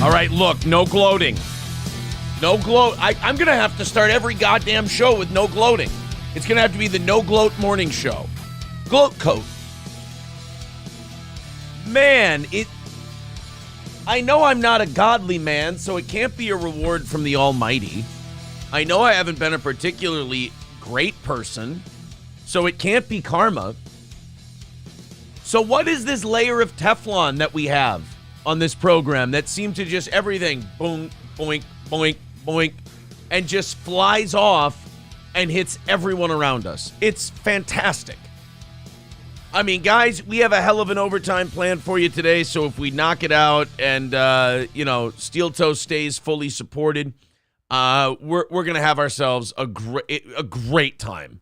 All right, look, no gloating. No gloat. I'm going to have to start every goddamn show with no gloating. It's going to have to be the no gloat morning show. Gloat coat. Man, I know I'm not a godly man, so it can't be a reward from the Almighty. I know I haven't been a particularly great person, so it can't be karma. So what is this layer of Teflon that we have on this program that seemed to just everything boom, boink, boink, boink, and just flies off and hits everyone around us? It's fantastic. I mean, guys, we have a hell of an overtime plan for you today, so if we knock it out and, Steel Toe stays fully supported, we're going to have ourselves a great time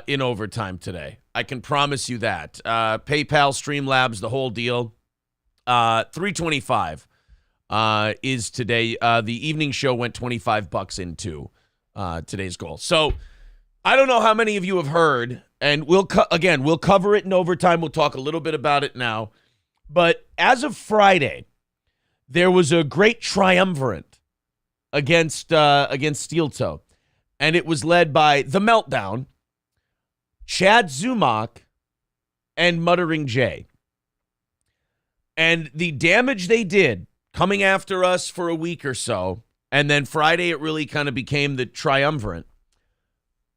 in overtime today. I can promise you that. PayPal, Streamlabs, the whole deal. $325 is today. The evening show went $25 into today's goal. So I don't know how many of you have heard, and we'll cover it in overtime. We'll talk a little bit about it now. But as of Friday, there was a great triumvirate against Steel Toe, and it was led by The Meltdown, Chad Zumach, and Muttering Jay. And the damage they did coming after us for a week or so, and then Friday it really kind of became the triumvirate.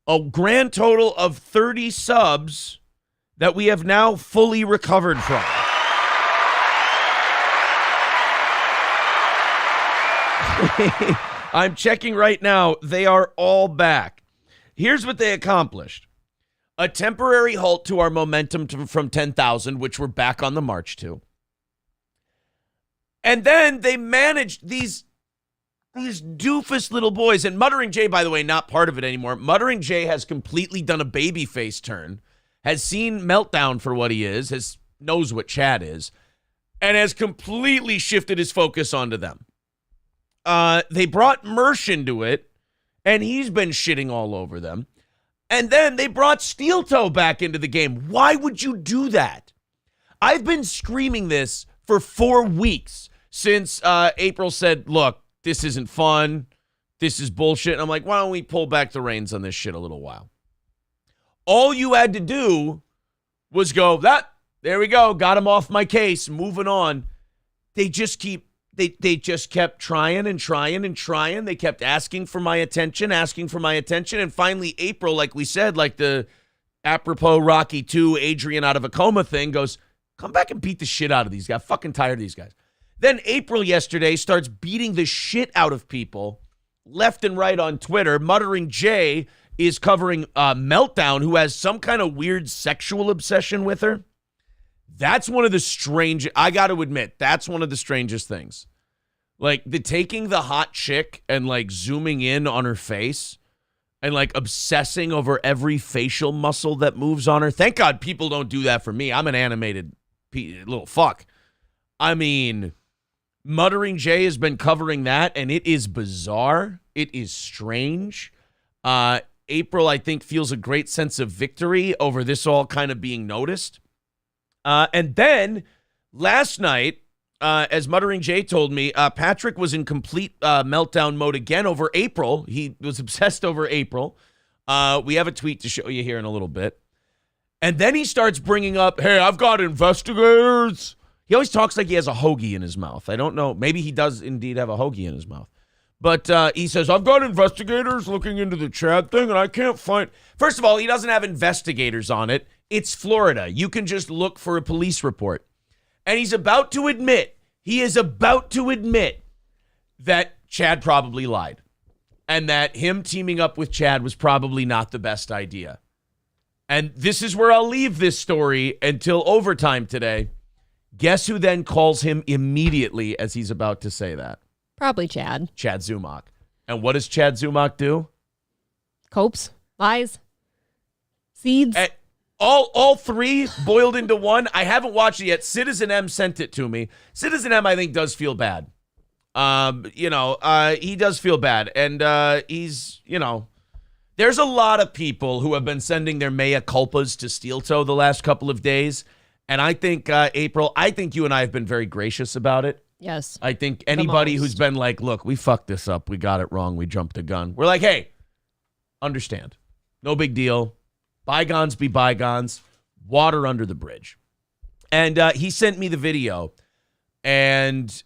A grand total of 30 subs that we have now fully recovered from. I'm checking right now. They are all back. Here's what they accomplished. A temporary halt to our momentum from 10,000, which we're back on the march to. And then they managed these doofus little boys. And Muttering Jay, by the way, not part of it anymore. Muttering Jay has completely done a babyface turn, has seen Meltdown for what he is, knows what Chad is, and has completely shifted his focus onto them. They brought Mersh into it, and he's been shitting all over them. And then they brought Steel Toe back into the game. Why would you do that? I've been screaming this for 4 weeks since April said, look, this isn't fun. This is bullshit. And I'm like, why don't we pull back the reins on this shit a little while? All you had to do was go, there we go. Got him off my case. Moving on. They just kept trying and trying and trying. They kept asking for my attention. And finally, April, like we said, like the apropos Rocky 2, Adrian out of a coma thing, goes, come back and beat the shit out of these guys. Fucking tired of these guys. Then April yesterday starts beating the shit out of people left and right on Twitter. Muttering Jay is covering Meltdown, who has some kind of weird sexual obsession with her. That's one of the I got to admit, that's one of the strangest things. Like taking the hot chick and like zooming in on her face and like obsessing over every facial muscle that moves on her. Thank God people don't do that for me. I'm an animated little fuck. I mean, Muttering Jay has been covering that, and it is bizarre. It is strange. April, I think, feels a great sense of victory over this all kind of being noticed. And then last night, as Muttering Jay told me, Patrick was in complete meltdown mode again over April. He was obsessed over April. We have a tweet to show you here in a little bit. And then he starts bringing up, hey, I've got investigators. He always talks like he has a hoagie in his mouth. I don't know. Maybe he does indeed have a hoagie in his mouth. But he says, I've got investigators looking into the Chad thing, and I can't find... First of all, he doesn't have investigators on it. It's Florida. You can just look for a police report. And he is about to admit that Chad probably lied. And that him teaming up with Chad was probably not the best idea. And this is where I'll leave this story until overtime today. Guess who then calls him immediately as he's about to say that? Probably Chad. Chad Zumach. And what does Chad Zumach do? Copes, lies, seeds. All three boiled into one. I haven't watched it yet. Citizen M sent it to me. Citizen M, I think, does feel bad. He does feel bad. And he's, there's a lot of people who have been sending their mea culpas to Steel Toe the last couple of days. And I think, April, you and I have been very gracious about it. Yes. I think anybody who's been like, look, we fucked this up. We got it wrong. We jumped the gun. We're like, hey, understand. No big deal. Bygones be bygones. Water under the bridge. And he sent me the video. And,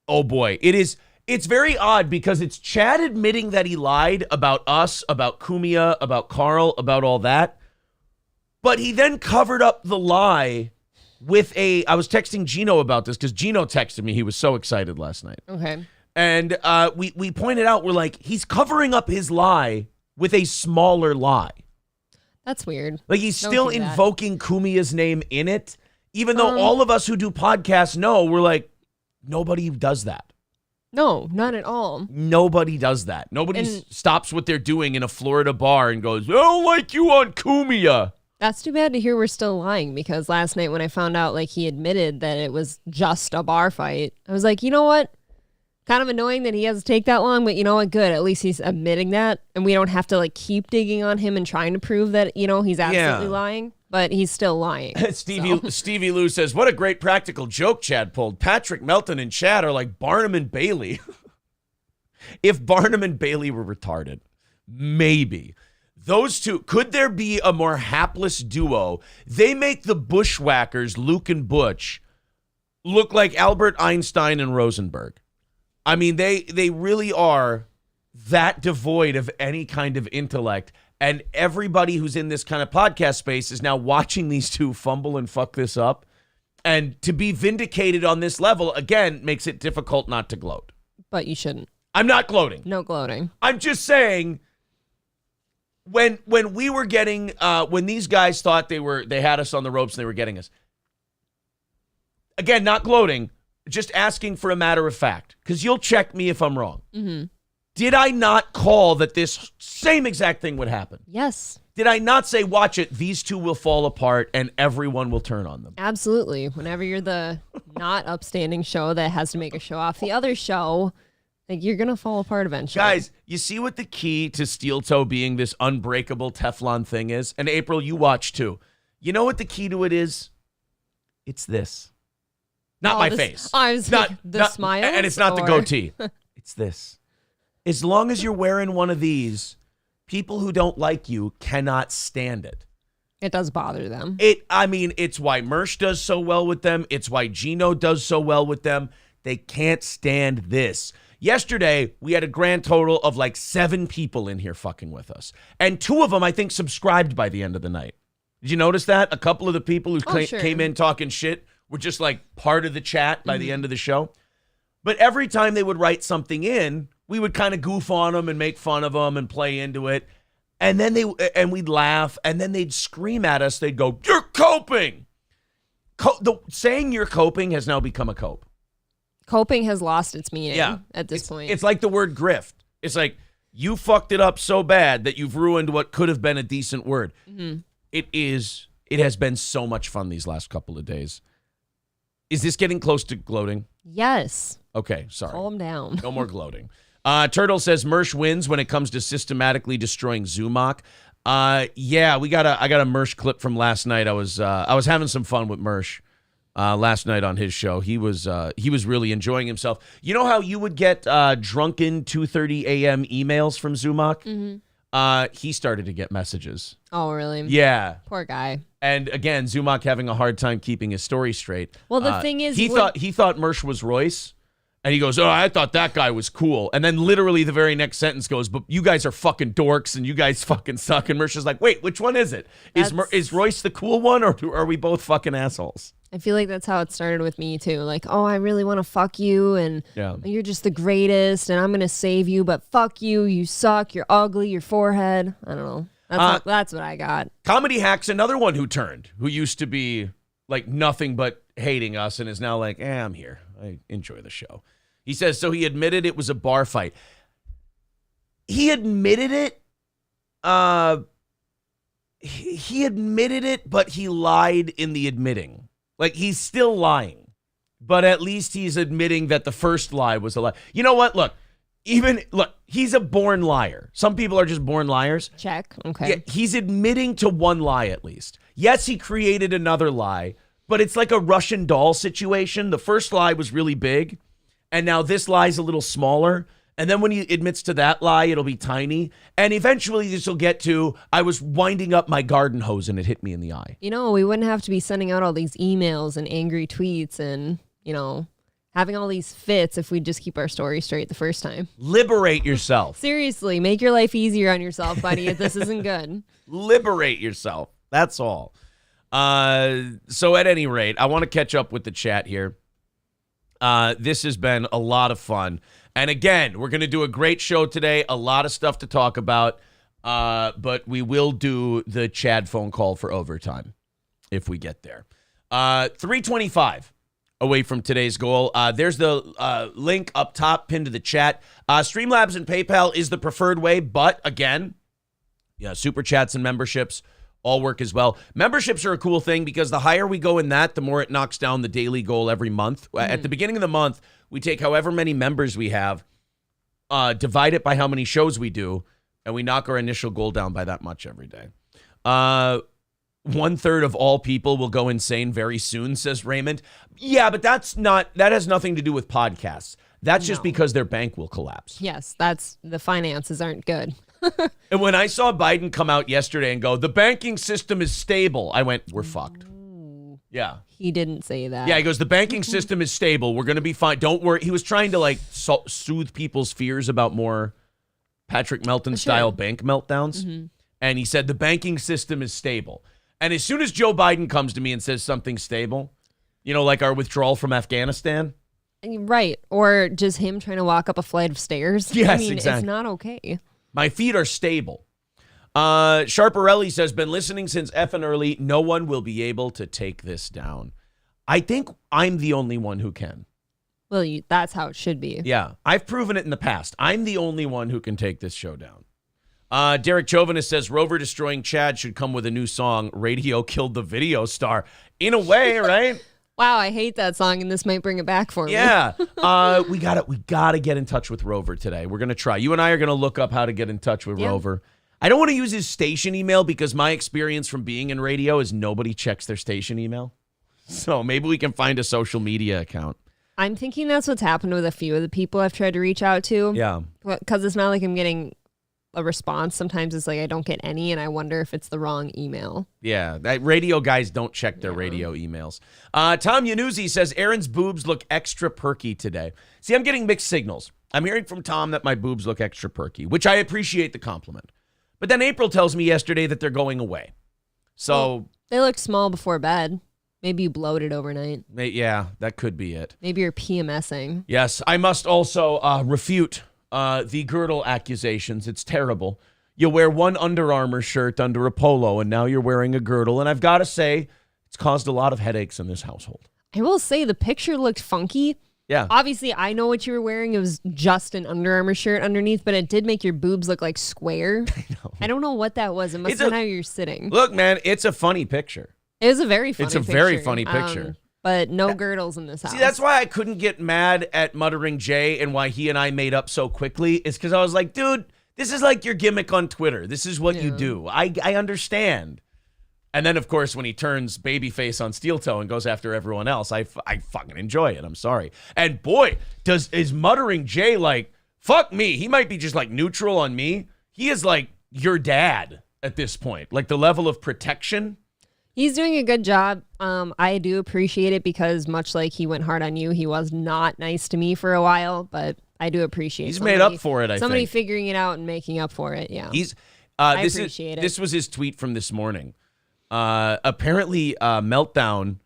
oh boy, it's very odd because it's Chad admitting that he lied about us, about Kumia, about Carl, about all that. But he then covered up the lie with I was texting Gino about this because Gino texted me. He was so excited last night. Okay. And we pointed out, we're like, he's covering up his lie with a smaller lie. That's weird. Like he's still invoking Kumia's name in it, even though all of us who do podcasts know, we're like, nobody does that. No, not at all. Nobody does that. Nobody stops what they're doing in a Florida bar and goes, I don't like you on Kumia. That's too bad to hear we're still lying, because last night when I found out like he admitted that it was just a bar fight, I was like, you know what? Kind of annoying that he has to take that long, but you know what? Good. At least he's admitting that, and we don't have to like keep digging on him and trying to prove that, you know, he's absolutely lying, but he's still lying. Stevie Lou says, what a great practical joke Chad pulled. Patrick, Melton, and Chad are like Barnum and Bailey. If Barnum and Bailey were retarded, maybe. Those two, could there be a more hapless duo? They make the Bushwhackers, Luke and Butch, look like Albert Einstein and Rosenberg. I mean, they really are that devoid of any kind of intellect. And everybody who's in this kind of podcast space is now watching these two fumble and fuck this up. And to be vindicated on this level, again, makes it difficult not to gloat. But you shouldn't. I'm not gloating. No gloating. I'm just saying... When we were getting, when these guys thought they had us on the ropes and they were getting us, again, not gloating, just asking for a matter of fact, because you'll check me if I'm wrong. Mm-hmm. Did I not call that this same exact thing would happen? Yes. Did I not say, watch it, these two will fall apart and everyone will turn on them? Absolutely. Whenever you're the not upstanding show that has to make a show off the other show, like, you're going to fall apart eventually. Guys, you see what the key to steel toe being this unbreakable Teflon thing is? And April, you watch too. You know what the key to it is? It's this. Not my face. I was not, like, the not, smile. And it's not the goatee. It's this. As long as you're wearing one of these, people who don't like you cannot stand it. It does bother them. It's why Mersh does so well with them. It's why Gino does so well with them. They can't stand this. Yesterday, we had a grand total of like 7 people in here fucking with us. And 2 of them, I think, subscribed by the end of the night. Did you notice that? A couple of the people who came in talking shit were just like part of the chat by the end of the show. But every time they would write something in, we would kind of goof on them and make fun of them and play into it. And then we'd laugh, and then they'd scream at us. They'd go, "You're coping." Saying you're coping has now become a cope. Coping has lost its meaning at this point. It's like the word grift. It's like, you fucked it up so bad that you've ruined what could have been a decent word. Mm-hmm. It has been so much fun these last couple of days. Is this getting close to gloating? Yes. Okay, sorry. Calm down. No more gloating. Turtle says Mersh wins when it comes to systematically destroying Zumach. Yeah, I got a Mersh clip from last night. I was having some fun with Mersh. Last night on his show. He was really enjoying himself. You know how you would get drunken 2:30 a.m. emails from Zumach? Mm-hmm. He started to get messages. Oh, really? Yeah. Poor guy. And again, Zumach having a hard time keeping his story straight. Well, the thing is, he thought Mersh was Royce. And he goes, oh, I thought that guy was cool. And then literally the very next sentence goes, but you guys are fucking dorks and you guys fucking suck. And Mersh is like, wait, which one is it? Is Royce the cool one, or are we both fucking assholes? I feel like that's how it started with me too. Like, oh, I really want to fuck you, and you're just the greatest, and I'm going to save you, but fuck you. You suck. You're ugly. Your forehead. I don't know. That's what I got. Comedy Hack's another one who used to be like nothing but hating us and is now like, I'm here. I enjoy the show. He says, so he admitted it was a bar fight. He admitted it. He admitted it, but he lied in the admitting. Like, he's still lying, but at least he's admitting that the first lie was a lie. You know what? Look, he's a born liar. Some people are just born liars. Check. Okay. Yeah, he's admitting to one lie at least. Yes, he created another lie, but it's like a Russian doll situation. The first lie was really big. And now this lie's a little smaller. And then when he admits to that lie, it'll be tiny. And eventually this will get to, I was winding up my garden hose and it hit me in the eye. You know, we wouldn't have to be sending out all these emails and angry tweets and, you know, having all these fits if we just keep our story straight the first time. Liberate yourself. Seriously, make your life easier on yourself, buddy, if this isn't good. Liberate yourself. That's all. So at any rate, I want to catch up with the chat here. This has been a lot of fun. And again, we're going to do a great show today. A lot of stuff to talk about. But we will do the Chad phone call for overtime if we get there. 325 away from today's goal. There's the link up top pinned to the chat. Streamlabs and PayPal is the preferred way. But again, yeah, super chats and memberships all work as well. Memberships are a cool thing because the higher we go in that, the more it knocks down the daily goal every month. At the beginning of the month, we take however many members we have, divide it by how many shows we do, and we knock our initial goal down by that much every day. 1/3 of all people will go insane very soon, says Raymond. Yeah, but that has nothing to do with podcasts. That's just because their bank will collapse. Yes, the finances aren't good. And when I saw Biden come out yesterday and go, the banking system is stable, I went, we're fucked. Yeah. He didn't say that. Yeah, he goes, the banking system is stable. We're going to be fine. Don't worry. He was trying to like soothe people's fears about more Patrick Melton-style bank meltdowns. Mm-hmm. And he said, the banking system is stable. And as soon as Joe Biden comes to me and says something stable, you know, like our withdrawal from Afghanistan. Right. Or just him trying to walk up a flight of stairs. Yes, I mean, exactly. It's not okay. My feet are stable. Sharparelli says, been listening since effing early. No one will be able to take this down. I think I'm the only one who can. Well, that's how it should be. Yeah. I've proven it in the past. I'm the only one who can take this show down. Derek Chauvinist says, Rover destroying Chad should come with a new song. Radio killed the video star. In a way, right? Wow, I hate that song, and this might bring it back for me. Yeah. We gotta get in touch with Rover today. We're gonna try. You and I are gonna look up how to get in touch with Rover. I don't want to use his station email because my experience from being in radio is nobody checks their station email. So maybe we can find a social media account. I'm thinking that's what's happened with a few of the people I've tried to reach out to. Yeah. Because it's not like I'm getting a response. Sometimes it's like I don't get any, and I wonder if it's the wrong email. Yeah, that radio guys don't check their radio emails. Tom Yanuzzi says, Aaron's boobs look extra perky today. See, I'm getting mixed signals. I'm hearing from Tom that my boobs look extra perky, which I appreciate the compliment. But then April tells me yesterday that they're going away. So they looked small before bed. Maybe you bloated overnight. Yeah, that could be it. Maybe you're PMSing. Yes, I must also refute the girdle accusations. It's terrible. You wear one Under Armour shirt under a polo, and now you're wearing a girdle. And I've got to say, it's caused a lot of headaches in this household. I will say the picture looked funky. Yeah. Obviously, I know what you were wearing. It was just an Under Armour shirt underneath, but it did make your boobs look like square. I don't know what that was. It must have been how you're sitting. Look, man, it's a funny picture. It was a very funny picture. It's a very funny picture. But no girdles in this house. See, that's why I couldn't get mad at Muttering Jay and why he and I made up so quickly. Is because I was like, dude, this is like your gimmick on Twitter. This is what you do. I understand. And then, of course, when he turns babyface on Steel Toe and goes after everyone else, I fucking enjoy it. I'm sorry. And boy, is Muttering Jay like, fuck me. He might be just like neutral on me. He is like your dad at this point. Like the level of protection. He's doing a good job. I do appreciate it because much like he went hard on you, he was not nice to me for a while, but I do appreciate He's made up for it, I somebody think. figuring it out and making up for it, yeah. I appreciate it. This was his tweet from this morning. Apparently, Meltdown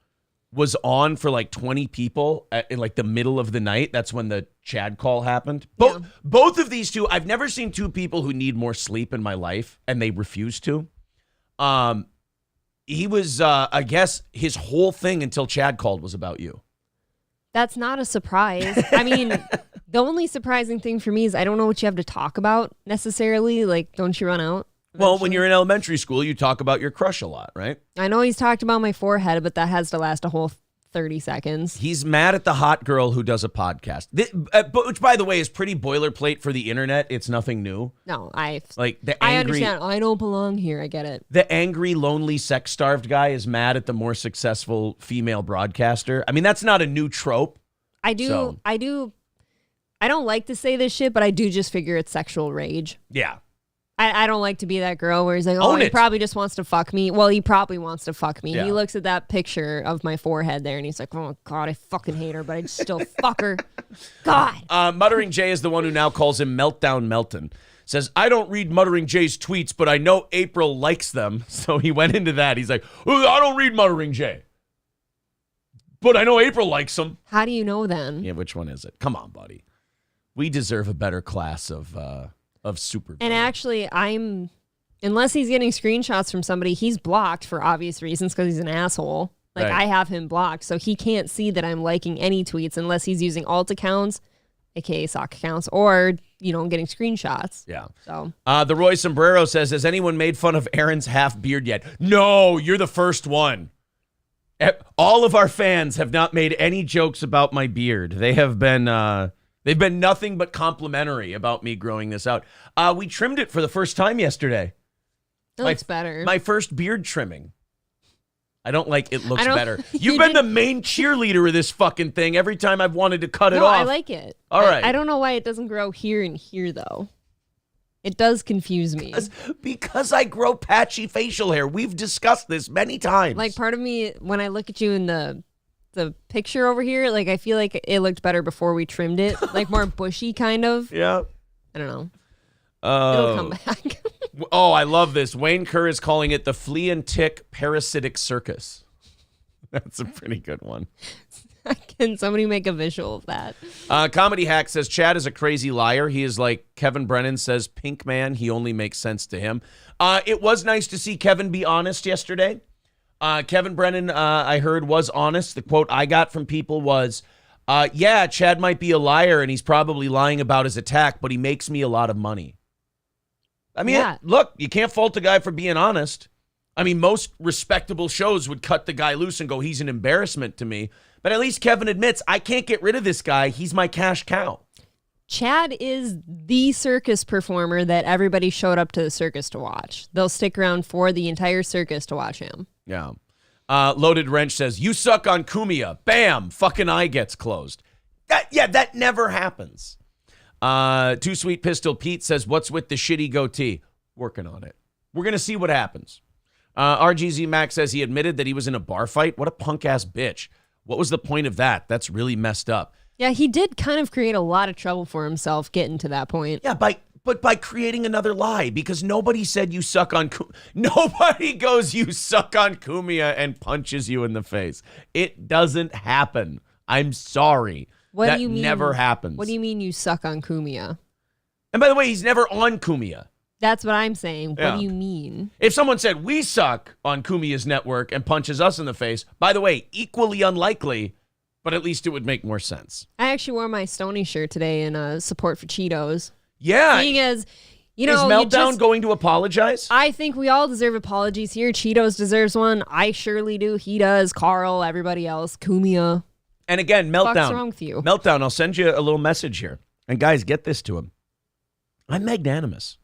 was on for like 20 people in like the middle of the night. That's when the Chad call happened. Both of these two, I've never seen two people who need more sleep in my life, and they refuse to. He was, I guess, his whole thing until Chad called was about you. That's not a surprise. I mean, the only surprising thing for me is I don't know what you have to talk about necessarily. Like, don't you run out? Well, when you're in elementary school, you talk about your crush a lot, right? I know he's talked about my forehead, but that has to last a whole 30 seconds. He's mad at the hot girl who does a podcast, which, by the way, is pretty boilerplate for the internet. It's nothing new. No, I understand. I don't belong here. I get it. The angry, lonely, sex-starved guy is mad at the more successful female broadcaster. I mean, that's not a new trope. I do I don't like to say this shit, but I do just figure it's sexual rage. Yeah. I don't like to be that girl where he's like, Own he it. probably just wants to fuck me. Well, he probably wants to fuck me. Yeah. He looks at that picture of my forehead there and he's like, oh, God, I fucking hate her, but I'd still fuck her. God. Muttering Jay is the one who now calls him Meltdown Melton. Says, I don't read Muttering Jay's tweets, but I know April likes them. So he went into that. He's like, oh, I don't read Muttering Jay, but I know April likes them. How do you know then? Yeah, which one is it? Come on, buddy. We deserve a better class of super. And actually, unless he's getting screenshots from somebody, he's blocked for obvious reasons because he's an asshole. Like, Right. I have him blocked, so he can't see that I'm liking any tweets unless he's using alt accounts, aka sock accounts, or, getting screenshots. Yeah. So The Roy Sombrero says, has anyone made fun of Aaron's half beard yet? No, you're the first one. All of our fans have not made any jokes about my beard. They have been they've been nothing but complimentary about me growing this out. We trimmed it for the first time yesterday. it looks better. My first beard trimming. I don't like it looks I don't- better. You You've been the didn't- main cheerleader of this fucking thing every time I've wanted to cut it No, off. I like it. All right. I don't know why it doesn't grow here and here, though. It does confuse me. Because I grow patchy facial hair. We've discussed this many times. Like, part of me, when I look at you in the picture over here, like, I feel like it looked better before we trimmed it. Like, more bushy, kind of. Yeah. I don't know. It'll come back. Oh, I love this. Wayne Kerr is calling it the flea and tick parasitic circus. That's a pretty good one. Can somebody make a visual of that? Comedy Hack says Chad is a crazy liar. He is like Kevin Brennan says, Pink Man. He only makes sense to him. It was nice to see Kevin be honest yesterday. Kevin Brennan, I heard, was honest. The quote I got from people was, yeah, Chad might be a liar and he's probably lying about his attack, but he makes me a lot of money. I mean, Yeah. look, you can't fault the guy for being honest. I mean, most respectable shows would cut the guy loose and go, he's an embarrassment to me. But at least Kevin admits, I can't get rid of this guy. He's my cash cow. Chad is the circus performer that everybody showed up to the circus to watch. They'll stick around for the entire circus to watch him. Yeah. Loaded Wrench says, you suck on Kumia. Bam, fucking eye gets closed. That never happens. Too Sweet Pistol Pete says, what's with the shitty goatee? Working on it. We're going to see what happens. RGZ Max says he admitted that he was in a bar fight. What a punk-ass bitch. What was the point of that? That's really messed up. Yeah, he did kind of create a lot of trouble for himself getting to that point. Yeah, by creating another lie, because nobody said you suck on nobody goes you suck on Kumia and punches you in the face. It doesn't happen. I'm sorry. What that do you mean? Never happens. What do you mean you suck on Kumia? And by the way, he's never on Kumia. That's what I'm saying. Yeah. What do you mean? If someone said we suck on Kumia's network and punches us in the face, by the way, equally unlikely, but at least it would make more sense. I actually wore my Stony shirt today in support for Cheetos. Yeah. Seeing as, Is Meltdown going to apologize? I think we all deserve apologies here. Cheetos deserves one. I surely do. He does. Carl, everybody else. Kumia. And again, Meltdown. What's wrong with you? Meltdown, I'll send you a little message here. And guys, get this to him. I'm magnanimous.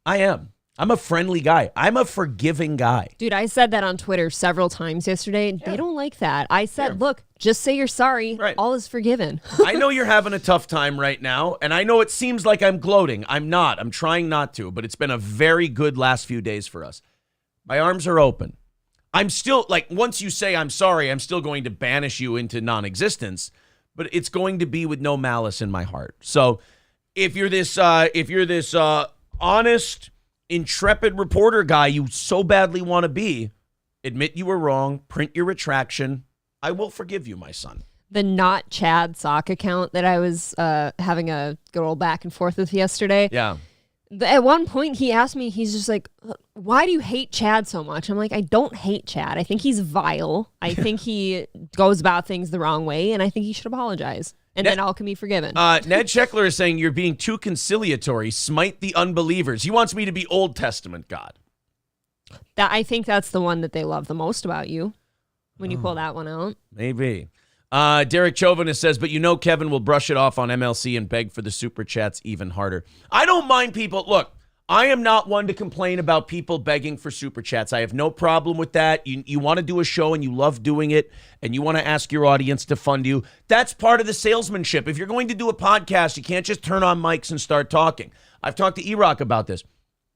I am. I'm a friendly guy. I'm a forgiving guy. Dude, I said that on Twitter several times yesterday. They don't like that. I said, Here. look, just say you're sorry. Right. All is forgiven. I know you're having a tough time right now, and I know it seems like I'm gloating. I'm not. I'm trying not to, but it's been a very good last few days for us. My arms are open. I'm still, once you say I'm sorry, I'm still going to banish you into non-existence, but it's going to be with no malice in my heart. So if you're this honest, intrepid reporter guy you so badly want to be, admit you were wrong, print your retraction. I will forgive you, my son. The not Chad sock account that I was having a good old back and forth with yesterday. Yeah. At one point, he asked me, he's just like, why do you hate Chad so much? I'm like, I don't hate Chad. I think he's vile. I think he goes about things the wrong way, and I think he should apologize. And then all can be forgiven. Ned Scheckler is saying you're being too conciliatory. Smite the unbelievers. He wants me to be Old Testament God. I think that's the one that they love the most about you when you pull that one out. Maybe. Derek Chauvinist says, but Kevin will brush it off on MLC and beg for the super chats even harder. I don't mind people. Look, I am not one to complain about people begging for super chats. I have no problem with that. You want to do a show and you love doing it and you want to ask your audience to fund you. That's part of the salesmanship. If you're going to do a podcast, you can't just turn on mics and start talking. I've talked to E-Rock about this.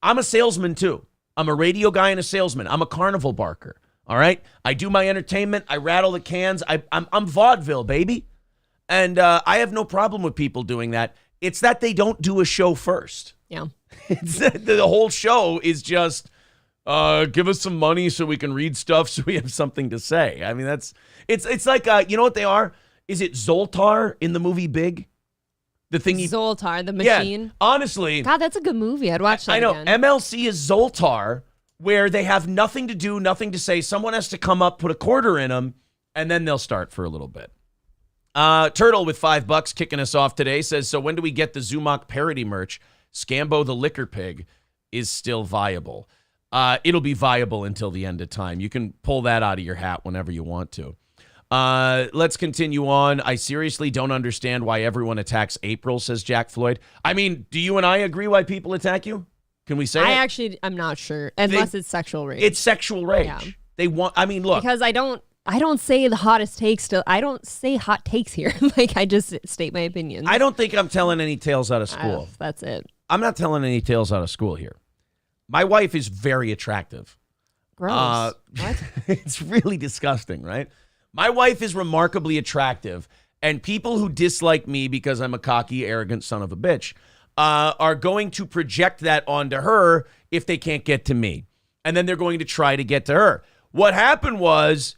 I'm a salesman too. I'm a radio guy and a salesman. I'm a carnival barker. All right? I do my entertainment. I rattle the cans. I'm vaudeville, baby. And I have no problem with people doing that. It's that they don't do a show first. Yeah. It's the whole show is just give us some money so we can read stuff so we have something to say. I mean, it's like you know what they are? Is it Zoltar in the movie Big? The thing Zoltar, the machine. Yeah, honestly. God, that's a good movie. I'd watch that I know. again. MLC is Zoltar, where they have nothing to do, nothing to say. Someone has to come up, put a quarter in them, and then they'll start for a little bit. Turtle with $5 kicking us off today says, so when do we get the Zumach parody merch? Scambo the Liquor Pig is still viable. It'll be viable until the end of time. You can pull that out of your hat whenever you want to. Let's continue on. I seriously don't understand why everyone attacks April, says Jack Floyd. I mean, do you and I agree why people attack you? Can we say I'm not sure. Unless it's sexual rage. It's sexual rage. Yeah. They want, I mean, look. Because I don't say the hottest takes I don't say hot takes here. Like, I just state my opinions. I don't think I'm telling any tales out of school. That's it. I'm not telling any tales out of school here. My wife is very attractive. Gross. What? It's really disgusting, right? My wife is remarkably attractive, and people who dislike me because I'm a cocky, arrogant son of a bitch are going to project that onto her if they can't get to me. And then they're going to try to get to her. What happened was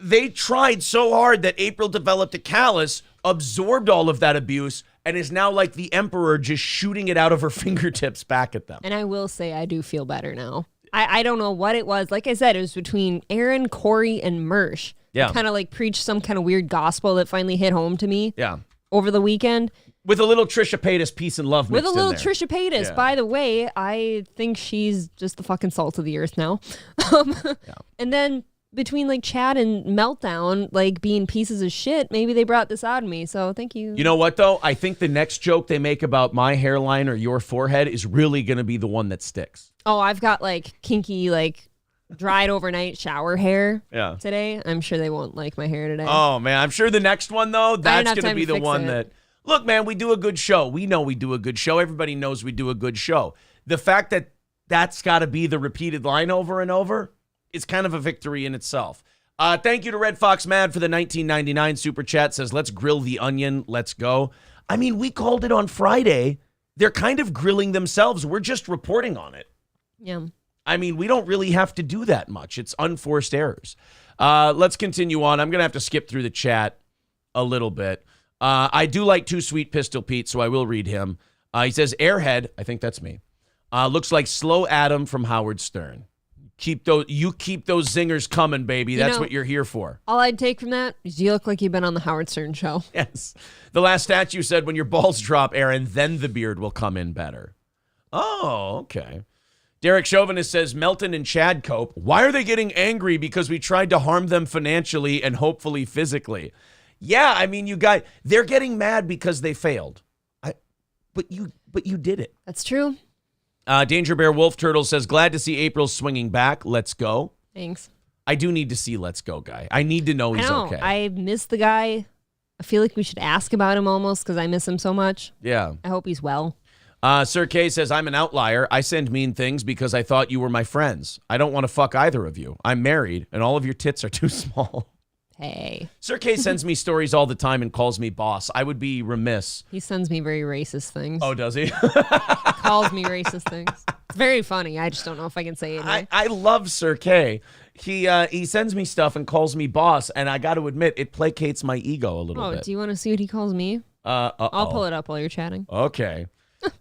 they tried so hard that April developed a callus, absorbed all of that abuse, and is now like the emperor, just shooting it out of her fingertips back at them. And I will say I do feel better now. I don't know what it was. Like I said, it was between Aaron, Corey, and Mersh. Yeah. Kind of like preached some kind of weird gospel that finally hit home to me. Yeah. Over the weekend. With a little Trisha Paytas peace and love mixed With a little in there. Trisha Paytas. Yeah. By the way, I think she's just the fucking salt of the earth now. And then between like Chad and Meltdown, like being pieces of shit, maybe they brought this out of me. So thank you. You know what, though? I think the next joke they make about my hairline or your forehead is really going to be the one that sticks. Oh, I've got like kinky, like dried overnight shower hair today. I'm sure they won't like my hair today. Oh, man. I'm sure the next one, though, that's going to be the one that... Look, man, we do a good show. We know we do a good show. Everybody knows we do a good show. The fact that that's got to be the repeated line over and over is kind of a victory in itself. Thank you to Red Fox Mad for the 1999 super chat. Says, let's grill the onion. Let's go. I mean, we called it on Friday. They're kind of grilling themselves. We're just reporting on it. Yeah. I mean, we don't really have to do that much. It's unforced errors. Let's continue on. I'm going to have to skip through the chat a little bit. I do like Too Sweet Pistol Pete, so I will read him. He says, Airhead, I think that's me, looks like Slow Adam from Howard Stern. Keep those zingers coming, baby. That's what you're here for. All I'd take from that is you look like you've been on the Howard Stern show. Yes. The last statue said, when your balls drop, Aaron, then the beard will come in better. Oh, okay. Derek Chauvinist says, Melton and Chad cope. Why are they getting angry? Because we tried to harm them financially and hopefully physically. Yeah, I mean, you guys, they're getting mad because they failed. But you did it. That's true. Danger Bear Wolf Turtle says, glad to see April swinging back. Let's go. Thanks. I do need to see Let's Go Guy. I need to know he's okay. I miss the guy. I feel like we should ask about him almost because I miss him so much. Yeah. I hope he's well. Sir K says, I'm an outlier. I send mean things because I thought you were my friends. I don't want to fuck either of you. I'm married, and all of your tits are too small. Hey. Sir K sends me stories all the time and calls me boss. I would be remiss. He sends me very racist things. Oh, does he? Calls me racist things. It's very funny. I just don't know if I can say it. I love Sir K. He sends me stuff and calls me boss, and I got to admit, it placates my ego a little bit. Oh, do you want to see what he calls me? I'll pull it up while you're chatting. Okay.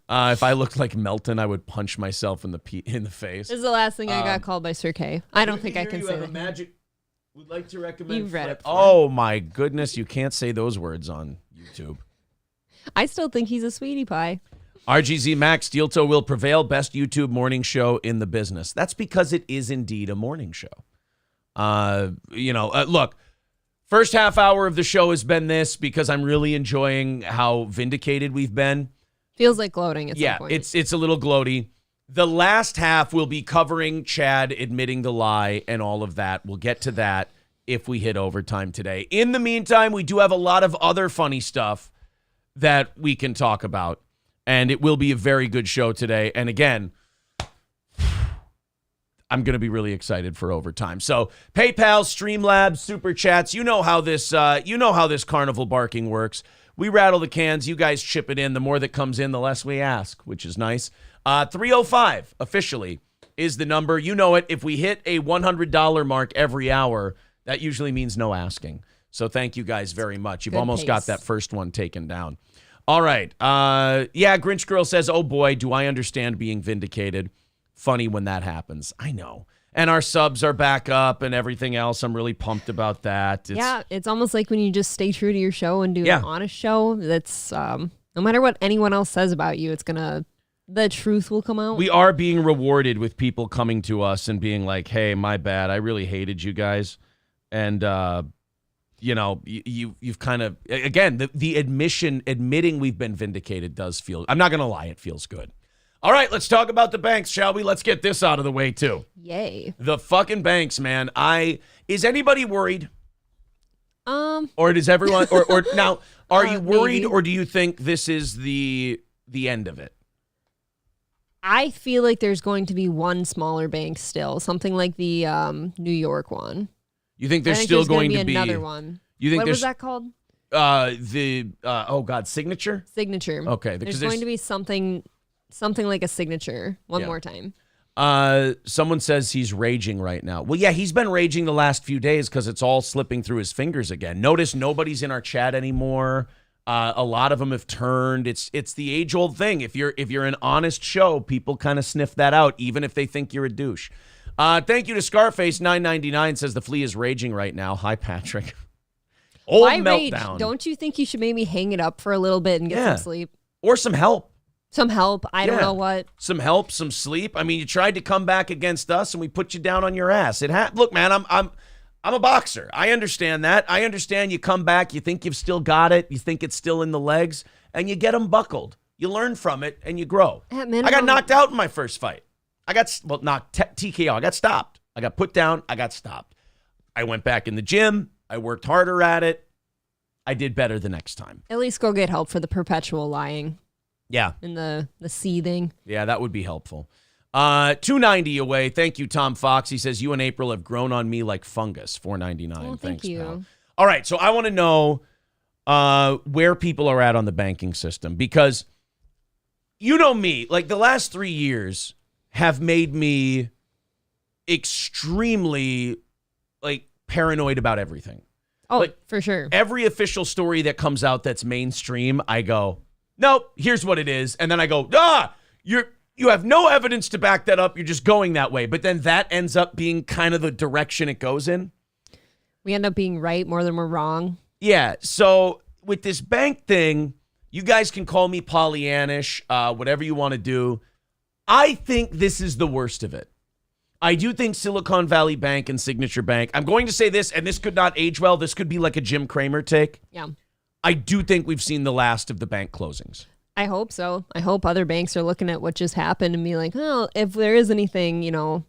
If I looked like Melton, I would punch myself in the face. This is the last thing I got called by Sir K. I don't think I can say that. Would like to recommend. You've read it. Oh my goodness, you can't say those words on YouTube. I still think he's a sweetie pie. RGZ Max, Steel Toe will prevail. Best YouTube morning show in the business. That's because it is indeed a morning show. Look, first half hour of the show has been this because I'm really enjoying how vindicated we've been. Feels like gloating at some point. Yeah, it's a little gloaty. The last half will be covering Chad admitting the lie and all of that. We'll get to that if we hit overtime today. In the meantime, we do have a lot of other funny stuff that we can talk about, and it will be a very good show today. And again, I'm going to be really excited for overtime. So PayPal, Streamlabs, Super Chats, you know how this carnival barking works. We rattle the cans. You guys chip it in. The more that comes in, the less we ask, which is nice. 305 officially is the number. You know it. If we hit a $100 mark every hour, that usually means no asking. So thank you guys very much. You've Good almost pace. got that first one taken down. All right. Yeah, Grinch Girl says, oh boy, do I understand being vindicated. Funny when that happens. I know. And our subs are back up and everything else. I'm really pumped about that. It's almost like when you just stay true to your show and do Yeah. an honest show. That's no matter what anyone else says about you, the truth will come out. We are being rewarded with people coming to us and being like, hey, my bad. I really hated you guys. And, you've kind of, again, the admitting we've been vindicated does feel, I'm not going to lie, it feels good. All right, let's talk about the banks, shall we? Let's get this out of the way, too. Yay. The fucking banks, man. Is anybody worried? Or does everyone, or now, are you worried, maybe. or do you think this is the end of it? I feel like there's going to be one smaller bank still, something like the New York one. You think there's I think still there's going to to be another one. You think What there's was that called? Signature? Signature. Okay, There's going to be something like a signature. One Yeah. more time. Someone says he's raging right now. Well, yeah, he's been raging the last few days because it's all slipping through his fingers again. Notice nobody's in our chat anymore. A lot of them have turned. It's the age-old thing. If you're an honest show, people kind of sniff that out, even if they think you're a douche. Thank you to Scarface 999 says the flea is raging right now. Hi, Patrick. Old Why meltdown. rage? Don't you think you should maybe hang it up for a little bit and get some sleep? Or some help. Some help. I don't Yeah. know what. Some help, some sleep. I mean, you tried to come back against us, and we put you down on your ass. Look, man, I'm a boxer. I understand that. I understand you come back, you think you've still got it, you think it's still in the legs, and you get them buckled. You learn from it, and you grow. At minimum, I got knocked out in my first fight. TKO. I got stopped. I got put down. I got stopped. I went back in the gym. I worked harder at it. I did better the next time. At least go get help for the perpetual lying Yeah. and the seething. Yeah, that would be helpful. 290 away. Thank you, Tom Fox. He says, you and April have grown on me like fungus. 499. Well, Thanks, thank you. pal. All right, so I want to know where people are at on the banking system because you know me, like the last 3 years have made me extremely paranoid about everything. Oh, for sure. Every official story that comes out that's mainstream, I go, nope, here's what it is. And then I go, you have no evidence to back that up. You're just going that way. But then that ends up being kind of the direction it goes in. We end up being right more than we're wrong. Yeah. So with this bank thing, you guys can call me Pollyannish, whatever you want to do. I think this is the worst of it. I do think Silicon Valley Bank and Signature Bank, I'm going to say this, and this could not age well. This could be like a Jim Cramer take. Yeah. I do think we've seen the last of the bank closings. I hope so. I hope other banks are looking at what just happened and be like, oh, if there is anything, a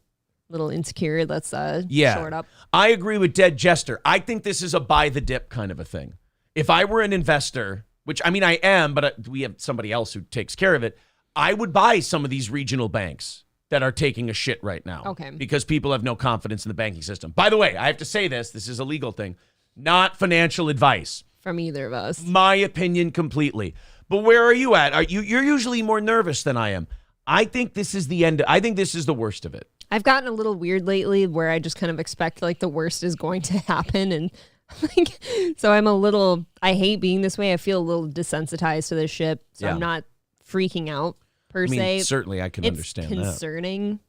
little insecure, let's shore it up. I agree with Dead Jester. I think this is a buy the dip kind of a thing. If I were an investor, which I mean I am, but we have somebody else who takes care of it, I would buy some of these regional banks that are taking a shit right now. Okay. Because people have no confidence in the banking system. By the way, I have to say this is a legal thing, not financial advice. From either of us. My opinion completely. But where are you at? You're usually more nervous than I am. I think this is the end. I think this is the worst of it. I've gotten a little weird lately where I just kind of expect the worst is going to happen. And so I hate being this way. I feel a little desensitized to this shit. So I'm not freaking out per se. Certainly I can understand that. It's concerning.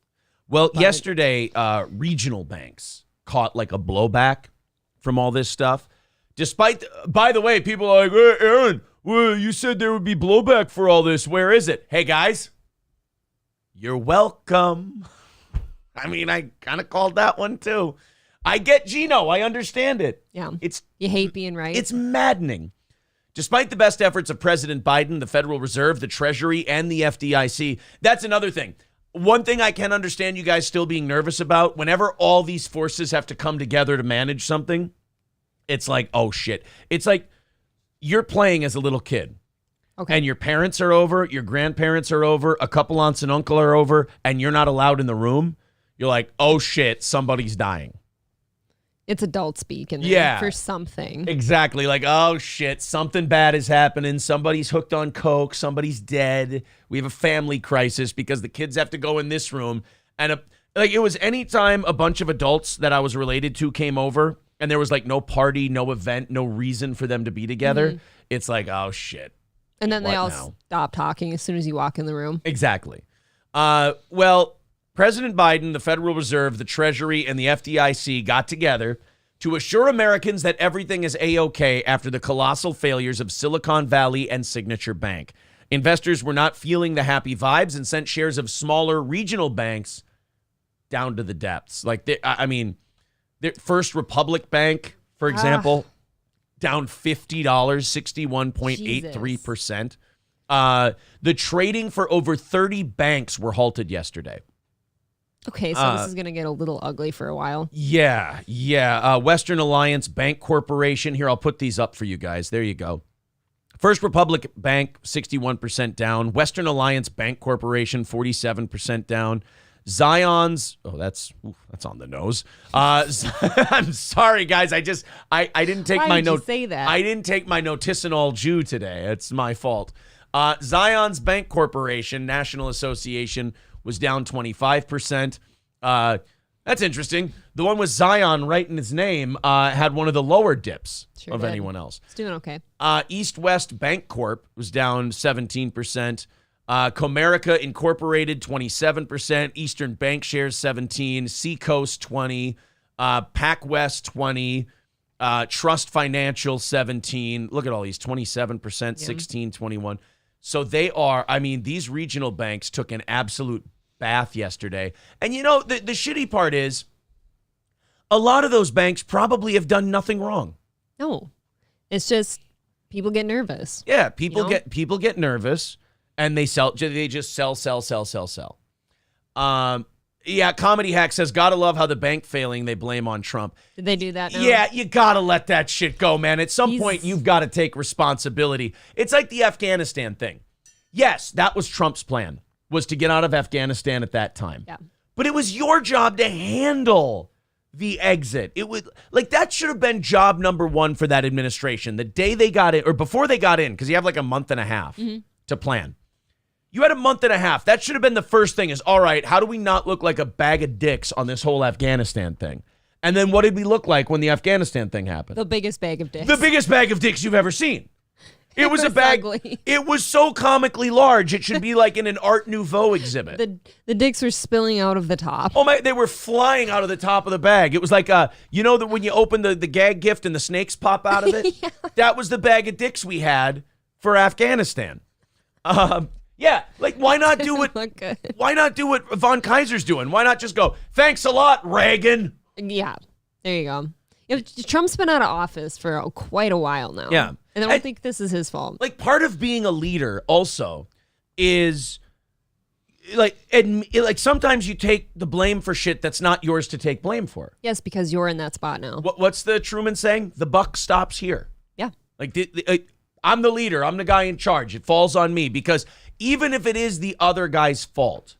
Well, yesterday, regional banks caught a blowback from all this stuff. By the way, people are like, hey, Aaron, well, you said there would be blowback for all this. Where is it? Hey, guys, you're welcome. I mean, I kind of called that one, too. I get Gino. I understand it. Yeah. You hate being right. It's maddening. Despite the best efforts of President Biden, the Federal Reserve, the Treasury, and the FDIC, that's another thing. one thing I can understand you guys still being nervous about, whenever all these forces have to come together to manage something, it's like, oh shit. It's like you're playing as a little kid. Okay. And your parents are over, your grandparents are over, a couple aunts and uncle are over, and you're not allowed in the room. You're like, oh shit, somebody's dying. It's adult speak in there for something. Exactly. Like, oh shit, something bad is happening. Somebody's hooked on coke. Somebody's dead. We have a family crisis because the kids have to go in this room. And like it was anytime a bunch of adults that I was related to came over and there was like no party, no event, no reason for them to be together. It's like, oh shit. And then they all now? stop talking as soon as you walk in the room. Exactly. Well, President Biden, the Federal Reserve, the Treasury, and the FDIC got together to assure Americans that everything is A-OK after the colossal failures of Silicon Valley and Signature Bank. Investors were not feeling the happy vibes and sent shares of smaller regional banks down to the depths. Like, the First Republic Bank, for example, down $50, 61.83%. The trading for over 30 banks were halted yesterday. Okay, so this is going to get a little ugly for a while. Yeah. Western Alliance Bank Corporation. Here, I'll put these up for you guys. There you go. First Republic Bank, 61% down. Western Alliance Bank Corporation, 47% down. Zion's, that's on the nose. I'm sorry, guys. I didn't take Why my did you note. say that? I didn't take my noticinol Jew today. It's my fault. Zion's Bank Corporation, National Association, was down 25%. That's interesting. The one with Zion right in his name had one of the lower dips of anyone else. It's doing okay. East West Bank Corp was down 17%. Comerica Incorporated, 27%. Eastern Bank Shares, 17%. Seacoast, 20%. PacWest, 20%. Trust Financial, 17%. Look at all these, 27%, 16%, 21%. So they are, these regional banks took an absolute bath yesterday. And the shitty part is a lot of those banks probably have done nothing wrong. No. It's just people get nervous. Yeah, people get nervous and they just sell. Comedy Hack says, gotta love how the bank failing they blame on Trump. Did they do that now? Yeah, you gotta let that shit go, man. At some point, you've got to take responsibility. It's like the Afghanistan thing. Yes, that was Trump's plan, was to get out of Afghanistan at that time. Yeah. But it was your job to handle the exit. It was like that should have been job number one for that administration. The day they got in, or before they got in, because you have like a month and a half to plan. You had a month and a half. That should have been the first thing is, all right, how do we not look like a bag of dicks on this whole Afghanistan thing? And then what did we look like when the Afghanistan thing happened? The biggest bag of dicks. The biggest bag of dicks you've ever seen. It was a bag. Ugly. It was so comically large. It should be like in an Art Nouveau exhibit. The dicks were spilling out of the top. Oh my! They were flying out of the top of the bag. It was like that when you open the gag gift and the snakes pop out of it. Yeah. That was the bag of dicks we had for Afghanistan. Yeah, like why not do what? Why not do what Von Kaiser's doing? Why not just go? Thanks a lot, Reagan. Yeah, there you go. Trump's been out of office for quite a while now. Yeah. And I don't think this is his fault. Like, part of being a leader also is, like sometimes you take the blame for shit that's not yours to take blame for. Yes, because you're in that spot now. What's the Truman saying? The buck stops here. Yeah. Like, I'm the leader. I'm the guy in charge. It falls on me. Because even if it is the other guy's fault,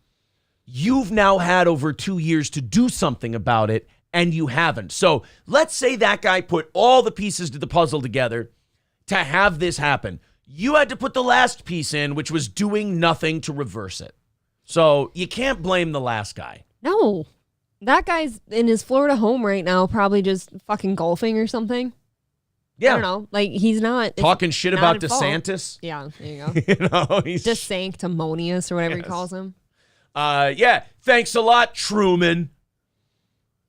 you've now had over 2 years to do something about it, and you haven't. So let's say that guy put all the pieces to the puzzle together to have this happen. You had to put the last piece in, which was doing nothing to reverse it. So you can't blame the last guy. No. That guy's in his Florida home right now, probably just fucking golfing or something. Yeah. I don't know. Like, he's not talking shit about DeSantis. Yeah, there you go. He's DeSanctimonious or whatever he calls him. Yeah. Thanks a lot, Truman.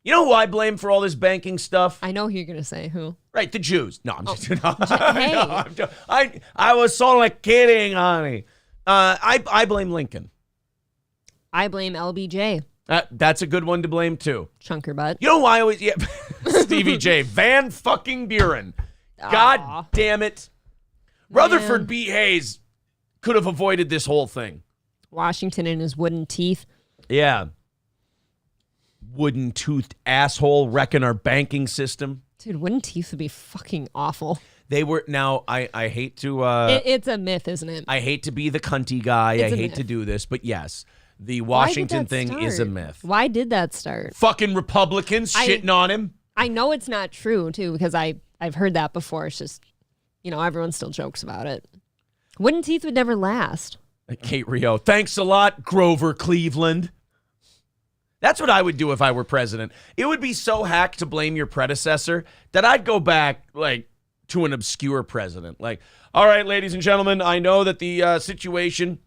You know who I blame for all this banking stuff? I know who you're going to say. Who? Right, the Jews. No, I'm just kidding. Hey. I was only kidding, honey. I blame Lincoln. I blame LBJ. That's a good one to blame, too. Chunker butt. You know why I always... Yeah, Stevie J. Van fucking Buren. God damn it. Rutherford B. Hayes could have avoided this whole thing. Washington and his wooden teeth. Yeah. Wooden-toothed asshole wrecking our banking system. Dude, wooden teeth would be fucking awful. They were, now, I hate to... it's a myth, isn't it? I hate to be the cunty guy. I hate to do this, but yes, the Washington thing is a myth. Why did that start? Fucking Republicans shitting on him. I know it's not true, too, because I've heard that before. It's just, everyone still jokes about it. Wooden teeth would never last. Kate Rio, thanks a lot, Grover Cleveland. That's what I would do if I were president. It would be so hack to blame your predecessor that I'd go back, to an obscure president. All right, ladies and gentlemen, I know that the situation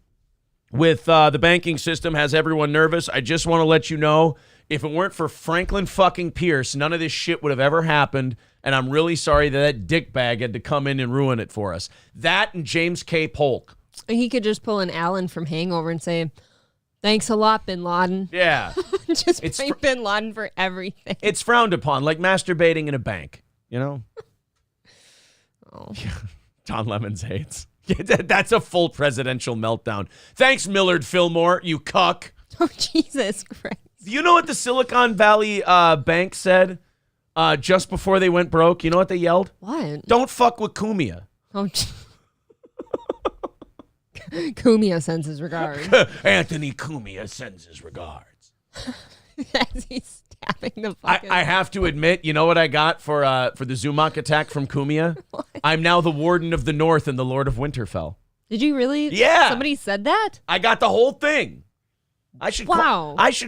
with the banking system has everyone nervous. I just want to let you know, if it weren't for Franklin fucking Pierce, none of this shit would have ever happened, and I'm really sorry that dickbag had to come in and ruin it for us. That and James K. Polk. He could just pull an Alan from Hangover and say, thanks a lot, Bin Laden. Yeah. Just blame Bin Laden for everything. It's frowned upon, like masturbating in a bank, Oh. John Lemons hates. That's a full presidential meltdown. Thanks, Millard Fillmore, you cuck. Oh, Jesus Christ. Do you know what the Silicon Valley bank said just before they went broke? You know what they yelled? What? Don't fuck with Cumia. Oh, Cumia sends his regards. Anthony Cumia sends his regards. As he's stabbing the fucking... I have to admit, you know what I got for the Zumach attack from Cumia? What? I'm now the Warden of the North and the Lord of Winterfell. Did you really? Yeah. Somebody said that? I got the whole thing. I should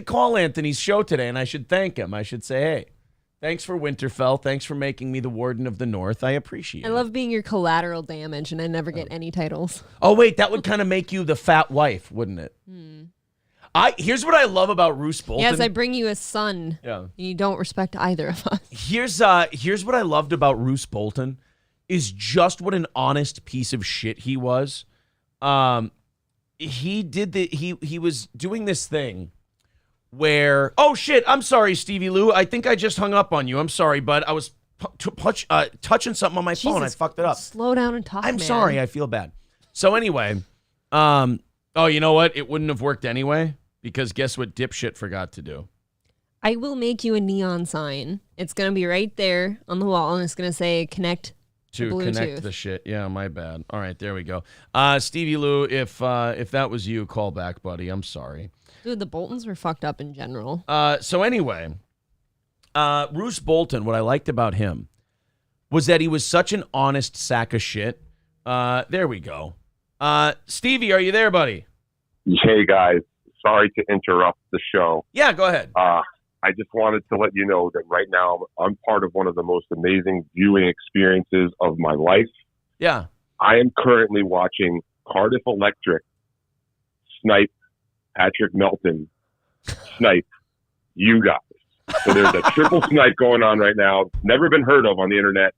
call Anthony's show today, and I should thank him. I should say, hey, thanks for Winterfell. Thanks for making me the Warden of the North. I appreciate it. I love being your collateral damage, and I never get any titles. Oh, wait, that would kind of make you the fat wife, wouldn't it? Here's what I love about Roose Bolton. Yes, I bring you a son. Yeah. And you don't respect either of us. Here's what I loved about Roose Bolton is just what an honest piece of shit he was. He was doing this thing where, oh shit, I'm sorry, Stevie Lou. I think I just hung up on you. I'm sorry, bud. I was touching something on my phone. I fucked it up. Slow down and talk, I'm man. sorry. I feel bad. So anyway, oh, you know what? It wouldn't have worked anyway because guess what dipshit forgot to do? I will make you a neon sign. It's going to be right there on the wall, and it's going to say connect to Bluetooth. Connect the shit. Yeah, my bad. All right, there we go. Stevie Lou, if that was you, call back, buddy. I'm sorry. Dude, the Boltons were fucked up in general. So anyway, Roose Bolton, what I liked about him was that he was such an honest sack of shit. There we go. Stevie, are you there, buddy? Hey, guys. Sorry to interrupt the show. Yeah, go ahead. I just wanted to let you know that right now I'm part of one of the most amazing viewing experiences of my life. Yeah. I am currently watching Cardiff Electric snipe Patrick Melton, snipe you guys. So there's a triple snipe going on right now. Never been heard of on the internet.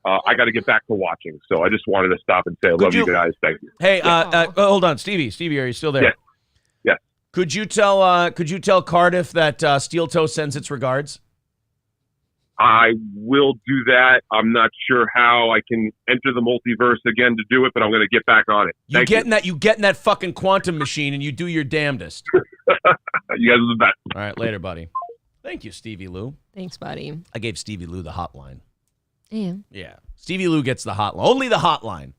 I got to get back to watching. So I just wanted to stop and say I love you guys. Thank you. Hey, hold on. Stevie, are you still there? Yeah. Could you tell Cardiff that Steel Toe sends its regards? I will do that. I'm not sure how I can enter the multiverse again to do it, but I'm going to get back on it. You get in that fucking quantum machine and you do your damnedest. You guys are the best. All right, later, buddy. Thank you, Stevie Lou. Thanks, buddy. I gave Stevie Lou the hotline. Yeah. Stevie Lou gets the hotline. Only the hotline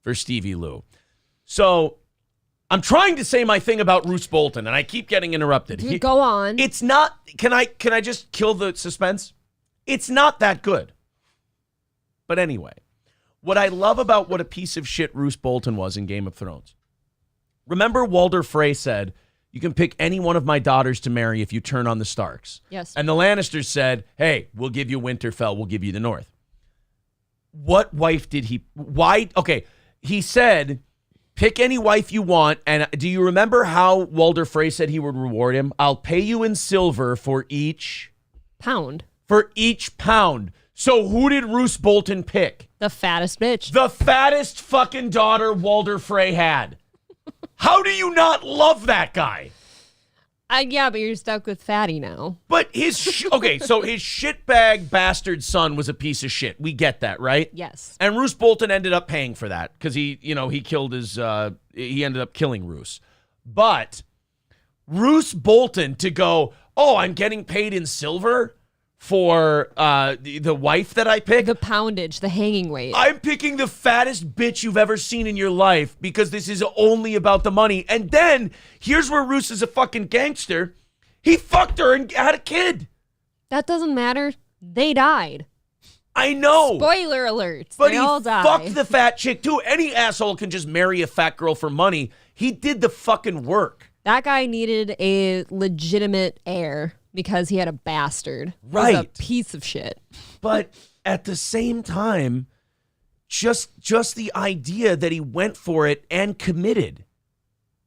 for Stevie Lou. So I'm trying to say my thing about Roose Bolton, and I keep getting interrupted. Go on. It's not. Can I just kill the suspense? It's not that good. But anyway, what I love about what a piece of shit Roose Bolton was in Game of Thrones. Remember Walder Frey said, you can pick any one of my daughters to marry if you turn on the Starks. Yes. And the Lannisters said, hey, we'll give you Winterfell. We'll give you the North. What wife did he... Why... Okay, he said, pick any wife you want. And do you remember how Walder Frey said he would reward him? I'll pay you in silver for each... Pound. For each pound. So who did Roose Bolton pick? The fattest bitch. The fattest fucking daughter Walder Frey had. How do you not love that guy? Yeah, but you're stuck with Fatty now. But his... okay, so his shitbag bastard son was a piece of shit. We get that, right? Yes. And Roose Bolton ended up paying for that because he killed his... he ended up killing Roose. But Roose Bolton to go, oh, I'm getting paid in silver for the wife that I pick. The poundage, the hanging weight. I'm picking the fattest bitch you've ever seen in your life because this is only about the money. And then here's where Roose is a fucking gangster. He fucked her and had a kid. That doesn't matter. They died. I know. Spoiler alert. But they he all died. fucked the fat chick too. Any asshole can just marry a fat girl for money. He did the fucking work. That guy needed a legitimate heir because he had a bastard. Right. He was a piece of shit. But at the same time, just the idea that he went for it and committed,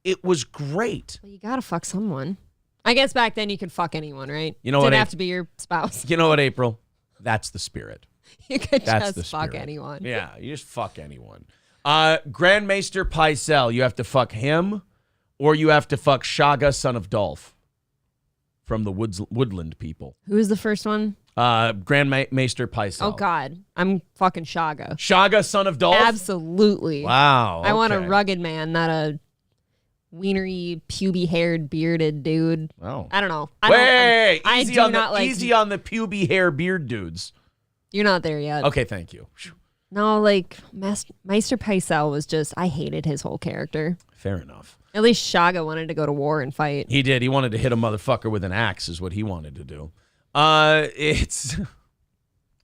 it was great. Well, you gotta fuck someone. I guess back then you could fuck anyone, right? You know Didn't what, have to be your spouse. You know what, April? That's the spirit. You could That's just the fuck spirit. anyone. Yeah, you just fuck anyone. Grandmaster Pycelle, you have to fuck him, or you have to fuck Shaga, son of Dolph, from the Woodland people. Who was the first one? Grandmaster Pycelle. Oh, God. I'm fucking Shaga. Shaga, son of Dolph? Absolutely. Wow. I want a okay. rugged man, not a wienery, puby-haired, bearded dude. Oh. I don't know. Wait, I easy do on not like... easy on the puby hair beard dudes. You're not there yet. Okay, thank you. No, like, Meister Pycelle was just... I hated his whole character. Fair enough. At least Shaga wanted to go to war and fight. He did. He wanted to hit a motherfucker with an axe is what he wanted to do. It's...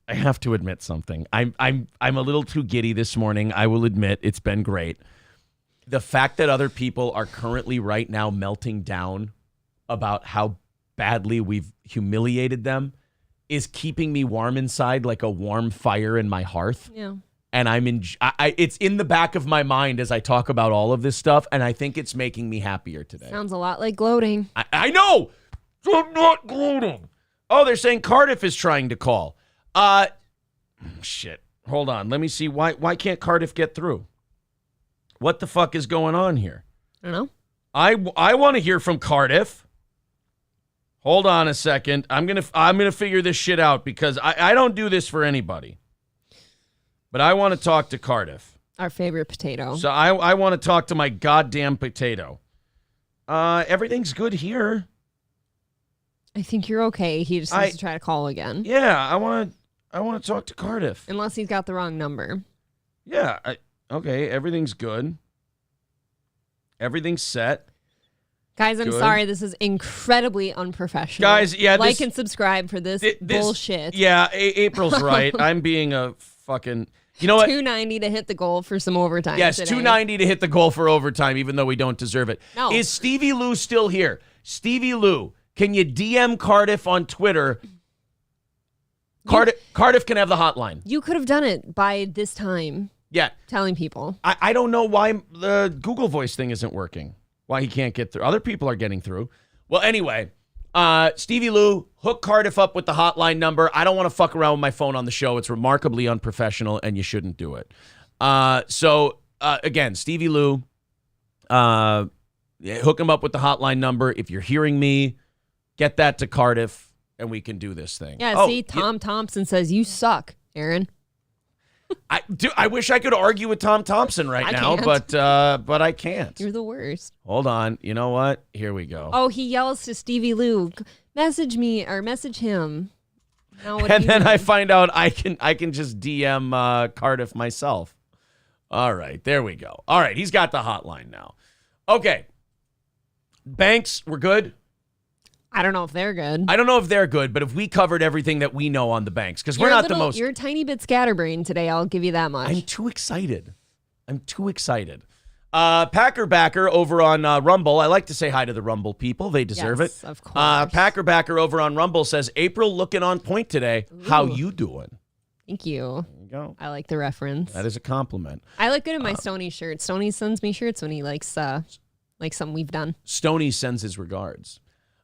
I have to admit something. I'm a little too giddy this morning. I will admit it's been great. The fact that other people are currently right now melting down about how badly we've humiliated them is keeping me warm inside like a warm fire in my hearth. Yeah. And it's in the back of my mind as I talk about all of this stuff, and I think it's making me happier today. Sounds a lot like gloating. I know! I'm not gloating. Oh, they're saying Cardiff is trying to call. Shit. Hold on. Let me see. Why can't Cardiff get through? What the fuck is going on here? I don't know. I want to hear from Cardiff. Hold on a second. I'm gonna figure this shit out because I don't do this for anybody. But I want to talk to Cardiff. Our favorite potato. So I want to talk to my goddamn potato. Everything's good here. I think you're okay. He just needs to try to call again. Yeah, I want to talk to Cardiff. Unless he's got the wrong number. Yeah, okay, everything's good. Everything's set. Guys, I'm sorry. This is incredibly unprofessional. Guys, yeah. Like and subscribe for this bullshit. Yeah, April's right. I'm being a fucking... You know what? $2.90 to hit the goal for some overtime. Yes, today. $2.90 to hit the goal for overtime, even though we don't deserve it. No. Is Stevie Lou still here? Stevie Lou, can you DM Cardiff on Twitter? Cardiff can have the hotline. You could have done it by this time. Yeah. Telling people. I don't know why the Google Voice thing isn't working. Why he can't get through. Other people are getting through. Well, anyway, Stevie Lou, hook Cardiff up with the hotline number. I don't want to fuck around with my phone on the show. It's remarkably unprofessional, and you shouldn't do it. Again, Stevie Lou, hook him up with the hotline number. If you're hearing me, get that to Cardiff, and we can do this thing. Yeah, see, Tom Thompson says, you suck, Aaron. I wish I could argue with Tom Thompson right now, but I can't. You're the worst. Hold on. You know what? Here we go. Oh, he yells to Stevie Lou, message me or message him. And then I find out I can just DM Cardiff myself. All right, there we go. All right, he's got the hotline now. Okay. Banks, we're good? I don't know if they're good. I don't know if they're good, but if we covered everything that we know on the banks, because we're not the most... You're a tiny bit scatterbrained today, I'll give you that much. I'm too excited. Packer Backer over on Rumble. I like to say hi to the Rumble people. They deserve it. Of course. Packer Backer over on Rumble says, April looking on point today. Ooh. How you doing? Thank you. There you go. I like the reference. That is a compliment. I look good in my Stoney shirt. Stoney sends me shirts when he likes something we've done. Stoney sends his regards.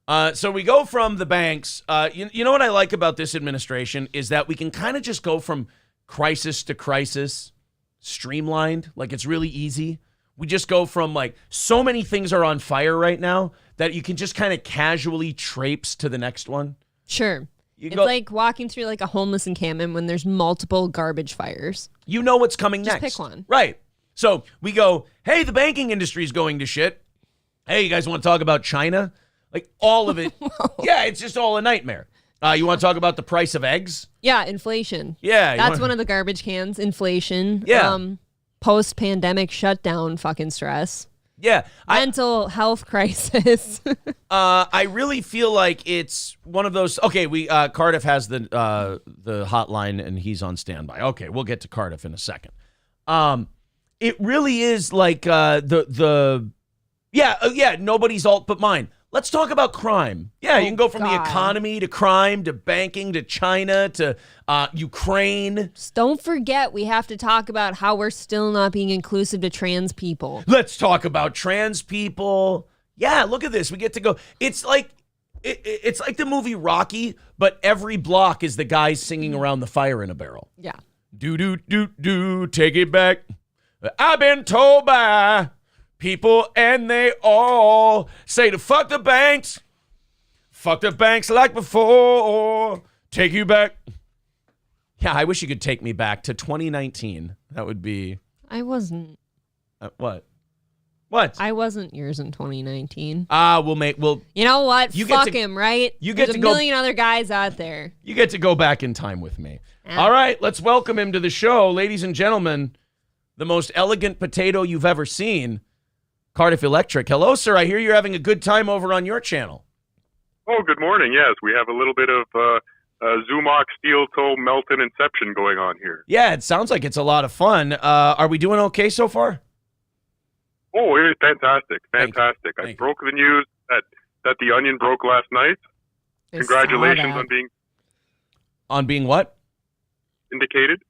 So we go from the banks. You know what I like about this administration is that we can kind of just go from crisis to crisis, streamlined. Like it's really easy. We just go from like so many things are on fire right now that you can just kind of casually traipse to the next one. Sure. It's like walking through like a homeless encampment when there's multiple garbage fires. You know what's coming next. Just pick one. Right. So we go, hey, the banking industry is going to shit. Hey, you guys want to talk about China? Like all of it. Yeah, it's just all a nightmare. You want to talk about the price of eggs? Yeah, inflation. Yeah. That's one of the garbage cans. Inflation. Yeah. Post-pandemic shutdown fucking stress. Yeah. Mental health crisis. I really feel like it's one of those. Okay, Cardiff has the hotline and he's on standby. Okay, we'll get to Cardiff in a second. It really is like nobody's alt but mine. Let's talk about crime. Yeah, you can go from the economy to crime to banking to China to Ukraine. Just don't forget, we have to talk about how we're still not being inclusive to trans people. Let's talk about trans people. Yeah, look at this. We get to go. It's like the movie Rocky, but every block is the guys singing around the fire in a barrel. Yeah. Do do do do, take it back. I've been told by people, and they all say to fuck the banks like before. Take you back. Yeah, I wish you could take me back to 2019. That would be. I wasn't. What? I wasn't yours in 2019. We'll. You know what? Fuck to, him, right? There's a million other guys out there. You get to go back in time with me. All right, let's welcome him to the show, ladies and gentlemen. The most elegant potato you've ever seen, Cardiff Electric. Hello, sir. I hear you're having a good time over on your channel. Oh, good morning. Yes, we have a little bit of Zumach steel toe Melton inception going on here. Yeah, it sounds like it's a lot of fun. Are we doing okay so far? Oh, it is fantastic. Fantastic. I Thank broke the news that the Onion broke last night. Congratulations on being what? Indicated.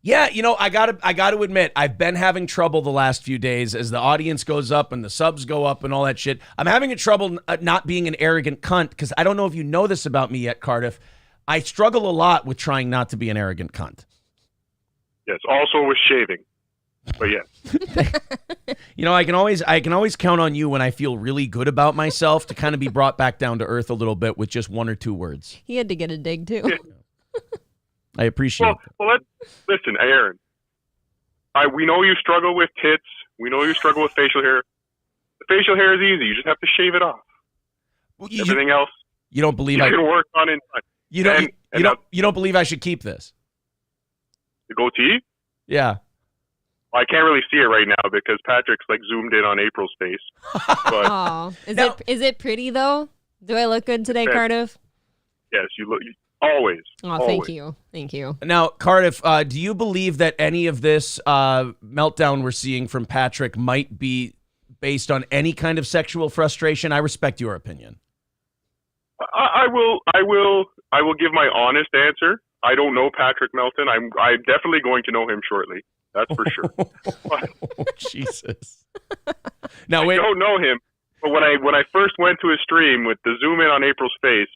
Yeah, I gotta admit, I've been having trouble the last few days as the audience goes up and the subs go up and all that shit. I'm having trouble not being an arrogant cunt because I don't know if you know this about me yet, Cardiff. I struggle a lot with trying not to be an arrogant cunt. Yes, also with shaving. But yes. I can always count on you when I feel really good about myself to kind of be brought back down to earth a little bit with just one or two words. He had to get a dig too. Yeah. I appreciate it. Well, listen, Aaron. We know you struggle with tits. We know you struggle with facial hair. The facial hair is easy. You just have to shave it off. Everything else, you don't believe you can work on in time. You don't believe I should keep this? The goatee? Yeah. I can't really see it right now because Patrick's like zoomed in on April's face. But is it pretty though? Do I look good today, Cardiff? Yes, you look. Always. Oh, always. Thank you. Now, Cardiff, do you believe that any of this meltdown we're seeing from Patrick might be based on any kind of sexual frustration? I respect your opinion. I will give my honest answer. I don't know Patrick Melton. I'm definitely going to know him shortly. That's for sure. Oh, Jesus. Now, I don't know him, but when I first went to his stream with the zoom in on April's face,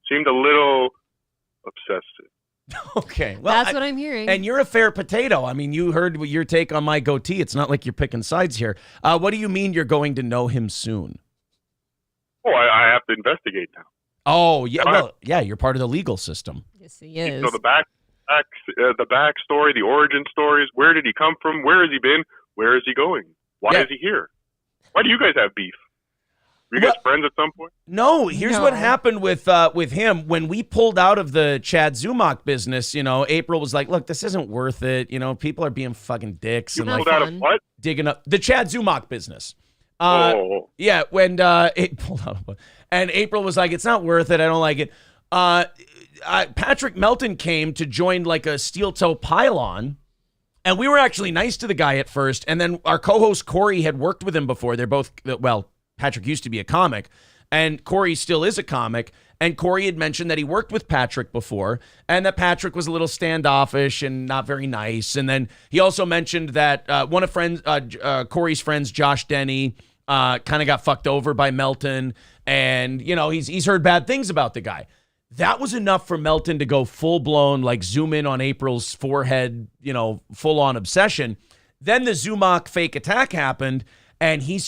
seemed a little obsessive. Okay. Well, that's what I'm hearing. And you're a fair potato. I mean, you heard your take on my goatee. It's not like you're picking sides here. What do you mean you're going to know him soon? Oh, I have to investigate now. Oh, yeah. Well, yeah, you're part of the legal system. Yes, he is. So the backstory, the origin stories. Where did he come from? Where has he been? Where is he going? Why is he here? Why do you guys have beef? Were you guys friends at some point? No, here's what happened with him. When we pulled out of the Chad Zumach business, April was like, look, this isn't worth it. People are being fucking dicks. And pulled out of what? Digging up the Chad Zumach business. Yeah, when it pulled out of and April was like, it's not worth it. I don't like it. Patrick Melton came to join like a steel toe pylon. And we were actually nice to the guy at first. And then our co-host Corey had worked with him before. They're both, Patrick used to be a comic, and Corey still is a comic. And Corey had mentioned that he worked with Patrick before, and that Patrick was a little standoffish and not very nice. And then he also mentioned that one of Corey's friends, Josh Denny, kind of got fucked over by Melton, and he's heard bad things about the guy. That was enough for Melton to go full blown, like zoom in on April's forehead, full on obsession. Then the Zumach fake attack happened. And he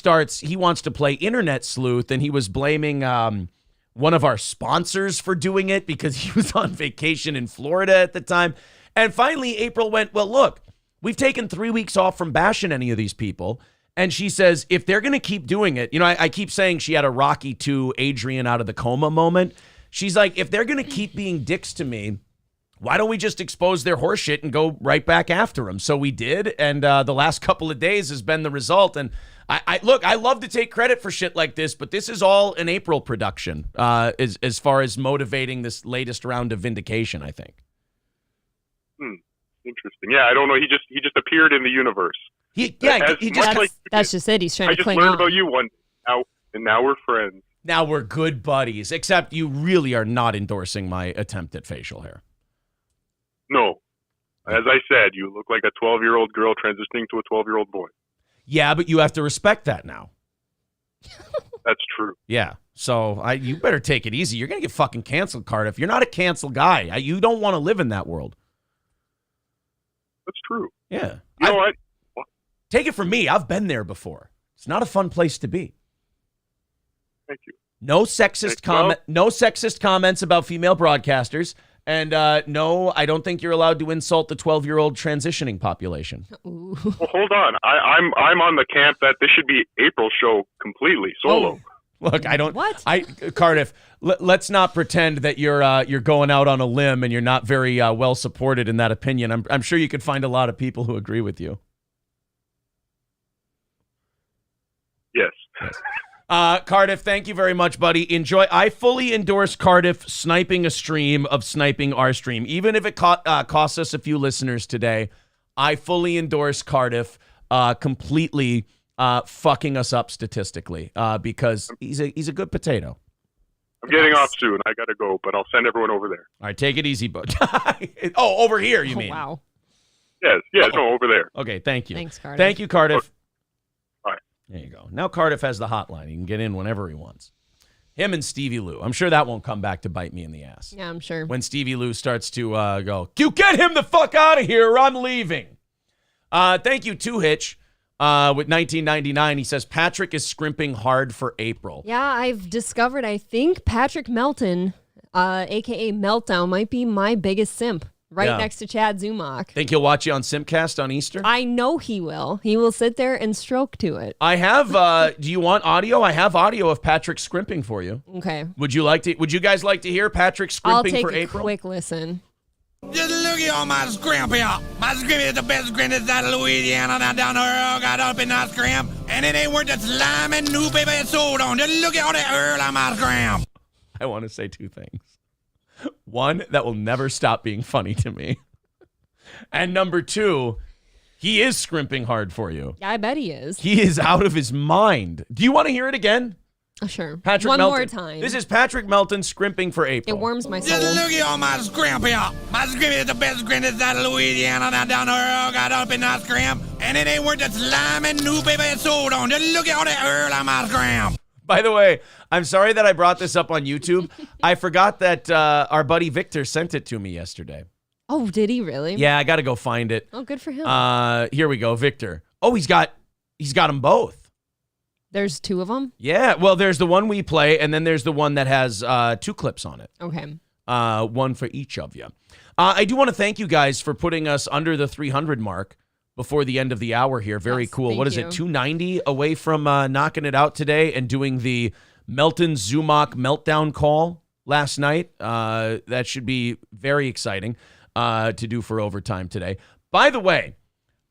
wants to play internet sleuth, and he was blaming one of our sponsors for doing it because he was on vacation in Florida at the time. And finally, April went, well, look, we've taken 3 weeks off from bashing any of these people, And she says, if they're going to keep doing it, I keep saying she had a Rocky II Adrian out of the coma moment. She's like, if they're going to keep being dicks to me, why don't we just expose their horseshit and go right back after them? So we did, and the last couple of days has been the result. And I love to take credit for shit like this, but this is all an April production as far as motivating this latest round of Vindication, I think. Interesting. Yeah, I don't know. He just appeared in the universe. That's just it. He's trying to cling on. I just learned about you one now, and now we're friends. Now we're good buddies, except you really are not endorsing my attempt at facial hair. No. As I said, you look like a 12-year-old girl transitioning to a 12-year-old boy. Yeah, but you have to respect that now. That's true. Yeah. So you better take it easy. You're going to get fucking canceled, Cardiff. You're not a canceled guy. You don't want to live in that world. That's true. Yeah. You know what? Take it from me. I've been there before. It's not a fun place to be. Thank you. No sexist comments about female broadcasters. And no, I don't think you're allowed to insult the 12-year-old transitioning population. Ooh. Well, hold on. I'm on the camp that this should be April's show completely solo. Oh. Look, I don't. What? Cardiff, let's not pretend that you're going out on a limb and you're not very well supported in that opinion. I'm sure you could find a lot of people who agree with you. Yes. Cardiff, thank you very much, buddy. Enjoy. I fully endorse Cardiff sniping a stream of sniping our stream, even if it costs us a few listeners today. I fully endorse Cardiff completely fucking us up statistically because he's a good potato. I'm getting off soon. I gotta go, but I'll send everyone over there. All right, take it easy, bud. Oh, over here, you mean? Wow. Yes, no, over there. Okay, thank you. Thanks, Cardiff. Thank you, Cardiff. Okay. All right. There you go. Now Cardiff has the hotline. He can get in whenever he wants. Him and Stevie Lou. I'm sure that won't come back to bite me in the ass. Yeah, I'm sure. When Stevie Lou starts to go, you get him the fuck out of here or I'm leaving. Thank you, Two Hitch. With 1999, he says, Patrick is scrimping hard for April. Yeah, I've discovered, I think Patrick Melton, a.k.a. Meltdown, might be my biggest simp, next to Chad Zumach. Think he'll watch you on Simpcast on Easter? I know he will. He will sit there and stroke to it. I have, do you want audio? I have audio of Patrick scrimping for you. Okay. Would you guys like to hear Patrick scrimping for April? I'll take a quick listen. Just look at all my scrimp here. My scrimp is the best scrimp inside of Louisiana. Down the Earl got up in that scrimp. And it ain't worth the slime and newspaper it's sold on. Just look at all that Earl on my scrimp. I want to say two things. One, that will never stop being funny to me. And number two, he is scrimping hard for you. Yeah, I bet he is. He is out of his mind. Do you want to hear it again? Oh, sure. Patrick One Melton. more time. This is Patrick Melton scrimping for April. It warms my soul. Just look at all my scrimp here. My scrimp is the best scrimp inside of Louisiana. Down the Earl got up in that scrimp. And it ain't worth the slime and newspaper it's sold on. Just look at all that Earl on my scrimp. By the way, I'm sorry that I brought this up on YouTube. I forgot that our buddy Victor sent it to me yesterday. Oh, did he really? Yeah, I got to go find it. Oh, good for him. Here we go, Victor. Oh, he's got them both. There's two of them? Yeah, well, there's the one we play, and then there's the one that has two clips on it. Okay. One for each of you. I do want to thank you guys for putting us under the 300 mark before the end of the hour here. Very cool. What is it, 290 away from knocking it out today and doing the Melton Zumach meltdown call last night. That should be very exciting to do for overtime today. By the way,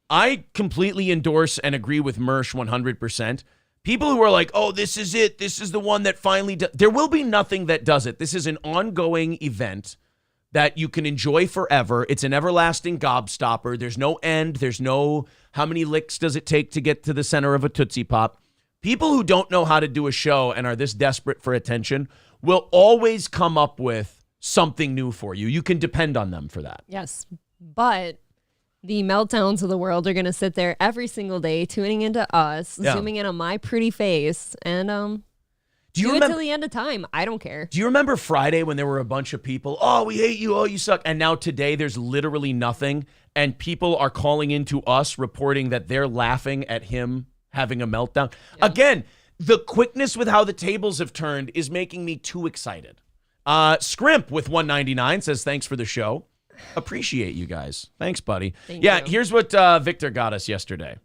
I completely endorse and agree with Mersh 100%. People who are like, oh, this is it. This is the one that finally does. There will be nothing that does it. This is an ongoing event that you can enjoy forever. It's an everlasting gobstopper. There's no end. There's no how many licks does it take to get to the center of a Tootsie Pop. People who don't know how to do a show and are this desperate for attention will always come up with something new for you. You can depend on them for that. Yes, but the meltdowns of the world are going to sit there every single day, tuning into us, zooming in on my pretty face, and do it till the end of time. I don't care. Do you remember Friday when there were a bunch of people, oh, we hate you, oh, you suck, and now today there's literally nothing, and people are calling into us reporting that they're laughing at him having a meltdown? Yeah. Again, the quickness with how the tables have turned is making me too excited. Scrimp with 199 says, thanks for the show. Appreciate you guys. Thanks, buddy. Thank you. Here's what Victor got us yesterday.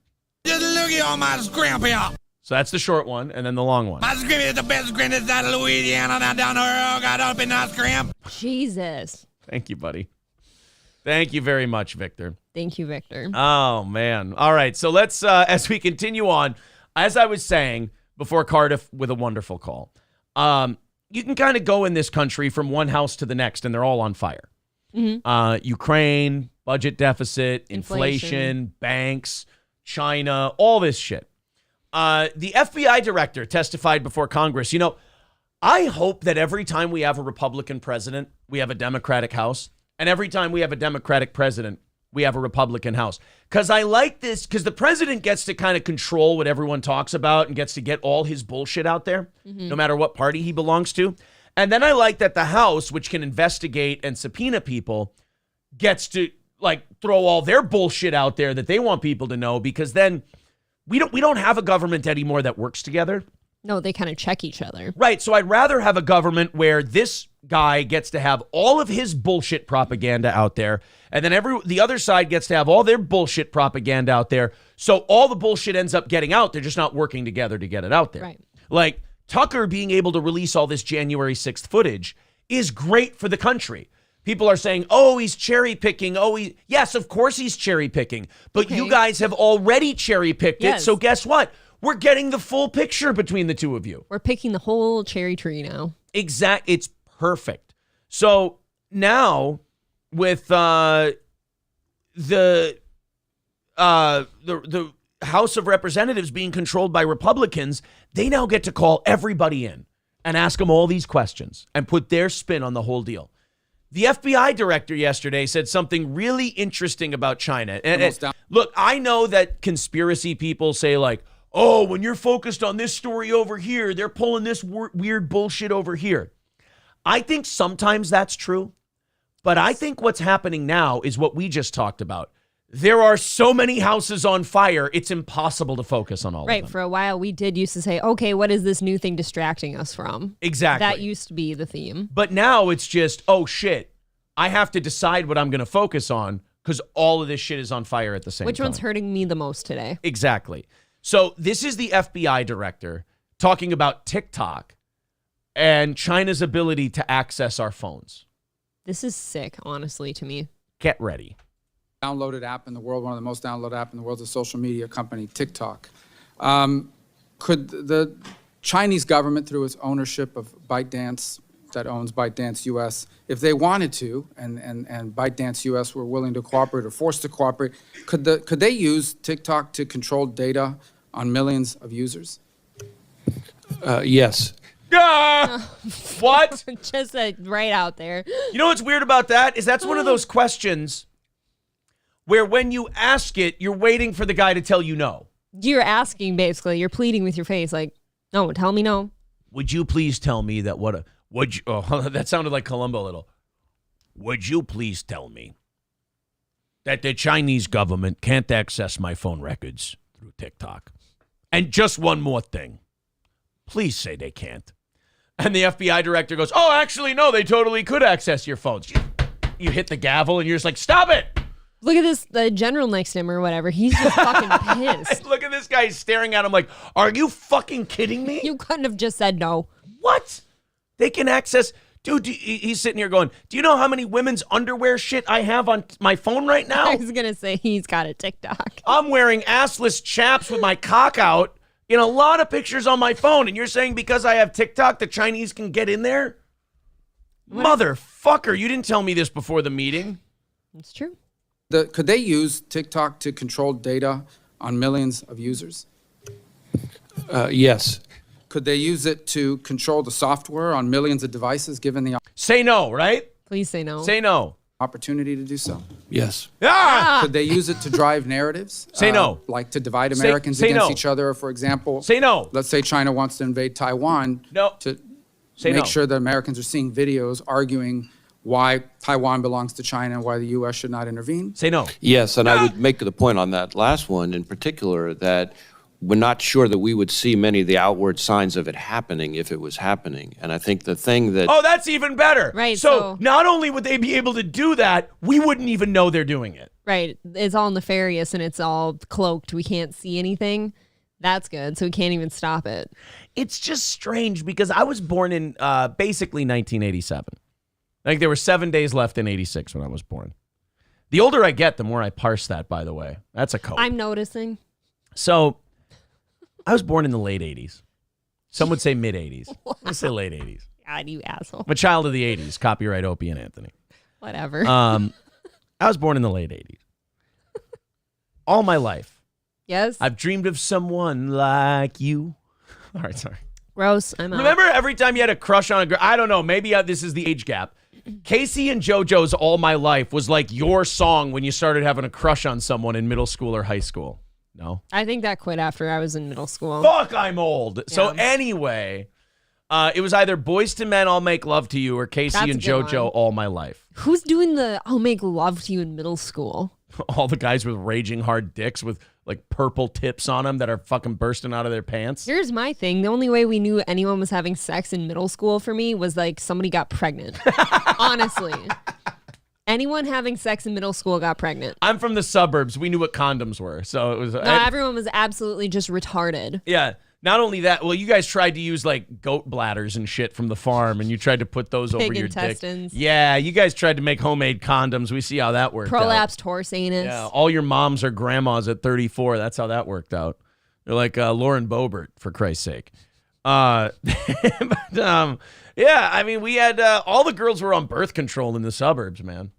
Just look at all my scrimp here. So that's the short one, and then the long one. My scrimp is the best scrimp that's out of Louisiana down the road. Got up in that scrimp. Jesus. Thank you, buddy. Thank you very much, Victor. Thank you, Victor. Oh, man. All right, so let's, as we continue on, as I was saying before Cardiff with a wonderful call, you can kind of go in this country from one house to the next, and they're all on fire. Mm-hmm. Ukraine, budget deficit, inflation, banks, China, all this shit. The FBI director testified before Congress. You know, I hope that every time we have a Republican president, we have a Democratic House. And every time we have a Democratic president, we have a Republican House. Because I like this, because the president gets to kind of control what everyone talks about and gets to get all his bullshit out there, no matter what party he belongs to. And then I like that the House, which can investigate and subpoena people, gets to like throw all their bullshit out there that they want people to know, because then we don't have a government anymore that works together. No, they kind of check each other. Right. So I'd rather have a government where this guy gets to have all of his bullshit propaganda out there, and then the other side gets to have all their bullshit propaganda out there. So all the bullshit ends up getting out. They're just not working together to get it out there. Right. Like Tucker being able to release all this January 6th footage is great for the country. People are saying, oh, he's cherry picking. Yes, of course he's cherry picking. But you guys have already cherry picked it. So guess what? We're getting the full picture between the two of you. We're picking the whole cherry tree now. It's perfect. So now with the House of Representatives being controlled by Republicans, they now get to call everybody in and ask them all these questions and put their spin on the whole deal. The FBI director yesterday said something really interesting about China. And look, I know that conspiracy people say like, oh, when you're focused on this story over here, they're pulling this weird bullshit over here. I think sometimes that's true, but I think what's happening now is what we just talked about. There are so many houses on fire, it's impossible to focus on all of them. Right. For a while, we did used to say, okay, what is this new thing distracting us from? Exactly. That used to be the theme. But now it's just, oh, shit, I have to decide what I'm going to focus on because all of this shit is on fire at the same time. Which one's hurting me the most today? Exactly. So this is the FBI director talking about TikTok and China's ability to access our phones. This is sick, honestly, to me. Get ready. Downloaded app in the world, one of the most downloaded app in the world is a social media company, TikTok. Could the Chinese government, through its ownership of ByteDance, that owns ByteDance US, if they wanted to, and ByteDance US were willing to cooperate or forced to cooperate, could they use TikTok to control data on millions of users? Yes. What? Just right out there. You know what's weird about that is that's one of those questions where when you ask it, you're waiting for the guy to tell you no. You're asking, basically. You're pleading with your face, like, no, tell me no. Would you please tell me that that sounded like Columbo a little. Would you please tell me that the Chinese government can't access my phone records through TikTok? And just one more thing. Please say they can't. And the FBI director goes, oh, actually, no, they totally could access your phones. You hit the gavel and you're just like, stop it. Look at this, the general next to him or whatever. He's just fucking pissed. Look at this guy staring at him like, are you fucking kidding me? You couldn't have just said no. What? They can access... Dude, he's sitting here going, do you know how many women's underwear shit I have on my phone right now? I was going to say he's got a TikTok. I'm wearing assless chaps with my cock out in a lot of pictures on my phone. And you're saying because I have TikTok, the Chinese can get in there? Motherfucker, you didn't tell me this before the meeting. It's true. Could they use TikTok to control data on millions of users? Yes. Could they use it to control the software on millions of devices, given the Say no, right? Please say no. Say no. opportunity to do so? Yes. Ah! Could they use it to drive narratives? Say no. Like to divide Americans say against no. each other, for example. Say no. Let's say China wants to invade Taiwan. No. To Say make no. sure that Americans are seeing videos arguing why Taiwan belongs to China and why the U.S. should not intervene. Say no. Yes, and I would make the point on that last one in particular that we're not sure that we would see many of the outward signs of it happening if it was happening. And I think the thing that... Oh, that's even better. Right, So so- not only would they be able to do that, we wouldn't even know they're doing it. Right. It's all nefarious and it's all cloaked. We can't see anything. That's good. So we can't even stop it. It's just strange because I was born in basically 1987. Like there were 7 days left in 86 when I was born. The older I get, the more I parse that, by the way. That's a code. I'm noticing. So I was born in the late 80s. Some would say mid 80s. I say late 80s. God, you asshole. I'm a child of the 80s. Copyright Opie and Anthony. Whatever. I was born in the late 80s. All my life. Yes. I've dreamed of someone like you. All right, sorry. Gross. I'm out. Remember every time you had a crush on a girl? I don't know. Maybe this is the age gap. Casey and JoJo's All My Life was like your song when you started having a crush on someone in middle school or high school. No? I think that quit after I was in middle school. Fuck, I'm old. Yeah. So anyway, it was either Boys to Men, I'll Make Love to You, or Casey That's and a good JoJo, one. All My Life. Who's doing the I'll make love to you in middle school? All the guys with raging hard dicks with like purple tips on them that are fucking bursting out of their pants. Here's my thing. The only way we knew anyone was having sex in middle school for me was like somebody got pregnant. Honestly. Anyone having sex in middle school got pregnant. I'm from the suburbs. We knew what condoms were. So it was. No, everyone was absolutely just retarded. Yeah. Not only that, well, you guys tried to use like goat bladders and shit from the farm, and you tried to put those over your intestines. dick. Yeah, you guys tried to make homemade condoms. We see how that worked out. Prolapsed horse anus. Yeah, all your moms are grandmas at 34. That's how that worked out. They're like Lauren Boebert, for Christ's sake. Yeah, I mean, we had all the girls were on birth control in the suburbs, man.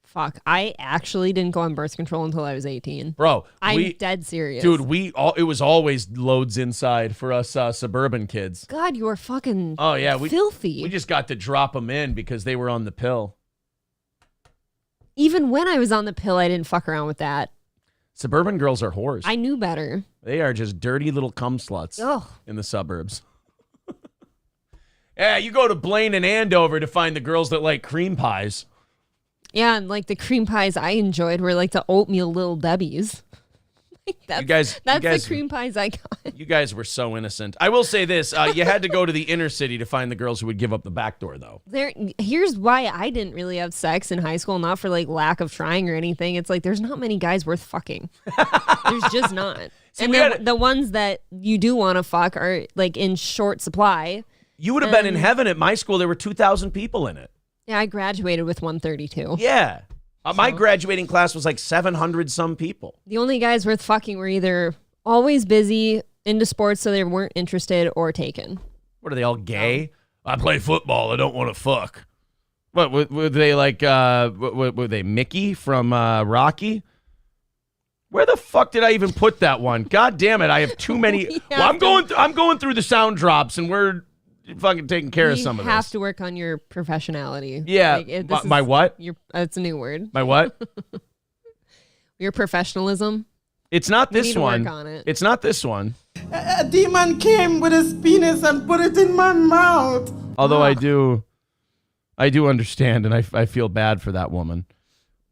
Fuck, I actually didn't go on birth control until I was 18. Bro, I'm dead serious. Dude, it was always loads inside for us suburban kids. God, you are fucking filthy. filthy. We just got to drop them in because they were on the pill. Even when I was on the pill, I didn't fuck around with that. Suburban girls are whores. I knew better. They are just dirty little cum sluts in the suburbs. Yeah, you go to Blaine and Andover to find the girls that like cream pies. Yeah, and like the cream pies I enjoyed were like the oatmeal Little Debbies. That's the cream pies I got. You guys were so innocent. I will say this. You had to go to the inner city to find the girls who would give up the back door, though. Here's why I didn't really have sex in high school, not for like lack of trying or anything. It's like there's not many guys worth fucking. There's just not. See, and the ones that you do want to fuck are like in short supply. You would have been in heaven at my school. There were 2,000 people in it. Yeah, I graduated with 132. Yeah. My graduating class was like 700 some people. The only guys worth fucking were either always busy, into sports, so they weren't interested, or taken. What are they all gay? I play football. I don't want to fuck. What were they like? Were they Mickey from Rocky? Where the fuck did I even put that one? God damn it! I have too many. I'm going through the sound drops, and we're fucking taking care of some of this. You have to work on your professionality. Yeah. My what? It's a new word. My what? Your professionalism. It's not this need to one. work on it. It's not this one. A demon came with his penis and put it in my mouth. Although I do understand, and I feel bad for that woman.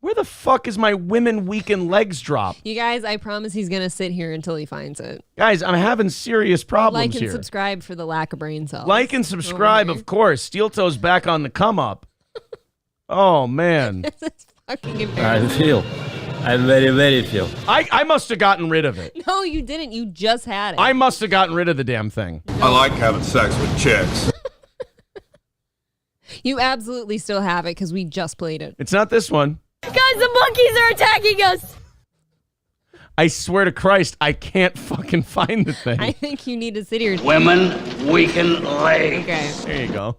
Where the fuck is my women weekend legs drop? You guys, I promise he's going to sit here until he finds it. Guys, I'm having serious problems here. Like and subscribe for the lack of brain cells. Like and subscribe, of course. Steel Toe's back on the come up. Oh, man. This is fucking embarrassing. I very, very feel. I must have gotten rid of it. No, you didn't. You just had it. I must have gotten rid of the damn thing. I like having sex with chicks. You absolutely still have it because we just played it. It's not this one. Guys, the monkeys are attacking us. I swear to Christ, I can't fucking find the thing. I think you need to sit here. Women weaken legs. Okay. There you go.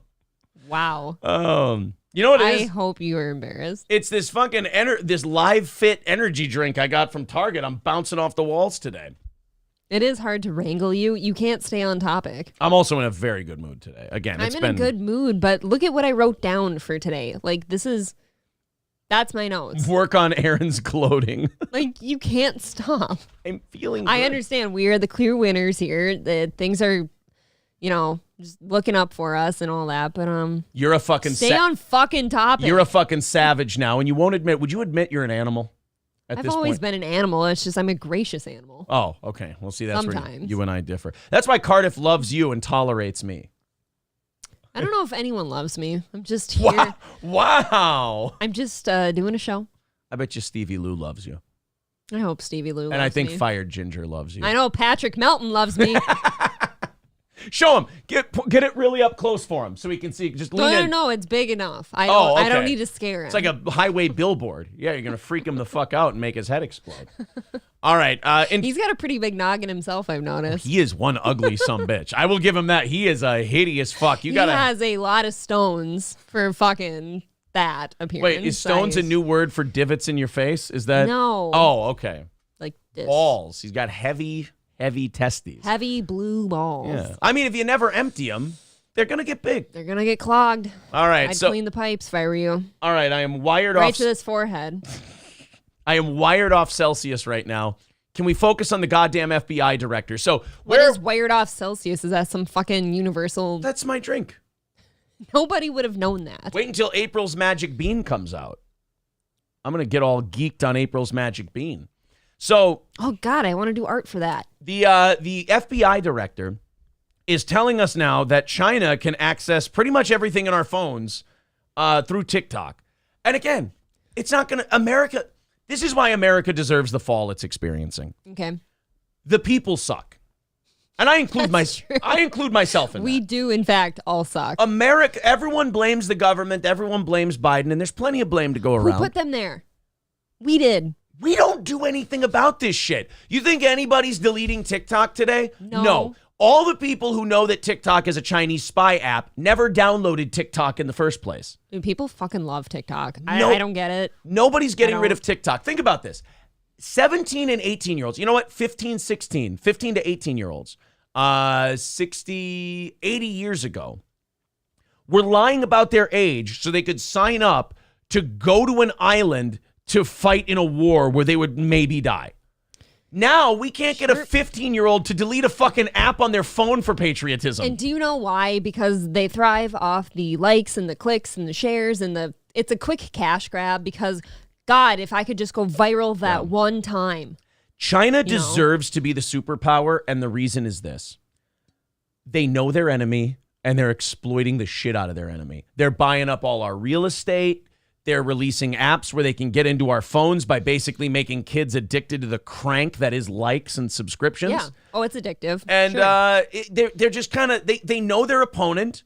Wow. You know what it is? I hope you were embarrassed. It's this fucking this Live Fit energy drink I got from Target. I'm bouncing off the walls today. It is hard to wrangle you. You can't stay on topic. I'm also in a very good mood today. Again, I'm in a good mood, but look at what I wrote down for today. Like, that's my notes. Work on Aaron's gloating. Like, you can't stop. I'm feeling good. I understand we are the clear winners here. That things are, just looking up for us and all that. But you're a fucking stay on fucking topic. You're a fucking savage now, and you won't admit. Would you admit you're an animal? I've always been an animal. It's just I'm a gracious animal. Oh, okay. Well, see, that's sometimes where you and I differ. That's why Cardiff loves you and tolerates me. I don't know if anyone loves me. I'm just here. Wow. I'm just doing a show. I bet you Stevie Lou loves you. I hope Stevie Lou loves me. And I think Fired Ginger loves you. I know Patrick Melton loves me. Show him. Get it really up close for him so he can see. Just lean in. No, it's big enough. I okay. don't need to scare him. It's like a highway billboard. Yeah, you're going to freak him the fuck out and make his head explode. All right. He's got a pretty big noggin himself, I've noticed. He is one ugly sumbitch. I will give him that. He is a hideous fuck. He has a lot of stones for fucking that appearance. Wait, is stones a new word for divots in your face? Is that? No. Oh, okay. Like this. Balls. He's got heavy testes. Heavy blue balls. Yeah. I mean, if you never empty them, they're going to get big. They're going to get clogged. All right. I'd clean the pipes if I were you. All right. I am wired right off. to this forehead. I am wired off Celsius right now. Can we focus on the goddamn FBI director? So what is wired off Celsius? Is that some fucking universal? That's my drink. Nobody would have known that. Wait until April's Magic Bean comes out. I'm going to get all geeked on April's Magic Bean. So, oh God, I want to do art for that. The FBI director is telling us now that China can access pretty much everything in our phones through TikTok. And again, it's not going to America. This is why America deserves the fall it's experiencing. Okay. The people suck. And I include myself in that. We do, in fact, all suck. America, everyone blames the government. Everyone blames Biden. And there's plenty of blame to go around. Who put them there? We did. We don't do anything about this shit. You think anybody's deleting TikTok today? No. All the people who know that TikTok is a Chinese spy app never downloaded TikTok in the first place. Dude, people fucking love TikTok. I don't get it. Nobody's getting rid of TikTok. Think about this. 17 and 18-year-olds. You know what? 15 to 18-year-olds. 80 years ago were lying about their age so they could sign up to go to an island to fight in a war where they would maybe die. Now we can't get a 15-year-old to delete a fucking app on their phone for patriotism. And do you know why? Because they thrive off the likes and the clicks and the shares and it's a quick cash grab because, God, if I could just go viral that one time. China deserves to be the superpower, and the reason is this. They know their enemy, and they're exploiting the shit out of their enemy. They're buying up all our real estate. They're releasing apps where they can get into our phones by basically making kids addicted to the crank that is likes and subscriptions. Yeah. Oh, it's addictive. And they're just kind of, they know their opponent.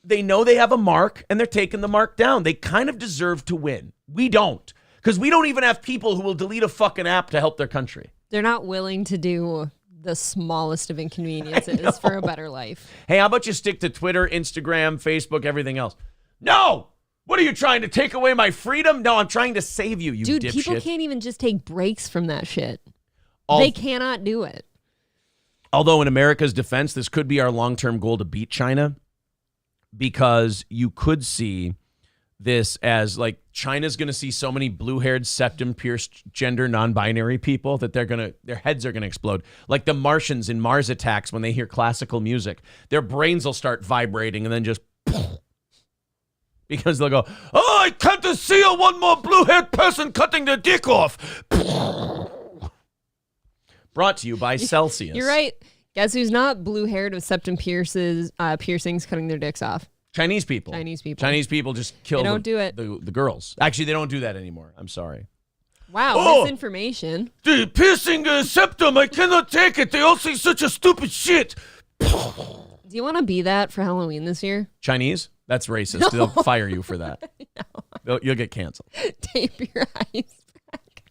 They know they have a mark, and they're taking the mark down. They kind of deserve to win. We don't. Because we don't even have people who will delete a fucking app to help their country. They're not willing to do the smallest of inconveniences for a better life. Hey, how about you stick to Twitter, Instagram, Facebook, everything else? No! What are you trying to take away my freedom? No, I'm trying to save you, you dipshit. dipshit. Dude, people can't even just take breaks from that shit. They cannot do it. Although in America's defense, this could be our long-term goal to beat China, because you could see this as like China's going to see so many blue-haired, septum-pierced, gender non-binary people that their heads are going to explode. Like the Martians in Mars Attacks, when they hear classical music, their brains will start vibrating and then just because they'll go, oh, I can't see one more blue-haired person cutting their dick off. Brought to you by Celsius. You're right. Guess who's not blue-haired with septum piercings cutting their dicks off? Chinese people. Chinese people just kill the girls. Actually, they don't do that anymore. I'm sorry. Wow, misinformation. The piercing septum, I cannot take it. They all say such a stupid shit. Do you want to be that for Halloween this year? Chinese? That's racist. No. They'll fire you for that. No. You'll get canceled. Tape your eyes back.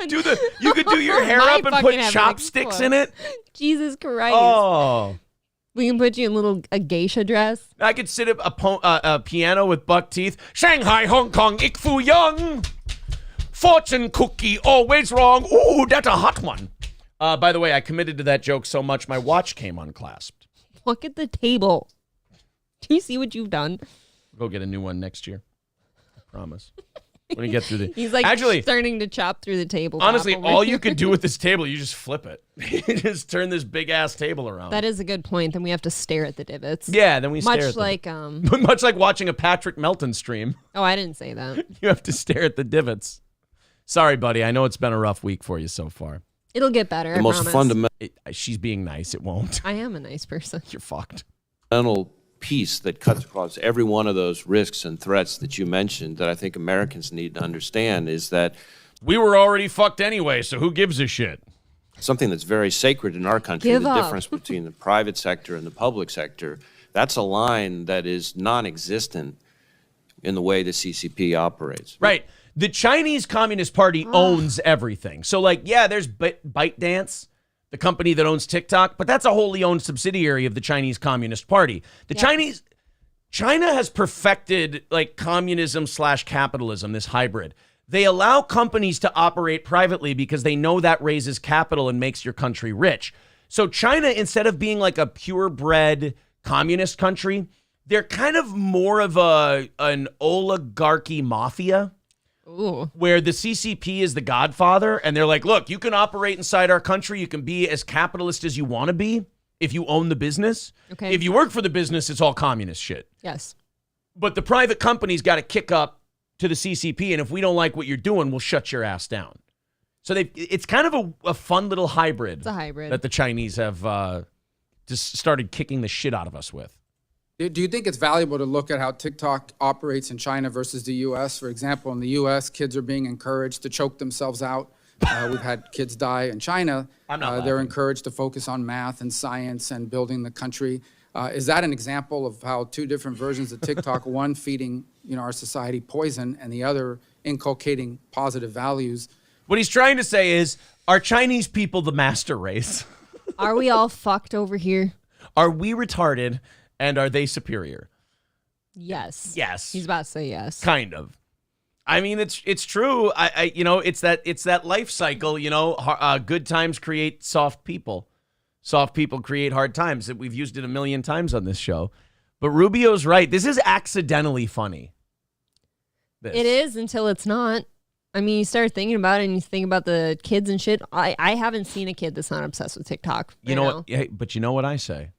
You could do your hair up and put chopsticks in it. Jesus Christ. Oh. We can put you in a geisha dress. I could sit at a piano with buck teeth. Shanghai, Hong Kong, ik fu young. Fortune cookie, always wrong. Ooh, that's a hot one. By the way, I committed to that joke so much my watch came unclasped. Look at the table. Do you see what you've done? Go get a new one next year. I promise. When you get through the... He's starting to chop through the table. Honestly, all you could do with this table, you just flip it. You just turn this big-ass table around. That is a good point. Then we have to stare at the divots. Yeah, then we stare at them. Much like watching a Patrick Melton stream. Oh, I didn't say that. You have to stare at the divots. Sorry, buddy. I know it's been a rough week for you so far. It'll get better, The most fundamental... She's being nice. It won't. I am a nice person. You're fucked. piece that cuts across every one of those risks and threats that you mentioned that I think Americans need to understand is that we were already fucked anyway, so who gives a shit? Something that's very sacred in our country, Give the up. difference between the private sector and the public sector, that's a line that is non-existent in the way the CCP operates. Right. The Chinese Communist Party owns everything. So, like, yeah, there's ByteDance, the company that owns TikTok, but that's a wholly owned subsidiary of the Chinese Communist Party. China has perfected, like, communism/capitalism, this hybrid. They allow companies to operate privately because they know that raises capital and makes your country rich. So China, instead of being like a purebred communist country, they're kind of more of an oligarchy mafia. Ooh. Where the CCP is the godfather, and they're like, look, you can operate inside our country. You can be as capitalist as you want to be if you own the business. Okay. If you work for the business, it's all communist shit. Yes. But the private company's got to kick up to the CCP, and if we don't like what you're doing, we'll shut your ass down. So it's kind of a fun little hybrid. It's a hybrid. That the Chinese have just started kicking the shit out of us with. Do you think it's valuable to look at how TikTok operates in China versus the U.S.? For example, in the U.S., kids are being encouraged to choke themselves out. We've had kids die. In China, they're encouraged to focus on math and science and building the country. Is that an example of how two different versions of TikTok, one feeding our society poison and the other inculcating positive values? What he's trying to say is, are Chinese people the master race? Are we all fucked over here? Are we retarded? And are they superior? Yes. Yes. He's about to say yes. Kind of. I mean, it's true. It's that life cycle. Good times create soft people. Soft people create hard times. We've used it a million times on this show. But Rubio's right. This is accidentally funny. It is until it's not. I mean, you start thinking about it and you think about the kids and shit. I haven't seen a kid that's not obsessed with TikTok. But you know what I say?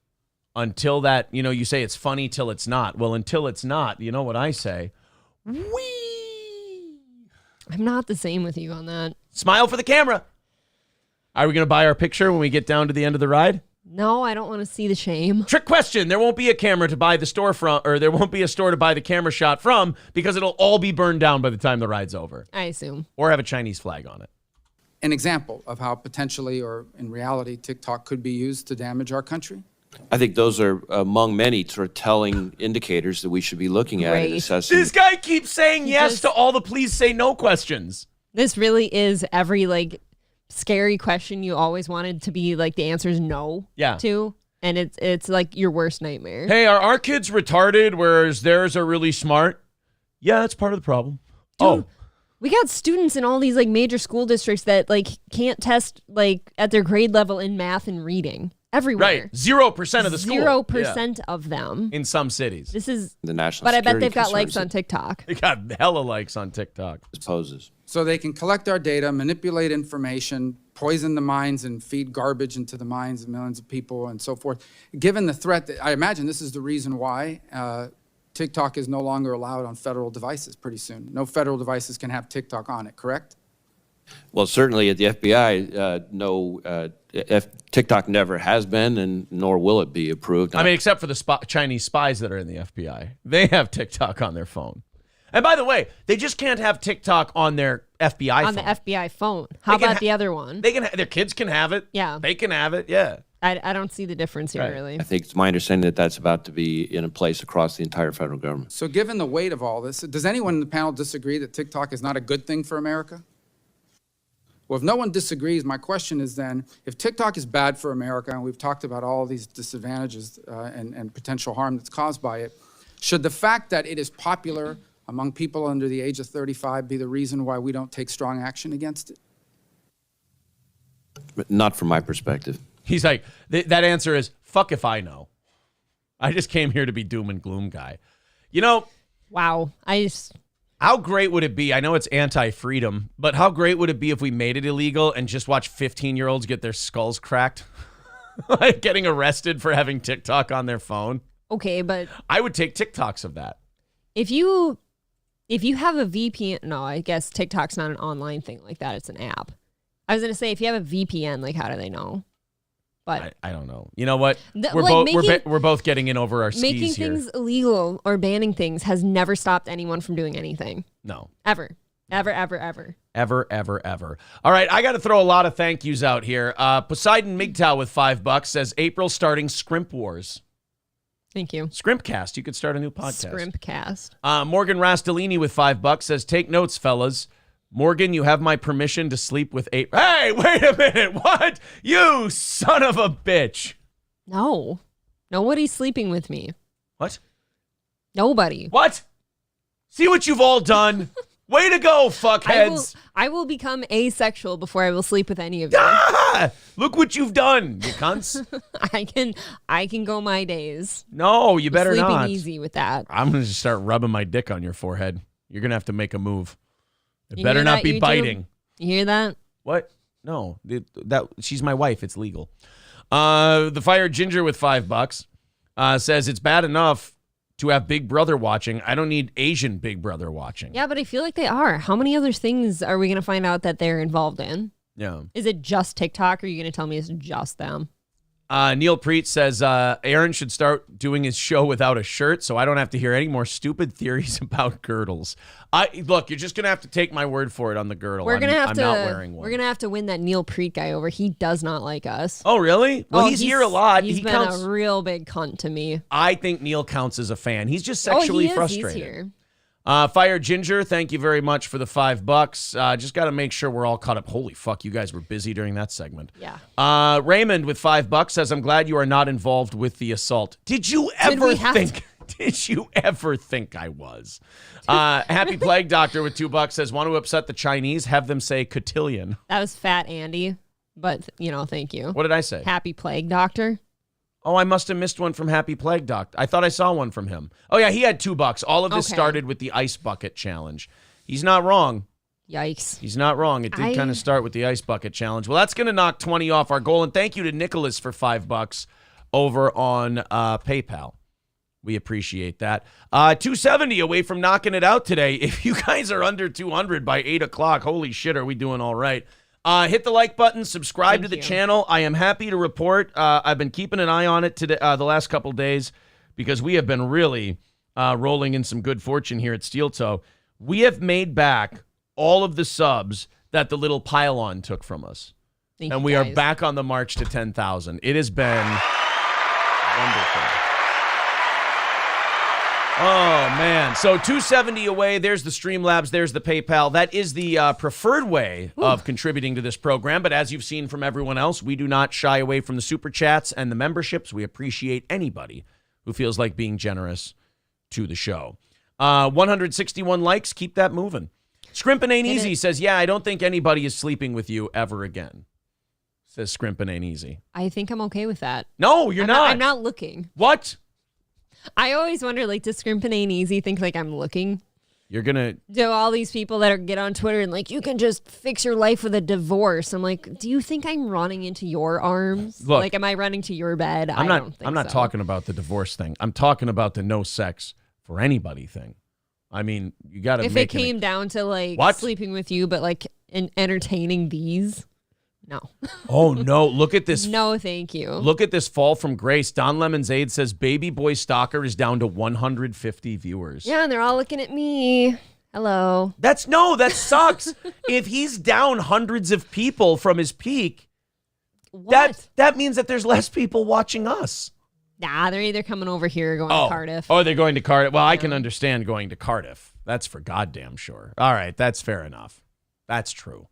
Until that, you say it's funny till it's not. Well, until it's not, you know what I say? Wee. I'm not the same with you on that. Smile for the camera. Are we going to buy our picture when we get down to the end of the ride? No, I don't want to see the shame. Trick question. There won't be a camera to buy the store from, or there won't be a store to buy the camera shot from because it'll all be burned down by the time the ride's over. I assume. Or have a Chinese flag on it. An example of how potentially or in reality TikTok could be used to damage our country? I think those are among many sort of telling indicators that we should be looking at and assessing. This guy keeps saying yes to all the please say no questions. This really is every scary question you always wanted to be the answer is no to. And it's like your worst nightmare. Hey, are our kids retarded whereas theirs are really smart? Yeah, that's part of the problem. Dude, we got students in all these major school districts that can't test at their grade level in math and reading. Everywhere. Right. 0% of the school. 0% of them. In some cities. This is the national But I bet they've got concerns likes on TikTok. They got hella likes on TikTok. Poses. So they can collect our data, manipulate information, poison the minds, and feed garbage into the minds of millions of people and so forth. Given the threat, I imagine this is the reason why TikTok is no longer allowed on federal devices pretty soon. No federal devices can have TikTok on it, correct? Well, certainly at the FBI, TikTok never has been, and nor will it be approved. I mean, except for the Chinese spies that are in the FBI. They have TikTok on their phone. And by the way, they just can't have TikTok on their FBI phone. On the FBI phone. How about the other one? They can. Their kids can have it. Yeah. They can have it. Yeah. I don't see the difference here, really. I think it's my understanding that that's about to be in place across the entire federal government. So given the weight of all this, does anyone in the panel disagree that TikTok is not a good thing for America? Well, if no one disagrees, my question is then, if TikTok is bad for America, and we've talked about all these disadvantages and potential harm that's caused by it, should the fact that it is popular among people under the age of 35 be the reason why we don't take strong action against it? But not from my perspective. He's like, that answer is, fuck if I know. I just came here to be doom and gloom guy. Wow. How great would it be? I know it's anti-freedom, but how great would it be if we made it illegal and just watch 15-year-olds get their skulls cracked? Like getting arrested for having TikTok on their phone? Okay, but I would take TikToks of that. If you have a VPN, no, I guess TikTok's not an online thing like that. It's an app. I was going to say, if you have a VPN, how do they know? But I don't know. You know what? Like We're both getting in over our skis making here. things illegal or banning things has never stopped anyone from doing anything. No. Ever. Ever, ever, ever. Ever, ever, ever. All right, I got to throw a lot of thank yous out here. Poseidon MGTOW with $5 says, April starting Scrimp Wars. Thank you. Scrimpcast. You could start a new podcast. Scrimpcast. Morgan Rastellini with $5 says, take notes, fellas. Morgan, you have my permission to sleep with April. Hey, wait a minute. What? You son of a bitch. No. Nobody's sleeping with me. What? Nobody. What? See what you've all done? Way to go, fuckheads. I will become asexual before I will sleep with any of you. Ah! Look what you've done, you cunts. I can go my days. No, you better Sleeping not. easy with that. I'm going to just start rubbing my dick on your forehead. You're going to have to make a move. It You better hear not that, be YouTube? biting. You hear that? What? No, she's my wife. It's legal. The Fire Ginger with $5 says it's bad enough to have Big Brother watching. I don't need Asian Big Brother watching. Yeah, but I feel like they are. How many other things are we going to find out that they're involved in? Yeah. Is it just TikTok, or are you going to tell me it's just them? Neil Preet says Aaron should start doing his show without a shirt so I don't have to hear any more stupid theories about girdles. Look, you're just going to have to take my word for it on the girdle. I'm not wearing one. We're going to have to win that Neil Preet guy over. He does not like us. Oh, really? Well, he's here a lot. He's been counts. a real big cunt to me. I think Neil counts as a fan. He's just sexually frustrated. He's here. Fire Ginger, thank you very much for the $5. Just got to make sure we're all caught up. Holy fuck, you guys were busy during that segment. Yeah. Raymond with $5 says, I'm glad you are not involved with the assault. Did you ever think? Did you ever think I was? Happy Plague Doctor with $2 says, want to upset the Chinese? Have them say cotillion. That was Fat Andy, but, thank you. What did I say? Happy Plague Doctor. Oh, I must have missed one from Happy Plague Doctor. I thought I saw one from him. Oh, yeah, he had $2. All of this started with the ice bucket challenge. He's not wrong. Yikes. He's not wrong. It did kind of start with the ice bucket challenge. Well, that's going to knock 20 off our goal. And thank you to Nicholas for $5 over on PayPal. We appreciate that. 270 away from knocking it out today. If you guys are under 200 by 8 o'clock, holy shit, are we doing all right? Hit the like button, subscribe to the channel. I am happy to report I've been keeping an eye on it today, the last couple days, because we have been really rolling in some good fortune here at Steel Toe. We have made back all of the subs that the little pylon took from us. And we are back on the march to 10,000. It has been wonderful. Oh, man. So 270 away. There's the Streamlabs. There's the PayPal. That is the preferred way of contributing to this program. But as you've seen from everyone else, we do not shy away from the Super Chats and the memberships. We appreciate anybody who feels like being generous to the show. 161 likes. Keep that moving. Scrimpin' Ain't Easy says, yeah, I don't think anybody is sleeping with you ever again. Says Scrimpin' Ain't Easy. I think I'm okay with that. No, you're not. I'm not looking. What? I always wonder, does Scrimpin' Ain't Easy think I'm looking? You're going to... Do all these people that get on Twitter and you can just fix your life with a divorce. I'm like, do you think I'm running into your arms? Look, am I running to your bed? I'm don't think I'm not so. talking about the divorce thing. I'm talking about the no sex for anybody thing. I mean, you got to make If it came down to sleeping with you, but entertaining these, no. Oh, no. Look at this. No, thank you. Look at this fall from grace. Don Lemon's Aid says Baby Boy Stalker is down to 150 viewers. Yeah, and they're all looking at me. Hello. That sucks. If he's down hundreds of people from his peak, that means that there's less people watching us. Nah, they're either coming over here or going to Cardiff. Oh, they're going to Cardiff. Well, I can understand going to Cardiff. That's for goddamn sure. All right, that's fair enough. That's true.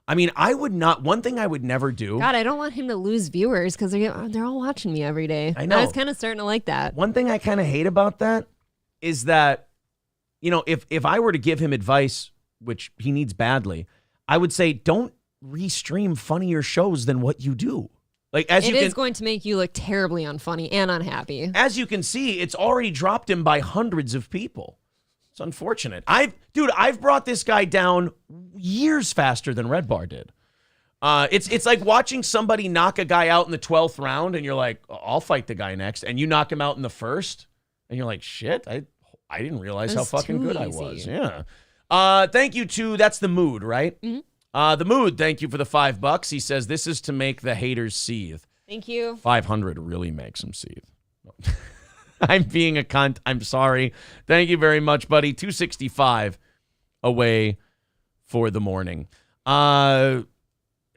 I mean, one thing I would never do. God, I don't want him to lose viewers because they're all watching me every day. I know. I was kind of starting to like that. One thing I kind of hate about that is that, if I were to give him advice, which he needs badly, I would say don't restream funnier shows than what you do. It is going to make you look terribly unfunny and unhappy. As you can see, it's already dropped him by hundreds of people. It's unfortunate. I've brought this guy down years faster than Red Bar did. It's like watching somebody knock a guy out in the 12th round, and you're like, I'll fight the guy next, and you knock him out in the first, and you're like, shit, I didn't realize how fucking good I was. Yeah. Thank you to that's the mood, right? Mm-hmm. The mood. Thank you for the $5. He says this is to make the haters seethe. Thank you. 500 really makes him seethe. I'm being a cunt. I'm sorry. Thank you very much, buddy. 265 away for the morning.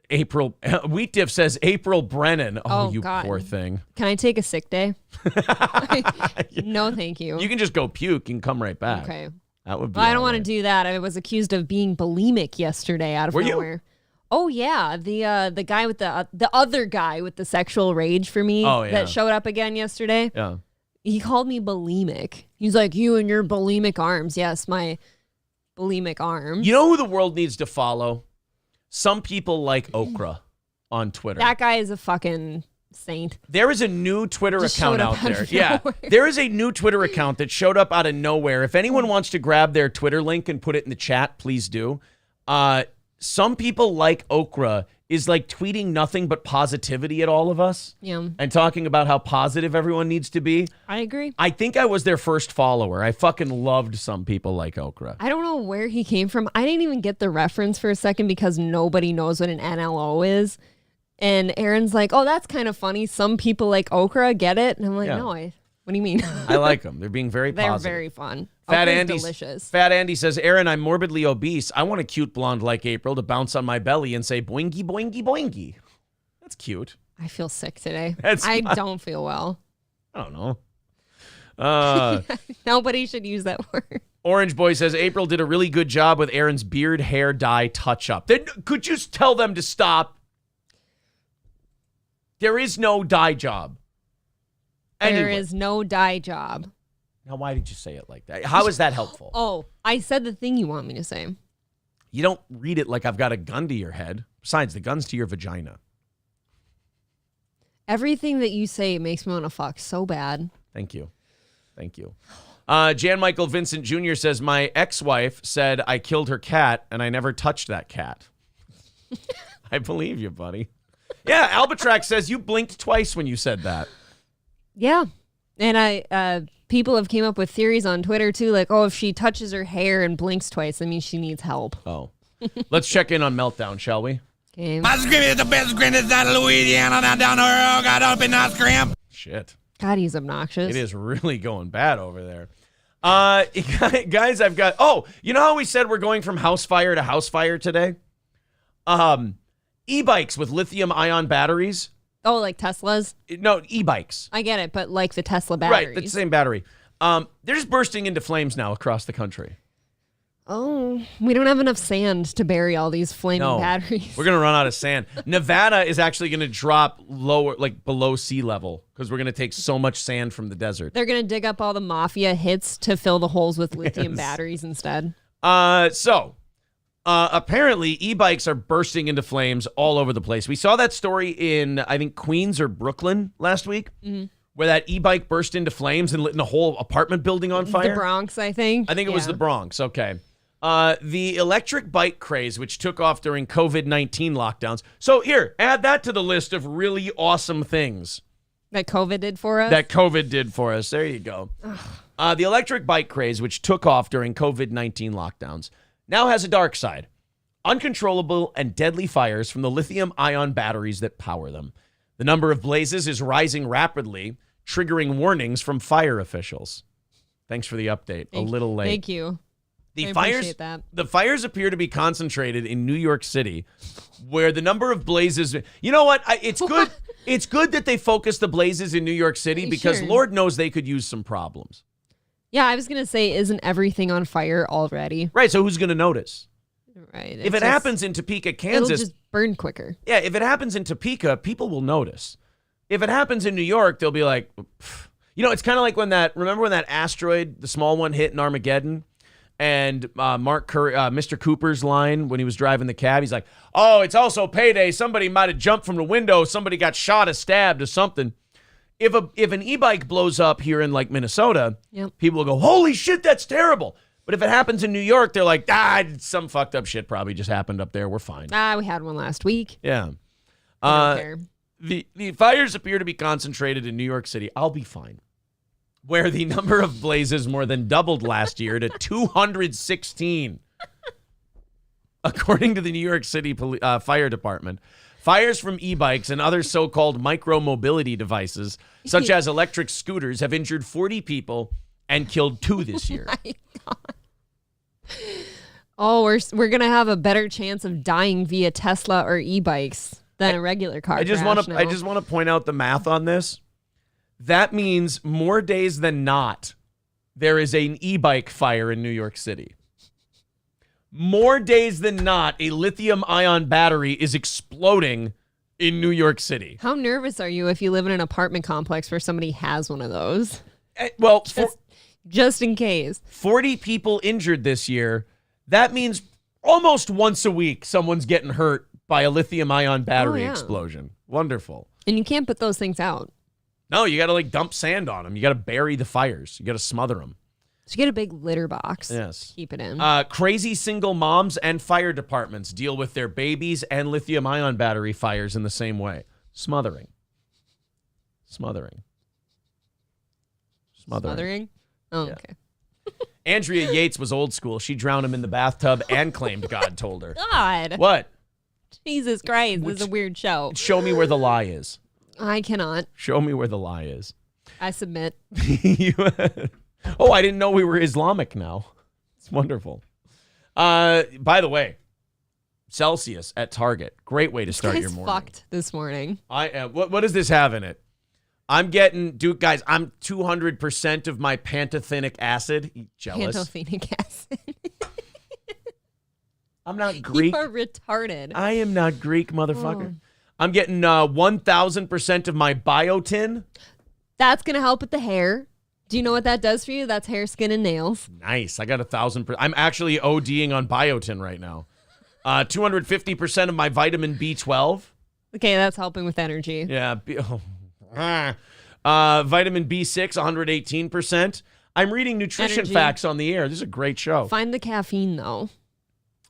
April Wheat Diff says April Brennan. Oh, you God. poor thing. Can I take a sick day? No, thank you. You can just go puke and come right back. Okay. That would be. Well, I don't want to do that. I was accused of being bulimic yesterday out of nowhere. You? Oh yeah, the guy with the other guy with the sexual rage for me that showed up again yesterday. Yeah. He called me bulimic. He's like, you and your bulimic arms. Yes, my bulimic arms. You know who the world needs to follow? Some people like Okra on Twitter. That guy is a fucking saint. There is a new Twitter Just account showed up out out there. of Yeah. nowhere. There is a new Twitter account that showed up out of nowhere. If anyone wants to grab their Twitter link and put it in the chat, please do. Some people like Okra is like tweeting nothing but positivity at all of us. Yeah. And talking about how positive everyone needs to be. I agree. I think I was their first follower. I fucking loved some people like Okra. I don't know where he came from. I didn't even get the reference for a second because nobody knows what an NLO is. And Aaron's like, oh, that's kind of funny. Some people like okra, get it? And I'm like, Yeah. no, what do you mean? I like them. They're being very They're positive. very fun. Fat Okra's Andy's delicious. Fat Andy says, Aaron, I'm morbidly obese. I want a cute blonde like April to bounce on my belly and say boingy, boingy, boingy. That's cute. I feel sick today. That's I fine. don't feel well. I don't know. Nobody should use that word. Orange Boy says, April did a really good job with Aaron's beard, hair, dye, touch-up. Then could you tell them to stop? There is no dye job. There Anyway. is no dye job. Now, why did you say it like that? How is that helpful? Oh, I said the thing you want me to say. You don't read it like I've got a gun to your head. Besides, the gun's to your vagina. Everything that you say makes me want to fuck so bad. Thank you. Thank you. Jan Michael Vincent Jr. says, my ex-wife said I killed her cat and I never touched that cat. I believe you, buddy. Yeah, Albatrax says you blinked twice when you said that. Yeah. And people have came up with theories on Twitter too, like, oh, if she touches her hair and blinks twice, that means she needs help. Oh. Let's check in on Meltdown, shall we? Okay. My scream is the best granddad's out of Louisiana, down her, got up in that scram. Shit. God, he's obnoxious. It is really going bad over there. Guys, I've got, you know how we said we're going from house fire to house fire today? E-bikes with lithium-ion batteries. Oh, like Teslas? No, e-bikes. I get it, but like the Tesla batteries. Right, the same battery. They're just bursting into flames now across the country. Oh, we don't have enough sand to bury all these flaming batteries. We're going to run out of sand. Nevada is actually going to drop lower, like below sea level, because we're going to take so much sand from the desert. They're going to dig up all the mafia hits to fill the holes with lithium batteries instead. Apparently, e-bikes are bursting into flames all over the place. We saw that story in, I think, Queens or Brooklyn last week, where that e-bike burst into flames and lit a whole apartment building on fire. The Bronx, I think. I think it was the Bronx. Okay. The electric bike craze, which took off during COVID-19 lockdowns. So here, add that to the list of really awesome things that COVID did for us. There you go. The electric bike craze, which took off during COVID-19 lockdowns, now has a dark side. Uncontrollable and deadly fires from the lithium-ion batteries that power them. The number of blazes is rising rapidly, triggering warnings from fire officials. Thanks for the update. A little late. Thank you. The I fires, appreciate that. the fires appear to be concentrated in New York City, where the number of blazes. You know what? It's good. It's good that they focus the blazes in New York City because Sure. Lord knows they could use some problems. Yeah, I was going to say, isn't everything on fire already? Right. So who's going to notice? Right. If it happens in Topeka, Kansas, it'll just burn quicker. yeah. If it happens in Topeka, people will notice. If it happens in New York, they'll be like, pff. You know, it's kind of like remember when that asteroid, the small one, hit in Armageddon? And Mr. Cooper's line when he was driving the cab, he's like, oh, it's also payday. Somebody might have jumped from the window. Somebody got shot or stabbed or something. If an e-bike blows up here in like Minnesota, people will go, holy shit, that's terrible. But if it happens in New York, they're like, some fucked up shit probably just happened up there. We're fine. We had one last week. Yeah. I don't care. The fires appear to be concentrated in New York City. I'll be fine. Where the number of blazes more than doubled last year to 216. According to the New York City Fire Department, Fires from e-bikes and other so-called micro-mobility devices, such as electric scooters, have injured 40 people and killed 2 this year. My God. Oh, we're going to have a better chance of dying via Tesla or e-bikes than a regular car I just want to point out the math on this. That means more days than not, there is an e-bike fire in New York City. More days than not, a lithium-ion battery is exploding in New York City. How nervous are you if you live in an apartment complex where somebody has one of those? Well, just in case. 40 people injured this year. That means almost once a week someone's getting hurt by a lithium-ion battery explosion. Wonderful. And you can't put those things out. No, you got to dump sand on them. You got to bury the fires. You got to smother them. So you get a big litter box. Yes. Keep it in. Crazy single moms and fire departments deal with their babies and lithium-ion battery fires in the same way. Smothering. Oh, okay. Andrea Yates was old school. She drowned him in the bathtub and claimed God told her. God. What? Jesus Christ. This is a weird show. Show me where the lie is. I cannot. Show me where the lie is. I submit. Oh, I didn't know we were Islamic now. It's wonderful. By the way, Celsius at Target. Great way to start your morning. Fucked this morning. I am. What does this have in it? I'm getting, guys, I'm 200% of my pantothenic acid. Jealous. Pantothenic acid. I'm not Greek. You are retarded. I am not Greek, motherfucker. I'm getting 1,000% of my biotin. That's going to help with the hair. Do you know what that does for you? That's hair, skin, and nails. Nice. I got 1,000%. I'm actually ODing on biotin right now. 250% of my vitamin B12. Okay, that's helping with energy. Yeah. Vitamin B6, 118%. I'm reading nutrition facts on the air. This is a great show. Find the caffeine, though.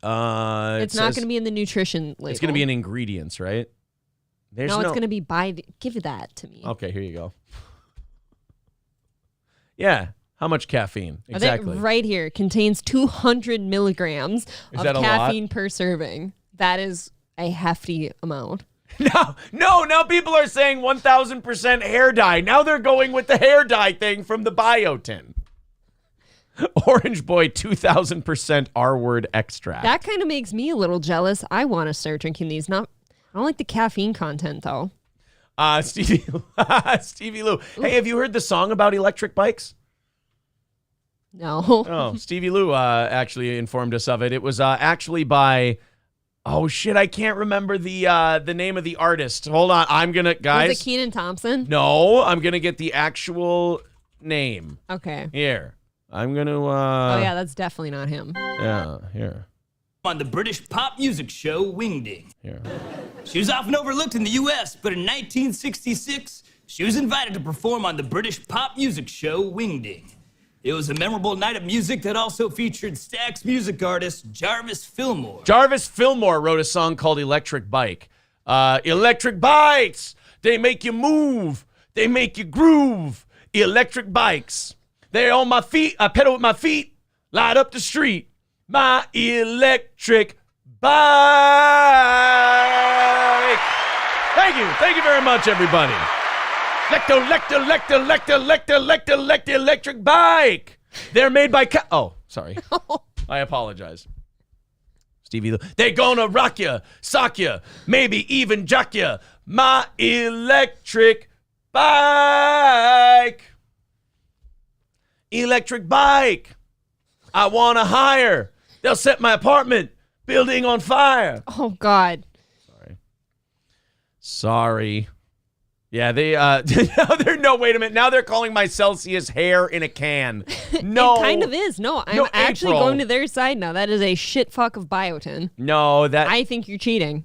It's not going to be in the nutrition label. It's going to be in ingredients, right? It's going to be give that to me. Okay, here you go. Yeah. How much caffeine? Exactly. Right here. Contains 200 milligrams of caffeine per serving. That is a hefty amount. No, now people are saying 1,000% hair dye. Now they're going with the hair dye thing from the biotin. Orange Boy 2,000% R-word extract. That kind of makes me a little jealous. I want to start drinking these. I don't like the caffeine content, though. Stevie Lou. Hey, have you heard the song about electric bikes? No. Oh, Stevie Lou actually informed us of it. It was actually by, oh shit, I can't remember the name of the artist. Hold on, I'm gonna, guys. Was it Kenan Thompson? No, I'm gonna get the actual name. Okay. Here, I'm gonna. Oh yeah, that's definitely not him. Yeah, here. On the British pop music show Wingding. Here. She was often overlooked in the U.S., but in 1966, she was invited to perform on the British pop music show Wingding. It was a memorable night of music that also featured Stax music artist Jarvis Fillmore. Jarvis Fillmore wrote a song called Electric Bike. Electric bikes, they make you move, they make you groove. Electric bikes, they're on my feet, I pedal with my feet, light up the street. My electric bike. Thank you very much, everybody. Electric bike. They're made by oh, sorry. I apologize. Stevie, they're gonna rock you, sock you, maybe even jock you. My electric bike. Electric bike. I want to hire. They'll set my apartment building on fire. Oh, God. Sorry. Yeah, they, wait a minute. Now they're calling my Celsius hair in a can. No. It kind of is. No, I'm actually going to their side now. That is a shit fuck of biotin. No, I think you're cheating.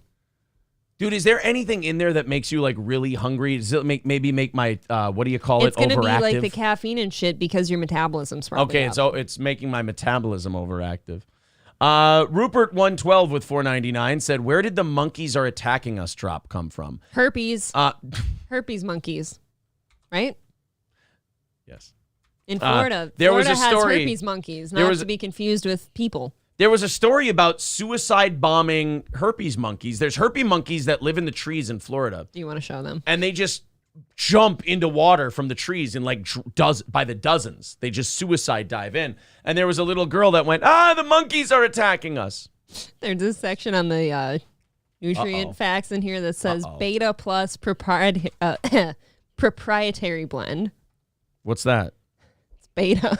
Dude, is there anything in there that makes you like really hungry? Does it maybe make my what do you call it's it? Overactive? It's gonna be like the caffeine and shit because your metabolism's probably up. It's making my metabolism overactive. Rupert 112 with $4.99 said, "Where did the monkeys are attacking us drop come from?" Herpes. Herpes monkeys, right? Yes. In Florida, there Florida was a story. has herpes monkeys, not to be confused with people. There was a story about suicide bombing herpes monkeys. There's herpes monkeys that live in the trees in Florida. Do you want to show them? And they just jump into water from the trees in like by the dozens. They just suicide dive in. And there was a little girl that went, the monkeys are attacking us. There's this section on the nutrient facts in here that says beta plus proprietary blend. What's that? It's beta.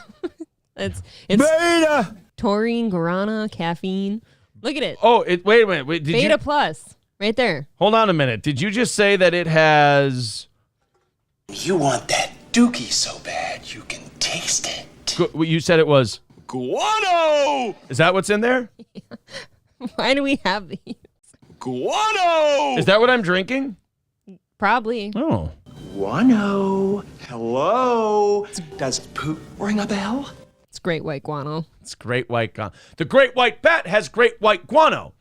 it's beta. Taurine, guarana, caffeine. Look at it. Oh, wait a minute. Did beta plus, right there. Hold on a minute. Did you just say that it has... You want that dookie so bad you can taste it. You said it was... Guano! Is that what's in there? Why do we have these? Guano! Is that what I'm drinking? Probably. Oh. Guano. Hello. Does poop ring a bell? It's great white guano. It's great white guano. The great white bat has great white guano.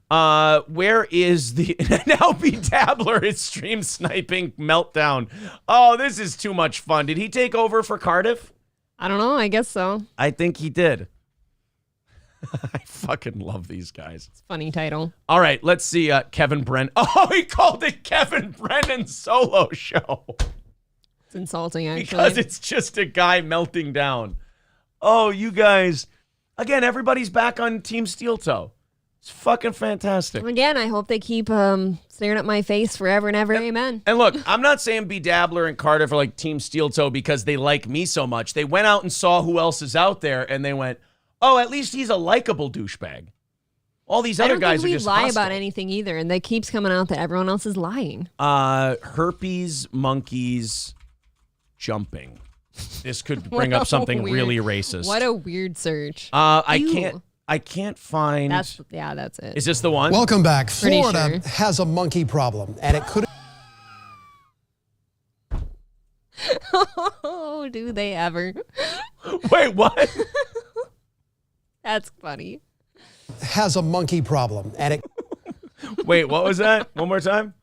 Where is the... Now Dabbler is stream sniping meltdown. Oh, this is too much fun. Did he take over for Cardiff? I don't know. I guess so. I think he did. I fucking love these guys. It's a funny title. All right, let's see Kevin Brennan. Oh, he called it Kevin Brennan's solo show. It's insulting, actually. Because it's just a guy melting down. Oh, you guys. Again, everybody's back on Team Steel Toe. It's fucking fantastic. Again, I hope they keep staring at my face forever and ever. Amen. And look, I'm not saying Dabbler and Cardiff are like Team Steel Toe because they like me so much. They went out and saw who else is out there, and they went, oh, at least he's a likable douchebag. All these other guys are just I don't think we lie hostile. about anything either, and it keeps coming out that everyone else is lying. Herpes monkeys jumping. This could bring up something really racist. What a weird search. I can't find... That's it. Is this the one? Welcome back. Pretty Florida sure. has a monkey problem, and it could... Oh, do they ever? Wait, what? That's funny. Has a monkey problem, and it... Wait, what was that? One more time?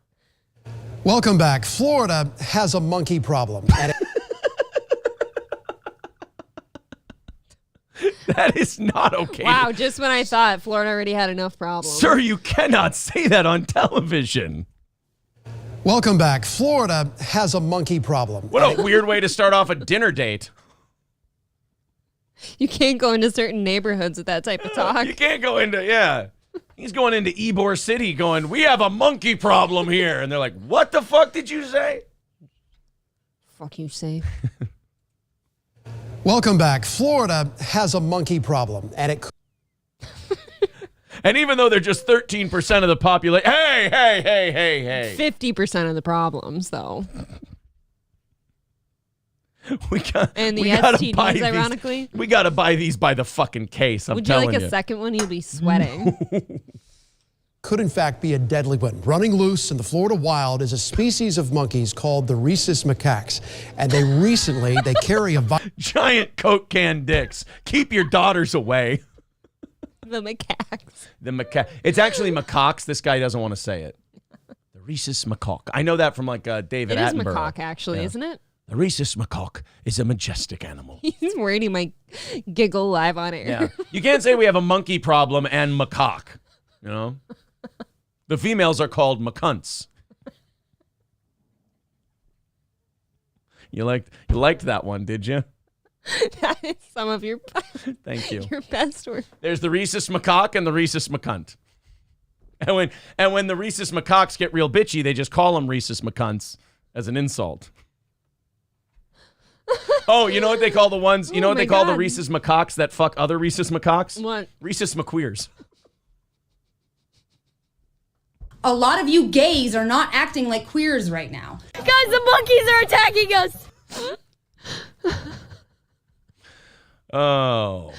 Welcome back. Florida has a monkey problem, and it... That is not okay. Wow, just when I thought Florida already had enough problems. Sir, you cannot say that on television. Welcome back. Florida has a monkey problem. What a weird way to start off a dinner date. You can't go into certain neighborhoods with that type of talk. You can't go into, yeah. He's going into Ybor City going, we have a monkey problem here. And they're like, what the fuck did you say? Fuck you say. Welcome back. Florida has a monkey problem, and it could... And even though they're just 13% of the population, hey. 50% of the problems, though. And the gotta STDs, buy these. ironically. We got to buy these by the fucking case, I'm Would you telling like a second one? You'll be sweating. could in fact be a deadly one. Running loose in the Florida wild is a species of monkeys called the rhesus macaques. And they carry a... Giant Coke can dicks. Keep your daughters away. The macaques. It's actually macaques. This guy doesn't want to say it. The rhesus macaque. I know that from like David Attenborough. It is macaque, actually, isn't it? The rhesus macaque is a majestic animal. He's worried he might giggle live on air. Yeah. You can't say we have a monkey problem and macaque, you know? The females are called macunts. You liked that one, did you? That is some of your Thank you. Your best work. There's the rhesus macaque and the rhesus macunt. And when the rhesus macaques get real bitchy, they just call them rhesus macunts as an insult. Oh, you know what they call the ones? You know what they call the rhesus macaques that fuck other rhesus macaques? What? Rhesus maqueers. A lot of you gays are not acting like queers right now. Guys, the monkeys are attacking us! Oh,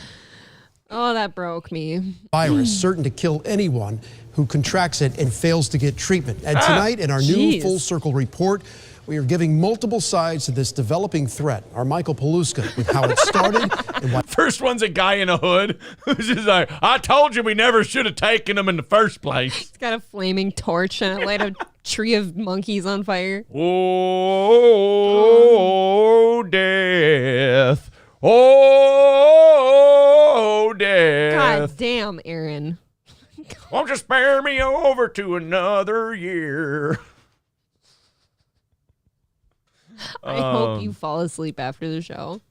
that broke me. Virus certain to kill anyone who contracts it and fails to get treatment. And tonight in our new Full Circle report, we are giving multiple sides to this developing threat. Our Michael Paluska with how it started and what... First one's a guy in a hood who's just like, I told you we never should have taken him in the first place. He's got a flaming torch and it light a tree of monkeys on fire. Oh, death. Oh, death. God God damn, Aaron. Won't you spare me over to another year? I hope you fall asleep after the show.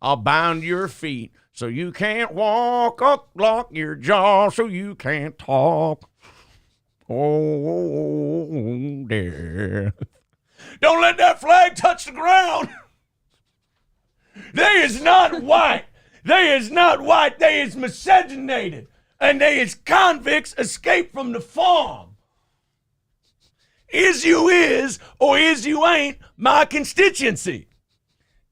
I'll bound your feet so you can't walk, lock your jaw so you can't talk. Oh, dear. Don't let that flag touch the ground. They is not white. They is not white. They is miscegenated. And they is convicts escaped from the farm. Is you is or is you ain't my constituency.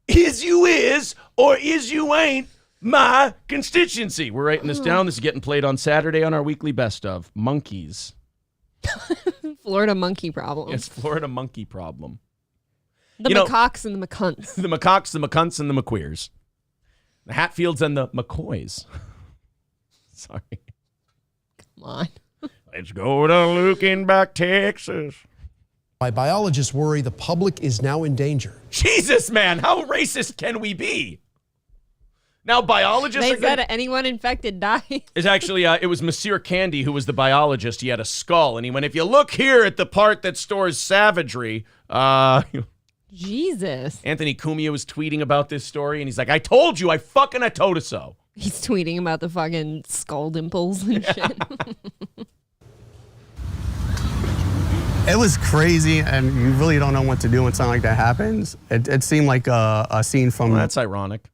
Is you is or is you ain't my constituency. We're writing this down. This is getting played on Saturday on our weekly best of. Monkeys. Florida monkey problem. It's Florida monkey problem. The macaques and the macunts. The macaques, the macunts, and the McQueers. The Hatfields and the McCoys. Sorry. Come on. Let's go to Looking Back, Texas. Why biologists worry the public is now in danger. Jesus, man, how racist can we be? Now, biologists They said anyone infected dies. It's actually, it was Monsieur Candy who was the biologist. He had a skull, and he went, if you look here at the part that stores savagery, Jesus. Anthony Cumia was tweeting about this story, and he's like, I told you, I told you so. He's tweeting about the fucking skull dimples and shit. It was crazy, and you really don't know what to do when something like that happens. It seemed like a scene from... Well, that's ironic.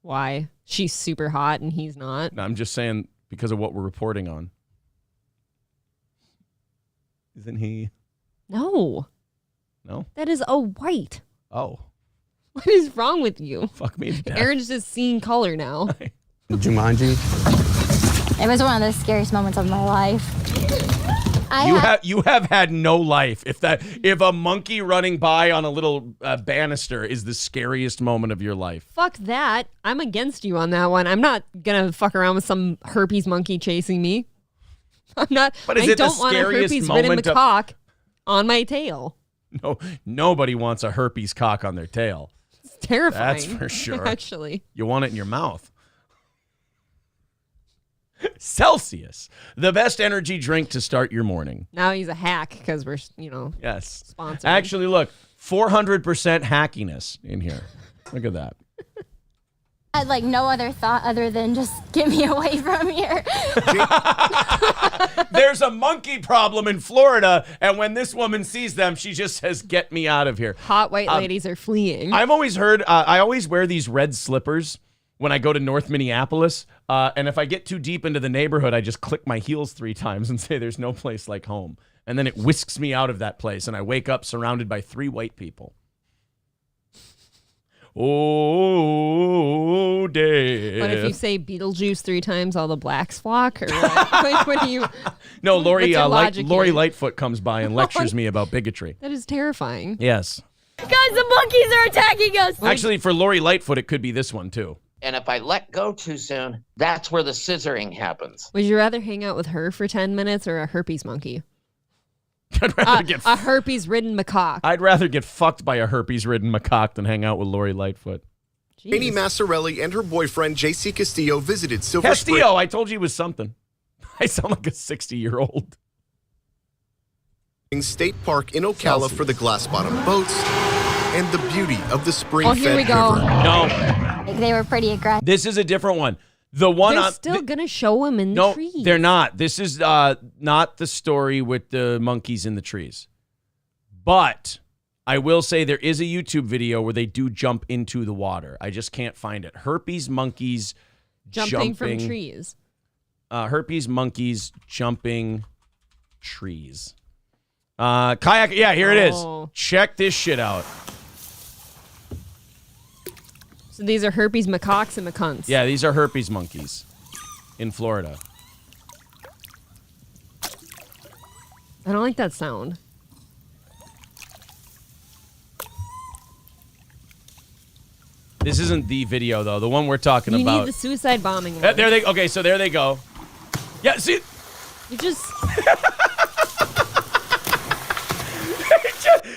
Why? She's super hot and he's not. No, I'm just saying because of what we're reporting on. Isn't he? No. No? That is a white. Oh. What is wrong with you? Fuck me to death. Aaron's just seeing color now. Jumanji. It was one of the scariest moments of my life. You have had no life. If a monkey running by on a little banister is the scariest moment of your life. Fuck that. I'm against you on that one. I'm not gonna fuck around with some herpes monkey chasing me. I'm not. But is I it the don't want a scariest herpes ridden moment of- macaque on my tail. No, nobody wants a herpes cock on their tail. It's terrifying. That's for sure. Actually, you want it in your mouth. Celsius, the best energy drink to start your morning. now he's a hack because we're Yes. sponsored. Actually, look, 400% hackiness in here. Look at that. I had like no other thought other than just get me away from here. There's a monkey problem in Florida, and when this woman sees them, she just says, get me out of here. Hot white ladies are fleeing. I've always heard, I always wear these red slippers when I go to North Minneapolis, and if I get too deep into the neighborhood, I just click my heels 3 times and say there's no place like home. And then it whisks me out of that place, and I wake up surrounded by 3 white people. Oh, Dave. But if you say Beetlejuice 3 times, all the blacks flock, or what? Like, what do you? No, Lori, What's your logic Lori here? Lightfoot comes by and lectures me about bigotry. That is terrifying. Yes. Guys, the monkeys are attacking us. Actually, for Lori Lightfoot, it could be this one, too. And if I let go too soon, that's where the scissoring happens. Would you rather hang out with her for 10 minutes or a herpes monkey? I'd rather get A herpes-ridden macaque. I'd rather get fucked by a herpes-ridden macaque than hang out with Lori Lightfoot. Amy Massarelli and her boyfriend, JC Castillo, visited Silver Spring. Castillo, I told you he was something. I sound like a 60-year-old. State Park in Ocala for the glass-bottom boats and the beauty of the spring-fed here we go. river. No. They were pretty aggressive. This is a different one. The one They're on still gonna show him in the trees. No, they're not. This is not the story with the monkeys in the trees. But I will say there is a YouTube video where they do jump into the water. I just can't find it. Herpes monkeys Jumping from trees. Herpes monkeys jumping trees. Kayak. Yeah, here it is. Oh. Check this shit out. So these are herpes macaques and macunts. Yeah, these are herpes monkeys in Florida. I don't like that sound. This isn't the video though. The one we're talking You about. need the suicide bombing one. There they. Okay, so there they go. Yeah, see. You just.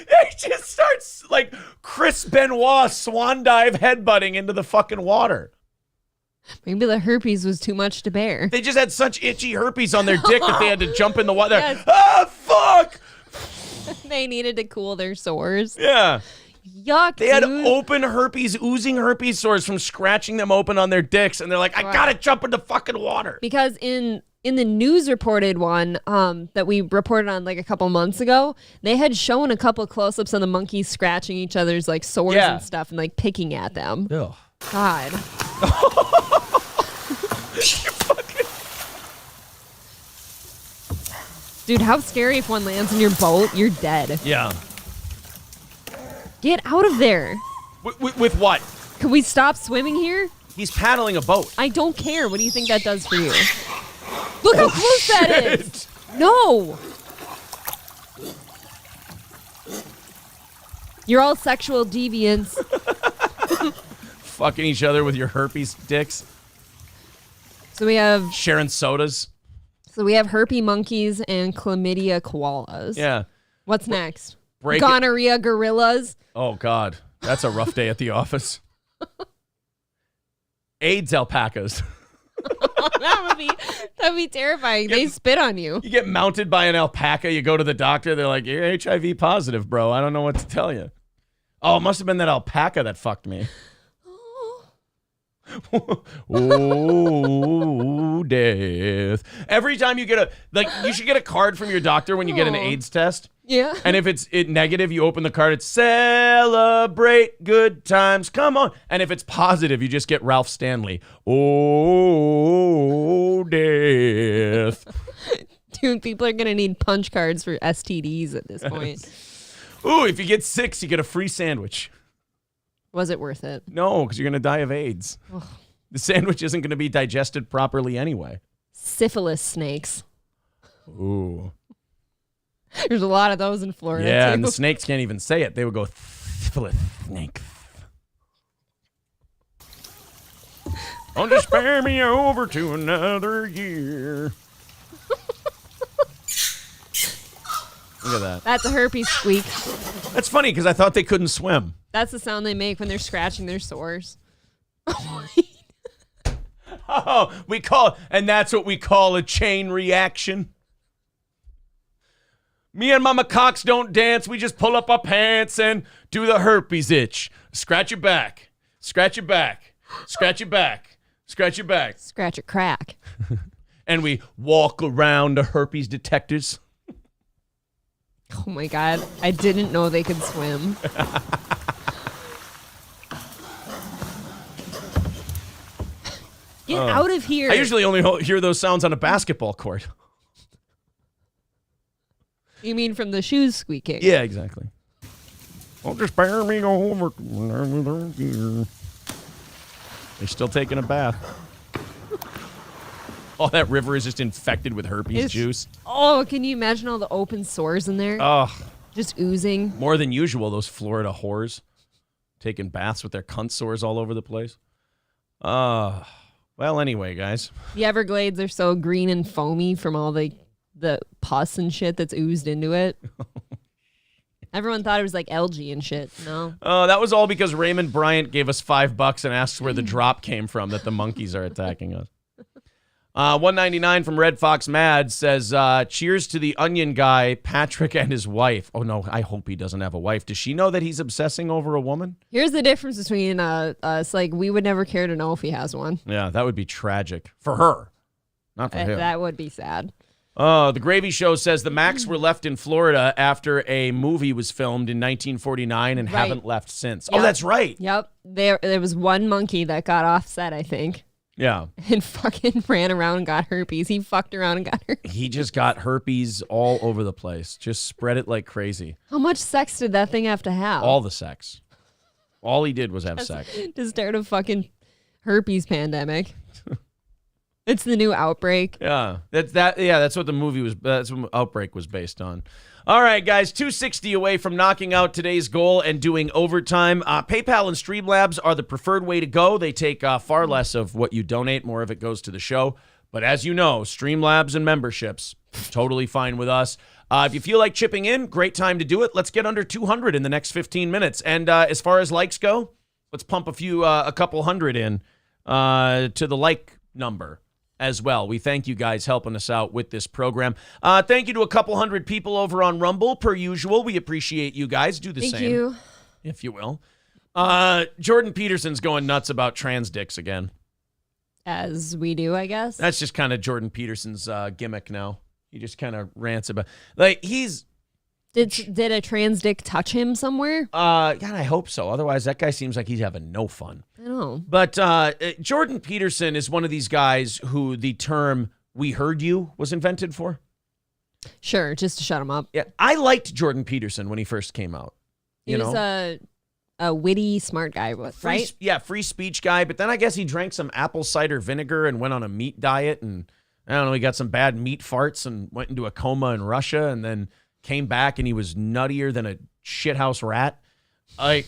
It just starts like Chris Benoit swan dive headbutting into the fucking water. Maybe the herpes was too much to bear. They just had such itchy herpes on their dick that they had to jump in the water. Yes. Ah, fuck! They needed to cool their sores. Yeah. Yuck, They had dude. open herpes, oozing herpes sores from scratching them open on their dicks, and they're like, I gotta jump in the fucking water. Because in the news reported one that we reported on like a couple months ago, they had shown a couple close-ups of the monkeys scratching each other's like sores and stuff and like picking at them. Ugh. God. Dude, how scary if one lands in your boat, you're dead. Yeah. Get out of there. With what? Can we stop swimming here? He's paddling a boat. I don't care. What do you think that does for you? Look how close that is. No. You're all sexual deviants. Fucking each other with your herpes dicks. So we have sharing sodas. So we have herpy monkeys and chlamydia koalas. Yeah. What's next? Break Gonorrhea gorillas. Oh, God. That's a rough day at the office. AIDS alpacas. That'd be terrifying. They spit on you. You get mounted by an alpaca. You go to the doctor. They're like, you're HIV positive, bro. I don't know what to tell you. Oh, it must have been that alpaca that fucked me. Oh, death. Every time you get you should get a card from your doctor when you get an AIDS test. Yeah. And if it's negative, you open the card, it's celebrate good times. Come on. And if it's positive, you just get Ralph Stanley. Oh, death. Dude, people are going to need punch cards for STDs at this point. Ooh, if you get 6, you get a free sandwich. Was it worth it? No, because you're going to die of AIDS. Ugh. The sandwich isn't going to be digested properly anyway. Syphilis snakes. Ooh. There's a lot of those in Florida, Yeah, too. and the snakes can't even say it. They would go, syphilis snake. Don't just spare me over to another year. Look at that. That's a herpes squeak. That's funny because I thought they couldn't swim. That's the sound they make when they're scratching their sores. Oh, and that's what we call a chain reaction. Me and Mama Cox don't dance. We just pull up our pants and do the herpes itch. Scratch your back. Scratch your back. Scratch your back. Scratch your back. Scratch your crack. And we walk around the herpes detectors. Oh my God. I didn't know they could swim. Get out of here. I usually only hear those sounds on a basketball court. You mean from the shoes squeaking? Yeah, exactly. Don't just spare me over to another year. They're still taking a bath. Oh, that river is just infected with herpes juice. Oh, can you imagine all the open sores in there? Ugh. Just oozing. More than usual, those Florida whores taking baths with their cunt sores all over the place. Well, anyway, guys. The Everglades are so green and foamy from all the pus and shit that's oozed into it. Everyone thought it was like algae and shit. No. Oh, that was all because Raymond Bryant gave us $5 and asked where the drop came from that the monkeys are attacking us. 199 from Red Fox Mad says, cheers to the onion guy, Patrick, and his wife. Oh, no, I hope he doesn't have a wife. Does she know that he's obsessing over a woman? Here's the difference between us. Like, we would never care to know if he has one. Yeah, that would be tragic. For her. Not for him. That would be sad. The Gravy Show says the Macs were left in Florida after a movie was filmed in 1949 and haven't left since. Yep. Oh, that's right. Yep. There was one monkey that got offset, I think. Yeah. And fucking ran around and got herpes. He fucked around and got herpes. He just got herpes all over the place. Just spread it like crazy. How much sex did that thing have to have? All the sex. All he did was have sex. To start a fucking herpes pandemic. It's the new Outbreak. Yeah. That's what the movie was. That's what Outbreak was based on. All right, guys, 260 away from knocking out today's goal and doing overtime. PayPal and Streamlabs are the preferred way to go. They take far less of what you donate. More of it goes to the show. But as you know, Streamlabs and memberships, totally fine with us. If you feel like chipping in, great time to do it. Let's get under 200 in the next 15 minutes. And as far as likes go, let's pump a couple hundred in to the like number as well. We thank you guys helping us out with this program. Thank you to a couple hundred people over on Rumble, per usual. We appreciate you guys. Do the same. Thank you. If you will. Jordan Peterson's going nuts about trans dicks again. As we do, I guess. That's just kind of Jordan Peterson's gimmick now. He just kind of rants about, like, he's... Did a trans dick touch him somewhere? God, I hope so. Otherwise, that guy seems like he's having no fun. I know. But Jordan Peterson is one of these guys who the term "we heard you" was invented for. Sure, just to shut him up. Yeah, I liked Jordan Peterson when he first came out. He was a witty, smart guy, right? Free speech guy. But then I guess he drank some apple cider vinegar and went on a meat diet. And I don't know, he got some bad meat farts and went into a coma in Russia and then came back and he was nuttier than a shithouse rat. I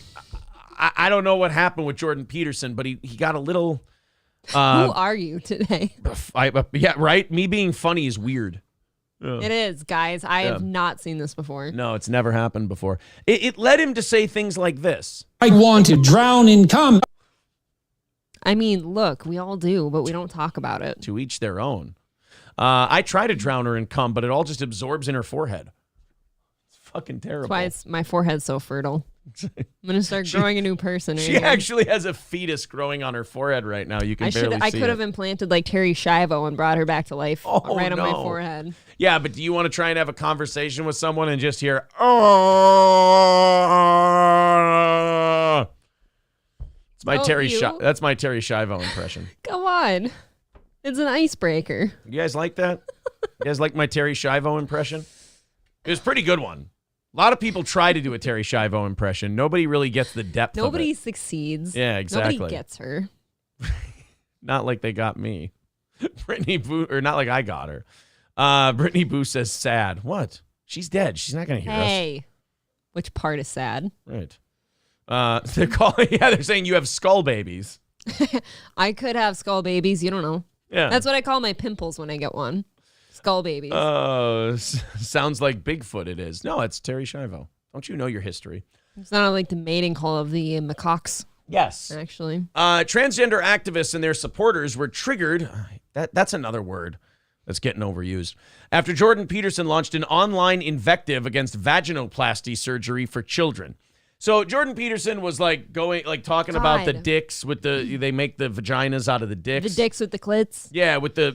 don't know what happened with Jordan Peterson, but he got a little... Who are you today? Yeah, right? Me being funny is weird. It is, guys. I have not seen this before. No, it's never happened before. It led him to say things like this. I want to drown in cum. I mean, look, we all do, but we don't talk about it. To each their own. I try to drown her in cum, but it all just absorbs in her forehead. It's fucking terrible. That's why my forehead's so fertile. I'm going to start growing a new person. She actually has a fetus growing on her forehead right now. You can barely see I could have implanted like Terry Schiavo and brought her back to life on my forehead. Yeah, but do you want to try and have a conversation with someone and just hear, it's my that's my Terry Schiavo impression. Come on. It's an icebreaker. You guys like that? You guys like my Terry Schiavo impression? It was a pretty good one. A lot of people try to do a Terry Schiavo impression. Nobody really gets the depth of it. Nobody succeeds. Yeah, exactly. Nobody gets her. Not like they got me. Brittany Boo, or not like I got her. Brittany Boo says sad. What? She's dead. She's not going to hear us. Hey. Which part is sad? Right. They're saying you have skull babies. I could have skull babies. You don't know. Yeah. That's what I call my pimples when I get one. Skull babies. Sounds like Bigfoot it is. No, it's Terry Schiavo. Don't you know your history? It's not like the mating call of the macaques. Yes. Actually. Transgender activists and their supporters were triggered. That's another word that's getting overused. After Jordan Peterson launched an online invective against vaginoplasty surgery for children. So Jordan Peterson was talking about the dicks with they make the vaginas out of the dicks. The dicks with the clits. Yeah, with the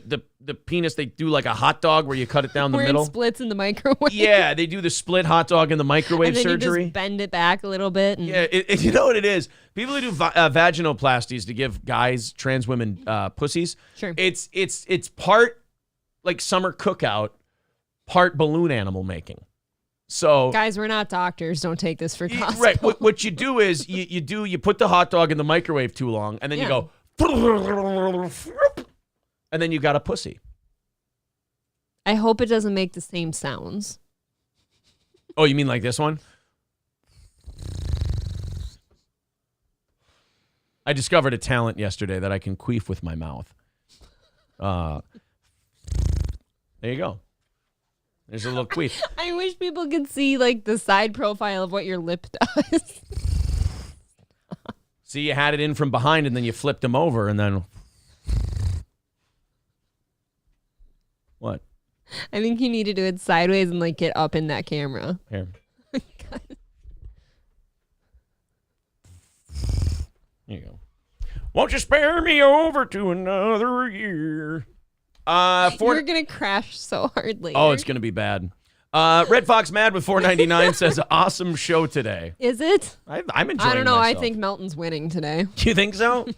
penis, they do like a hot dog where you cut it down the middle. It splits in the microwave. Yeah, they do the split hot dog in the microwave and then surgery. You just bend it back a little bit. And... Yeah, you know what it is? People who do vaginoplasties to give guys, trans women, pussies. Sure. It's part like summer cookout, part balloon animal making. So guys, we're not doctors. Don't take this for gospel. Right. What you do is you put the hot dog in the microwave too long, and then you go, and then you got a pussy. I hope it doesn't make the same sounds. Oh, you mean like this one? I discovered a talent yesterday that I can queef with my mouth. There you go. There's a little queef. I wish people could see like the side profile of what your lip does. See, you had it in from behind and then you flipped them over and then... What? I think you need to do it sideways and like get up in that camera. Here. There you go. Won't you spare me over to another year? You're gonna crash so hard later. Oh, it's gonna be bad. Red Fox Mad with $4.99 says awesome show today. Is it? I'm enjoying. I don't know. myself. I think Melton's winning today. Do you think so?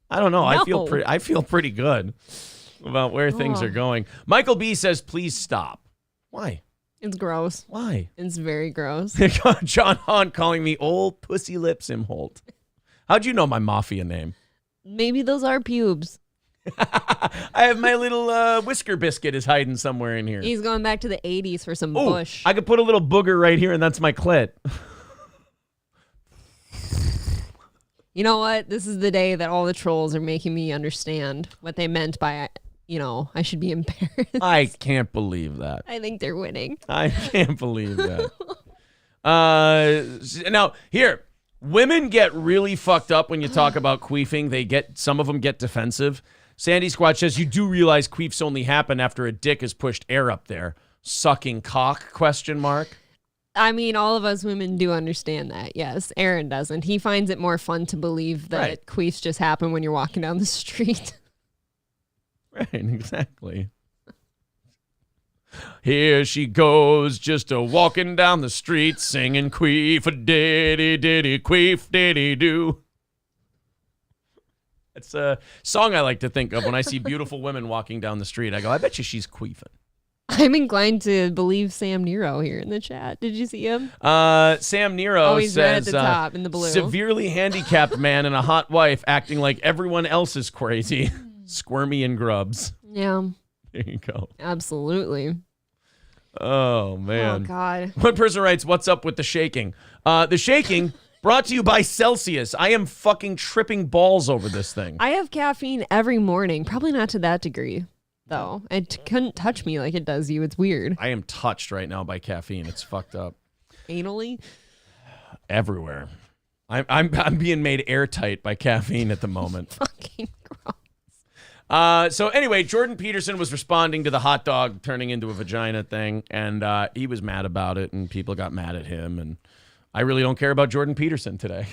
I don't know. No. I feel pretty good about where things are going. Michael B says, please stop. Why? It's gross. Why? It's very gross. John Hahn calling me old pussy lips Imholt. How'd you know my mafia name? Maybe those are pubes. I have my little whisker biscuit is hiding somewhere in here. He's going back to the 80s for some bush. I could put a little booger right here, and that's my clit. You know what? This is the day that all the trolls are making me understand what they meant by, I should be embarrassed. I can't believe that. I think they're winning. I can't believe that. Now, here, Women get really fucked up when you talk about queefing. Some of them get defensive. Sandy Squatch says, you do realize queefs only happen after a dick has pushed air up there. Sucking cock, ? I mean, all of us women do understand that, yes. Aaron doesn't. He finds it more fun to believe that queefs just happen when you're walking down the street. Right, exactly. Here she goes, just walking down the street, singing queef a diddy diddy queef diddy do. It's a song I like to think of when I see beautiful women walking down the street. I go, I bet you she's queefing. I'm inclined to believe Sam Nero here in the chat. Did you see him? Sam Nero he's says, right at the top in the blue. Severely handicapped man and a hot wife acting like everyone else is crazy. Squirmy and grubs. Yeah. There you go. Absolutely. Oh, man. Oh, God. One person writes, what's up with the shaking? The shaking brought to you by Celsius. I am fucking tripping balls over this thing. I have caffeine every morning. Probably not to that degree, though. It couldn't touch me like it does you. It's weird. I am touched right now by caffeine. It's fucked up. Anally? Everywhere. I'm being made airtight by caffeine at the moment. Fucking gross. So anyway, Jordan Peterson was responding to the hot dog turning into a vagina thing, and he was mad about it, and people got mad at him, and I really don't care about Jordan Peterson today.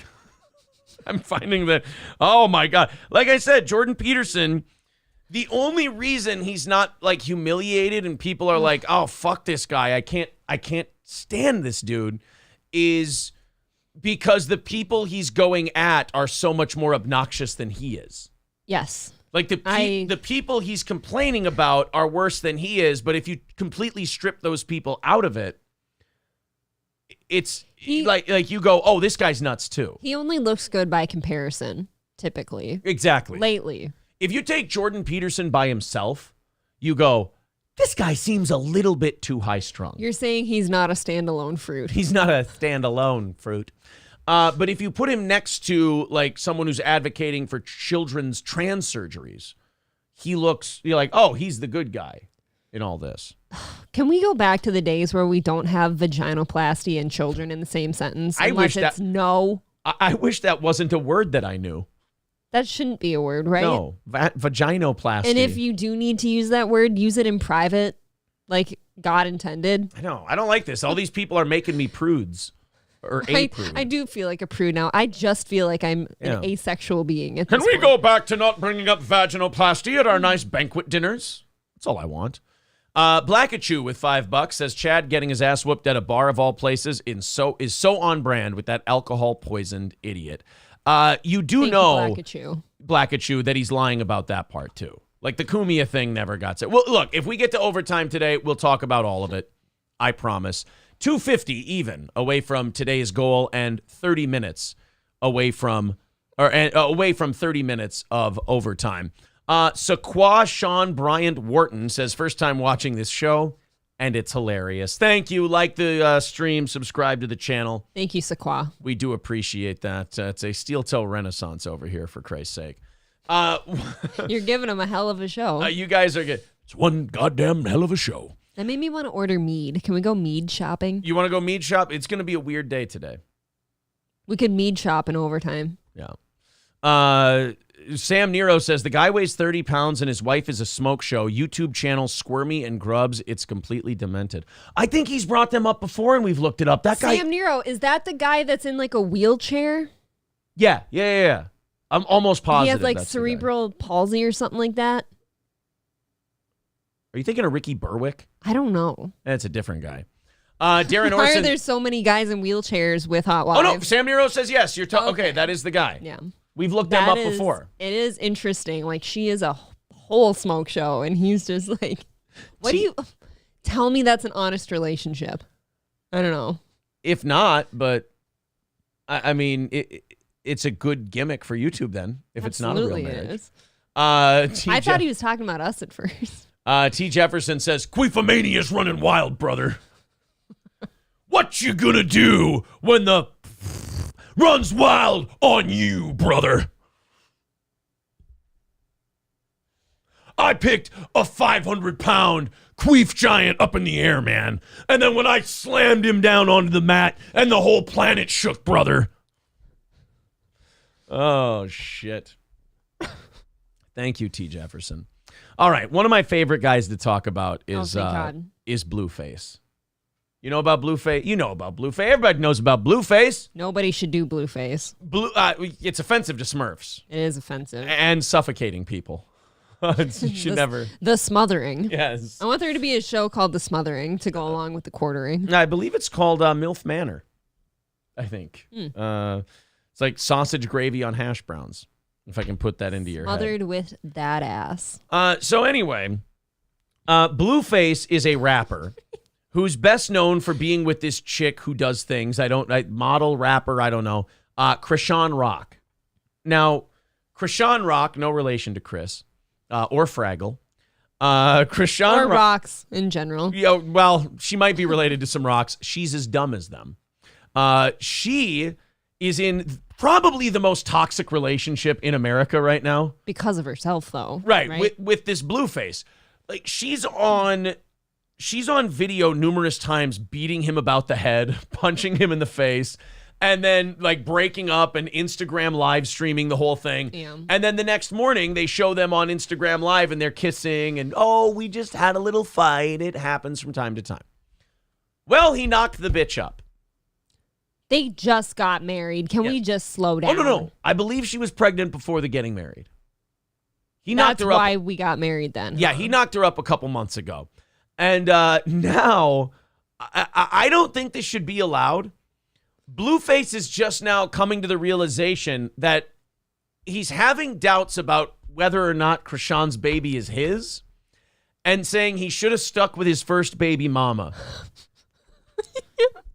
I'm finding that, oh my God. Like I said, Jordan Peterson, the only reason he's not like humiliated and people are like, oh, fuck this guy, I can't stand this dude, is because the people he's going at are so much more obnoxious than he is. Yes. Like the people he's complaining about are worse than he is, but if you completely strip those people out of it, it's like you go, oh, this guy's nuts too. He only looks good by comparison, typically. Exactly. Lately. If you take Jordan Peterson by himself, you go, this guy seems a little bit too high strung. You're saying he's not a standalone fruit. He's not a standalone fruit. But if you put him next to like someone who's advocating for children's trans surgeries, you're like, oh, he's the good guy in all this. Can we go back to the days where we don't have vaginoplasty and children in the same sentence? I wish that wasn't a word that I knew. That shouldn't be a word, right? No, vaginoplasty. And if you do need to use that word, use it in private, like God intended. I know. I don't like this. All these people are making me prudes. Or a prude. I do feel like a prude now. I just feel like I'm an asexual being. Can we go back to not bringing up vaginoplasty at our nice banquet dinners? That's all I want. Blackachew with $5 says Chad getting his ass whooped at a bar of all places is so on brand with that alcohol poisoned idiot. You do know Blackachew that he's lying about that part too. Like the Kumia thing never got said. Well, look, if we get to overtime today, we'll talk about all of it. I promise. 250 even away from today's goal and 30 minutes away from 30 minutes of overtime. Sequoia Sean Bryant Wharton says first time watching this show and it's hilarious. Thank you. Like the stream, subscribe to the channel. Thank you, Sequoia. We do appreciate that. It's a steel toe renaissance over here for Christ's sake. You're giving them a hell of a show. You guys are good. It's one goddamn hell of a show. That made me want to order mead. Can we go mead shopping? You want to go mead shop? It's going to be a weird day today. We could mead shop in overtime. Yeah. Sam Nero says, the guy weighs 30 pounds and his wife is a smoke show. YouTube channel Squirmy and Grubs. It's completely demented. I think he's brought them up before and we've looked it up. That guy. Sam Nero, is that the guy that's in like a wheelchair? Yeah. I'm almost positive. He has like cerebral palsy or something like that. Are you thinking of Ricky Berwick? I don't know. That's a different guy. Darren Orson. Why are there so many guys in wheelchairs with hot wives? Oh, no. Sam Nero says yes. You're okay, that is the guy. Yeah. We've looked them up before. It is interesting. Like, she is a whole smoke show, and he's just like, what do you... Tell me that's an honest relationship. I don't know. If not, but, I mean, it's a good gimmick for YouTube then, if it's not a real marriage. It is. I thought he was talking about us at first. T. Jefferson says, Queefomania's running wild, brother. What you gonna do when the runs wild on you, brother? I picked a 500-pound queef giant up in the air, man. And then when I slammed him down onto the mat and the whole planet shook, brother. Oh, shit. Thank you, T. Jefferson. All right, one of my favorite guys to talk about is Blueface. You know about Blueface? You know about Blueface. Everybody knows about Blueface. Nobody should do Blueface. It's offensive to Smurfs. It is offensive. And suffocating people. You should never. The Smothering. Yes. I want there to be a show called The Smothering to go along with the Quartering. I believe it's called MILF Manor, I think. It's like sausage gravy on hash browns, if I can put that into your head. Smothered with that ass. So anyway, Blueface is a rapper who's best known for being with this chick who does things. Model, rapper, I don't know. Chrishean Rock. Now, Chrishean Rock, no relation to Chris or Fraggle. Chrishean or rocks in general. Well, she might be related to some rocks. She's as dumb as them. She is in probably the most toxic relationship in America right now. Because of herself, though. Right? With this Blueface. Like, she's on video numerous times beating him about the head, punching him in the face, and then like breaking up and Instagram live streaming the whole thing. Yeah. And then the next morning they show them on Instagram live and they're kissing and, oh, we just had a little fight. It happens from time to time. Well, he knocked the bitch up. They just got married. Can we just slow down? Oh, no. I believe she was pregnant before the getting married. He knocked her up. That's why we got married then. Yeah, he knocked her up a couple months ago. And now, I don't think this should be allowed. Blueface is just now coming to the realization that he's having doubts about whether or not Chrishean's baby is his and saying he should have stuck with his first baby mama.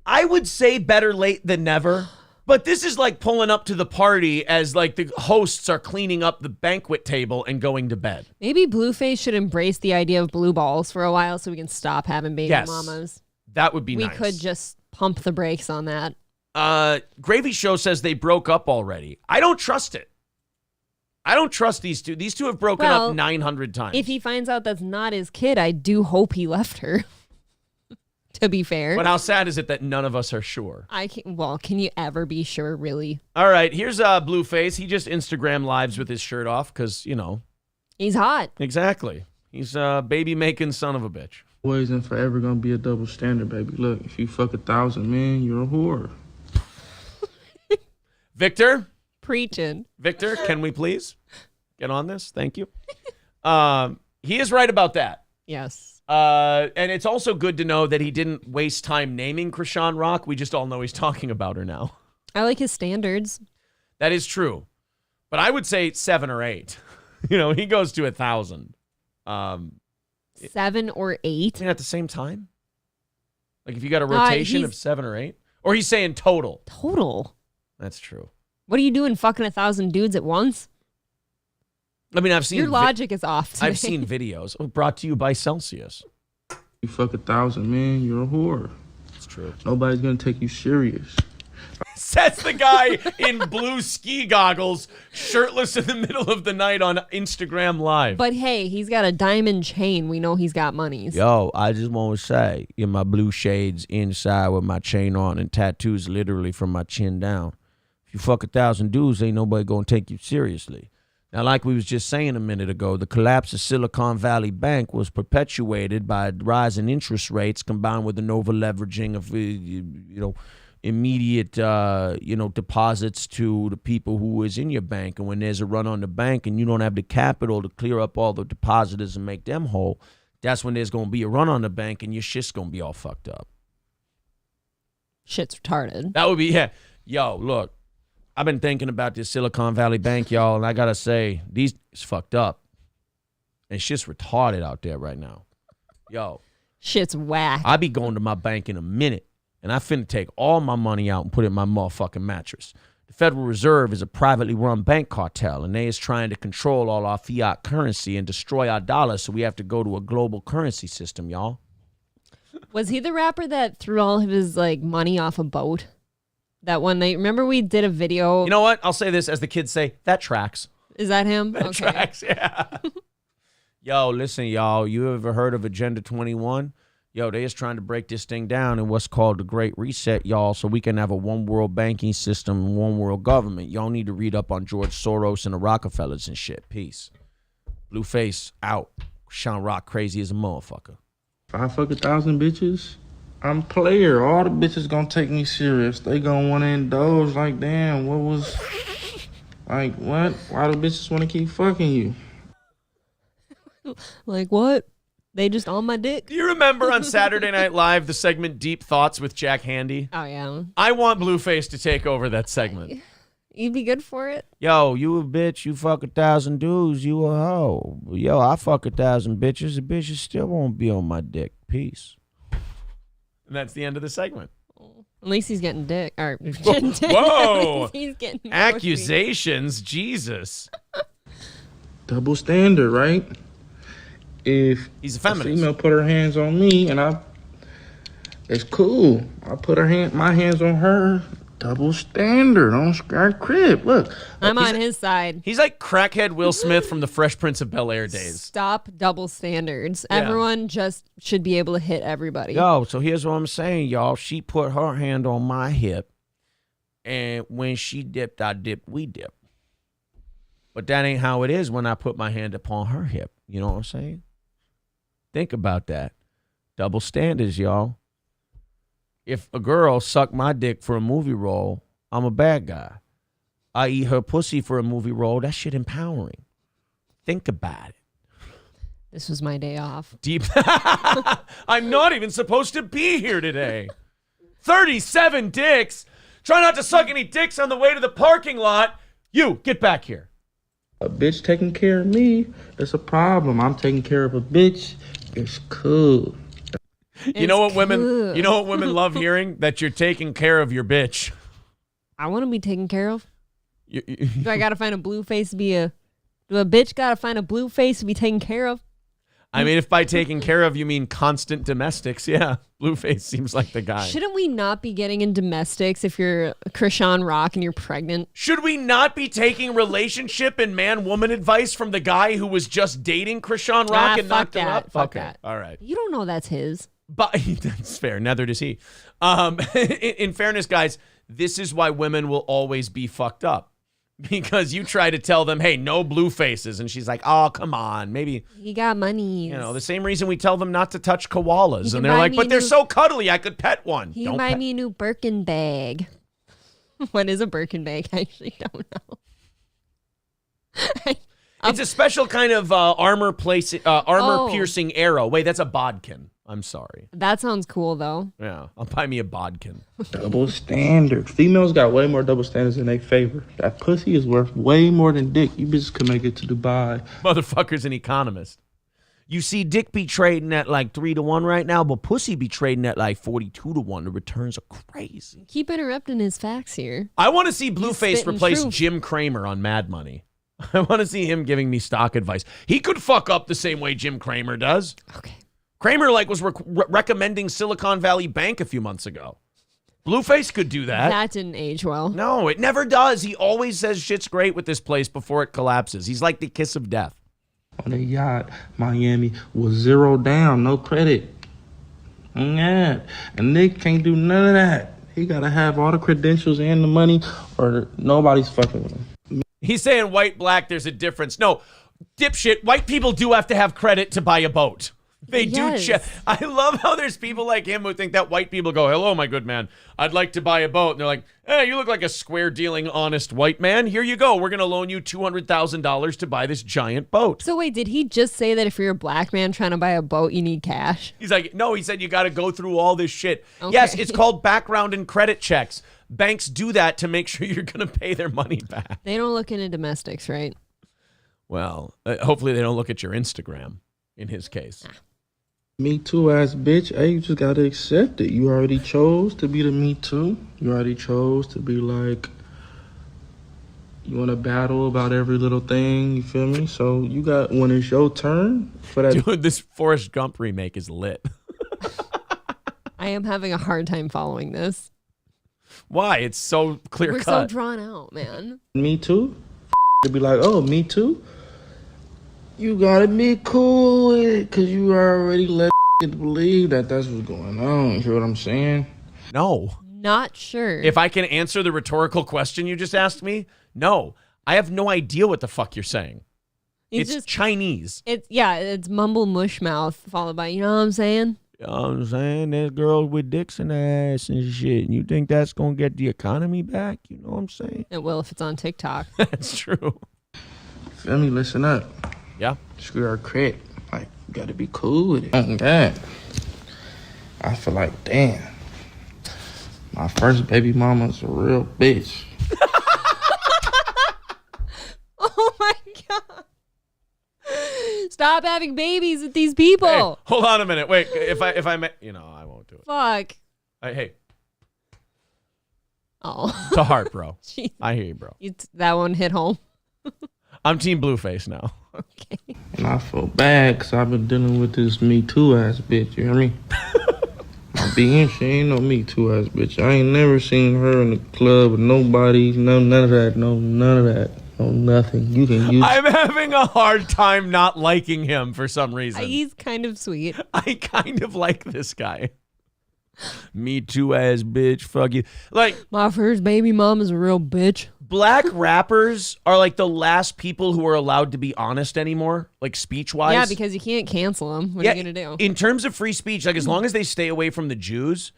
I would say better late than never. But this is like pulling up to the party as like the hosts are cleaning up the banquet table and going to bed. Maybe Blueface should embrace the idea of blue balls for a while so we can stop having baby mamas. That would be nice. We could just pump the brakes on that. Gravy Show says they broke up already. I don't trust it. I don't trust these two. These two have broken up 900 times. If he finds out that's not his kid, I do hope he left her. To be fair. But how sad is it that none of us are sure? Can you ever be sure, really? All right, here's Blueface. He just Instagram lives with his shirt off because, you know. He's hot. Exactly. He's a baby-making son of a bitch. Boys ain't forever gonna be a double standard, baby. Look, if you fuck 1,000 men, you're a whore. Victor? Preaching. Victor, can we please get on this? Thank you. He is right about that. Yes. And it's also good to know that he didn't waste time naming Chrishean Rock. We just all know he's talking about her now. I like his standards. That is true. But I would say 7 or 8. You know, he goes to 1,000. 7 or 8? At the same time? Like if you got a rotation of 7 or 8? Or he's saying total. Total? That's true. What are you doing fucking 1,000 dudes at once? I mean, I've seen... Your logic is off today. I've seen videos. Brought to you by Celsius. You fuck 1,000 men, you're a whore. That's true. Nobody's gonna take you serious. Says the guy in blue ski goggles, shirtless in the middle of the night on Instagram Live. But hey, he's got a diamond chain. We know he's got monies. Yo, I just want to say, in my blue shades inside with my chain on and tattoos literally from my chin down. If you fuck 1,000 dudes, ain't nobody gonna take you seriously. Now, like we was just saying a minute ago, the collapse of Silicon Valley Bank was perpetuated by rising interest rates combined with an over-leveraging of, immediate, deposits to the people who is in your bank. And when there's a run on the bank and you don't have the capital to clear up all the depositors and make them whole, that's when there's going to be a run on the bank and your shit's going to be all fucked up. Shit's retarded. That would be, yeah. Yo, look. I've been thinking about this Silicon Valley Bank, y'all, and I got to say, it's fucked up. And shit's retarded out there right now. Yo. Shit's whack. I be going to my bank in a minute, and I finna take all my money out and put it in my motherfucking mattress. The Federal Reserve is a privately run bank cartel, and they is trying to control all our fiat currency and destroy our dollar, so we have to go to a global currency system, y'all. Was he the rapper that threw all of his money off a boat? That one night, remember we did a video. You know what? I'll say this, as the kids say, that tracks. Is that him? That tracks, yeah. Yo, listen, y'all. You ever heard of Agenda 21? Yo, they is trying to break this thing down in what's called the Great Reset, y'all, so we can have a one world banking system and one world government. Y'all need to read up on George Soros and the Rockefellers and shit. Peace. Blueface out. Sean Rock crazy as a motherfucker. If I fuck 1,000 bitches, I'm player. All the bitches gonna take me serious. They gonna wanna indulge like, damn, what was... Like, what? Why do bitches wanna keep fucking you? Like, what? They just on my dick? Do you remember on Saturday Night Live the segment Deep Thoughts with Jack Handy? Oh, yeah. I want Blueface to take over that segment. You'd be good for it? Yo, you a bitch, you fuck 1,000 dudes, you a hoe. Yo, I fuck 1,000 bitches, the bitches still won't be on my dick. Peace. And that's the end of the segment. At least he's getting dick. Or, getting dick. Whoa! He's getting Accusations, Jesus. Double standard, right? If he's a feminist, female put her hands on me and it's cool. I put my hands on her. Double standard on Sky Crib. Look, I'm on his side. He's like crackhead Will Smith from the Fresh Prince of Bel-Air days. Stop double standards. Yeah. Everyone just should be able to hit everybody. Yo, so here's what I'm saying, y'all. She put her hand on my hip, and when she dipped, I dipped, we dipped. But that ain't how it is when I put my hand upon her hip. You know what I'm saying? Think about that. Double standards, y'all. If a girl sucked my dick for a movie role, I'm a bad guy. I eat her pussy for a movie role, that shit empowering. Think about it. This was my day off. Deep. I'm not even supposed to be here today. 37 dicks. Try not to suck any dicks on the way to the parking lot. You, get back here. A bitch taking care of me, it's a problem. I'm taking care of a bitch, it's cool. You know what women love hearing? That you're taking care of your bitch. I want to be taken care of. Do I got to find a blue face to be do a bitch got to find a blue face to be taken care of? I mean, if by taking care of you mean constant domestics, yeah, Blueface seems like the guy. Shouldn't we not be getting in domestics if you're Chrishean Rock and you're pregnant? Should we not be taking relationship and man-woman advice from the guy who was just dating Chrishean Rock and knocked him up? Fuck that. All right. You don't know that's his. But that's fair. Neither does he. In fairness, guys, this is why women will always be fucked up. Because you try to tell them, hey, no blue faces. And she's like, oh, come on. Maybe. He got money. You know, the same reation we tell them not to touch koalas. And they're like, but they're so cuddly, I could pet one. He can buy me a new Birkin bag. What is a Birkin bag? I actually don't know. It's a special kind of armor-piercing arrow. Wait, that's a bodkin. I'm sorry. That sounds cool, though. Yeah, I'll buy me a bodkin. Double standard. Females got way more double standards in their favor. That pussy is worth way more than dick. You bitches could make it to Dubai. Motherfucker's an economist. You see dick be trading at like 3-1 right now, but pussy be trading at like 42-1. The returns are crazy. Keep interrupting his facts here. I want to see Blueface replace Jim Cramer on Mad Money. I want to see him giving me stock advice. He could fuck up the same way Jim Cramer does. Okay. Cramer was recommending Silicon Valley Bank a few months ago. Blueface could do that. That didn't age well. No, it never does. He always says shit's great with this place before it collapses. He's like the kiss of death. On a yacht, Miami was 0 down, no credit. Yeah, and Nick can't do none of that. He got to have all the credentials and the money or nobody's fucking with him. He's saying white, black, there's a difference. No, dipshit, white people do have to have credit to buy a boat. They do. I love how there's people like him who think that white people go, hello, my good man, I'd like to buy a boat. And they're like, hey, you look like a square-dealing, honest white man. Here you go. We're going to loan you $200,000 to buy this giant boat. So wait, did he just say that if you're a black man trying to buy a boat, you need cash? He's like, no, he said you got to go through all this shit. Okay. Yes, it's called background and credit checks. Banks do that to make sure you're going to pay their money back. They don't look into domestics, right? Well, hopefully they don't look at your Instagram, in his case. Me Too ass bitch. Hey, you just gotta accept it. You already chose to be the Me Too. You already chose to be like, you want to battle about every little thing, you feel me? So you got, when it's your turn for that. Dude, this Forrest Gump remake is lit. I am having a hard time following this. Why? It's so clear cut. We're so drawn out, man. Me Too? To be like, oh, Me Too? You gotta be cool with it, cause you already let believe that that's what's going on. You hear what I'm saying? No. Not sure. If I can answer the rhetorical question you just asked me, no. I have no idea what the fuck you're saying. It's just Chinese. It's mumble mush mouth followed by, you know what I'm saying? You know what I'm saying? There's girls with dicks in their ass and shit. And you think that's going to get the economy back? You know what I'm saying? It will if it's on TikTok. That's true. Feel me? Listen up. Yeah. Screw our crit. Like, you got to be cool with it. Oh, God. I feel like, damn. My first baby mama's a real bitch. Oh, my God. Stop having babies with these people. Hey, hold on a minute. Wait, if I may, I won't do it. Fuck. Hey. Oh. It's a heart, bro. Jeez. I hear you, bro. That one hit home. I'm Team Blueface now. Okay. And I feel bad because I've been dealing with this Me Too ass bitch. You hear me? My BN, she ain't no Me Too ass bitch. I ain't never seen her in the club with nobody. None of that. No, none of that. No, nothing. You can use. I'm having a hard time not liking him for some reason. He's kind of sweet. I kind of like this guy. Me Too ass bitch. Fuck you. Like, my first baby mom is a real bitch. Black rappers are like the last people who are allowed to be honest anymore, like speech-wise. Yeah, because you can't cancel them. What are you going to do? In terms of free speech, like as long as they stay away from the Jews,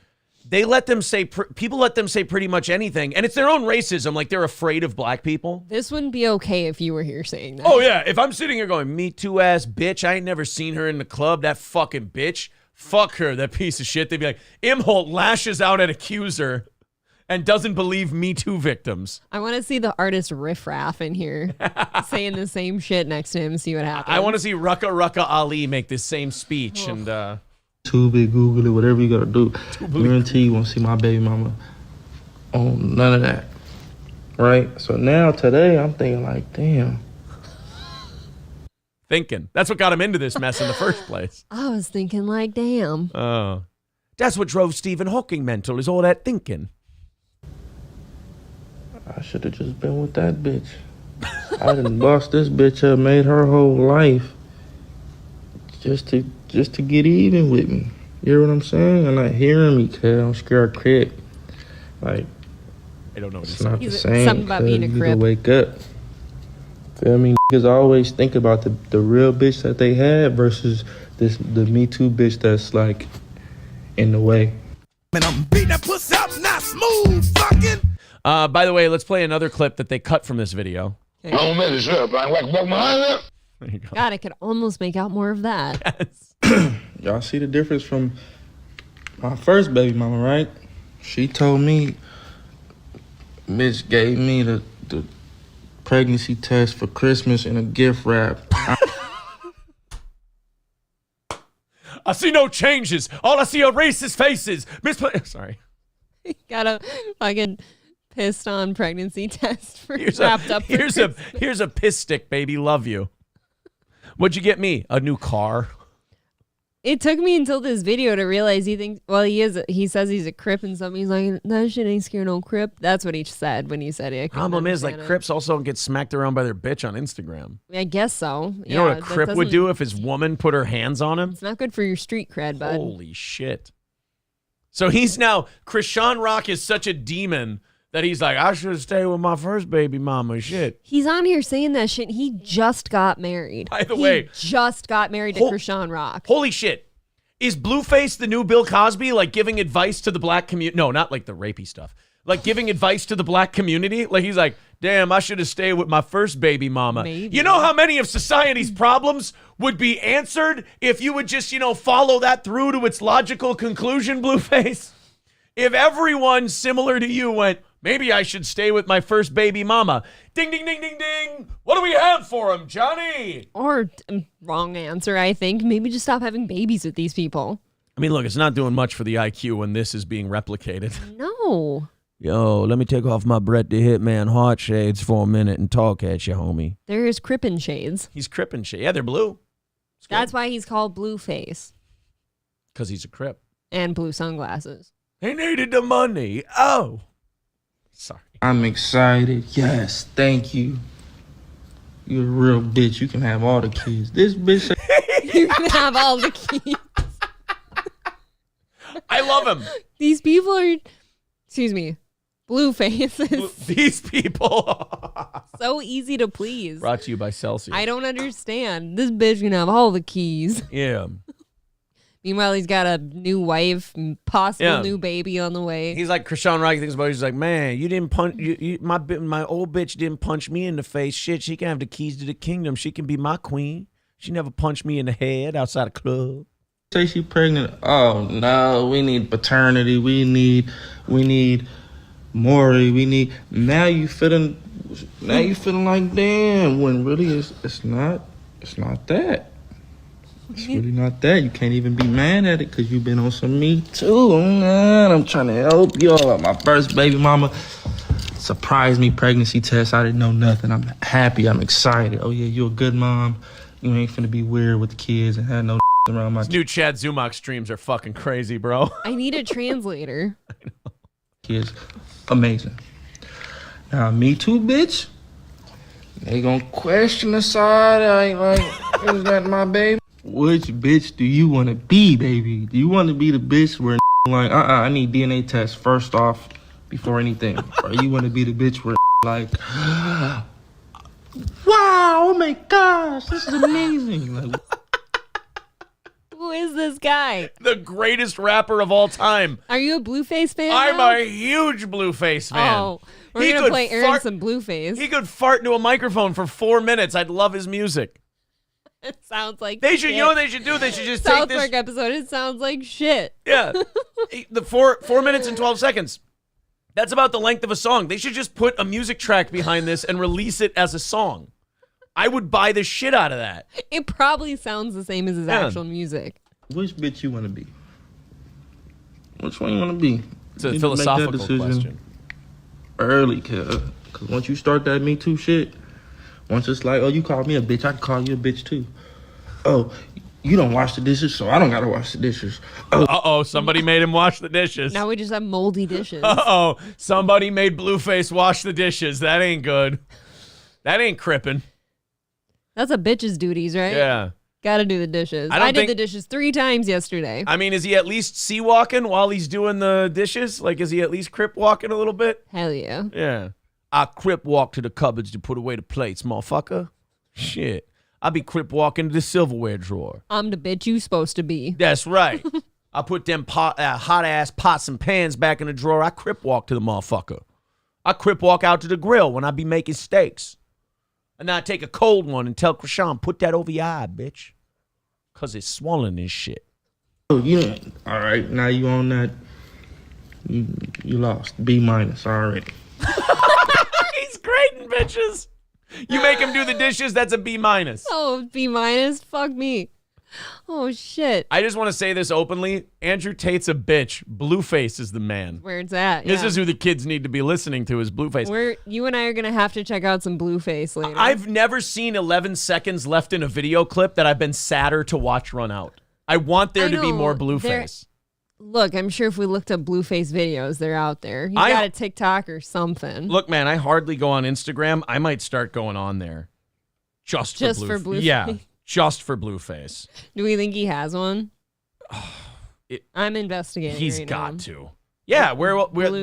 they let them say, people let them say pretty much anything. And it's their own racism. Like they're afraid of black people. This wouldn't be okay if you were here saying that. Oh, yeah. If I'm sitting here going, Me Too ass bitch, I ain't never seen her in the club, that fucking bitch. Fuck her, that piece of shit. They'd be like, Imholt lashes out at accuser and doesn't believe Me Too victims. I want to see the artist Riff Raff in here saying the same shit next to him and see what happens. I want to see Rucka Ali make this same speech. And Too big, Google it, whatever you got to do. Guarantee you won't see my baby mama on none of that. Right? So now, today, I'm thinking like, damn. That's what got him into this mess in the first place. I was thinking like, damn. Oh. That's what drove Stephen Hawking mental, is all that thinking. I should have just been with that bitch. I done bossed this bitch up, made her whole life just to get even with me. You hear what I'm saying? You're not hearing me, cuz I'm scared of crip. Like, I don't know what it's not the Something same. about being a You crip. gotta wake up. Feel me? Niggas always think about the real bitch that they had versus the Me Too bitch that's like in the way. And I'm beating that pussy up, not smooth, fucking. By the way, let's play another clip that they cut from this video. God, I could almost make out more of that. Yes. Y'all see the difference from my first baby mama, right? She told me, Mitch gave me the pregnancy test for Christmas in a gift wrap. I see no changes. All I see are racist faces. Sorry. Got a fucking pissed on pregnancy test for wrapped up. Here's a piss stick, baby. Love you. What'd you get me? A new car. It took me until this video to realize he says he's a Crip and something. He's like, that shit ain't scared no Crip. That's what he said when he said it. Problem is, like, Crips also get smacked around by their bitch on Instagram. I guess so. You know what a Crip would do if his woman put her hands on him? It's not good for your street cred, bud. Holy shit. So he's now, Chrishean Rock is such a demon that he's like, I should have stayed with my first baby mama. Shit. He's on here saying that shit. He just got married. By the way. Just got married to Chrishean Rock. Holy shit. Is Blueface the new Bill Cosby, like giving advice to the black community? No, not like the rapey stuff. Like giving advice to the black community? Like he's like, damn, I should have stayed with my first baby mama. Maybe. You know how many of society's problems would be answered if you would just, follow that through to its logical conclusion, Blueface? If everyone similar to you went, maybe I should stay with my first baby mama. Ding, ding, ding, ding, ding. What do we have for him, Johnny? Or, wrong answer, I think. Maybe just stop having babies with these people. I mean, look, it's not doing much for the IQ when this is being replicated. No. Yo, let me take off my Brett the Hitman heart shades for a minute and talk at you, homie. There's Crippin' shades. He's Crippin' shade. Yeah, they're blue. That's why he's called Blueface. Because he's a Crip. And blue sunglasses. He needed the money. Oh. Sorry. I'm excited. Yes, thank you. You're a real bitch. You can have all the kids. This bitch. You can have all the kids. I love him. These people are, excuse me, Blueface is These people. so easy to please. Brought to you by Celsius. I don't understand. This bitch can have all the keys. Yeah. Meanwhile, he's got a new wife, possible new baby on the way. He's like Chrishean Rocky thinks about it. He's like, man, you didn't punch my old bitch didn't punch me in the face. Shit, she can have the keys to the kingdom. She can be my queen. She never punched me in the head outside a club. Say she pregnant. Oh no, we need paternity. We need Maury. We need. Now you feeling like damn. When really it's not that. It's really not that. You can't even be mad at it because you've been on some Me Too. Man, I'm trying to help you all. My first baby mama surprised me pregnancy test. I didn't know nothing. I'm happy. I'm excited. Oh yeah, you're a good mom. You ain't finna be weird with the kids and have no around my new Chad Zumach streams are fucking crazy, bro. I need a translator. kids. Amazing. Now, Me Too, bitch. They gonna question the side. I ain't like, is that my baby? Which bitch do you want to be, baby? Do you want to be the bitch where like, I need DNA tests first off before anything? Or you want to be the bitch where like, wow, oh my gosh, this is amazing. Like, who is this guy? The greatest rapper of all time. Are you a Blueface fan? I'm now? a huge Blueface fan. Oh, we're going to play Aaron some Blueface. He could fart into a microphone for 4 minutes. I'd love his music. It sounds like they should. shit. You know what they should do? They should just South take this Park episode. It sounds like shit. Yeah, the 4 minutes and 12 seconds. That's about the length of a song. They should just put a music track behind this and release it as a song. I would buy the shit out of that. It probably sounds the same as his actual music. Which bitch you want to be? Which one you want to be? It's a philosophical question. Early, because once you start that Me Too shit, once it's like, oh, you called me a bitch, I can call you a bitch too. Oh, you don't wash the dishes, so I don't gotta wash the dishes. Oh. Uh-oh, somebody made him wash the dishes. Now we just have moldy dishes. Uh-oh, somebody made Blueface wash the dishes. That ain't good. That ain't crippin'. That's a bitch's duties, right? Yeah. Gotta do the dishes. I did the dishes 3 times yesterday. I mean, is he at least sea walking while he's doing the dishes? Like, is he at least crip walking a little bit? Hell yeah. Yeah. I crip walk to the cupboards to put away the plates, motherfucker. Shit. I be crip walking to the silverware drawer. I'm the bitch you supposed to be. That's right. I put them hot ass pots and pans back in the drawer. I crip walk to the motherfucker. I crip walk out to the grill when I be making steaks. And then I take a cold one and tell Chrishean, put that over your eye, bitch. Because it's swollen and shit. Oh, yeah. All right, now you on that. You lost. B- already. He's grading bitches. You make him do the dishes, that's a B-. Oh, B-. Fuck me. Oh, shit. I just want to say this openly. Andrew Tate's a bitch. Blueface is the man. Where it's at. This is who the kids need to be listening to is Blueface. You and I are going to have to check out some Blueface later. I've never seen 11 seconds left in a video clip that I've been sadder to watch run out. I want there to be more Blueface. Look, I'm sure if we looked up Blueface videos, they're out there. You got a TikTok or something. Look, man, I hardly go on Instagram. I might start going on there. Just for Blueface. Yeah, just for Blueface. Do we think he has one? I'm investigating. He's right got now. to. Yeah,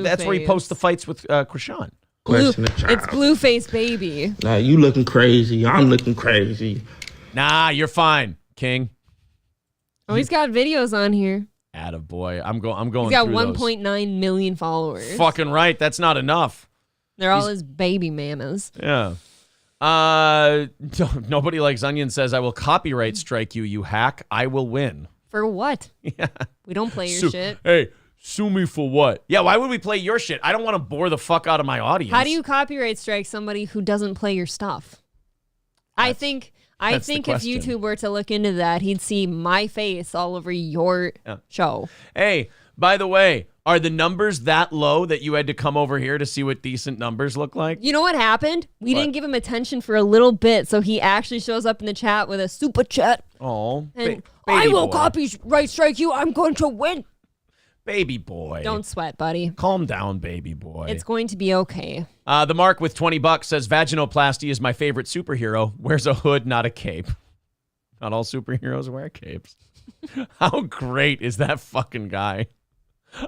that's where he posts the fights with Chrishean. It's Blueface baby. Nah, you looking crazy. I'm looking crazy. Nah, you're fine, King. Oh, he's got videos on here. Attaboy. I'm going. He's got 1.9 million followers. Fucking right. That's not enough. They're all his baby mamas. Yeah. Nobody Likes Onion says, I will copyright strike you, you hack. I will win. For what? Yeah. We don't play your shit. Hey, sue me for what? Yeah, why would we play your shit? I don't want to bore the fuck out of my audience. How do you copyright strike somebody who doesn't play your stuff? I think if YouTube were to look into that, he'd see my face all over your show. Hey, by the way, are the numbers that low that you had to come over here to see what decent numbers look like? You know what happened? We didn't give him attention for a little bit, so he actually shows up in the chat with a super chat. Oh, and I will copyright strike you. I'm going to win. Baby boy. Don't sweat, buddy. Calm down, baby boy. It's going to be okay. The Mark with $20 says, vaginoplasty is my favorite superhero. Wears a hood, not a cape. Not all superheroes wear capes. How great is that fucking guy?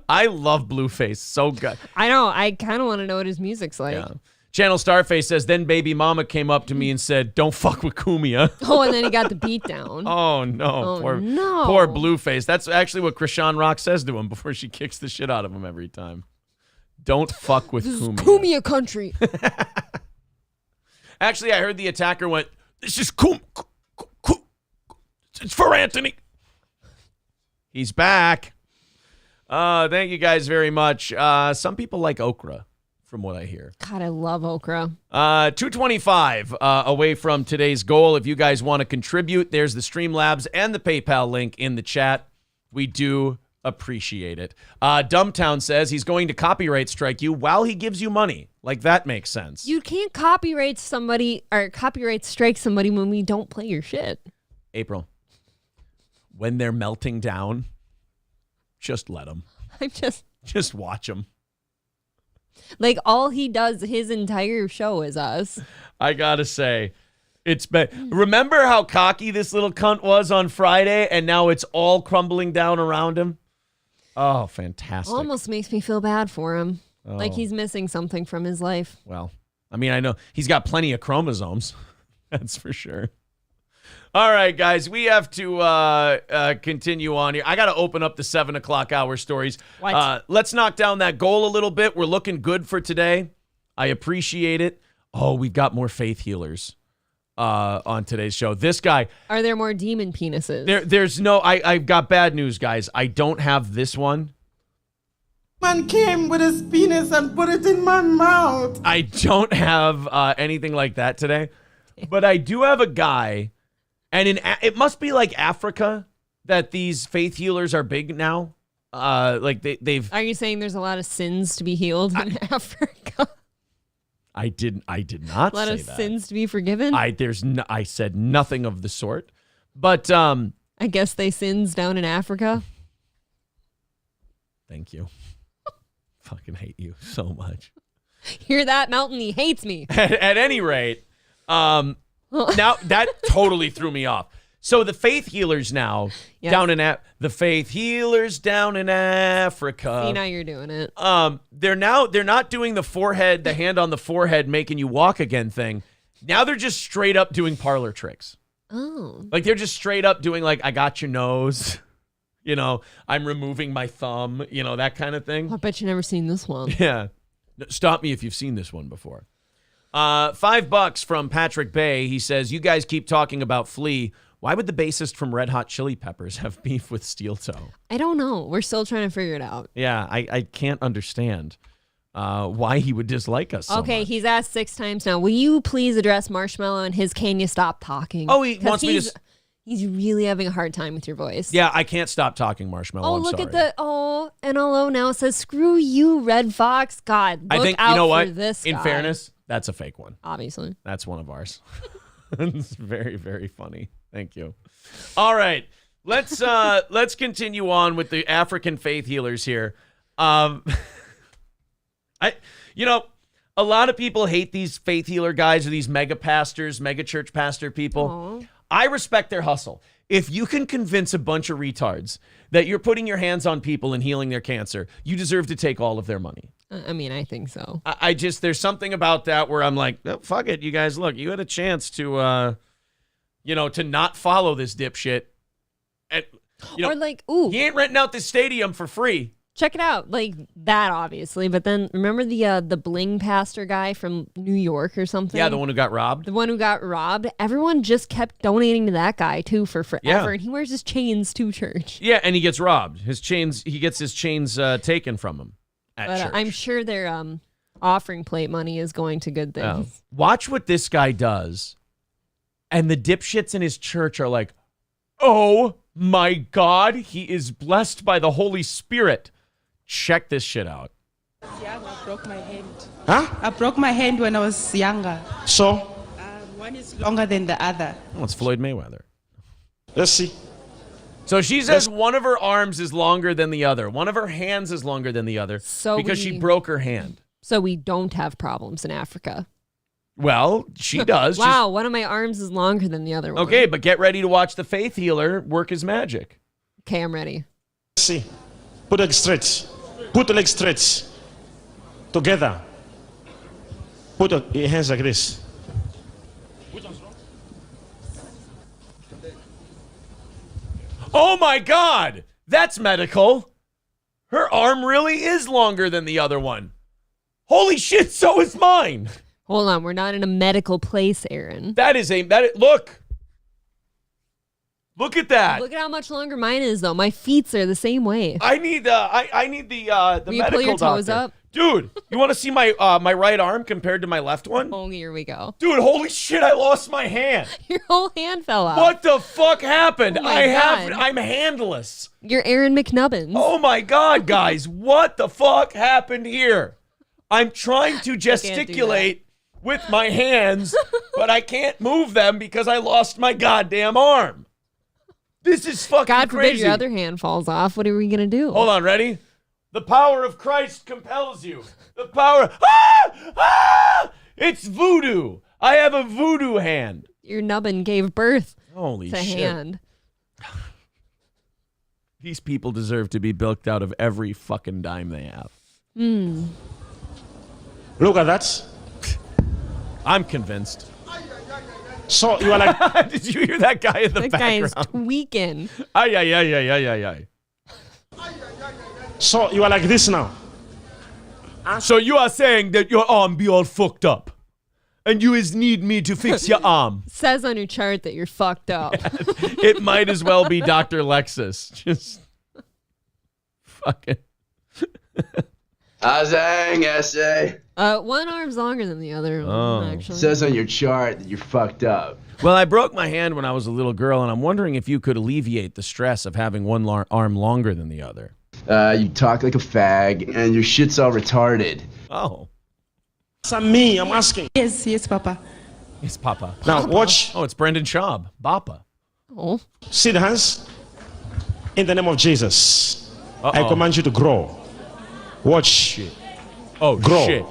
I love Blueface. So good. I know. I kind of want to know what his music's like. Yeah. Channel Starface says, then baby mama came up to me and said, don't fuck with Kumia. Oh, and then he got the beat down. Oh, no. Oh, Poor Blueface. That's actually what Chrishean Rock says to him before she kicks the shit out of him every time. Don't fuck with This Kumia. is Kumia country. Actually, I heard the attacker went, this is it's for Anthony. He's back. Thank you guys very much. Some people like okra, from what I hear. God, I love okra. 225 away from today's goal. If you guys want to contribute, there's the Streamlabs and the PayPal link in the chat. We do appreciate it. Dumbtown says he's going to copyright strike you while he gives you money. Like, that makes sense. You can't copyright strike somebody when we don't play your shit. April, when they're melting down, just let them. Just watch them. Like, all he does his entire show is us. I gotta say, it's been. Remember how cocky this little cunt was on Friday, and now it's all crumbling down around him? Oh, fantastic. Almost makes me feel bad for him. Oh. Like he's missing something from his life. Well, I mean, I know he's got plenty of chromosomes. That's for sure. All right, guys, we have to continue on here. I got to open up the 7 o'clock hour stories. Let's knock down that goal a little bit. We're looking good for today. I appreciate it. Oh, we've got more faith healers on today's show. This guy. Are there more demon penises? There's no. I've got bad news, guys. I don't have this one. Man came with his penis and put it in my mouth. I don't have anything like that today, but I do have a guy. And it must be like Africa that these faith healers are big now. Like they've. Are you saying there's a lot of sins to be healed in Africa? I did not say that. A lot of sins to be forgiven. I said nothing of the sort. But I guess they sins down in Africa. Thank you. Fucking hate you so much. Hear that, Mountain? He hates me. At any rate, now that totally threw me off. So the faith healers now down in the faith healers down in Africa. See, now you're doing it. They're not doing the hand on the forehead, making you walk again thing. Now they're just straight up doing parlor tricks. Oh, like they're just straight up doing like, I got your nose. You know, I'm removing my thumb. You know, that kind of thing. I bet you never seen this one. Yeah, stop me if you've seen this one before. $5 from Patrick Bay. He says, you guys keep talking about Flea. Why would the bassist from Red Hot Chili Peppers have beef with Steel Toe? I don't know. We're still trying to figure it out. Yeah, I can't understand why he would dislike us so Okay, much. he's asked 6 times now. Will you please address Marshmallow and his can you stop talking? Oh, he wants me to... He's really having a hard time with your voice. Yeah, I can't stop talking, Marshmallow. Oh, I'm look sorry. at the... Oh, NLO now says, screw you, Red Fox. God, look I think, out you know for what? this In guy. fairness, that's a fake one. Obviously. That's one of ours. It's very, very funny. Thank you. All right. Let's continue on with the African faith healers here. A lot of people hate these faith healer guys or these mega pastors, mega church pastor people. Aww. I respect their hustle. If you can convince a bunch of retards that you're putting your hands on people and healing their cancer, you deserve to take all of their money. I mean, I think so. There's something about that where I'm like, oh, fuck it, you guys, look, you had a chance to, to not follow this dipshit. And, or like, ooh. He ain't renting out this stadium for free. Check it out. Like that, obviously. But then remember the bling pastor guy from New York or something? Yeah, the one who got robbed. The one who got robbed. Everyone just kept donating to that guy, too, for forever. Yeah. And he wears his chains to church. Yeah, and he gets robbed. He gets his chains taken from him at church. I'm sure their offering plate money is going to good things. Watch what this guy does. And the dipshits in his church are like, oh my God, he is blessed by the Holy Spirit. Check this shit out. I broke my hand. Huh? I broke my hand when I was younger. So? One is longer than the other. Well, it's Floyd Mayweather. Let's see. So she says one of her arms is longer than the other. One of her hands is longer than the other because she broke her hand. So we don't have problems in Africa. Well, she does. Wow, one of my arms is longer than the other one. Okay, but get ready to watch the faith healer work his magic. Okay, I'm ready. Let's see. Put it straight. Put the legs straight. Together. Put your hands like this. Oh my God, that's medical. Her arm really is longer than the other one. Holy shit, so is mine. Hold on, we're not in a medical place, Aaron. Look. Look at that. Look at how much longer mine is, though. My feet are the same way. I need the Will you medical pull your toes doctor. up? Dude, you want to see my my right arm compared to my left one? Oh, here we go. Dude, holy shit, I lost my hand. Your whole hand fell off. What the fuck happened? Oh my God. I'm handless. You're Aaron McNubbins. Oh my God, guys, what the fuck happened here? I'm trying to gesticulate with my hands, but I can't move them because I lost my goddamn arm. This is fucking God forbid crazy. your other hand falls off. What are we going to do? Hold on, ready? The power of Christ compels you. The power. Ah! Ah! It's voodoo. I have a voodoo hand. Your nubbin gave birth Holy to shit. hand. These people deserve to be bilked out of every fucking dime they have. Look at that. I'm convinced. So you are like... Did you hear that guy in the That guy background? is tweaking. Ay, ay, ay, ay, ay, ay, ay. So you are like this now. So you are saying that your arm be all fucked up, and you is need me to fix your arm. Says on your chart that you're fucked up. It might as well be Dr. Lexus. Just fucking. Azang, essay. One arm's longer than the other. Actually. Says on your chart that you're fucked up. Well, I broke my hand when I was a little girl, and I'm wondering if you could alleviate the stress of having one arm longer than the other. You talk like a fag, and your shit's all retarded. Oh. It's me, I'm asking. Yes, Papa. Yes, Papa. Now watch. Oh, it's Brendan Schaub. Bappa. Oh. See the hands? In the name of Jesus, Uh-oh. I command you to grow. Watch. Shit. Oh, Grow. shit.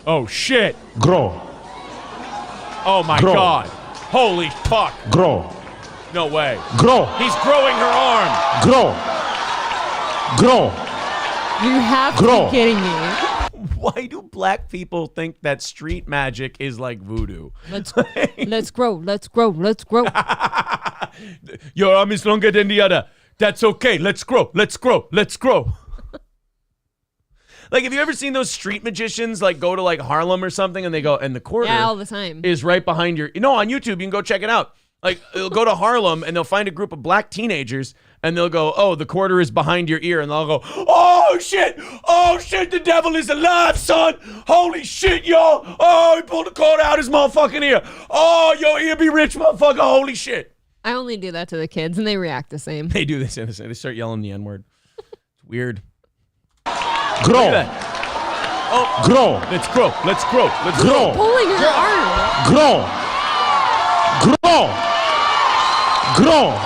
Oh, shit. Grow. Oh, my Grow. God. Holy fuck. Grow. No way. Grow. He's growing her arm. Grow. Grow. You have Grow. to be kidding me. Why do black people think that street magic is like voodoo? Let's grow. Let's grow. Let's grow. Your arm is longer than the other. That's okay. Let's grow. Let's grow. Let's grow. Like, have you ever seen those street magicians like go to like Harlem or something and they go, and the quarter Yeah, all the time. is right behind your, on YouTube, you can go check it out. Like, they'll go to Harlem and they'll find a group of black teenagers and they'll go, oh, the quarter is behind your ear. And they'll go, oh, shit, the devil is alive, son. Holy shit, y'all. Oh, he pulled the quarter out his motherfucking ear. Oh, your ear be rich, motherfucker. Holy shit. I only do that to the kids, and they react the same. They do this. They start yelling the N-word. It's weird. Grow. Oh, grow. Let's grow. Let's grow. Let's grow. Pulling her arm. Grow. Grow. Grow.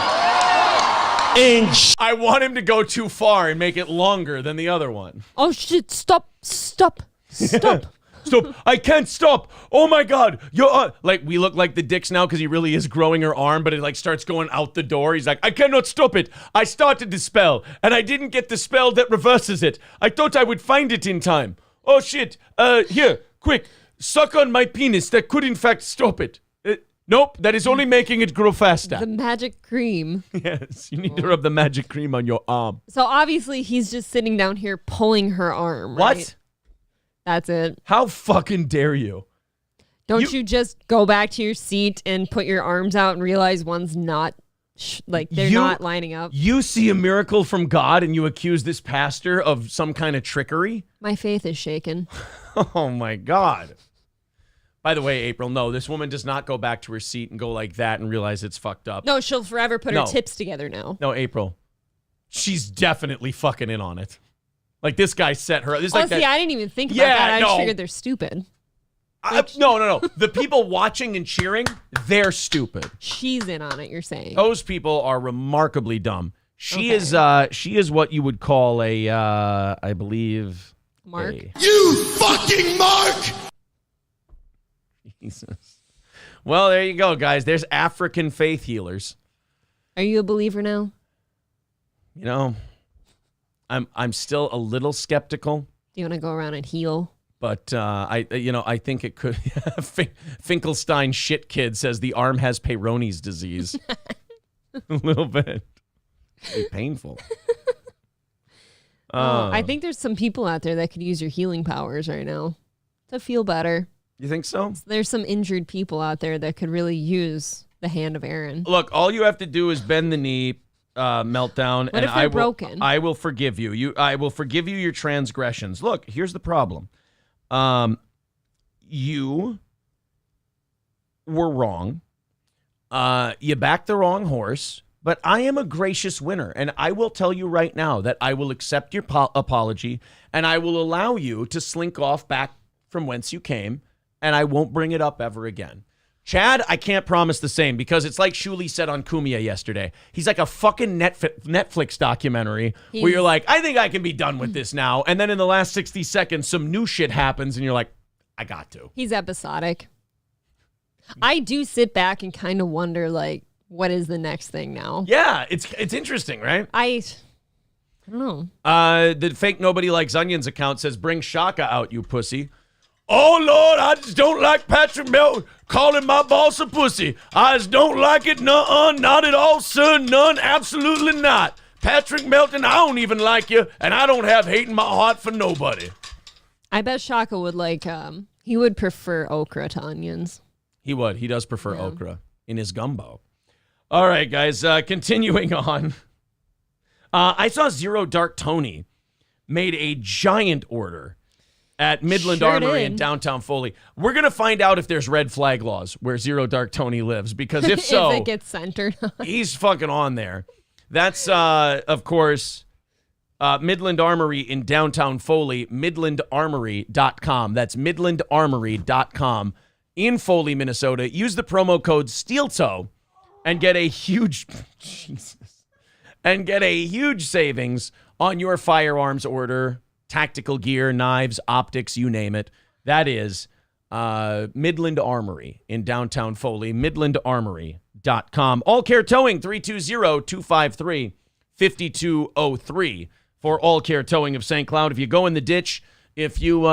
Inch. I want him to go too far and make it longer than the other one. Oh shit! Stop! Stop! Stop! Stop! I can't stop! Oh my God! You're like, we look like the dicks now because he really is growing her arm, but it like starts going out the door. He's like, I cannot stop it. I started the spell and I didn't get the spell that reverses it. I thought I would find it in time. Oh shit! Here, quick, suck on my penis. That could in fact stop it. Nope, that is only making it grow faster. The magic cream. Yes, you need to rub the magic cream on your arm. So obviously he's just sitting down here pulling her arm. What? Right? That's it. How fucking dare you? Don't you just go back to your seat and put your arms out and realize one's not, they're not lining up? You see a miracle from God and you accuse this pastor of some kind of trickery? My faith is shaken. Oh my God. By the way, April, no, this woman does not go back to her seat and go like that and realize it's fucked up. No, she'll forever put No. her tips together now. No, April. She's definitely fucking in on it. Like, this guy set her up. This is like I didn't even think about that. I just figured they're stupid. No. The people watching and cheering, they're stupid. She's in on it, you're saying. Those people are remarkably dumb. She is what you would call a, I believe... Mark? You fucking Mark! Jesus. Well, there you go, guys. There's African faith healers. Are you a believer now? You know, I'm still a little skeptical. Do you want to go around and heal? But I think it could. Finkelstein shit kid says the arm has Peyronie's disease. A little bit. It's painful. I think there's some people out there that could use your healing powers right now to feel better. You think so? There's some injured people out there that could really use the hand of Aaron. Look, all you have to do is bend the knee, Meltdown, What and if they're broken? I will forgive you. I will forgive you your transgressions. Look, here's the problem. You were wrong. You backed the wrong horse. But I am a gracious winner, and I will tell you right now that I will accept your apology, and I will allow you to slink off back from whence you came, and I won't bring it up ever again. Chad, I can't promise the same, because it's like Shuli said on Kumia yesterday. He's like a fucking Netflix documentary where you're like, I think I can be done with this now, and then in the last 60 seconds, some new shit happens, and you're like, I got to. He's episodic. I do sit back and kind of wonder, like, what is the next thing now? Yeah, it's interesting, right? I don't know. The fake Nobody Likes Onions account says, bring Shaka out, you pussy. Oh, Lord, I just don't like Patrick Melton calling my boss a pussy. I just don't like it. Nuh-uh, not at all, sir. None, absolutely not. Patrick Melton, I don't even like you, and I don't have hate in my heart for nobody. I bet Shaka would he would prefer okra to onions. He would. He does prefer okra in his gumbo. All right, guys, continuing on. I saw Zero Dark Tony made a giant order at Midland Armory in downtown Foley. We're going to find out if there's red flag laws where Zero Dark Tony lives, because if so, if it gets centered, he's fucking on there. That's, of course, Midland Armory in downtown Foley, midlandarmory.com. That's midlandarmory.com in Foley, Minnesota. Use the promo code SteelToe. And get a huge savings on your firearms order, tactical gear, knives, optics, you name it. That is Midland Armory in downtown Foley, midlandarmory.com. All Care Towing, 320-253-5203 for All Care Towing of St. Cloud. If you go in the ditch, if you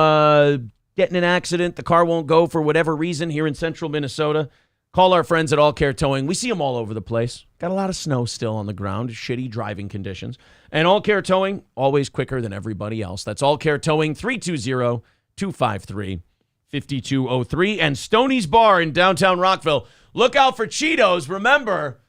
get in an accident, the car won't go for whatever reason here in central Minnesota, call our friends at All Care Towing. We see them all over the place. Got a lot of snow still on the ground, shitty driving conditions. And All Care Towing, always quicker than everybody else. That's All Care Towing, 320-253-5203. And Stoney's Bar in downtown Rockville. Look out for Cheetos. Remember,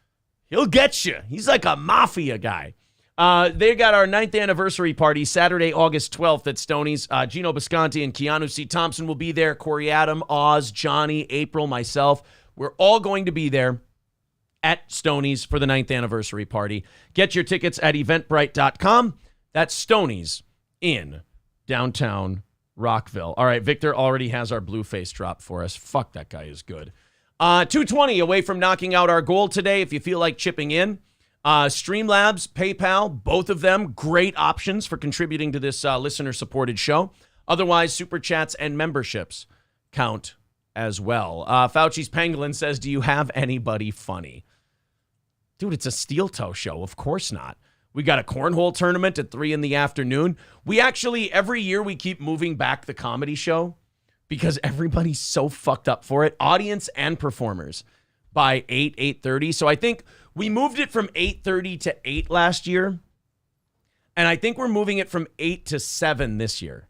he'll get you. He's like a mafia guy. They got our 9th anniversary party Saturday, August 12th at Stoney's. Gino Bisconti and Keanu C. Thompson will be there. Corey Adam, Oz, Johnny, April, myself. We're all going to be there at Stoney's for the 9th anniversary party. Get your tickets at eventbrite.com. That's Stoney's in downtown Rockville. All right, Victor already has our Blueface drop for us. Fuck, that guy is good. 220 away from knocking out our goal today. If you feel like chipping in, Streamlabs, PayPal, both of them great options for contributing to this listener-supported show. Otherwise, super chats and memberships count as well. Fauci's Pangolin says, do you have anybody funny? Dude, it's a steel toe show. Of course not. We got a cornhole tournament at 3 p.m. We actually, every year, we keep moving back the comedy show because everybody's so fucked up for it, audience and performers, by 8:30. So I think we moved it from 8:30 to 8 last year, and I think we're moving it from 8 to 7 this year.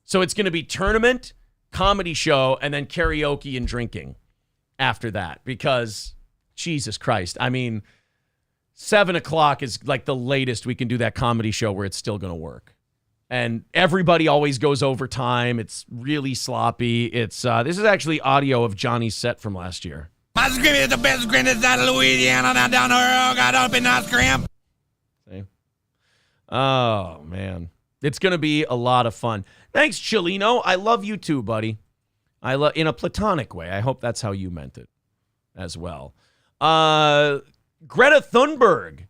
So it's going to be tournament, comedy show, and then karaoke and drinking after that, because Jesus Christ, I mean, 7 o'clock is like the latest we can do that comedy show where it's still going to work. And everybody always goes over time. It's really sloppy. This is actually audio of Johnny's set from last year. My scream is the best scream out of Louisiana, down here, got up in that scream. See? Oh, man. It's going to be a lot of fun. Thanks, Chilino. I love you too, buddy. In a platonic way. I hope that's how you meant it as well. Greta Thunberg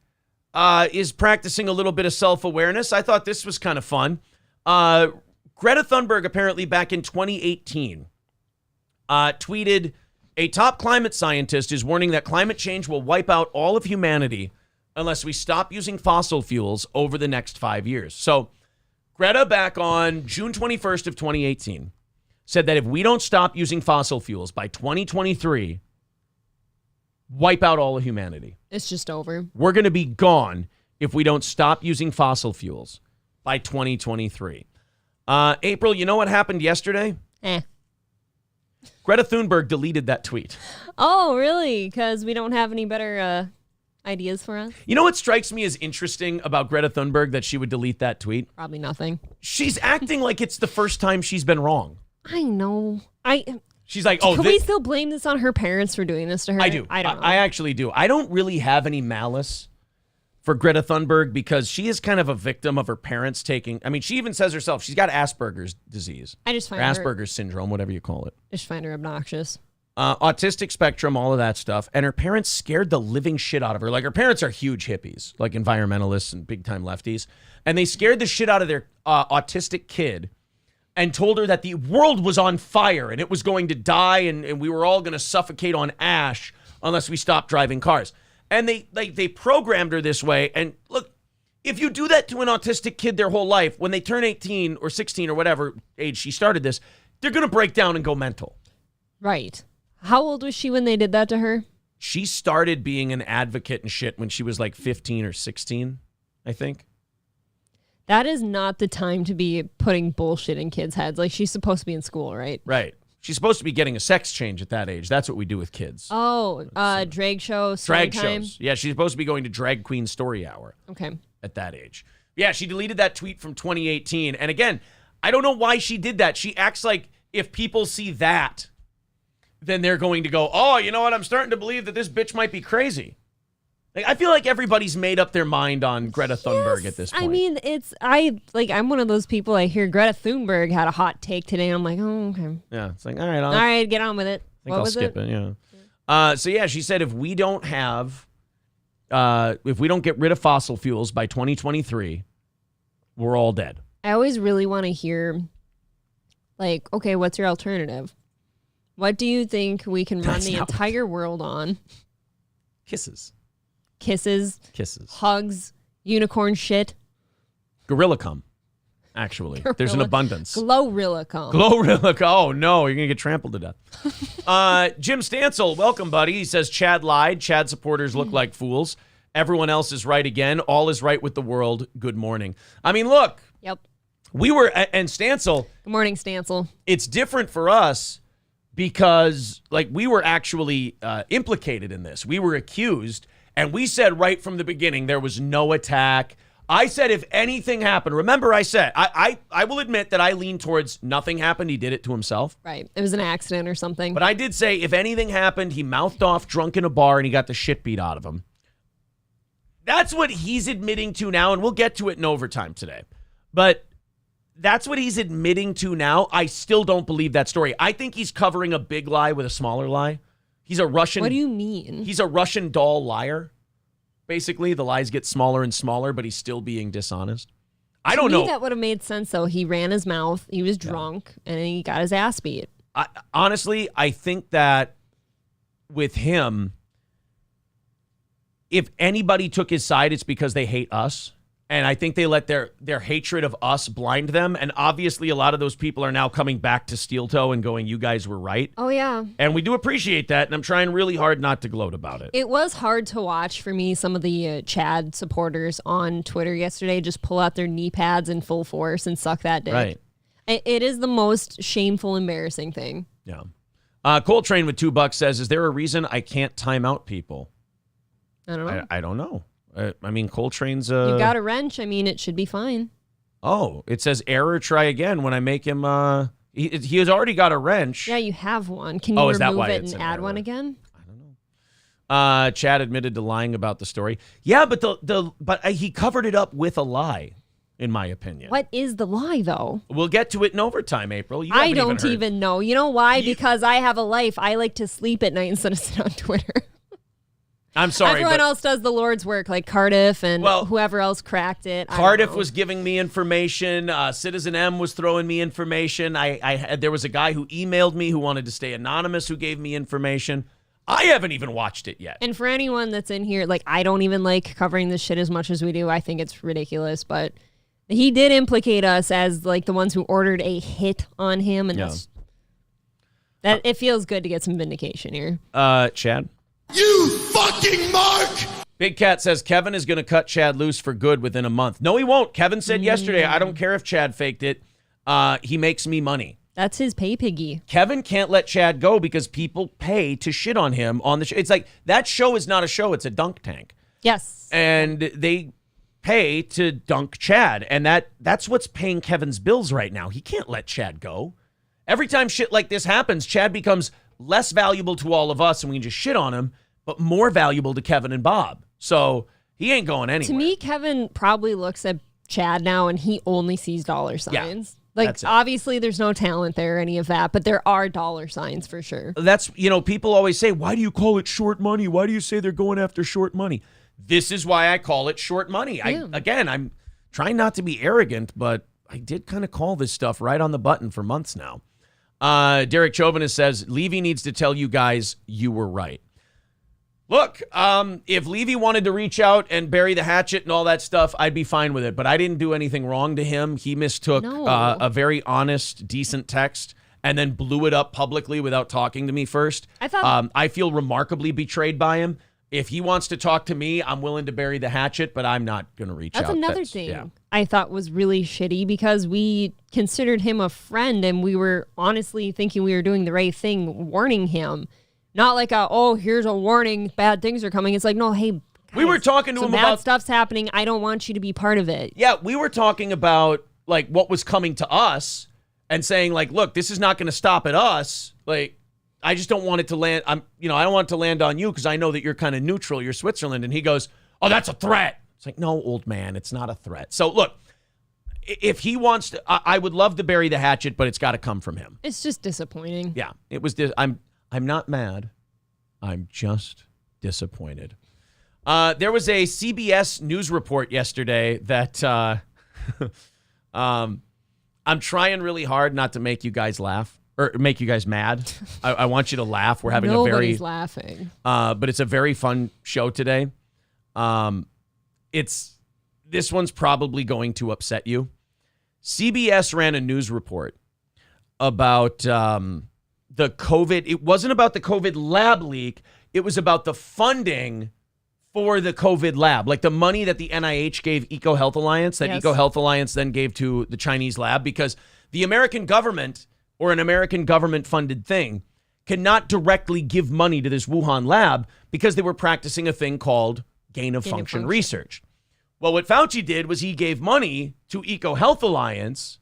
is practicing a little bit of self-awareness. I thought this was kind of fun. Greta Thunberg apparently back in 2018 tweeted, a top climate scientist is warning that climate change will wipe out all of humanity unless we stop using fossil fuels over the next 5 years. So Greta, back on June 21st of 2018, said that if we don't stop using fossil fuels by 2023, wipe out all of humanity. It's just over. We're going to be gone if we don't stop using fossil fuels by 2023. April, you know what happened yesterday? Greta Thunberg deleted that tweet. Oh, really? Because we don't have any better ideas for us? You know what strikes me as interesting about Greta Thunberg that she would delete that tweet? Probably nothing. She's acting like it's the first time she's been wrong. I know. She's like, oh, can we still blame this on her parents for doing this to her? I do. I don't know. I actually do. I don't really have any malice for Greta Thunberg because she is kind of a victim of her parents taking. I mean, she even says herself she's got Asperger's disease. I just find or her Asperger's syndrome, whatever you call it. I just find her obnoxious. Autistic spectrum, all of that stuff. And her parents scared the living shit out of her. Like, her parents are huge hippies, like environmentalists and big-time lefties. And they scared the shit out of their autistic kid and told her that the world was on fire and it was going to die and we were all going to suffocate on ash unless we stopped driving cars. And they programmed her this way. And look, if you do that to an autistic kid their whole life, when they turn 18 or 16 or whatever age she started this, they're going to break down and go mental. Right. How old was she when they did that to her? She started being an advocate and shit when she was like 15 or 16, I think. That is not the time to be putting bullshit in kids' heads. Like, she's supposed to be in school, right? Right. She's supposed to be getting a sex change at that age. That's what we do with kids. Oh, drag show, drag time. shows. Yeah, she's supposed to be going to Drag Queen Story Hour. Okay. At that age. Yeah, she deleted that tweet from 2018. And again, I don't know why she did that. She acts like if people see that, then they're going to go, oh, you know what? I'm starting to believe that this bitch might be crazy. Like, I feel like everybody's made up their mind on Greta Thunberg at this point. I mean, I'm one of those people. I hear Greta Thunberg had a hot take today. And I'm like, oh, okay. Yeah, it's like, all right. All right, get on with it. I think I'll skip it. Yeah. So yeah, she said if we don't get rid of fossil fuels by 2023, we're all dead. I always really want to hear, like, okay, what's your alternative? What do you think we can run the entire world on? Kisses. Hugs. Unicorn shit. Gorilla cum. Actually, there's an abundance. Glorilla cum. Oh no, you're gonna get trampled to death. Jim Stansel, welcome, buddy. He says Chad lied. Chad supporters look like fools. Everyone else is right again. All is right with the world. Good morning. I mean, look. Yep. We were, and Stansel. Good morning, Stansel. It's different for us because, like, we were actually implicated in this. We were accused, and we said right from the beginning there was no attack. I said if anything happened, remember I said, I will admit that I lean towards nothing happened. He did it to himself. Right. It was an accident or something. But I did say if anything happened, he mouthed off drunk in a bar and he got the shit beat out of him. That's what he's admitting to now, and we'll get to it in overtime today. But that's what he's admitting to now. I still don't believe that story. I think he's covering a big lie with a smaller lie. He's a Russian. What do you mean? He's a Russian doll liar. Basically, the lies get smaller and smaller, but he's still being dishonest. I don't know. That would have made sense, though. He ran his mouth. He was drunk, and he got his ass beat. Honestly, I think that with him, if anybody took his side, it's because they hate us. And I think they let their hatred of us blind them. And obviously, a lot of those people are now coming back to Steel Toe and going, you guys were right. Oh, yeah. And we do appreciate that. And I'm trying really hard not to gloat about it. It was hard to watch for me. Some of the Chad supporters on Twitter yesterday just pull out their knee pads in full force and suck that dick. Right. It is the most shameful, embarrassing thing. Yeah. Coltrane with $2 says, is there a reason I can't time out people? I don't know. I don't know. I mean, Coltrane's... You got a wrench. I mean, it should be fine. Oh, it says error, try again when I make him... He has already got a wrench. Yeah, you have one. Can you remove it and add one again? I don't know. Chad admitted to lying about the story. Yeah, but he covered it up with a lie, in my opinion. What is the lie, though? We'll get to it in overtime, April. I don't even know. You know why? Because I have a life. I like to sleep at night instead of sit on Twitter. I'm sorry. Everyone else does the Lord's work, like Cardiff and whoever else cracked it. Cardiff was giving me information. Citizen M was throwing me information. There was a guy who emailed me who wanted to stay anonymous who gave me information. I haven't even watched it yet. And for anyone that's in here, like, I don't even like covering this shit as much as we do. I think it's ridiculous, but he did implicate us as like the ones who ordered a hit on him, and that it feels good to get some vindication here. Chad? You fucking mark! Big Cat says Kevin is going to cut Chad loose for good within a month. No, he won't. Kevin said yesterday, I don't care if Chad faked it. He makes me money. That's his pay piggy. Kevin can't let Chad go because people pay to shit on him on the show. It's like that show is not a show. It's a dunk tank. Yes. And they pay to dunk Chad. And that's what's paying Kevin's bills right now. He can't let Chad go. Every time shit like this happens, Chad becomes less valuable to all of us and we can just shit on him, but more valuable to Kevin and Bob. So he ain't going anywhere. To me, Kevin probably looks at Chad now and he only sees dollar signs. Yeah. Like, obviously, there's no talent there or any of that, but there are dollar signs for sure. That's, people always say, why do you call it short money? Why do you say they're going after short money? This is why I call it short money. Yeah. I'm trying not to be arrogant, but I did kind of call this stuff right on the button for months now. Derek Chauvinist says, Levy needs to tell you guys you were right. Look, if Levy wanted to reach out and bury the hatchet and all that stuff, I'd be fine with it. But I didn't do anything wrong to him. He mistook a very honest, decent text and then blew it up publicly without talking to me first. I feel remarkably betrayed by him. If he wants to talk to me, I'm willing to bury the hatchet, but I'm not going to reach out. That's another thing I thought was really shitty because we considered him a friend and we were honestly thinking we were doing the right thing, warning him. Not like here's a warning, bad things are coming. It's like, no, hey, guys, we were talking to him bad about stuff's happening. I don't want you to be part of it. Yeah, we were talking about like what was coming to us and saying like, look, this is not going to stop at us. Like, I just don't want it to land. I don't want it to land on you because I know that you're kind of neutral. You're Switzerland, and he goes, oh, that's a threat. It's like, no, old man, it's not a threat. So look, if he wants to, I would love to bury the hatchet, but it's got to come from him. It's just disappointing. Yeah, it was. I'm not mad. I'm just disappointed. There was a CBS News report yesterday that I'm trying really hard not to make you guys laugh or make you guys mad. I want you to laugh. We're having Nobody's laughing. But it's a very fun show today. This one's probably going to upset you. CBS ran a news report about the COVID. It wasn't about the COVID lab leak. It was about the funding for the COVID lab, like the money that the NIH gave EcoHealth Alliance, that EcoHealth Alliance then gave to the Chinese lab, because the American government or an American government funded thing cannot directly give money to this Wuhan lab because they were practicing a thing called gain of function research. Well, what Fauci did was he gave money to EcoHealth Alliance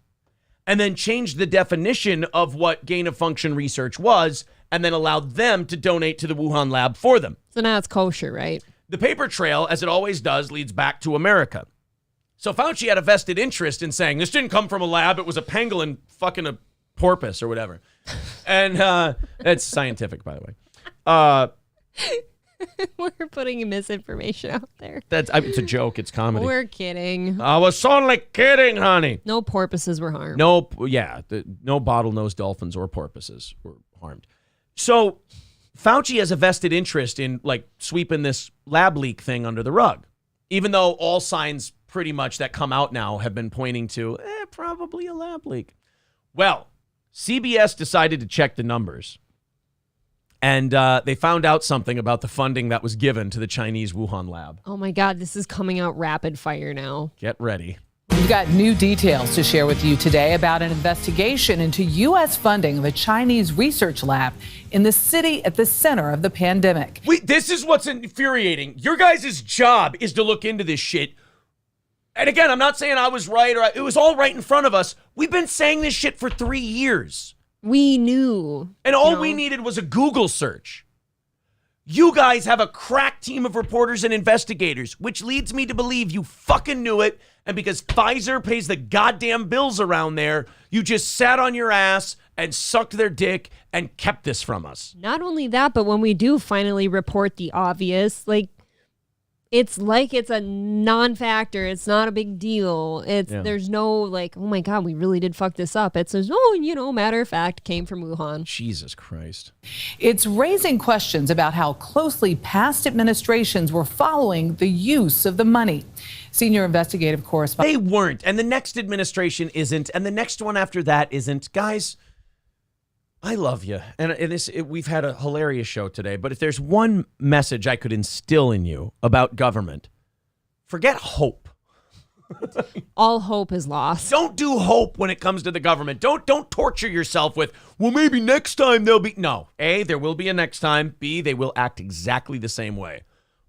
and then changed the definition of what gain of function research was and then allowed them to donate to the Wuhan lab for them. So now it's kosher, right? The paper trail, as it always does, leads back to America. So Fauci had a vested interest in saying, this didn't come from a lab, it was a pangolin fucking a porpoise or whatever. And that's scientific, by the way. We're putting misinformation out there. It's a joke. It's comedy. We're kidding. I was only kidding, honey. No porpoises were harmed. No bottlenose dolphins or porpoises were harmed. So Fauci has a vested interest in like sweeping this lab leak thing under the rug, even though all signs pretty much that come out now have been pointing to probably a lab leak. Well, CBS decided to check the numbers. And they found out something about the funding that was given to the Chinese Wuhan lab. Oh my God, this is coming out rapid fire now. Get ready. We've got new details to share with you today about an investigation into U.S. funding of a Chinese research lab in the city at the center of the pandemic. This is what's infuriating. Your guys' job is to look into this shit. And again, I'm not saying I was right or it was all right in front of us. We've been saying this shit for 3 years. We knew. And all we needed was a Google search. You guys have a crack team of reporters and investigators, which leads me to believe you fucking knew it. And because Pfizer pays the goddamn bills around there, you just sat on your ass and sucked their dick and kept this from us. Not only that, but when we do finally report the obvious, like, It's like it's a non-factor. It's not a big deal. There's no like, oh my God, we really did fuck this up. It says, matter of fact, came from Wuhan. Jesus Christ. It's raising questions about how closely past administrations were following the use of the money. Senior investigative correspondent. They weren't, and the next administration isn't, and the next one after that isn't. Guys, I love you, and we've had a hilarious show today, but if there's one message I could instill in you about government, forget hope. All hope is lost. Don't do hope when it comes to the government. Don't torture yourself with, well, maybe next time there'll be... No. A, there will be a next time. B, they will act exactly the same way.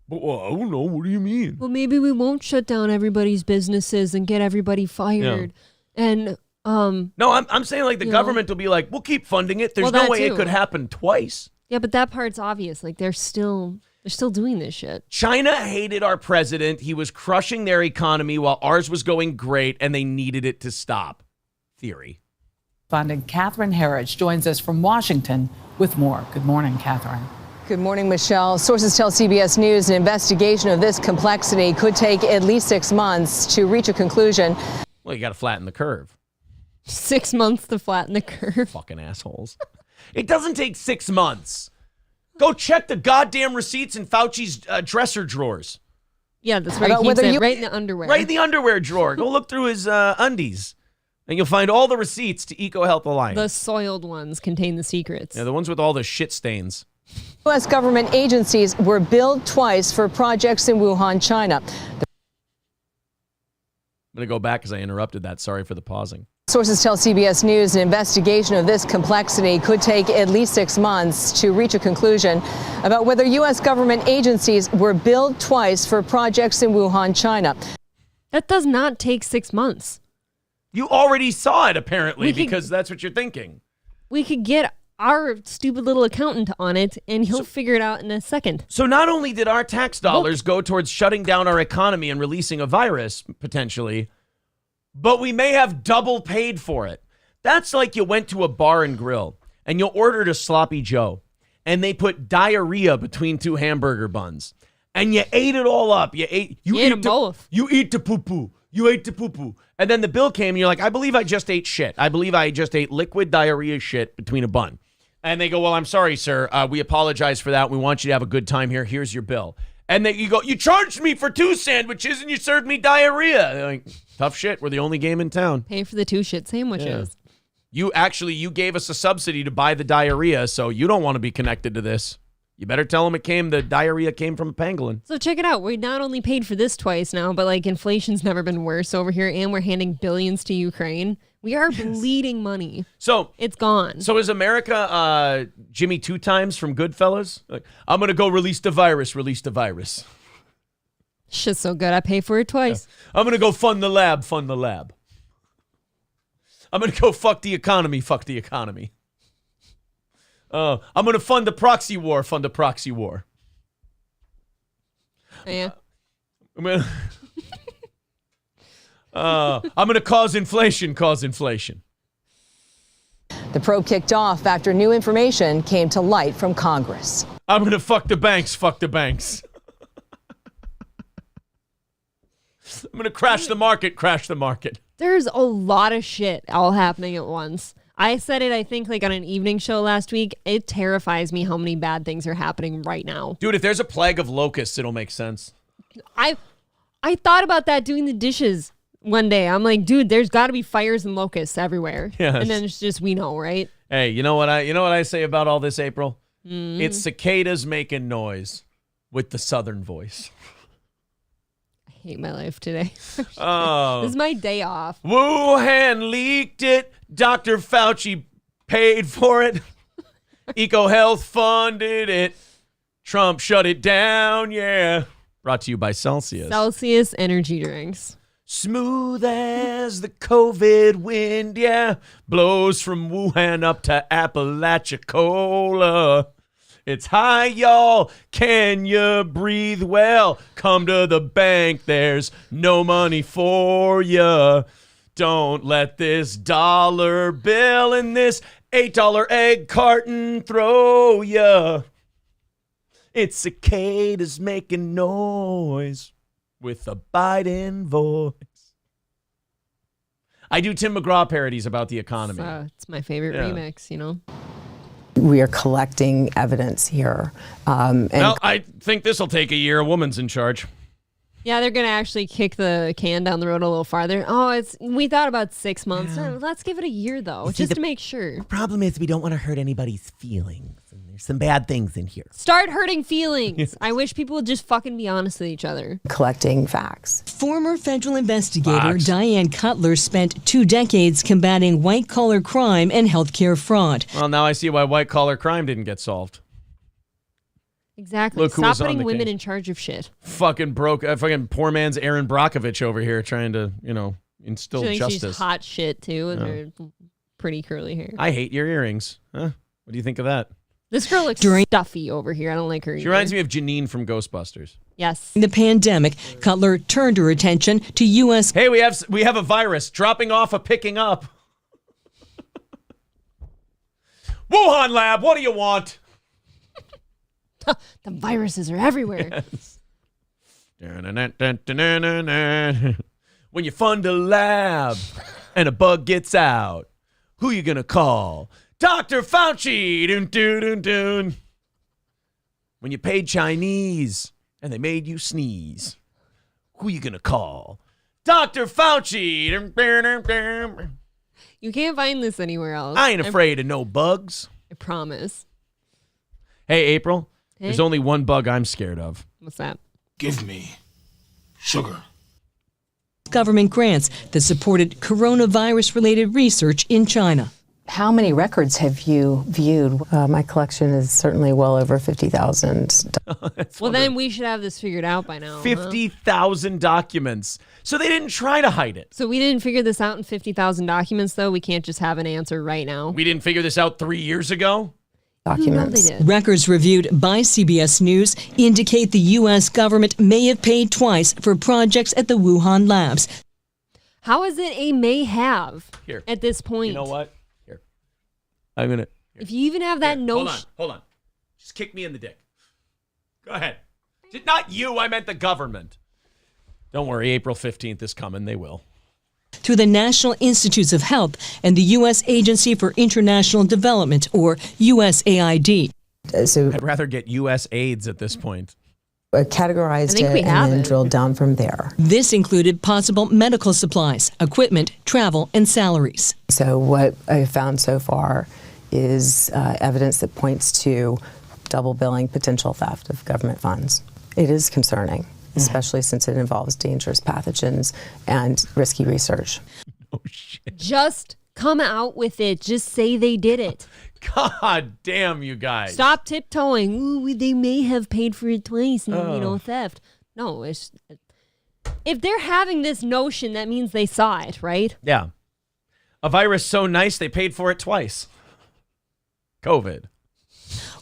But I don't know. What do you mean? Well, maybe we won't shut down everybody's businesses and get everybody fired. Yeah. And... No, I'm saying like the government will be like, we'll keep funding it. There's no way it could happen twice. Yeah, but that part's obvious. Like they're still doing this shit. China hated our president. He was crushing their economy while ours was going great, and they needed it to stop. Theory. Correspondent Catherine Herridge joins us from Washington with more. Good morning, Catherine. Good morning, Michelle. Sources tell CBS News an investigation of this complexity could take at least 6 months to reach a conclusion. Well, you got to flatten the curve. 6 months to flatten the curve. Fucking assholes. It doesn't take 6 months. Go check the goddamn receipts in Fauci's dresser drawers. Yeah, that's where he keeps it, right in the underwear. Right in the underwear drawer. Go look through his undies, and you'll find all the receipts to EcoHealth Alliance. The soiled ones contain the secrets. Yeah, the ones with all the shit stains. U.S. government agencies were billed twice for projects in Wuhan, China. I'm going to go back because I interrupted that. Sorry for the pausing. Sources tell CBS News an investigation of this complexity could take at least 6 months to reach a conclusion about whether U.S. government agencies were billed twice for projects in Wuhan, China. That does not take 6 months. You already saw it, apparently, because that's what you're thinking. We could get our stupid little accountant on it, and he'll figure it out in a second. So not only did our tax dollars go towards shutting down our economy and releasing a virus, potentially, but we may have double paid for it. That's like you went to a bar and grill and you ordered a sloppy Joe and they put diarrhea between 2 hamburger buns and you ate it all up. You ate them both. You eat the poo-poo. You ate the poo-poo. And then the bill came and you're like, I believe I just ate shit. I believe I just ate liquid diarrhea shit between a bun. And they go, well, I'm sorry, sir. We apologize for that. We want you to have a good time here. Here's your bill. And then you go, you charged me for 2 sandwiches and you served me diarrhea. They're like, tough shit. We're the only game in town. Pay for the 2 shit sandwiches. Yeah. You gave us a subsidy to buy the diarrhea, so you don't want to be connected to this. You better tell them the diarrhea came from a pangolin. So check it out. We not only paid for this twice now, but like inflation's never been worse over here, and we're handing billions to Ukraine. We are bleeding money. So it's gone. So is America Jimmy 2 Times from Goodfellas? Like, I'm going to go release the virus. Shit's so good, I pay for it twice. Yeah. I'm going to go fund the lab. I'm going to go fuck the economy. I'm going to fund the proxy war. Yeah. I'm going to cause inflation. The probe kicked off after new information came to light from Congress. I'm going to fuck the banks. I'm going to crash the market. There's a lot of shit all happening at once. I said it, I think, like on an evening show last week. It terrifies me how many bad things are happening right now. Dude, if there's a plague of locusts, it'll make sense. I thought about that doing the dishes one day. I'm like, dude, there's got to be fires and locusts everywhere. Yes. And then it's just, we know, right? Hey, you know what I say about all this, April? It's cicadas making noise with the southern voice. I hate my life today. Oh. This is my day off. Wuhan leaked it. Dr. Fauci paid for it. EcoHealth funded it. Trump shut it down, yeah. Brought to you by Celsius. Celsius energy drinks. Smooth as the COVID wind, yeah. Blows from Wuhan up to Apalachicola. It's high, y'all. Can you breathe well? Come to the bank. There's no money for ya. Don't let this dollar bill and this $8 egg carton throw ya. It's cicadas making noise with a Biden voice. I do Tim McGraw parodies about the economy. It's my favorite remix, you know. We are collecting evidence here. Well, I think this will take a year. A woman's in charge. Yeah, they're going to actually kick the can down the road a little farther. We thought about 6 months. Let's give it a year, though, just to make sure. The problem is we don't want to hurt anybody's feelings. And there's some bad things in here. Start hurting feelings. I wish people would just fucking be honest with each other. Collecting facts. Former federal investigator Diane Cutler spent 2 decades combating white-collar crime and healthcare fraud. Well, now I see why white-collar crime didn't get solved. Exactly. Look who Stop was on putting the women case. in charge of shit. Fucking poor man's Aaron Brockovich over here trying to, instill She thinks justice. she's hot shit, too, with her pretty curly hair. I hate your earrings. Huh? What do you think of that? This girl looks stuffy over here. I don't like her. She reminds me of Janine from Ghostbusters. Yes. In the pandemic, Cutler turned her attention to U.S. Hey, we have a virus dropping off or picking up. Wuhan lab, what do you want? The viruses are everywhere. Yes. When you fund a lab and a bug gets out, who you gonna call? Dr. Fauci. Dun, dun, dun, dun. When you paid Chinese and they made you sneeze, who you gonna call? Dr. Fauci. Dun, dun, dun, dun. You can't find this anywhere else. I ain't afraid of no bugs. I promise. Hey, April. Hey. There's only one bug I'm scared of. What's that? Give me sugar. government grants that supported coronavirus-related research in China. How many records have you viewed? My collection is certainly well over 50,000. Well, then we should have this figured out by now. 50,000 documents. So they didn't try to hide it. So we didn't figure this out in 50,000 documents, though? We can't just have an answer right now? We didn't figure this out 3 years ago? Documents. No, they did. Records reviewed by CBS News indicate the U.S. government may have paid twice for projects at the Wuhan labs. How is it a may have Here. at this point? You know what? Here. I'm going to... If you even have that notion... Hold on. Just kick me in the dick. Go ahead. Not you, I meant the government. Don't worry, April 15th is coming. They will. Through the National Institutes of Health and the U.S. Agency for International Development, or USAID. So I'd rather get U.S. AIDS at this point. Categorized it and then drilled down from there. This included possible medical supplies, equipment, travel, and salaries. So what I found so far is evidence that points to double billing, potential theft of government funds. It is concerning, especially since it involves dangerous pathogens and risky research. Oh, shit. Just come out with it. Just say they did it. God damn, you guys. Stop tiptoeing. Ooh, they may have paid for it twice and, theft. No, it's... If they're having this notion, that means they saw it, right? Yeah. A virus so nice, they paid for it twice. COVID.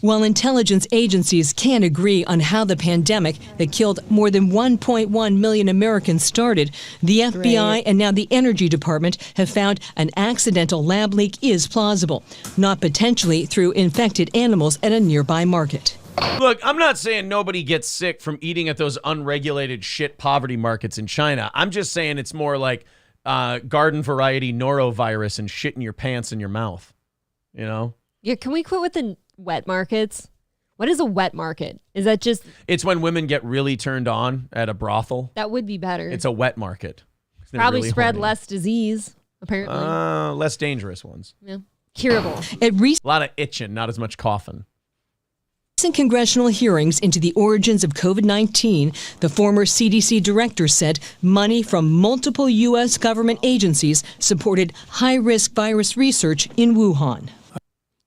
While intelligence agencies can't agree on how the pandemic that killed more than 1.1 million Americans started, the FBI and now the Energy Department have found an accidental lab leak is plausible, not potentially through infected animals at a nearby market. Look, I'm not saying nobody gets sick from eating at those unregulated shit poverty markets in China. I'm just saying it's more like garden variety norovirus and shit in your pants and your mouth. You know? Yeah, can we quit with the wet markets? What is a wet market? Is that just... It's when women get really turned on at a brothel. That would be better. It's a wet market. They're Probably really spread horny. less disease, apparently. Less dangerous ones. Yeah. Curable. At A lot of itching, not as much coughing. recent congressional hearings into the origins of COVID-19, the former CDC director said money from multiple U.S. government agencies supported high-risk virus research in Wuhan.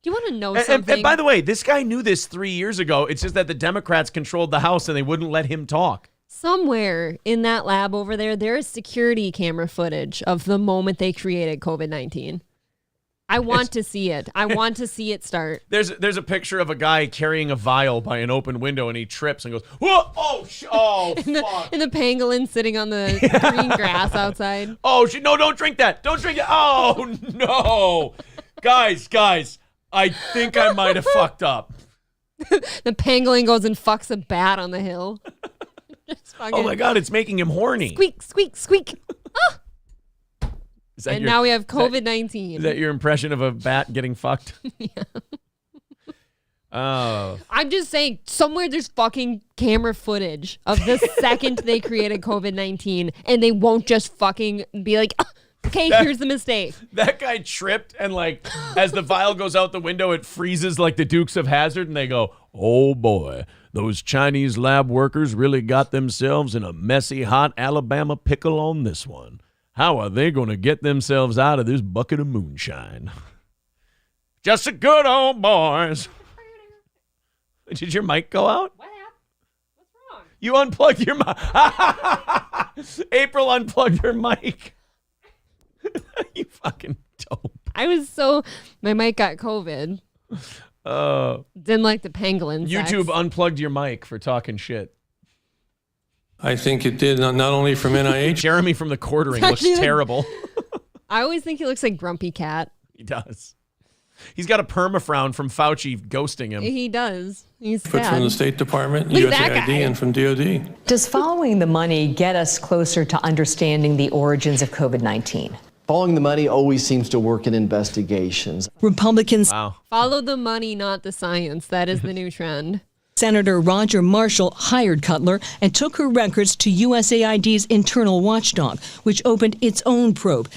Do you want to know And something? by the way, this guy knew this 3 years ago. It's just that the Democrats controlled the House and they wouldn't let him talk. Somewhere in that lab over there is security camera footage of the moment they created COVID-19. I want to see it. I want to see it start. There's a picture of a guy carrying a vial by an open window and he trips and goes, whoa, fuck. And the pangolin sitting on the green grass outside. Oh, no, don't drink that. Don't drink it. Oh, no. Guys, I think I might have fucked up. The pangolin goes and fucks a bat on the hill. Oh my God, it's making him horny. Squeak, squeak, squeak. And now we have COVID-19. Is that your impression of a bat getting fucked? Yeah. Oh. I'm just saying, somewhere there's fucking camera footage of the second they created COVID-19, and they won't just fucking be like, okay, here's the mistake. That guy tripped, and like, as the vial goes out the window, it freezes like the Dukes of Hazzard, and they go, oh boy, those Chinese lab workers really got themselves in a messy, hot Alabama pickle on this one. How are they going to get themselves out of this bucket of moonshine? Just a good old boys. Did your mic go out? What happened? What's wrong? You unplugged your mic. April unplugged her mic. You fucking dope. My mic got COVID. Didn't like the pangolin sex. YouTube unplugged your mic for talking shit. I think it did, not only from NIH. Jeremy from the quartering looks terrible. I always think he looks like Grumpy Cat. He does. He's got a permafrown from Fauci ghosting him. He does. He's But sad. from the State Department, Look at that USAID, guy. and from DOD. Does following the money get us closer to understanding the origins of COVID-19? Following the money always seems to work in investigations. Republicans Follow the money, not the science. That is the new trend. Senator Roger Marshall hired Cutler and took her records to USAID's internal watchdog, which opened its own probe.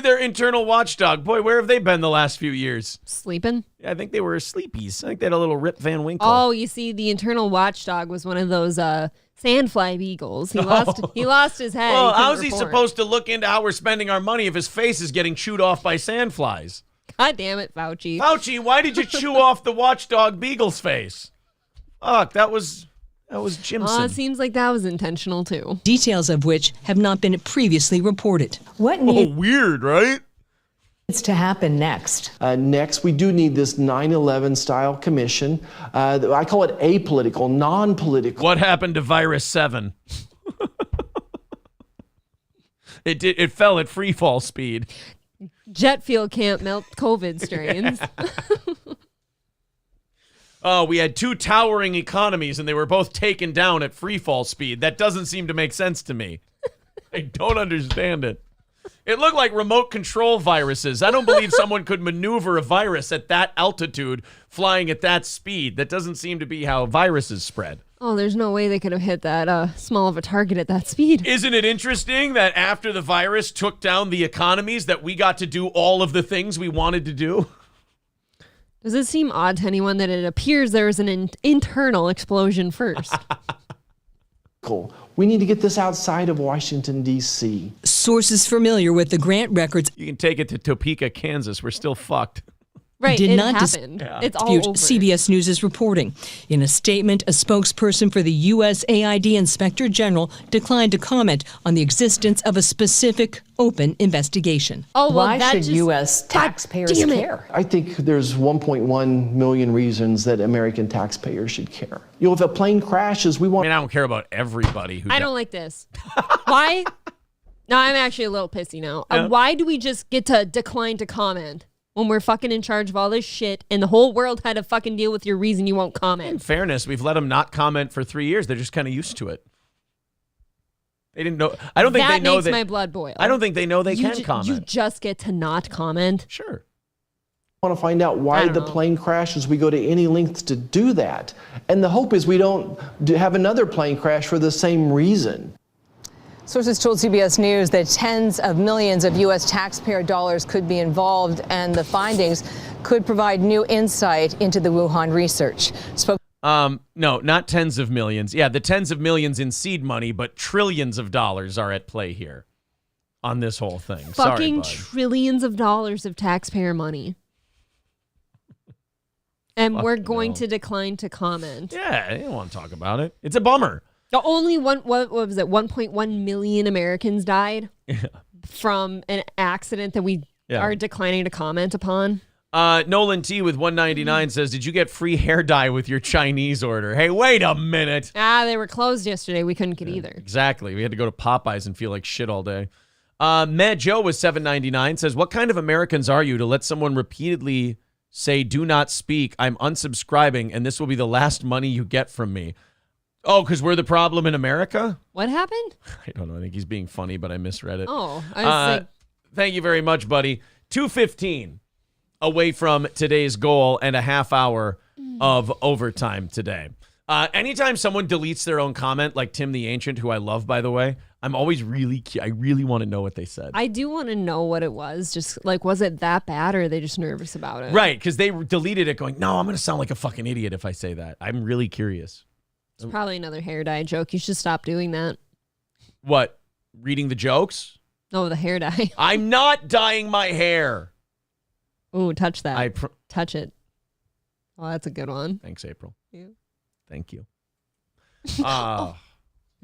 Their internal watchdog. Boy, where have they been the last few years? Sleeping? Yeah, I think they were sleepies. I think they had a little Rip Van Winkle. Oh, you see, the internal watchdog was one of those sandfly beagles. He lost his head. Well, He couldn't how's he report. supposed to look into how we're spending our money if his face is getting chewed off by sandflies? God damn it, Fauci. Fauci, why did you chew off the watchdog beagle's face? Fuck, that was Jimson. It seems like that was intentional too. Details of which have not been previously reported. What weird, right? needs to happen next? Next, we do need this 9/11 style commission. I call it apolitical, non-political. What happened to Virus 7? It fell at free fall speed. Jet fuel can't melt COVID strains. Oh, we had two towering economies and they were both taken down at free fall speed. That doesn't seem to make sense to me. I don't understand it. It looked like remote control viruses. I don't believe someone could maneuver a virus at that altitude flying at that speed. That doesn't seem to be how viruses spread. Oh, there's no way they could have hit that small of a target at that speed. Isn't it interesting that after the virus took down the economies that we got to do all of the things we wanted to do? Does it seem odd to anyone that it appears there was an internal explosion first? Cool. We need to get this outside of Washington, D.C. Sources familiar with the grant records. You can take it to Topeka, Kansas. We're still fucked. Right, did it not happened. It's all dispute over. CBS News is reporting. In a statement, a spokesperson for the USAID Inspector General declined to comment on the existence of a specific open investigation. Oh, well, Why that should just- U.S. taxpayers damn it. care? I think there's 1.1 million reasons that American taxpayers should care. You know, if a plane crashes, we want... I mean, I don't care about everybody who I don't like this. Why? No, I'm actually a little pissy now. Yeah. Why do we just get to decline to comment when we're fucking in charge of all this shit and the whole world had to fucking deal with your reason you won't In comment? fairness, we've let them not comment for 3 years. They're just kind of used to it. They didn't know. I don't think that they know makes that. my blood boil. I don't think they know they You can ju- comment. You just get to not comment. Sure. want to find out why the plane crashes. We go to any lengths to do that. And the hope is we don't have another plane crash for the same reason. Sources told CBS News that tens of millions of U.S. taxpayer dollars could be involved, and the findings could provide new insight into the Wuhan research. No, not tens of millions. Yeah, the tens of millions in seed money, but trillions of dollars are at play here on this whole thing. Fucking Sorry, bud. trillions of dollars of taxpayer money. And we're going to decline to comment. Yeah, I don't want to talk about it. It's a bummer. The only what was it? 1.1 million Americans died from an accident that we are declining to comment upon. Nolan T with 199 says, "Did you get free hair dye with your Chinese order?" Hey, wait a minute. They were closed yesterday. We couldn't get either. Exactly. We had to go to Popeyes and feel like shit all day. Matt Joe with 799 says, "What kind of Americans are you to let someone repeatedly say, do not speak. I'm unsubscribing, and this will be the last money you get from me. Oh, because we're the problem in America? What happened? I don't know. I think he's being funny, but I misread it. Oh, I was like... Thank you very much, buddy. 2:15 away from today's goal and a half hour of overtime today. Anytime someone deletes their own comment, like Tim the Ancient, who I love, by the way, I'm always I really want to know what they said. I do want to know what it was. Just like, was it that bad or are they just nervous about it? Right, because they deleted it going, no, I'm going to sound like a fucking idiot if I say that. I'm really curious. It's probably another hair dye joke. You should stop doing that. What? Reading the jokes? No, the hair dye. I'm not dyeing my hair. Ooh, touch that. Touch it. Oh, that's a good one. Thanks, April. Yeah. Thank you.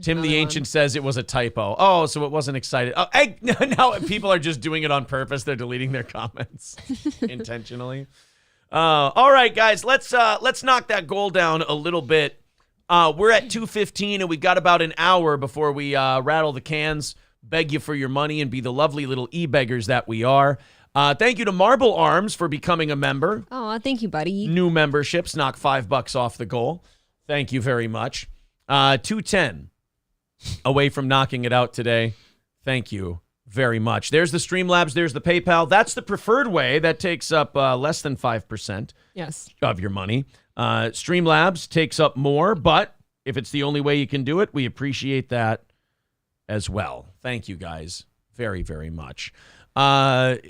Tim the Ancient says it was a typo. Oh, so it wasn't excited. Oh, now people are just doing it on purpose. They're deleting their comments intentionally. All right, guys, let's knock that goal down a little bit. We're at 2:15, and we got about an hour before we rattle the cans, beg you for your money, and be the lovely little e-beggars that we are. Thank you to Marble Arms for becoming a member. Oh, thank you, buddy. New memberships knock $5 off the goal. Thank you very much. 210 away from knocking it out today. Thank you very much. There's the Streamlabs. There's the PayPal. That's the preferred way. That takes up less than 5% of your money. Streamlabs takes up more, but if it's the only way you can do it, we appreciate that as well. Thank you guys very, very much. I'm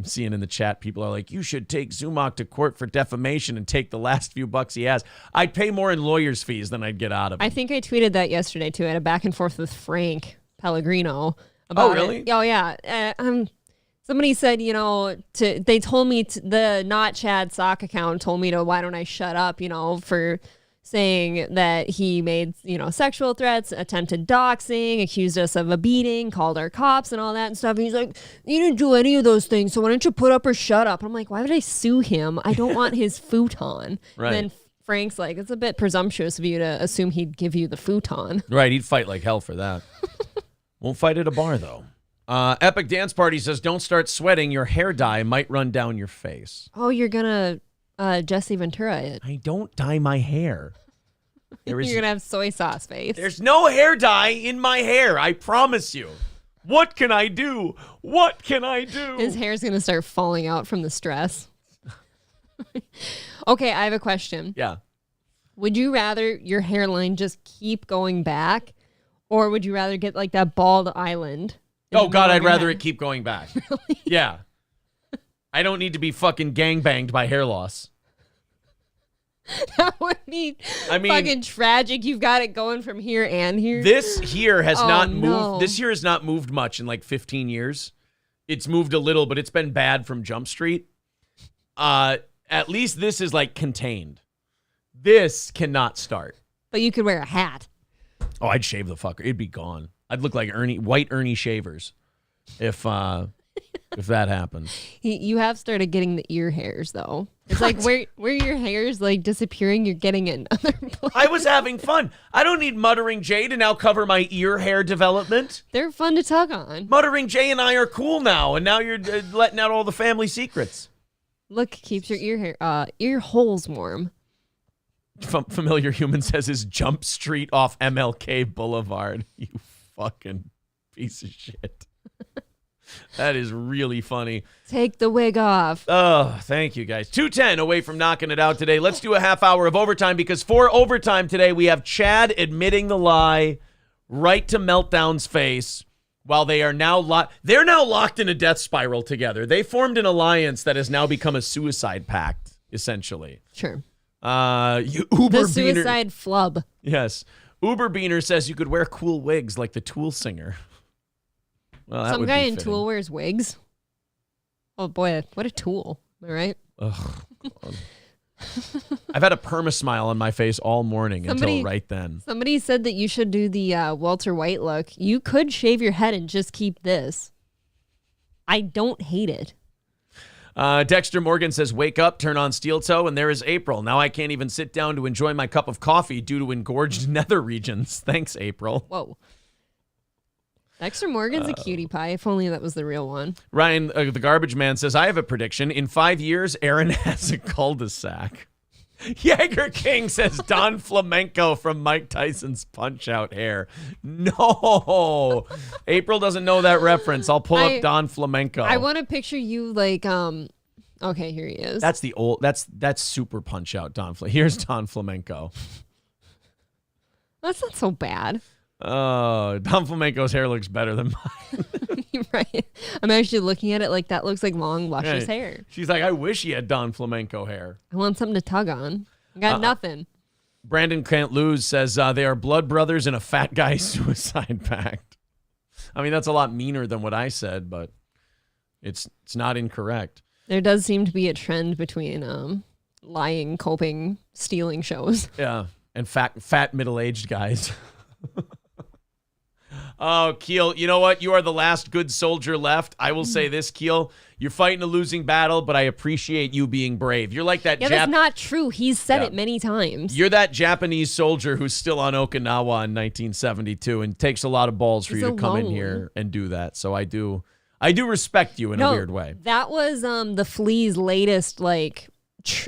seeing in the chat, people are like, you should take Zumach to court for defamation and take the last few bucks he has. I'd pay more in lawyer's fees than I'd get out of him. I think I tweeted that yesterday, too. I had a back and forth with Frank Pellegrino about really? it. Oh, yeah. Somebody said, they told me the Not Chad sock account told me to, why don't I shut up, for saying that he made, sexual threats, attempted doxing, accused us of a beating, called our cops and all that and stuff. And he's like, you didn't do any of those things, so why don't you put up or shut up? I'm like, why would I sue him? I don't want his futon. Right. And then Frank's like, it's a bit presumptuous of you to assume he'd give you the futon. Right, he'd fight like hell for that. Won't fight at a bar, though. Epic Dance Party says, don't start sweating. Your hair dye might run down your face. Oh, you're going to Jesse Ventura it. I don't dye my hair. You're going to have soy sauce face. There's no hair dye in my hair, I promise you. What can I do? What can I do? His hair's going to start falling out from the stress. Okay, I have a question. Yeah. Would you rather your hairline just keep going back, or would you rather get like that bald island? Oh, God, I'd rather it keep going back. Really? Yeah. I don't need to be fucking gangbanged by hair loss. That would be fucking tragic. You've got it going from here and here. This here has not moved. This here has not moved much in like 15 years. It's moved a little, but it's been bad from Jump Street. At least this is like contained. This cannot start. But you could wear a hat. Oh, I'd shave the fucker. It'd be gone. I'd look like white Ernie Shavers if that happened. You have started getting the ear hairs though. It's like where your hair's like disappearing, you're getting it in other places. I was having fun. I don't need Muttering Jay to now cover my ear hair development. They're fun to tug on. Muttering Jay and I are cool now, and now you're letting out all the family secrets. Look, keeps your ear holes warm. Familiar Human says his Jump Street off MLK Boulevard. You fucking piece of shit. That is really funny. Take the wig off. Oh, thank you, guys. 2:10 away from knocking it out today. Let's do a half hour of overtime because for overtime today, we have Chad admitting the lie right to Meltdown's face while they are now they're now locked in a death spiral together. They formed an alliance that has now become a suicide pact, essentially. Sure. Uber the suicide flub. Yes. Uber Beaner says you could wear cool wigs like the Tool singer. Well, that Some would guy be in fitting. Tool wears wigs. Oh boy, what a tool. Am I right? Ugh. I've had a perma-smile on my face all morning until right then. Somebody said that you should do the Walter White look. You could shave your head and just keep this. I don't hate it. Dexter Morgan says, wake up, turn on steel toe, and there is April. Now I can't even sit down to enjoy my cup of coffee due to engorged nether regions. Thanks, April. Whoa. Dexter Morgan's a cutie pie. If only that was the real one. Ryan, the garbage man, says, I have a prediction. In 5 years, Aaron has a cul-de-sac. Jaeger King says Don Flamenco from Mike Tyson's Punch-Out hair. No. April doesn't know that reference. I'll pull up Don Flamenco. I want to picture you like, okay, here he is. That's the old, that's super Punch-Out Don Flamenco. Here's Don Flamenco. That's not so bad. Oh, Don Flamenco's hair looks better than mine. You're right. I'm actually looking at it like that looks like long, luscious hair. She's like, I wish he had Don Flamenco hair. I want something to tug on. I got nothing. Brandon Can't Lose says they are blood brothers in a fat guy suicide pact. I mean, that's a lot meaner than what I said, but it's not incorrect. There does seem to be a trend between lying, coping, stealing shows. Yeah, and fat middle-aged guys. Oh, Keel, you know what? You are the last good soldier left. I will say this, Keel. You're fighting a losing battle, but I appreciate you being brave. You're like that. Yeah, that's not true. He's said it many times. You're that Japanese soldier who's still on Okinawa in 1972, and it takes a lot of balls for you to come in here and do that. So I do respect you in a weird way. That was the Flea's latest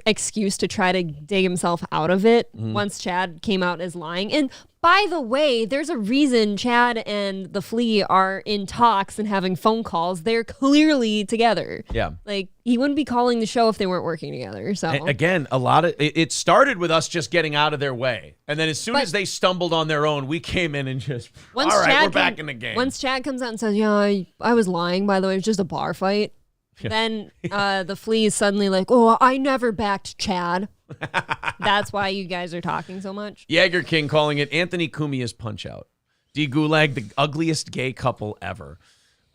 excuse to try to dig himself out of it once Chad came out as lying. And by the way, there's a reason Chad and the Flea are in talks and having phone calls. They're clearly together. Yeah. Like, he wouldn't be calling the show if they weren't working together. So again, a lot of it started with us just getting out of their way. And then as soon as they stumbled on their own, we came in and just, all right, we're back in the game. Once Chad comes out and says, yeah, I was lying, by the way, it was just a bar fight. Yeah. Then the Flea is suddenly like, oh, I never backed Chad. That's why you guys are talking so much. Jaeger King calling it Anthony Cumia's Punch-Out. D. Gulag, the ugliest gay couple ever.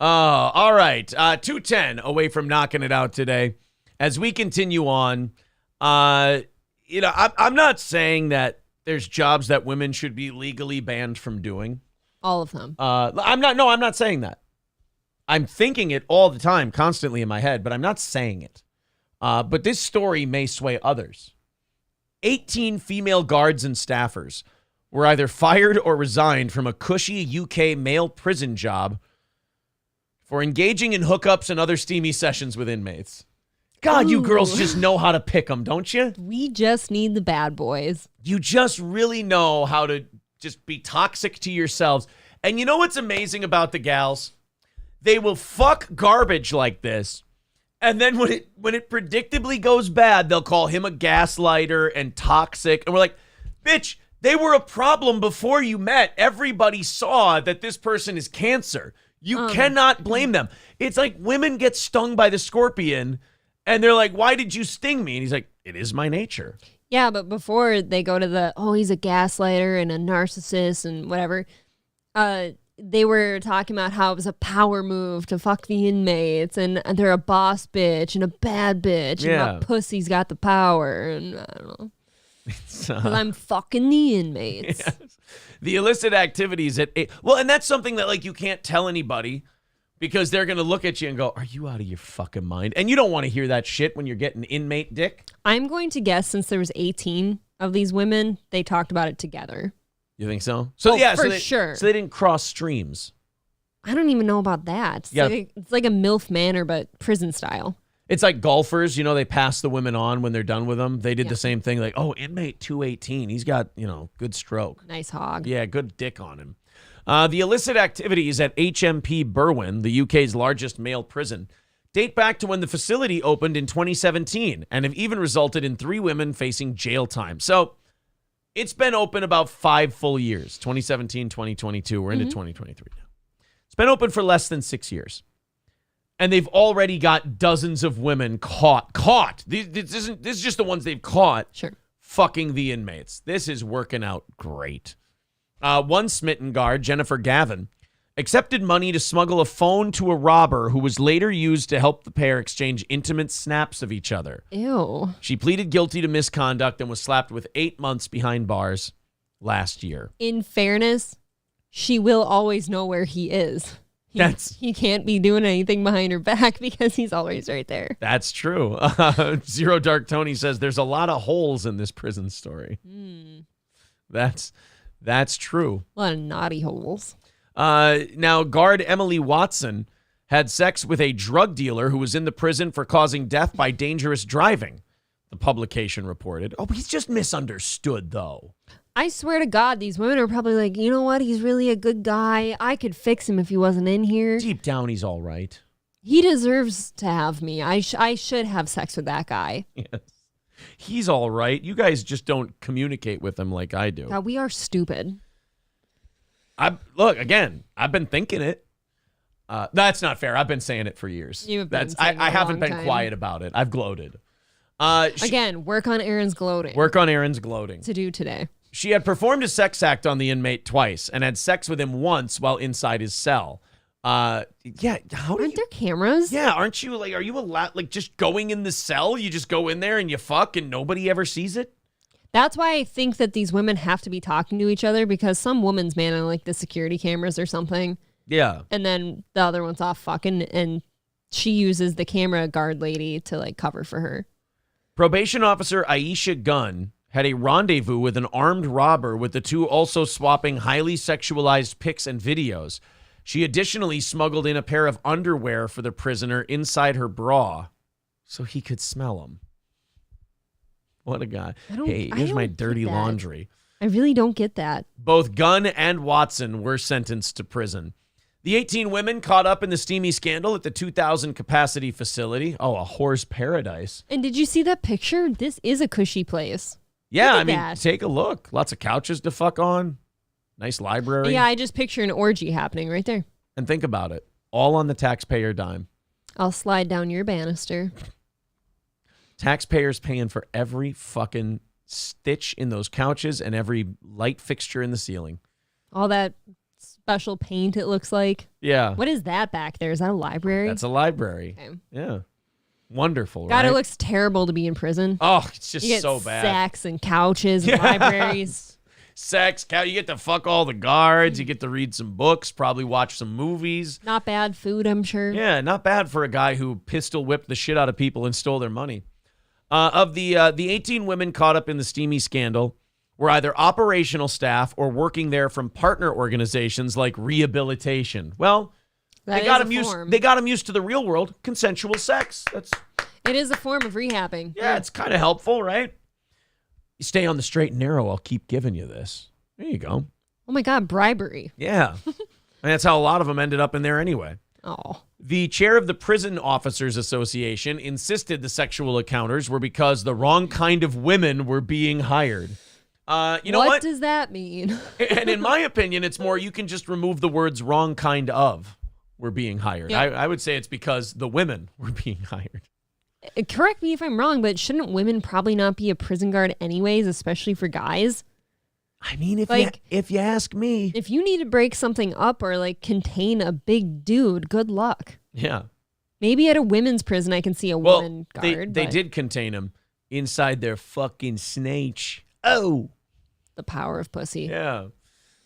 All right. 2:10 away from knocking it out today. As we continue on, I'm not saying that there's jobs that women should be legally banned from doing. All of them. I'm not saying that. I'm thinking it all the time, constantly in my head, but I'm not saying it. But this story may sway others. 18 female guards and staffers were either fired or resigned from a cushy UK male prison job for engaging in hookups and other steamy sessions with inmates. God, you girls just know how to pick them, don't you? We just need the bad boys. You just really know how to just be toxic to yourselves. And you know what's amazing about the gals? They will fuck garbage like this. And then when it predictably goes bad, they'll call him a gaslighter and toxic. And we're like, bitch, they were a problem before you met. Everybody saw that this person is cancer. You cannot blame them. It's like women get stung by the scorpion and they're like, why did you sting me? And he's like, it is my nature. Yeah, but before they go to he's a gaslighter and a narcissist and whatever, they were talking about how it was a power move to fuck the inmates and they're a boss bitch and a bad bitch and a pussy's got the power and I don't know. Because I'm fucking the inmates. Yes. The illicit activities and that's something that you can't tell anybody because they're going to look at you and go, are you out of your fucking mind? And you don't want to hear that shit when you're getting inmate dick. I'm going to guess since there was 18 of these women, they talked about it together. You think so? Sure. So they didn't cross streams. I don't even know about that. It's like a MILF Manor, but prison style. It's like golfers, they pass the women on when they're done with them. They did the same thing. Like, oh, inmate 218, he's got, good stroke. Nice hog. Yeah, good dick on him. The illicit activities at HMP Berwyn, the UK's largest male prison, date back to when the facility opened in 2017 and have even resulted in 3 women facing jail time. So it's been open about 5 full years, 2017, 2022. We're into 2023 now. It's been open for less than 6 years. And they've already got dozens of women caught. This is just the ones they've caught. Sure. Fucking the inmates. This is working out great. One smitten guard, Jennifer Gavin, accepted money to smuggle a phone to a robber who was later used to help the pair exchange intimate snaps of each other. Ew. She pleaded guilty to misconduct and was slapped with 8 months behind bars last year. In fairness, she will always know where he is. He can't be doing anything behind her back because he's always right there. That's true. Zero Dark Tony says there's a lot of holes in this prison story. That's true. A lot of naughty holes. Now, guard Emily Watson had sex with a drug dealer who was in the prison for causing death by dangerous driving, the publication reported. Oh, he's just misunderstood, though. I swear to God, these women are probably like, you know what? He's really a good guy. I could fix him if he wasn't in here. Deep down, he's all right. He deserves to have me. I should have sex with that guy. Yes. He's all right. You guys just don't communicate with him like I do. God, we are stupid. Look, again, I've been thinking it. That's not fair. I've been saying it for years. You've been saying it I a haven't long been time. quiet about it. I've gloated. Again, work on Aaron's gloating. Work on Aaron's gloating. To do today. She had performed a sex act on the inmate twice and had sex with him once while inside his cell. Aren't there cameras? Yeah, aren't you are you allowed just going in the cell? You just go in there and you fuck and nobody ever sees it? That's why I think that these women have to be talking to each other, because some woman's man on the security cameras or something. Yeah. And then the other one's off fucking, and she uses the camera guard lady to cover for her. Probation officer Aisha Gunn had a rendezvous with an armed robber, with the two also swapping highly sexualized pics and videos. She additionally smuggled in a pair of underwear for the prisoner inside her bra so he could smell them. What a guy. Hey, here's my dirty laundry. I really don't get that. Both Gunn and Watson were sentenced to prison. The 18 women caught up in the steamy scandal at the 2,000 capacity facility. Oh, a whore's paradise. And did you see that picture? This is a cushy place. Yeah, Look I at mean, that. take a look. Lots of couches to fuck on. Nice library. Yeah, I just picture an orgy happening right there. And think about it. All on the taxpayer dime. I'll slide down your banister. Taxpayers paying for every fucking stitch in those couches and every light fixture in the ceiling. All that special paint, it looks like. Yeah. What is that back there? Is that a library? That's a library. Okay. Yeah. Wonderful, God, right? it looks terrible to be in prison. Oh, it's just you get so bad. Sacks and couches and libraries. Sex, you get to fuck all the guards. You get to read some books, probably watch some movies. Not bad food, I'm sure. Yeah, not bad for a guy who pistol whipped the shit out of people and stole their money. Of the 18 women caught up in the steamy scandal were either operational staff or working there from partner organizations like Rehabilitation. Well, That they got is them a used. form. They got them used to the real world, consensual sex. It is a form of rehabbing. Yeah, it's kind of helpful, right? You stay on the straight and narrow. I'll keep giving you this. There you go. Oh my God, bribery. Yeah, and that's how a lot of them ended up in there anyway. Oh. The chair of the Prison Officers Association insisted the sexual encounters were because the wrong kind of women were being hired. You know what? does that mean? And in my opinion, it's more you can just remove the words wrong kind of were being hired. Yeah. I would say it's because the women were being hired. Correct me if I'm wrong, but shouldn't women probably not be a prison guard anyways, especially for guys? I mean, if you ask me. If you need to break something up or contain a big dude, good luck. Yeah. Maybe at a women's prison I can see a woman guard. They but did contain him inside their fucking snatch. Oh. The power of pussy. Yeah.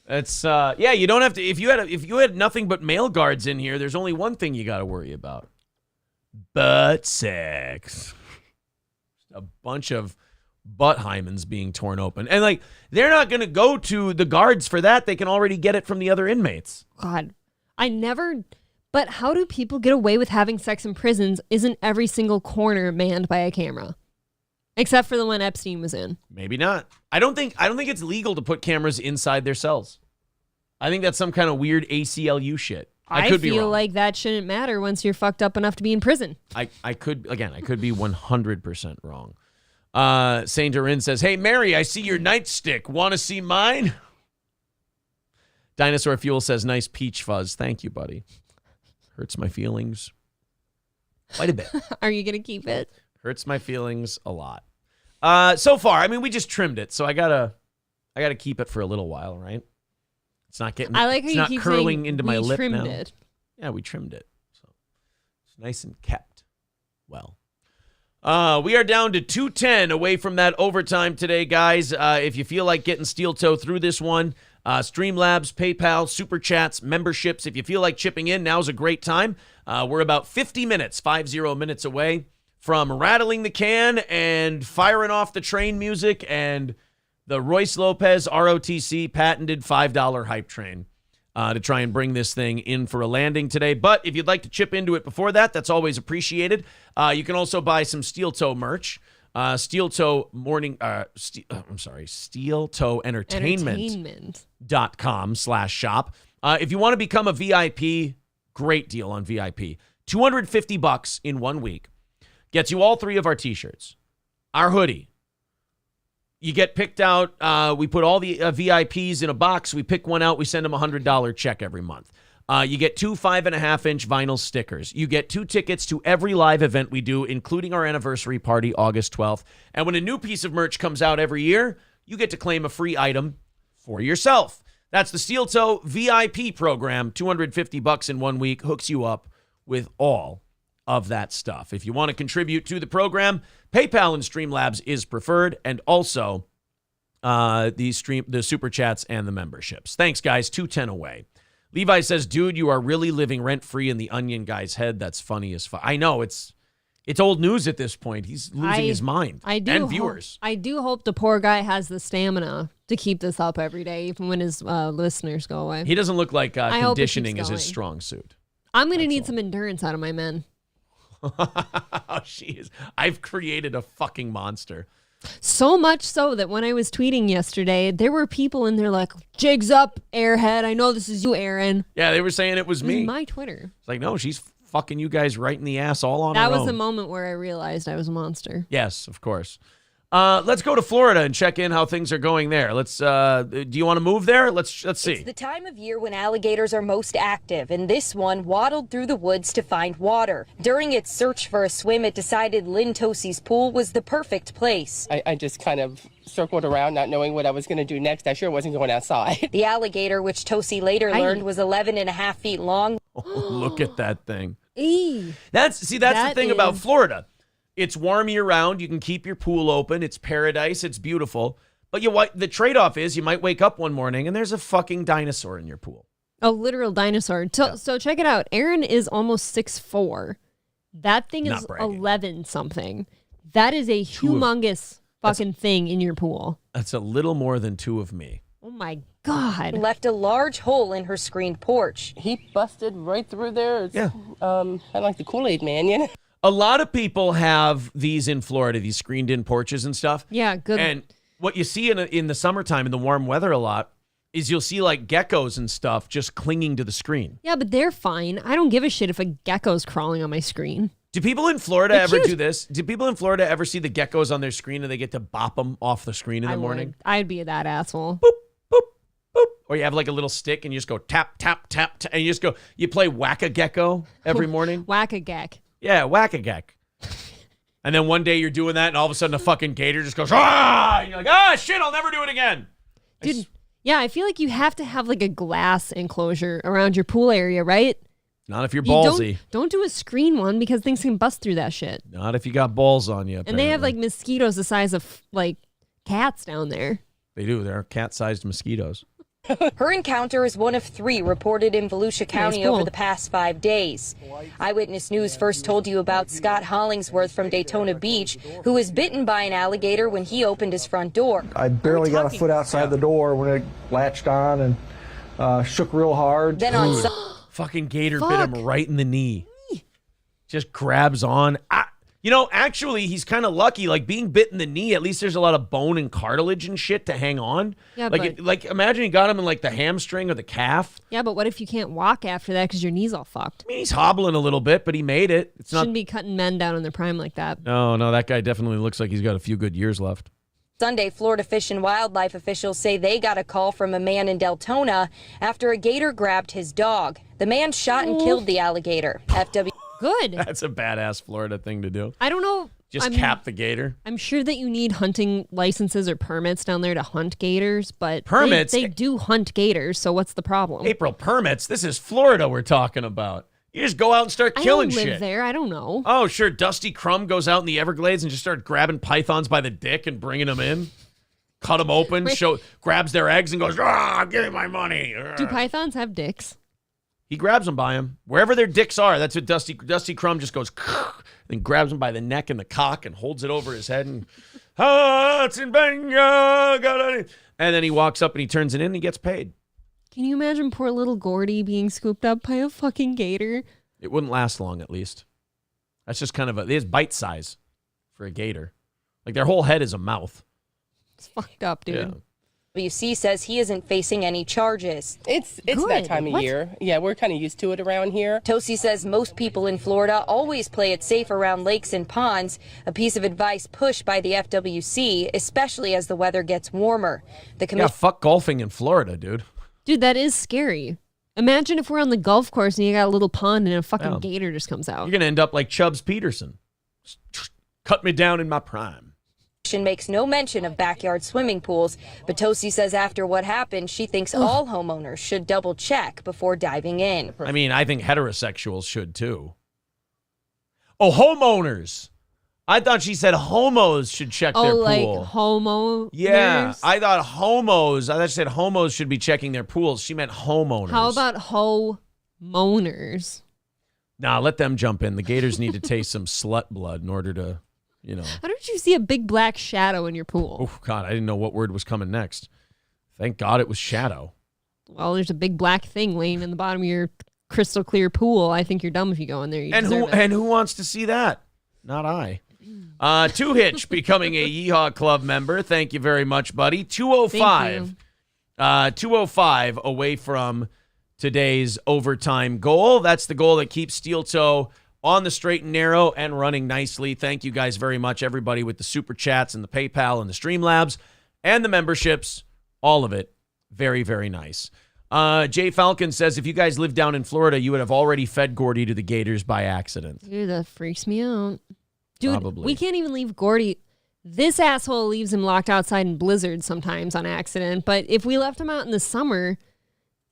It's you don't have to if you had nothing but male guards in here, there's only one thing you got to worry about. Butt sex. A bunch of butt hymens being torn open. And they're not going to go to the guards for that. They can already get it from the other inmates. God, but how do people get away with having sex in prisons? Isn't every single corner manned by a camera? Except for the one Epstein was in. Maybe not. I don't think it's legal to put cameras inside their cells. I think that's some kind of weird ACLU shit. I could be feel wrong. like that shouldn't matter once you're fucked up enough to be in prison. I could be 100% wrong. Saint Dorin says, "Hey Mary, I see your nightstick. Want to see mine?" Dinosaur Fuel says, "Nice peach fuzz. Thank you, buddy. Hurts my feelings quite a bit. Are you gonna keep it? Hurts my feelings a lot. So far, I mean, we just trimmed it, so I gotta keep it for a little while, right? It's not getting. I like how it's you not keep curling saying into my we lip trimmed now. it. Yeah, we trimmed it, so it's nice and kept well. We are down to 2:10 away from that overtime today, guys. If you feel like getting steel toe through this one, Streamlabs, PayPal, Super Chats, memberships. If you feel like chipping in, now's a great time. We're about 50 minutes away from rattling the can and firing off the train music and the Royce Lopez ROTC patented $5 hype train. to try and bring this thing in for a landing today. But if you'd like to chip into it before that, that's always appreciated. You can also buy some Steel Toe merch. Steel Toe Entertainment.com/shop. If you want to become a VIP, great deal on VIP. $250 in 1 week. Gets you all 3 of our t-shirts. Our hoodie. You get picked out. We put all the VIPs in a box. We pick one out. We send them a $100 check every month. You get 2 5.5-inch vinyl stickers. You get 2 tickets to every live event we do, including our anniversary party, August 12th. And when a new piece of merch comes out every year, you get to claim a free item for yourself. That's the Steel Toe VIP program. $250 in 1 week hooks you up with all of that stuff. If you want to contribute to the program, PayPal and Streamlabs is preferred, and also the super chats and the memberships. Thanks, guys. $210 away. Levi says, dude, you are really living rent-free in the Onion guy's head. That's funny as fuck. I know, it's old news at this point. He's losing his mind. And viewers. I do hope the poor guy has the stamina to keep this up every day, even when his listeners go away. He doesn't look like conditioning is his strong suit. I'm going to need some endurance out of my men. She is. I've created a fucking monster. So much so that when I was tweeting yesterday, there were people in there like, jigs up, airhead. I know this is you, Aaron. Yeah, they were saying it was me. My Twitter. It's like, no, she's fucking you guys right in the ass all on her own. That was the moment where I realized I was a monster. Yes, of course. Let's go to Florida and check in how things are going there. Let's. Do you want to move there? Let's see. It's the time of year when alligators are most active, and this one waddled through the woods to find water. During its search for a swim, it decided Lynn Tosie's pool was the perfect place. I just kind of circled around, not knowing what I was going to do next. I sure wasn't going outside. The alligator, which Tosie later learned was 11.5 feet long. Oh, look at that thing. That's the thing about Florida. It's warm year-round. You can keep your pool open. It's paradise. It's beautiful. But the trade-off is you might wake up one morning and there's a fucking dinosaur in your pool. A literal dinosaur. So check it out. Aaron is almost 6'4". That thing is 11-something. That is a humongous fucking thing in your pool. That's a little more than 2 of me. Oh, my God. Left a large hole in her screened porch. He busted right through there. It's, kind of like the Kool-Aid man, you know? A lot of people have these in Florida, these screened-in porches and stuff. Yeah, good. And what you see in the summertime, in the warm weather a lot, is you'll see like geckos and stuff just clinging to the screen. Yeah, but they're fine. I don't give a shit if a gecko's crawling on my screen. Do people in Florida ever do this? Do people in Florida ever see the geckos on their screen and they get to bop them off the screen in the morning? I'd be that asshole. Boop, boop, boop. Or you have like a little stick and you just go tap, tap, tap, tap and you play Whack-A-Gecko every morning. Whack-A-Geck. Yeah, Whack-A-Geck. And then one day you're doing that and all of a sudden a fucking gator just goes, ah! And you're like, shit, I'll never do it again. Dude, yeah, I feel like you have to have like a glass enclosure around your pool area, right? Not if you're ballsy. Don't do a screen one because things can bust through that shit. Not if you got balls on you, apparently. And they have like mosquitoes the size of like cats down there. They do. They're cat-sized mosquitoes. Her encounter is one of 3 reported in Volusia County over the past 5 days. Eyewitness News first told you about Scott Hollingsworth from Daytona Beach, who was bitten by an alligator when he opened his front door. I barely got a foot outside the door when it latched on and shook real hard. Then on fucking gator bit him right in the knee. Just grabs on. Actually, he's kind of lucky. Like, being bit in the knee, at least there's a lot of bone and cartilage and shit to hang on. Yeah, like imagine he got him in, like, the hamstring or the calf. Yeah, but what if you can't walk after that because your knee's all fucked? I mean, he's hobbling a little bit, but he made it. Shouldn't be cutting men down in their prime like that. No, that guy definitely looks like he's got a few good years left. Sunday, Florida Fish and Wildlife officials say they got a call from a man in Deltona after a gator grabbed his dog. The man shot and killed the alligator. FW. Good. That's a badass Florida thing to do. I don't know. Just cap the gator. I'm sure that you need hunting licenses or permits down there to hunt gators, but permits? They do hunt gators, so what's the problem? April, permits? This is Florida we're talking about. You just go out and start killing shit. I don't live there. I don't know. Oh, sure. Dusty Crumb goes out in the Everglades and just starts grabbing pythons by the dick and bringing them in. Cut them open, grabs their eggs and goes, give me my money. Do pythons have dicks? He grabs them by him. Wherever their dicks are, that's what Dusty Crumb just goes, then grabs him by the neck and the cock and holds it over his head and, and then he walks up and he turns it in and he gets paid. Can you imagine poor little Gordy being scooped up by a fucking gator? It wouldn't last long, at least. That's just kind of it's bite size for a gator. Like their whole head is a mouth. It's fucked up, dude. Yeah. WC says he isn't facing any charges. It's that time of year. Yeah, we're kind of used to it around here. Tosi says most people in Florida always play it safe around lakes and ponds, a piece of advice pushed by the FWC, especially as the weather gets warmer. Yeah, fuck golfing in Florida, dude. Dude, that is scary. Imagine if we're on the golf course and you got a little pond and a fucking gator just comes out. You're going to end up like Chubbs Peterson. Cut me down in my prime. Makes no mention of backyard swimming pools, but Tosi says after what happened, she thinks all homeowners should double check before diving in. I mean, I think heterosexuals should too. Oh, homeowners. I thought she said homos should check their pool. Oh, like homo. Yeah, I thought she said homos should be checking their pools. She meant homeowners. How about ho-moners? Nah, let them jump in. The gators need to taste some slut blood in order to, How did you see a big black shadow in your pool? Oh, God, I didn't know what word was coming next. Thank God it was shadow. Well, there's a big black thing laying in the bottom of your crystal clear pool. I think you're dumb if you go in there. And who wants to see that? Not I. Two Hitch becoming a Yeehaw Club member. Thank you very much, buddy. 205. 205 away from today's overtime goal. That's the goal that keeps Steel Toe on the straight and narrow and running nicely. Thank you guys very much, everybody with the super chats and the PayPal and the Streamlabs and the memberships. All of it. Very, very nice. Jay Falcon says, if you guys lived down in Florida, you would have already fed Gordy to the gators by accident. Dude, that freaks me out. Dude, Probably. We can't even leave Gordy. This asshole leaves him locked outside in blizzards sometimes on accident. But if we left him out in the summer,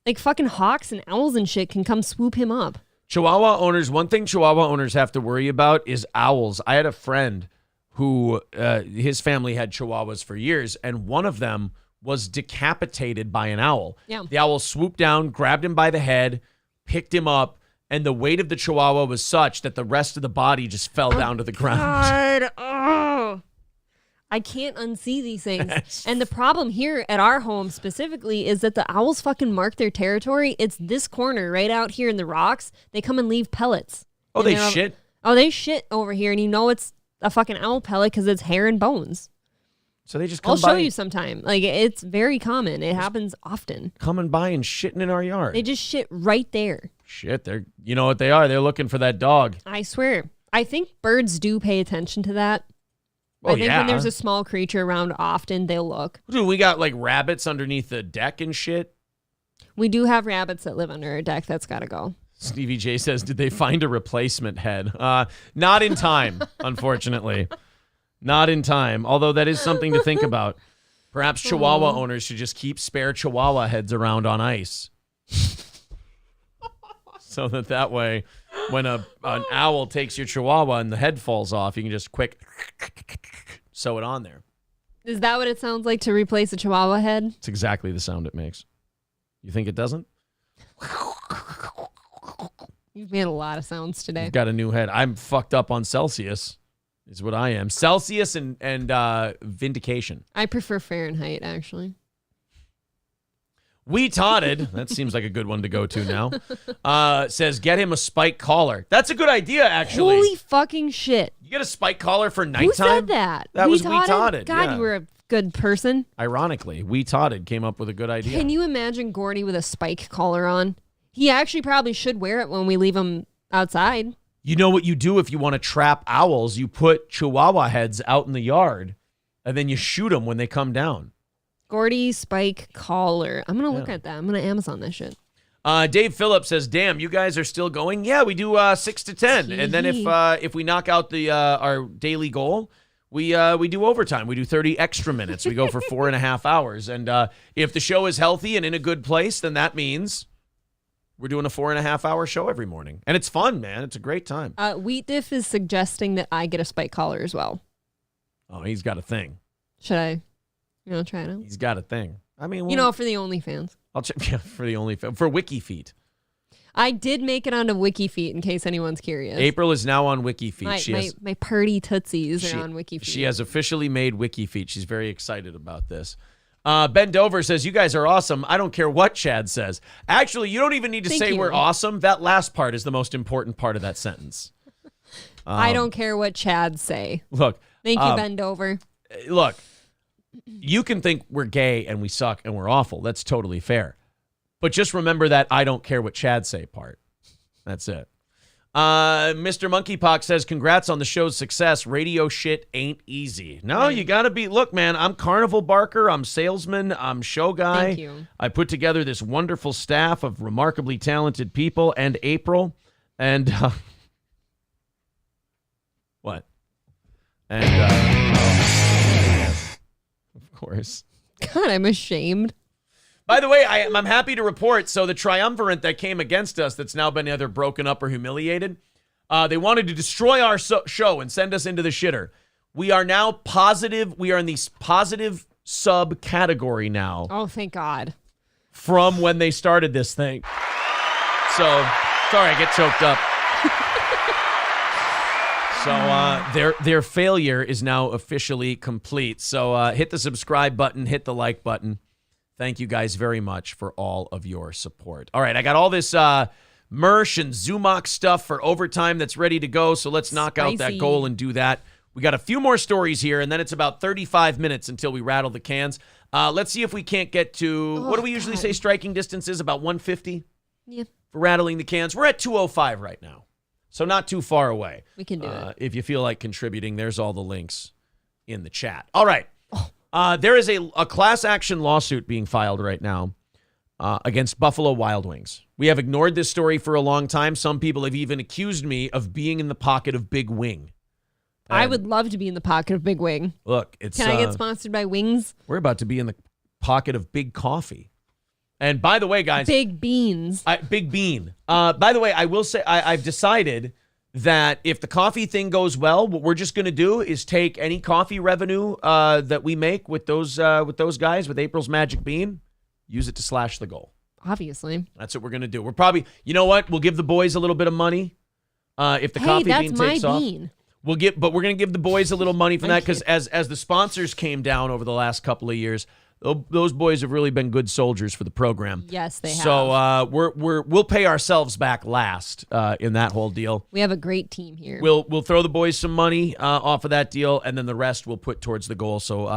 like fucking hawks and owls and shit can come swoop him up. Chihuahua owners, one thing Chihuahua owners have to worry about is owls. I had a friend who, his family had Chihuahuas for years, and one of them was decapitated by an owl. Yeah. The owl swooped down, grabbed him by the head, picked him up, and the weight of the Chihuahua was such that the rest of the body just fell down to the ground. God. Oh. I can't unsee these things. And the problem here at our home specifically is that the owls fucking mark their territory. It's this corner right out here in the rocks. They come and leave pellets. Oh, they shit? Oh, they shit over here. And you know it's a fucking owl pellet because it's hair and bones. So they just come I'll by. show you sometime. Like, it's very common. It happens often. Coming by and shitting in our yard. They just shit right there. Shit, you know what they are? They're looking for that dog. I swear. I think birds do pay attention to that. Oh, I think when there's a small creature around, often they'll look. Dude, we got like rabbits underneath the deck and shit. We do have rabbits that live under our deck. That's got to go. Stevie J says, did they find a replacement head? Not in time, unfortunately. Not in time, although that is something to think about. Perhaps Chihuahua owners should just keep spare Chihuahua heads around on ice. So that way, when an owl takes your Chihuahua and the head falls off, you can just quick sew it on there. Is that what it sounds like to replace a Chihuahua head? It's exactly the sound it makes. You think it doesn't? You've made a lot of sounds today. You've got a new head. I'm fucked up on Celsius, is what I am. Celsius and Vindication. I prefer Fahrenheit, actually. We Todded, that seems like a good one to go to now, says get him a spike collar. That's a good idea, actually. Holy fucking shit. You get a spike collar for nighttime? Who said that? That was We Todded. God, yeah. you were a good person. Ironically, We Todded came up with a good idea. Can you imagine Gordy with a spike collar on? He actually probably should wear it when we leave him outside. You know what you do if you want to trap owls? You put Chihuahua heads out in the yard, and then you shoot them when they come down. Gordy spike collar. I'm going to look at that. I'm going to Amazon that shit. Dave Phillips says, damn, you guys are still going? Yeah, we do 6 to 10. And then if we knock out the our daily goal, we do overtime. We do 30 extra minutes. We go for 4.5 hours. And if the show is healthy and in a good place, then that means we're doing a 4.5 hour show every morning. And it's fun, man. It's a great time. Wheat Diff is suggesting that I get a spike collar as well. Oh, he's got a thing. Should I? Try it out? He's got a thing. I mean, for the OnlyFans. I'll check for the OnlyFans. For WikiFeet. I did make it onto WikiFeet in case anyone's curious. April is now on WikiFeet. My purdy tootsies are on WikiFeet. She has officially made WikiFeet. She's very excited about this. Ben Dover says, you guys are awesome. I don't care what Chad says. Actually, you don't even need to say we're awesome. That last part is the most important part of that sentence. I don't care what Chad say. Look. Thank you, Ben Dover. Look, you can think we're gay and we suck and we're awful. That's totally fair. But just remember that I don't care what Chad say part. That's it. Mr. Monkeypox says, congrats on the show's success. Radio shit ain't easy. No, you got to be. Look, man, I'm Carnival Barker. I'm salesman. I'm show guy. Thank you. I put together this wonderful staff of remarkably talented people and April. And what? And of course. God, I'm ashamed. By the way, I'm happy to report, so the triumvirate that came against us that's now been either broken up or humiliated, they wanted to destroy our show and send us into the shitter. We are now positive. We are in the positive subcategory now. Oh, thank God. From when they started this thing. So, sorry, I get choked up. So their failure is now officially complete. So hit the subscribe button, hit the like button. Thank you guys very much for all of your support. All right, I got all this Mersh and Zumach stuff for overtime that's ready to go, so let's knock out that goal and do that. We got a few more stories here, and then it's about 35 minutes until we rattle the cans. Let's see if we can't get to, what do we usually say striking distance is? About 150? Yeah. For rattling the cans. We're at 205 right now, so not too far away. We can do it. If you feel like contributing, there's all the links in the chat. All right. There is a class action lawsuit being filed right now against Buffalo Wild Wings. We have ignored this story for a long time. Some people have even accused me of being in the pocket of Big Wing. I would love to be in the pocket of Big Wing. Look, it's Can I get sponsored by Wings? We're about to be in the pocket of Big Coffee. And by the way, guys, Big Beans. Big Bean. By the way, I will say I've decided that if the coffee thing goes well, what we're just going to do is take any coffee revenue that we make with those guys, with April's Magic Bean, use it to slash the goal. Obviously. That's what we're going to do. We're probably, you know what? We'll give the boys a little bit of money if the coffee bean takes off. Bean. But we're going to give the boys a little money for that because as the sponsors came down over the last couple of years, those boys have really been good soldiers for the program. Yes, they have. So we'll pay ourselves back last in that whole deal. We have a great team here. We'll throw the boys some money off of that deal, and then the rest we'll put towards the goal. So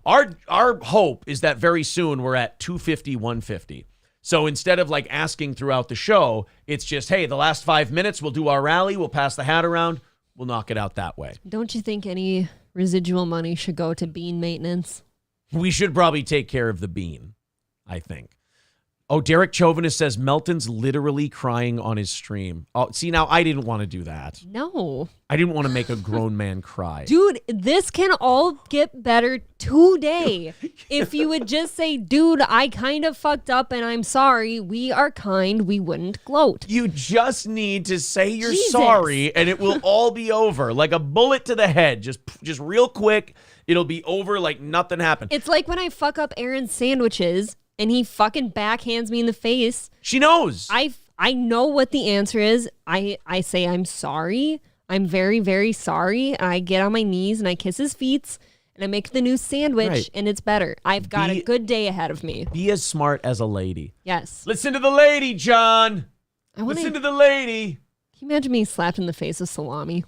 our hope is that very soon we're at 250, 150. So instead of like asking throughout the show, it's just, hey, the last 5 minutes we'll do our rally, we'll pass the hat around, we'll knock it out that way. Don't you think any residual money should go to bean maintenance? We should probably take care of the bean, I think. Oh, Derek Chauvinist says Melton's literally crying on his stream. Oh, see, now I didn't want to do that. No. I didn't want to make a grown man cry. Dude, this can all get better today. If you would just say, dude, I kind of fucked up and I'm sorry. We are kind. We wouldn't gloat. You just need to say you're sorry and it will all be over. Like a bullet to the head. Just real quick. It'll be over like nothing happened. It's like when I fuck up Aaron's sandwiches and he fucking backhands me in the face. She knows. I know what the answer is. I say I'm sorry. I'm very, very sorry. I get on my knees and I kiss his feet and I make the new sandwich and it's better. I've got a good day ahead of me. Be as smart as a lady. Yes. Listen to the lady, John. Listen to the lady. Can you imagine me slapped in the face with salami?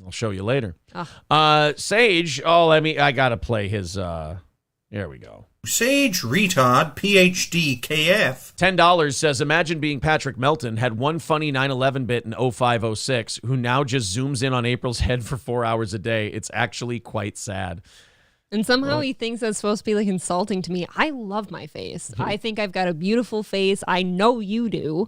I'll show you later. Sage, I gotta play his, there we go. Sage Retard PhD KF. $10 says, imagine being Patrick Melton, had one funny 9/11 bit in 0506, who now just zooms in on April's head for 4 hours a day. It's actually quite sad. And somehow he thinks that's supposed to be like insulting to me. I love my face. I think I've got a beautiful face. I know you do.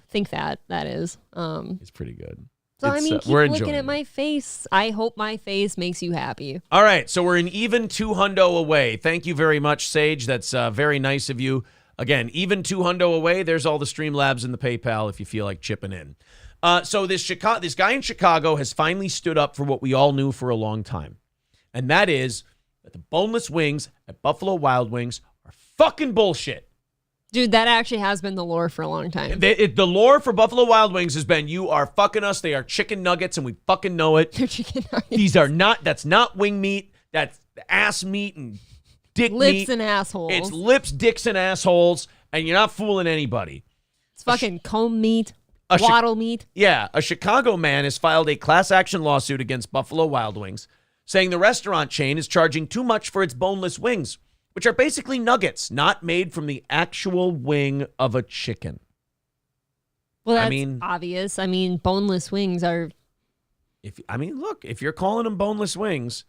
Think that is. It's pretty good. So, keep looking at my face. I hope my face makes you happy. All right, so we're an even $200 away. Thank you very much, Sage. That's very nice of you. Again, even $200 away. There's all the Streamlabs and the PayPal if you feel like chipping in. So this guy in Chicago has finally stood up for what we all knew for a long time. And that is that the boneless wings at Buffalo Wild Wings are fucking bullshit. Dude, that actually has been the lore for a long time. The lore for Buffalo Wild Wings has been, you are fucking us. They are chicken nuggets, and we fucking know it. They're chicken nuggets. That's not wing meat. That's ass meat and dick Lips meat. and assholes. It's lips, dicks, and assholes, and you're not fooling anybody. It's fucking comb meat, waddle meat. Yeah, a Chicago man has filed a class action lawsuit against Buffalo Wild Wings, saying the restaurant chain is charging too much for its boneless wings, which are basically nuggets, not made from the actual wing of a chicken. Well, that's obvious. I mean, boneless wings are. Look, if you're calling them boneless wings,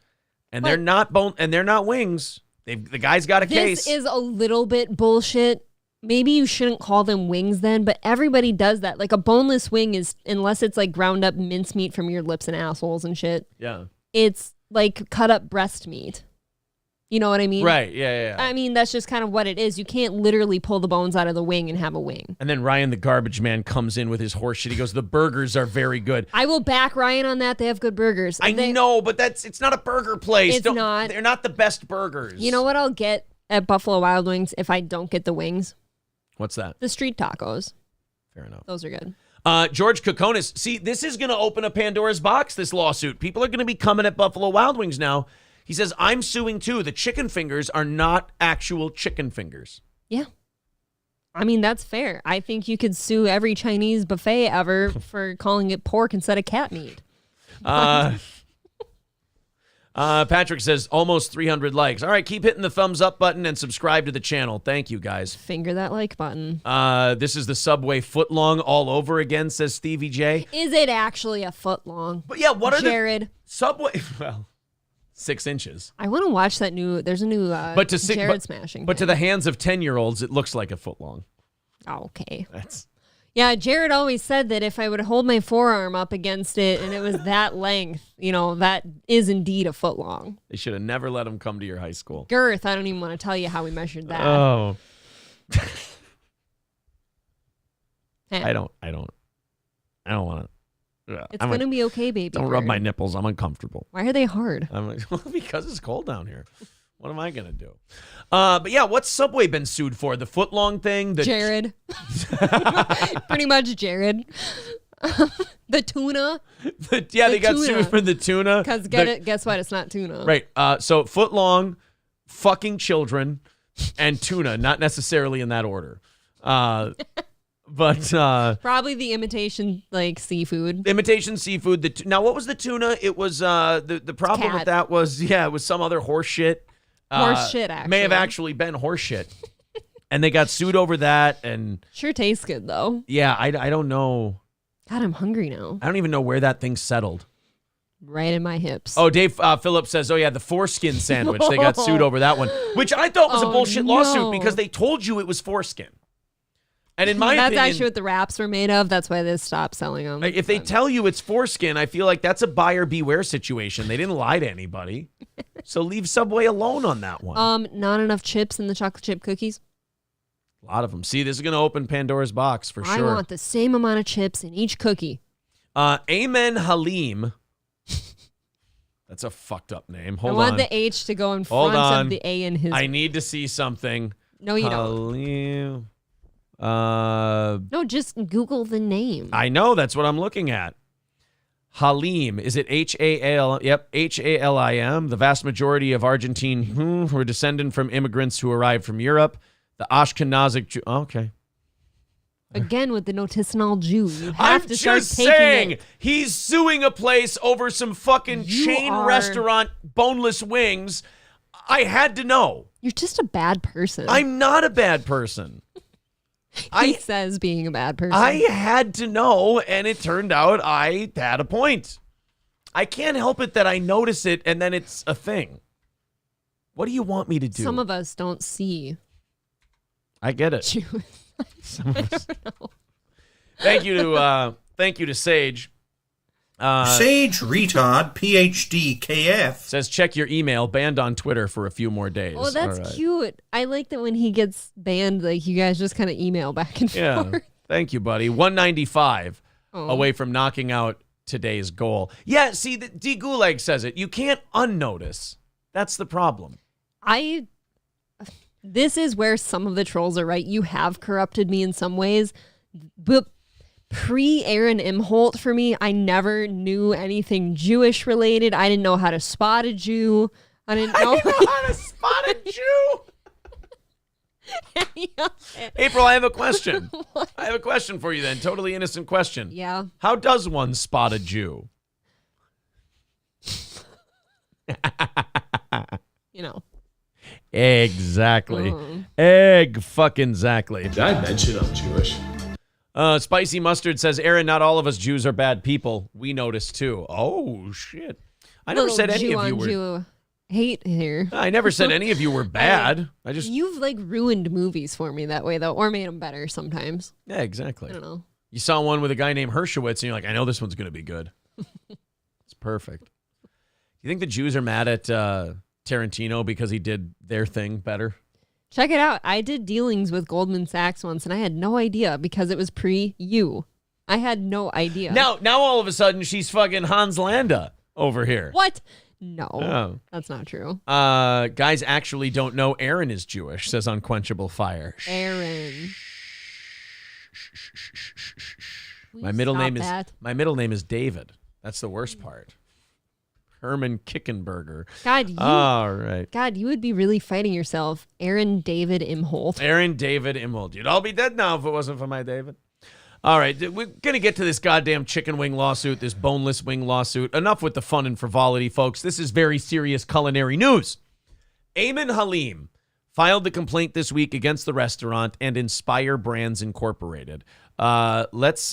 and they're not wings, the guy's got a case. This is a little bit bullshit. Maybe you shouldn't call them wings then, but everybody does that. Like a boneless wing is, unless it's like ground up mincemeat from your lips and assholes and shit. Yeah. It's like cut up breast meat. You know what I mean? Right, yeah. I mean, that's just kind of what it is. You can't literally pull the bones out of the wing and have a wing. And then Ryan the garbage man comes in with his horse shit. He goes, the burgers are very good. I will back Ryan on that. They have good burgers. I know, but it's not a burger place. It's not. They're not the best burgers. You know what I'll get at Buffalo Wild Wings if I don't get the wings? What's that? The street tacos. Fair enough. Those are good. George Kokonis. See, this is going to open a Pandora's box, this lawsuit. People are going to be coming at Buffalo Wild Wings now. He says, I'm suing too. The chicken fingers are not actual chicken fingers. Yeah. I mean, that's fair. I think you could sue every Chinese buffet ever for calling it pork instead of cat meat. Patrick says, almost 300 likes. All right, keep hitting the thumbs up button and subscribe to the channel. Thank you, guys. Finger that like button. This is the Subway footlong all over again, says Stevie J. Is it actually a foot long? But yeah, what are Jared? Subway, well, 6 inches. I want to watch that there's a new Jared smashing. But to the hands of 10-year-olds, it looks like a foot long. Oh, okay. That's... Yeah, Jared always said that if I would hold my forearm up against it and it was that length, that is indeed a foot long. They should have never let him come to your high school. Girth, I don't even want to tell you how we measured that. Oh. I don't want to. It's going to be okay, baby. Don't rub my nipples. I'm uncomfortable. Why are they hard? I'm like, well, because it's cold down here. What am I going to do? But yeah, what's Subway been sued for? The footlong thing? Jared. Pretty much Jared. The tuna. They got sued for the tuna. Because guess what? It's not tuna. Right. So footlong, fucking children, and tuna. Not necessarily in that order. But probably the imitation seafood. Imitation seafood. Now, what was the tuna? It was the problem with that was it was some other horse shit. Horse shit, actually. May have actually been horse shit. And they got sued over that. And sure tastes good, though. Yeah, I don't know. God, I'm hungry now. I don't even know where that thing settled. Right in my hips. Oh, Dave Phillips says, the foreskin sandwich. They got sued over that one, which I thought was a bullshit lawsuit because they told you it was foreskin. And in my opinion, that's actually what the wraps were made of. That's why they stopped selling them. If they tell you it's foreskin, I feel like that's a buyer beware situation. They didn't lie to anybody. So leave Subway alone on that one. Not enough chips in the chocolate chip cookies. A lot of them. See, this is going to open Pandora's box for sure. I want the same amount of chips in each cookie. Amen Halim. That's a fucked up name. Hold on. I want the H to go in front of the A in his. I need to see something. No, you don't. No, just Google the name. I know. That's what I'm looking at. Halim. Is it H-A-L? Yep, H-A-L-I-M. The vast majority of Argentine were descended from immigrants who arrived from Europe. The Ashkenazic Jew. Okay. Again, with the noticenal Jew. You have to start taking saying, it. He's suing a place over some fucking chain restaurant boneless wings. I had to know. You're just a bad person. I'm not a bad person. He says being a bad person. I had to know, and it turned out I had a point. I can't help it that I notice it, and then it's a thing. What do you want me to do? Some of us don't see. I get it. Some of us. Thank you to Sage. Sage Retard PhD KF says check your email, banned on Twitter for a few more days. Oh, that's cute. I like that when he gets banned, you guys just kind of email back and forth. Thank you, buddy. 195 away from knocking out today's goal. Yeah, see, D. Gulag says it. You can't unnotice. That's the problem. This is where some of the trolls are right. You have corrupted me in some ways, but pre-Aaron Imholt for me, I never knew anything Jewish related. I didn't know how to spot a Jew. I didn't know how to spot spotted Jew. April, I have a question. I have a question for you then. Totally innocent question. Yeah. How does one spot a Jew? You know. Exactly. Egg-fucking-zactly. Did I mention I'm Jewish? Spicy Mustard says, Aaron, not all of us Jews are bad people. We noticed too. Oh, shit. I never said any of you were... Jew hate here. I never said any of you were bad. You've like ruined movies for me that way though, or made them better sometimes. Yeah, exactly. I don't know. You saw one with a guy named Hershowitz, and you're like, I know this one's going to be good. It's perfect. You think the Jews are mad at Tarantino because he did their thing better? Check it out. I did dealings with Goldman Sachs once, and I had no idea because it was pre-you. I had no idea. Now all of a sudden, she's fucking Hans Landa over here. What? No, that's not true. Guys actually don't know Aaron is Jewish, says Unquenchable Fire. Aaron. My middle name is David. That's the worst part. Herman Kickenberger. All right. God, you would be really fighting yourself. Aaron David Imholt. Aaron David Imholt. You'd all be dead now if it wasn't for my David. All right, we're going to get to this goddamn chicken wing lawsuit, this boneless wing lawsuit. Enough with the fun and frivolity, folks. This is very serious culinary news. Ayman Halim filed the complaint this week against the restaurant and Inspire Brands Incorporated. This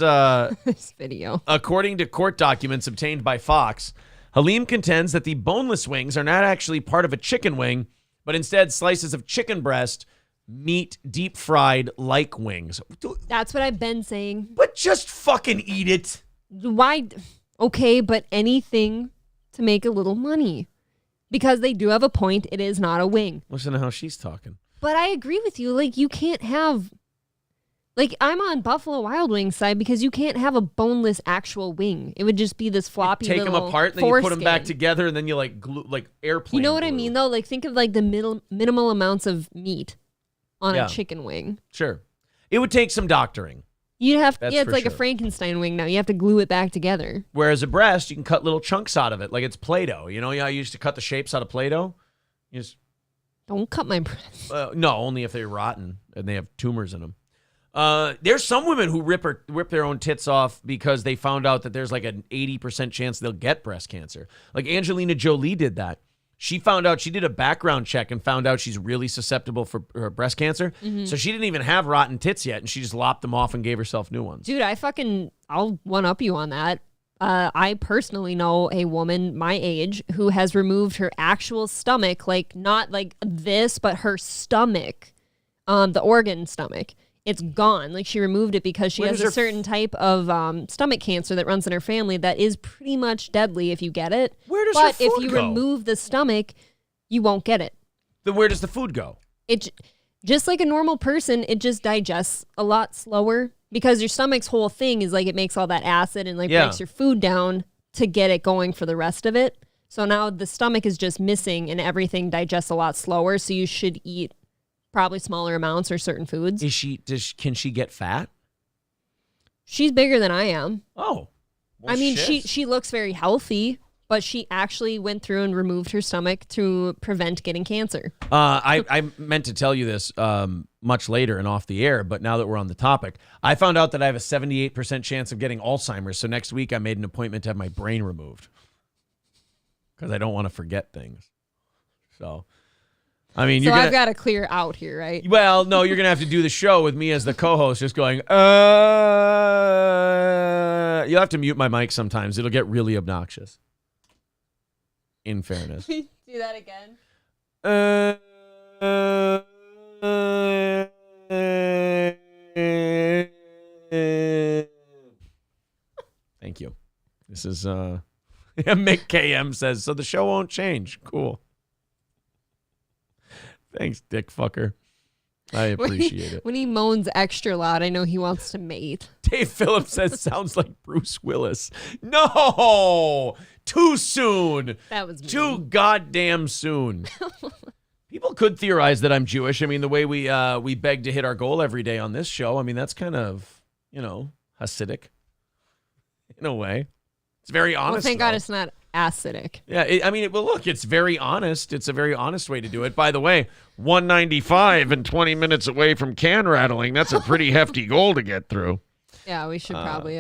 video. According to court documents obtained by Fox, Halim contends that the boneless wings are not actually part of a chicken wing, but instead slices of chicken breast, meat, deep fried like wings. That's what I've been saying. But just fucking eat it. Why? Okay, but anything to make a little money. Because they do have a point. It is not a wing. Listen to how she's talking. But I agree with you. Like, you can't have... Like, I'm on Buffalo Wild Wings side because you can't have a boneless actual wing. It would just be this floppy little little Take them apart, and then you put them back together, and then you, like, glue, like airplane You know what glue. I mean, though? Like, think of, like, the minimal amounts of meat on a chicken wing. Sure. It would take some doctoring. You'd have... That's it's for like sure. a Frankenstein wing now. You have to glue it back together. Whereas a breast, you can cut little chunks out of it, like it's Play-Doh. You know how you used to cut the shapes out of Play-Doh? You just... Don't cut my breast. No, only if they're rotten and they have tumors in them. There's some women who rip their own tits off because they found out that there's like an 80% chance they'll get breast cancer. Like Angelina Jolie did that. She found out, she did a background check and found out she's really susceptible for breast cancer. Mhm. So she didn't even have rotten tits yet, and she just lopped them off and gave herself new ones. Dude, I'll one-up you on that. I personally know a woman my age who has removed her actual stomach, like not like this, but her stomach, the organ stomach. It's gone. Like she removed it because she has a certain type of stomach cancer that runs in her family that is pretty much deadly if you get it. Where does But her food if you go? remove the stomach, you won't get it. Then where does the food go? It just like a normal person, it just digests a lot slower because your stomach's whole thing is like it makes all that acid and like breaks your food down to get it going for the rest of it. So now the stomach is just missing and everything digests a lot slower. So you should eat probably smaller amounts or certain foods. Can she get fat? She's bigger than I am. Oh. Well, I mean, shit. she looks very healthy, but she actually went through and removed her stomach to prevent getting cancer. I meant to tell you this much later and off the air, but now that we're on the topic, I found out that I have a 78% chance of getting Alzheimer's. So next week I made an appointment to have my brain removed because I don't want to forget things. So, I mean, I've got to clear out here, right? Well, no, you're going to have to do the show with me as the co-host just going, you'll have to mute my mic sometimes. It'll get really obnoxious. In fairness. Do that again. Thank you. This is Mick KM says, so the show won't change. Cool. Thanks, dick fucker. I appreciate it. When he moans extra loud, I know he wants to mate. Dave Phillips says, sounds like Bruce Willis. No! Too soon. That was mean. Too goddamn soon. People could theorize that I'm Jewish. I mean, the way we beg to hit our goal every day on this show, I mean, that's kind of, Hasidic in a way. It's very honest. Well, thank God it's not acidic. Yeah, well, look, it's very honest. It's a very honest way to do it. By the way, 195 and 20 minutes away from can rattling. That's a pretty hefty goal to get through. Yeah, we should probably,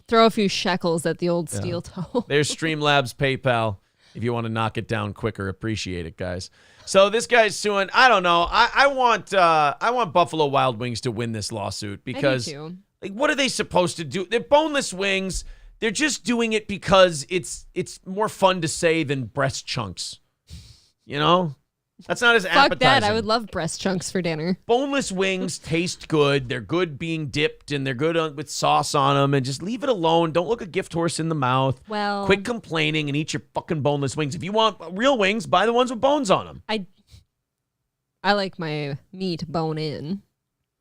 throw a few shekels at the old steel toe. There's Streamlabs PayPal if you want to knock it down quicker. Appreciate it, guys. So this guy's suing. I don't know. I want Buffalo Wild Wings to win this lawsuit because, like, what are they supposed to do? They're boneless wings. They're just doing it because it's more fun to say than breast chunks. You know? That's not as appetizing. Fuck that. I would love breast chunks for dinner. Boneless wings taste good. They're good being dipped, and they're good with sauce on them. And just leave it alone. Don't look a gift horse in the mouth. Well, quit complaining and eat your fucking boneless wings. If you want real wings, buy the ones with bones on them. I like my meat bone in.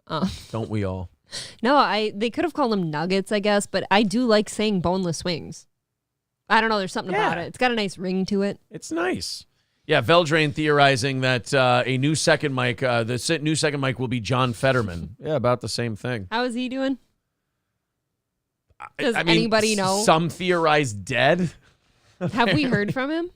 Don't we all? No, they could have called them nuggets, I guess, but I do like saying boneless wings. I don't know. There's something about it. It's got a nice ring to it. It's nice. Yeah, Veldrain theorizing that a new second mic, the new second mic will be John Fetterman. Yeah, about the same thing. How is he doing? Does anybody know? Some theorize dead. Have we heard from him?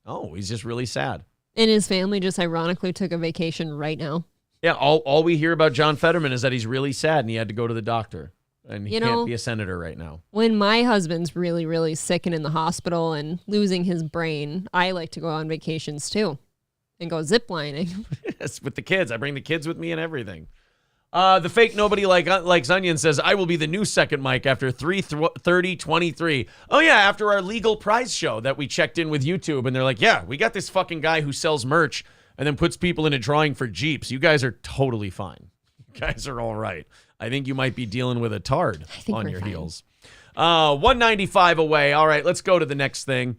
Oh, he's just really sad. And his family just ironically took a vacation right now. Yeah, all we hear about John Fetterman is that he's really sad and he had to go to the doctor. And he can't be a senator right now. When my husband's really, really sick and in the hospital and losing his brain, I like to go on vacations too and go ziplining. Yes, with the kids. I bring the kids with me and everything. The fake nobody likes onion says, I will be the new second mic after 3/30/23. Oh, yeah, after our legal prize show that we checked in with YouTube. And they're like, yeah, we got this fucking guy who sells merch and then puts people in a drawing for Jeeps. You guys are totally fine. You guys are all right. I think you might be dealing with a tard on your heels. 195 away. All right, let's go to the next thing.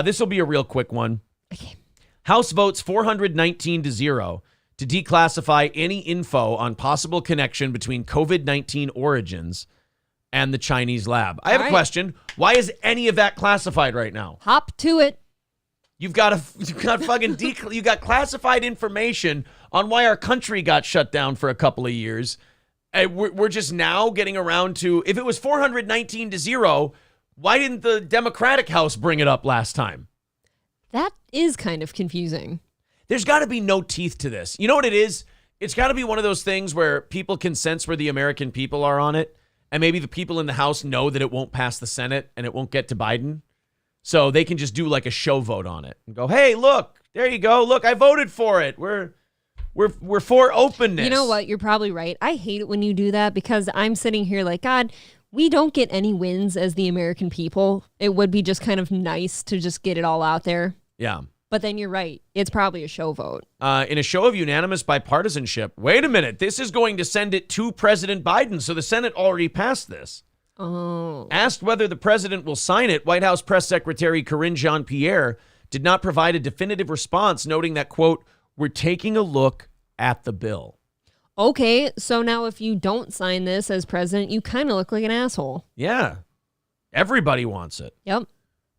This will be a real quick one. Okay. House votes 419-0 to declassify any info on possible connection between COVID-19 origins and the Chinese lab. I have a question. Why is any of that classified right now? Hop to it. You've got you got classified information on why our country got shut down for a couple of years. We're just now getting around to, if it was 419-0, why didn't the Democratic House bring it up last time? That is kind of confusing. There's got to be no teeth to this. You know what it is? It's got to be one of those things where people can sense where the American people are on it, and maybe the people in the House know that it won't pass the Senate and it won't get to Biden. So they can just do like a show vote on it and go, hey, look, there you go. Look, I voted for it. We're for openness. You know what? You're probably right. I hate it when you do that because I'm sitting here like, God, we don't get any wins as the American people. It would be just kind of nice to just get it all out there. Yeah. But then you're right. It's probably a show vote. In a show of unanimous bipartisanship, wait a minute. This is going to send it to President Biden. So the Senate already passed this. Oh. Asked whether the president will sign it, White House Press Secretary Karine Jean-Pierre did not provide a definitive response, noting that, quote, we're taking a look at the bill. Okay, so now if you don't sign this as president, you kind of look like an asshole. Yeah. Everybody wants it. Yep.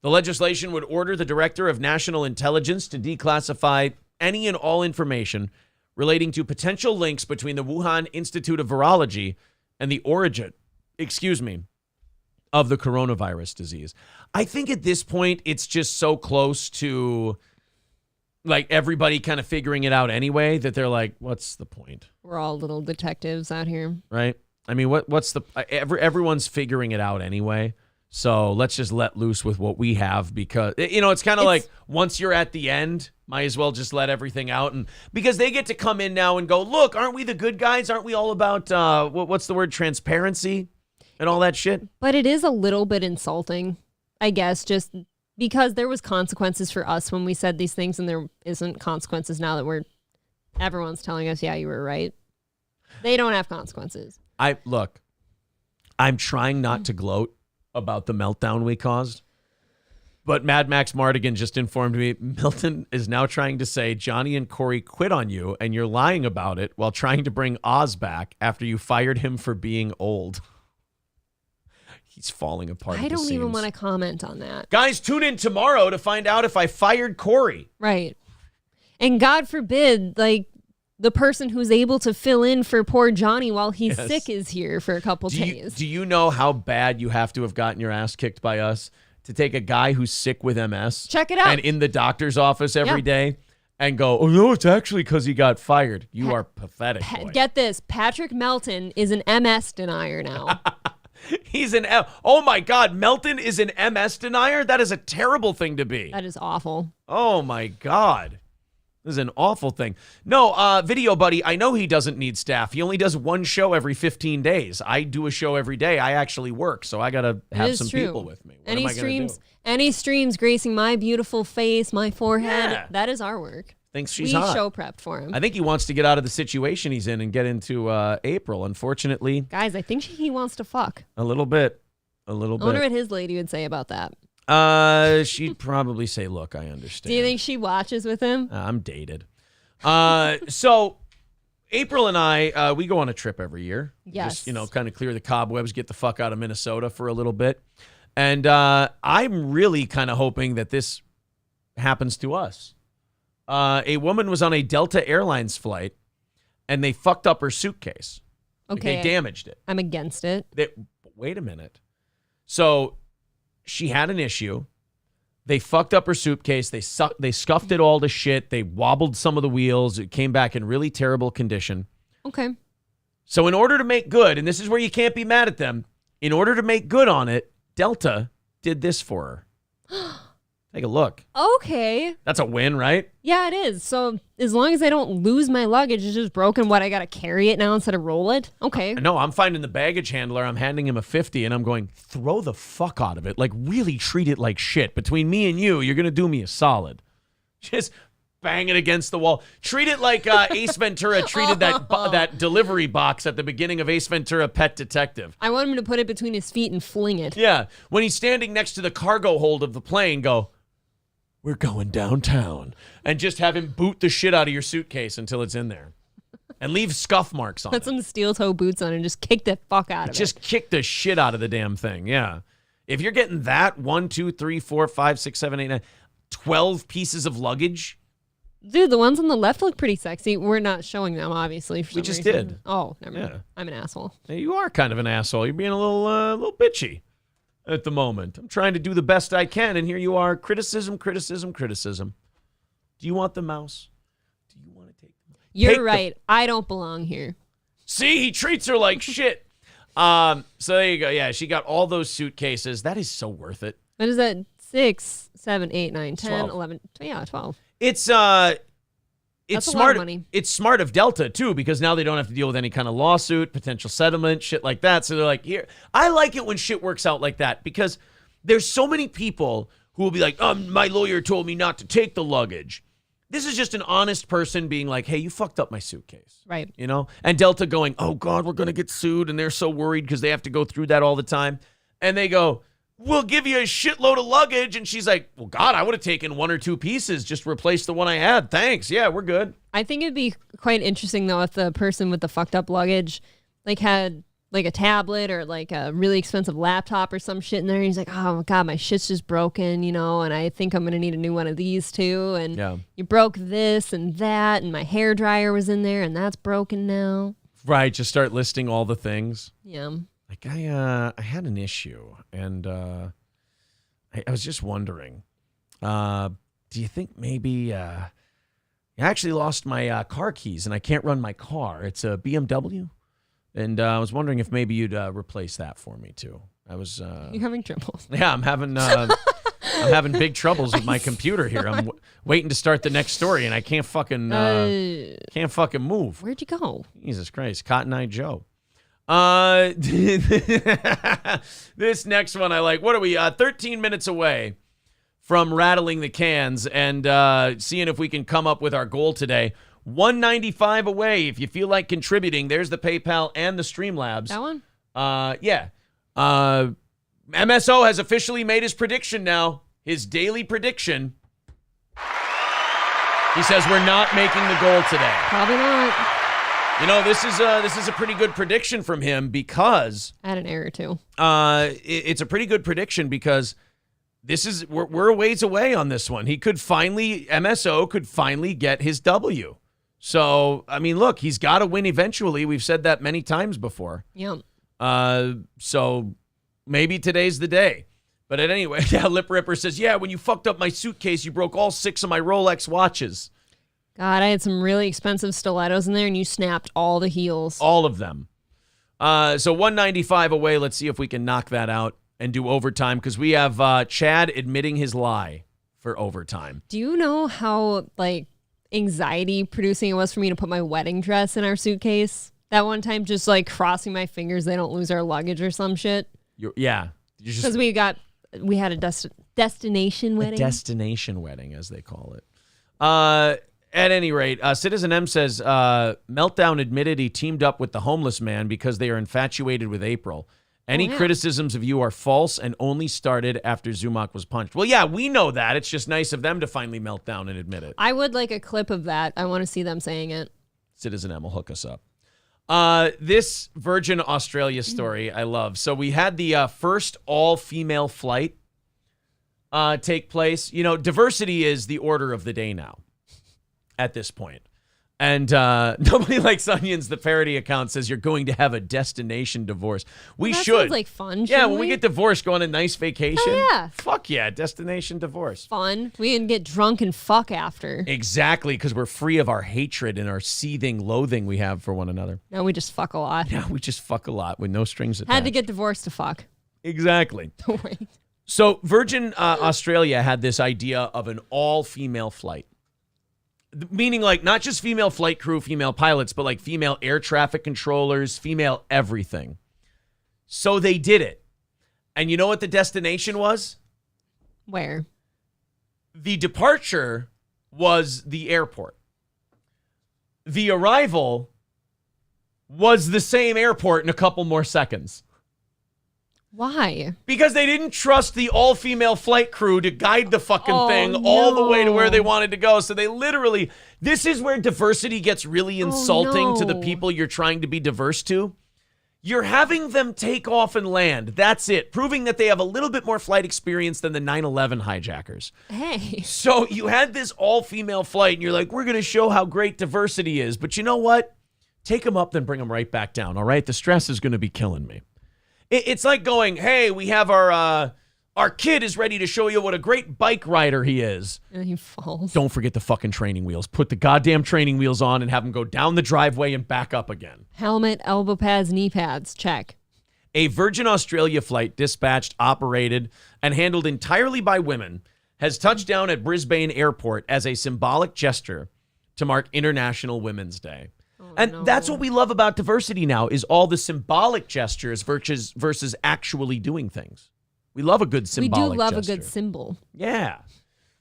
The legislation would order the Director of National Intelligence to declassify any and all information relating to potential links between the Wuhan Institute of Virology and the origin, of the coronavirus disease. I think at this point, it's just so close to like everybody kind of figuring it out anyway that they're like, what's the point? We're all little detectives out here. Right? I mean, what's the everyone's figuring it out anyway. So let's just let loose with what we have because, it's kind of like once you're at the end, might as well just let everything out. And because they get to come in now and go, look, aren't we the good guys? Aren't we all about, what's the word, transparency and all that shit? But it is a little bit insulting, I guess, just because there was consequences for us when we said these things and there isn't consequences now that everyone's telling us, yeah, you were right. They don't have consequences. I'm trying not to gloat about the meltdown we caused. But Mad Max Mardigan just informed me Milton is now trying to say Johnny and Corey quit on you and you're lying about it while trying to bring Oz back after you fired him for being old. He's falling apart. I don't even want to comment on that. Guys, tune in tomorrow to find out if I fired Corey. Right. And God forbid, like, the person who's able to fill in for poor Johnny while he's sick is here for a couple days. Do you know how bad you have to have gotten your ass kicked by us to take a guy who's sick with MS. Check it out. And in the doctor's office every day and go, oh, no, it's actually because he got fired. You are pathetic, boy. Get this. Patrick Melton is an MS denier now. He's oh my God, Melton is an MS denier? That is a terrible thing to be. That is awful. Oh my God. This is an awful thing. No, Video Buddy, I know he doesn't need staff. He only does one show every 15 days. I do a show every day. I actually work, so I got to have some people with me. What am I going to do? Any streams gracing my beautiful face, my forehead, that is our work. Thinks she's we hot. show prepped for him. I think he wants to get out of the situation he's in and get into April. Unfortunately, guys, I think he wants to fuck a little bit. I wonder what his lady would say about that. She'd probably say, "Look, I understand." Do you think she watches with him? I'm dated. So April and I, we go on a trip every year. Yes. Just kind of clear the cobwebs, get the fuck out of Minnesota for a little bit, and I'm really kind of hoping that this happens to us. A woman was on a Delta Airlines flight, and they fucked up her suitcase. Okay. They damaged it. I'm against it. Wait a minute. So she had an issue. They fucked up her suitcase. They scuffed it all to shit. They wobbled some of the wheels. It came back in really terrible condition. Okay. So in order to make good, and this is where you can't be mad at them, in order to make good on it, Delta did this for her. Take a look. Okay. That's a win, right? Yeah, it is. So as long as I don't lose my luggage, it's just broken. What, I got to carry it now instead of roll it? Okay. No, I'm finding the baggage handler. I'm handing him a 50, and I'm going, throw the fuck out of it. Like, really treat it like shit. Between me and you, you're going to do me a solid. Just bang it against the wall. Treat it like Ace Ventura treated that delivery box at the beginning of Ace Ventura: Pet Detective. I want him to put it between his feet and fling it. Yeah. When he's standing next to the cargo hold of the plane, go, we're going downtown. And just have him boot the shit out of your suitcase until it's in there. And leave scuff marks on it. Put some steel toe boots on and just kick the fuck out of it. Just kick the shit out of the damn thing, yeah. If you're getting that 1, 2, 3, 4, 5, 6, 7, 8, 9, 12 pieces of luggage. Dude, the ones on the left look pretty sexy. We're not showing them, obviously. For we some just reason. did. Oh, never mind. I'm an asshole. Yeah, you are kind of an asshole. You're being a little bitchy at the moment. I'm trying to do the best I can, and here you are. Criticism. Do you want the mouse? Do you want to take the mouse? You're right. I don't belong here. See, he treats her like shit. So there you go. Yeah, she got all those suitcases. That is so worth it. What is that? 6, 7, 8, 9, 10, 12. 11. Yeah, 12. It's That's smart. a lot of money. It's smart of Delta too, because now they don't have to deal with any kind of lawsuit, potential settlement, shit like that. So they're like, here. I like it when shit works out like that, because there's so many people who will be like, my lawyer told me not to take the luggage. This is just an honest person being like, hey, you fucked up my suitcase. Right. And Delta going, oh God, we're going to get sued. And they're so worried because they have to go through that all the time. And they go, we'll give you a shitload of luggage. And she's like, well, God, I would have taken 1 or 2 pieces, just replace the one I had. Thanks. Yeah, we're good. I think it'd be quite interesting, though, if the person with the fucked up luggage had like a tablet or like a really expensive laptop or some shit in there. And he's like, oh my God, my shit's just broken, and I think I'm going to need a new one of these too. And you broke this and that, and my hair dryer was in there and that's broken now. Right. Just start listing all the things. Yeah. Like I had an issue, and I was just wondering, do you think maybe I actually lost my car keys and I can't run my car? It's a BMW. And I was wondering if maybe you'd replace that for me too. I was. You're having trouble. Yeah, I'm having big troubles with my computer here. I'm waiting to start the next story, and I can't fucking move. Where'd you go? Jesus Christ, Cotton Eye Joe. This next one I like. What are we? 13 minutes away from rattling the cans and seeing if we can come up with our goal today. $195 away. If you feel like contributing, there's the PayPal and the Streamlabs. That one? Yeah. MSO has officially made his prediction now. His daily prediction. He says we're not making the goal today. Probably not. This is a pretty good prediction from him, because I had an error too. It's a pretty good prediction because we're a ways away on this one. MSO could finally get his W. So, I mean, look, he's got to win eventually. We've said that many times before. Yeah. So maybe today's the day. But anyway, Lip Ripper says, yeah, when you fucked up my suitcase, you broke all 6 of my Rolex watches. God, I had some really expensive stilettos in there, and you snapped all the heels. All of them. So 195 away. Let's see if we can knock that out and do overtime, because we have Chad admitting his lie for overtime. Do you know how, anxiety producing it was for me to put my wedding dress in our suitcase? That one time, just, crossing my fingers they don't lose our luggage or some shit. Because we had a destination wedding. A destination wedding, as they call it. At any rate, Citizen M says, Meltdown admitted he teamed up with the homeless man because they are infatuated with April. Any criticisms of you are false and only started after Zumock was punched. Well, yeah, we know that. It's just nice of them to finally melt down and admit it. I would like a clip of that. I want to see them saying it. Citizen M will hook us up. This Virgin Australia story I love. So we had the first all-female flight take place. You know, diversity is the order of the day now at this point. And Nobody Likes Onions, the parody account, says you're going to have a destination divorce. We that should. Sounds like fun. Yeah, when we get divorced, go on a nice vacation. Oh, yeah. Fuck yeah, destination divorce. Fun. We can get drunk and fuck after. Exactly, because we're free of our hatred and our seething loathing we have for one another. Now we just fuck a lot. Yeah, we just fuck a lot with no strings attached. Had to get divorced to fuck. Exactly. Wait. So Virgin Australia had this idea of an all-female flight. Meaning, not just female flight crew, female pilots, but female air traffic controllers, female everything. So they did it. And you know what the destination was? Where? The departure was the airport. The arrival was the same airport in a couple more seconds. Why? Because they didn't trust the all-female flight crew to guide the fucking thing all the way to where they wanted to go. So they literally, this is where diversity gets really insulting to the people you're trying to be diverse to. You're having them take off and land. That's it. Proving that they have a little bit more flight experience than the 9/11 hijackers. Hey. So you had this all-female flight, and you're like, we're going to show how great diversity is. But you know what? Take them up, then bring them right back down, all right? The stress is going to be killing me. It's like going, hey, we have our kid is ready to show you what a great bike rider he is. And he falls. Don't forget the fucking training wheels. Put the goddamn training wheels on and have him go down the driveway and back up again. Helmet, elbow pads, knee pads. Check. A Virgin Australia flight dispatched, operated, and handled entirely by women has touched down at Brisbane Airport as a symbolic gesture to mark International Women's Day. And that's what we love about diversity now, is all the symbolic gestures versus actually doing things. We love a good symbolic gesture. We do love a good symbol. Yeah.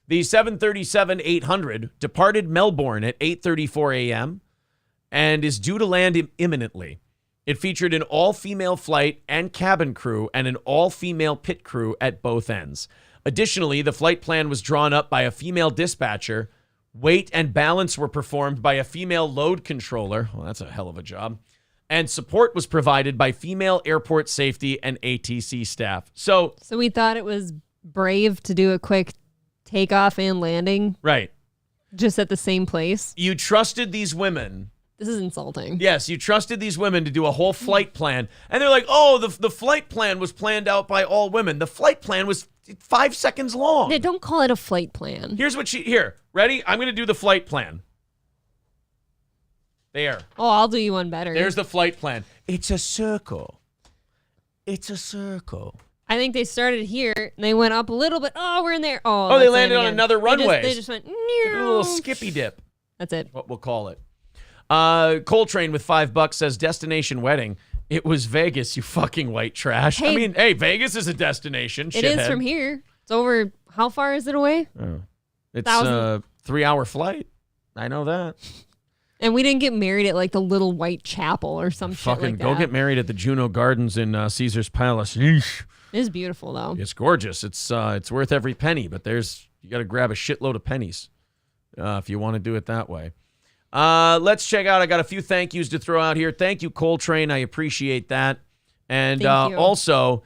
The 737-800 departed Melbourne at 8:34 a.m. and is due to land imminently. It featured an all-female flight and cabin crew and an all-female pit crew at both ends. Additionally, the flight plan was drawn up by a female dispatcher. Weight and balance were performed by a female load controller. Well, that's a hell of a job. And support was provided by female airport safety and ATC staff. So we thought it was brave to do a quick takeoff and landing. Right. Just at the same place. You trusted these women. This is insulting. Yes, you trusted these women to do a whole flight plan. And they're like, oh, the flight plan was planned out by all women. The flight plan was 5 seconds long. Yeah, don't call it a flight plan. Here's what here, ready? I'm going to do the flight plan. There. Oh, I'll do you one better. There's the flight plan. It's a circle. It's a circle. I think they started here, and they went up a little bit. Oh, we're in there. Oh, they landed on another runway. They just went, a little skippy dip. That's it. What we'll call it. Coltrane with $5 says destination wedding. It was Vegas, you fucking white trash. Hey, I mean, hey, Vegas is a destination. It is from here. It's over. How far is it away? Oh. It's a 3-hour flight. I know that. And we didn't get married at the little white chapel or some shit like that. Go get married at the Juno Gardens in Caesar's Palace. Yeesh. It is beautiful though. It's gorgeous. It's worth every penny, but you got to grab a shitload of pennies if you want to do it that way. Let's check out. I got a few thank yous to throw out here. Thank you, Coltrane. I appreciate that. And also,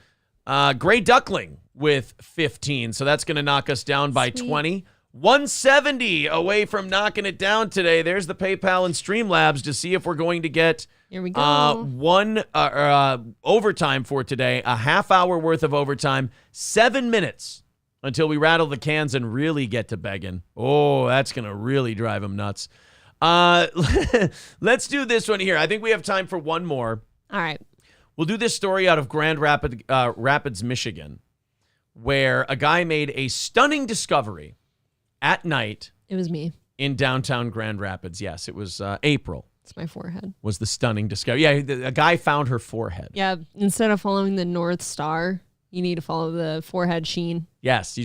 Gray Duckling with 15. So that's going to knock us down by 20. 170 away from knocking it down today. There's the PayPal and Streamlabs to see if we're going to get Here we go. one overtime for today, a half hour worth of overtime, 7 minutes until we rattle the cans and really get to begging. Oh, that's going to really drive them nuts. Let's do this one here. I think we have time for one more. All right. We'll do this story out of Grand Rapids, Michigan, where a guy made a stunning discovery at night. It was me. In downtown Grand Rapids. Yes, it was April. It's my forehead. Was the stunning discovery. Yeah, a guy found her forehead. Yeah, instead of following the North Star, you need to follow the forehead sheen. Yes,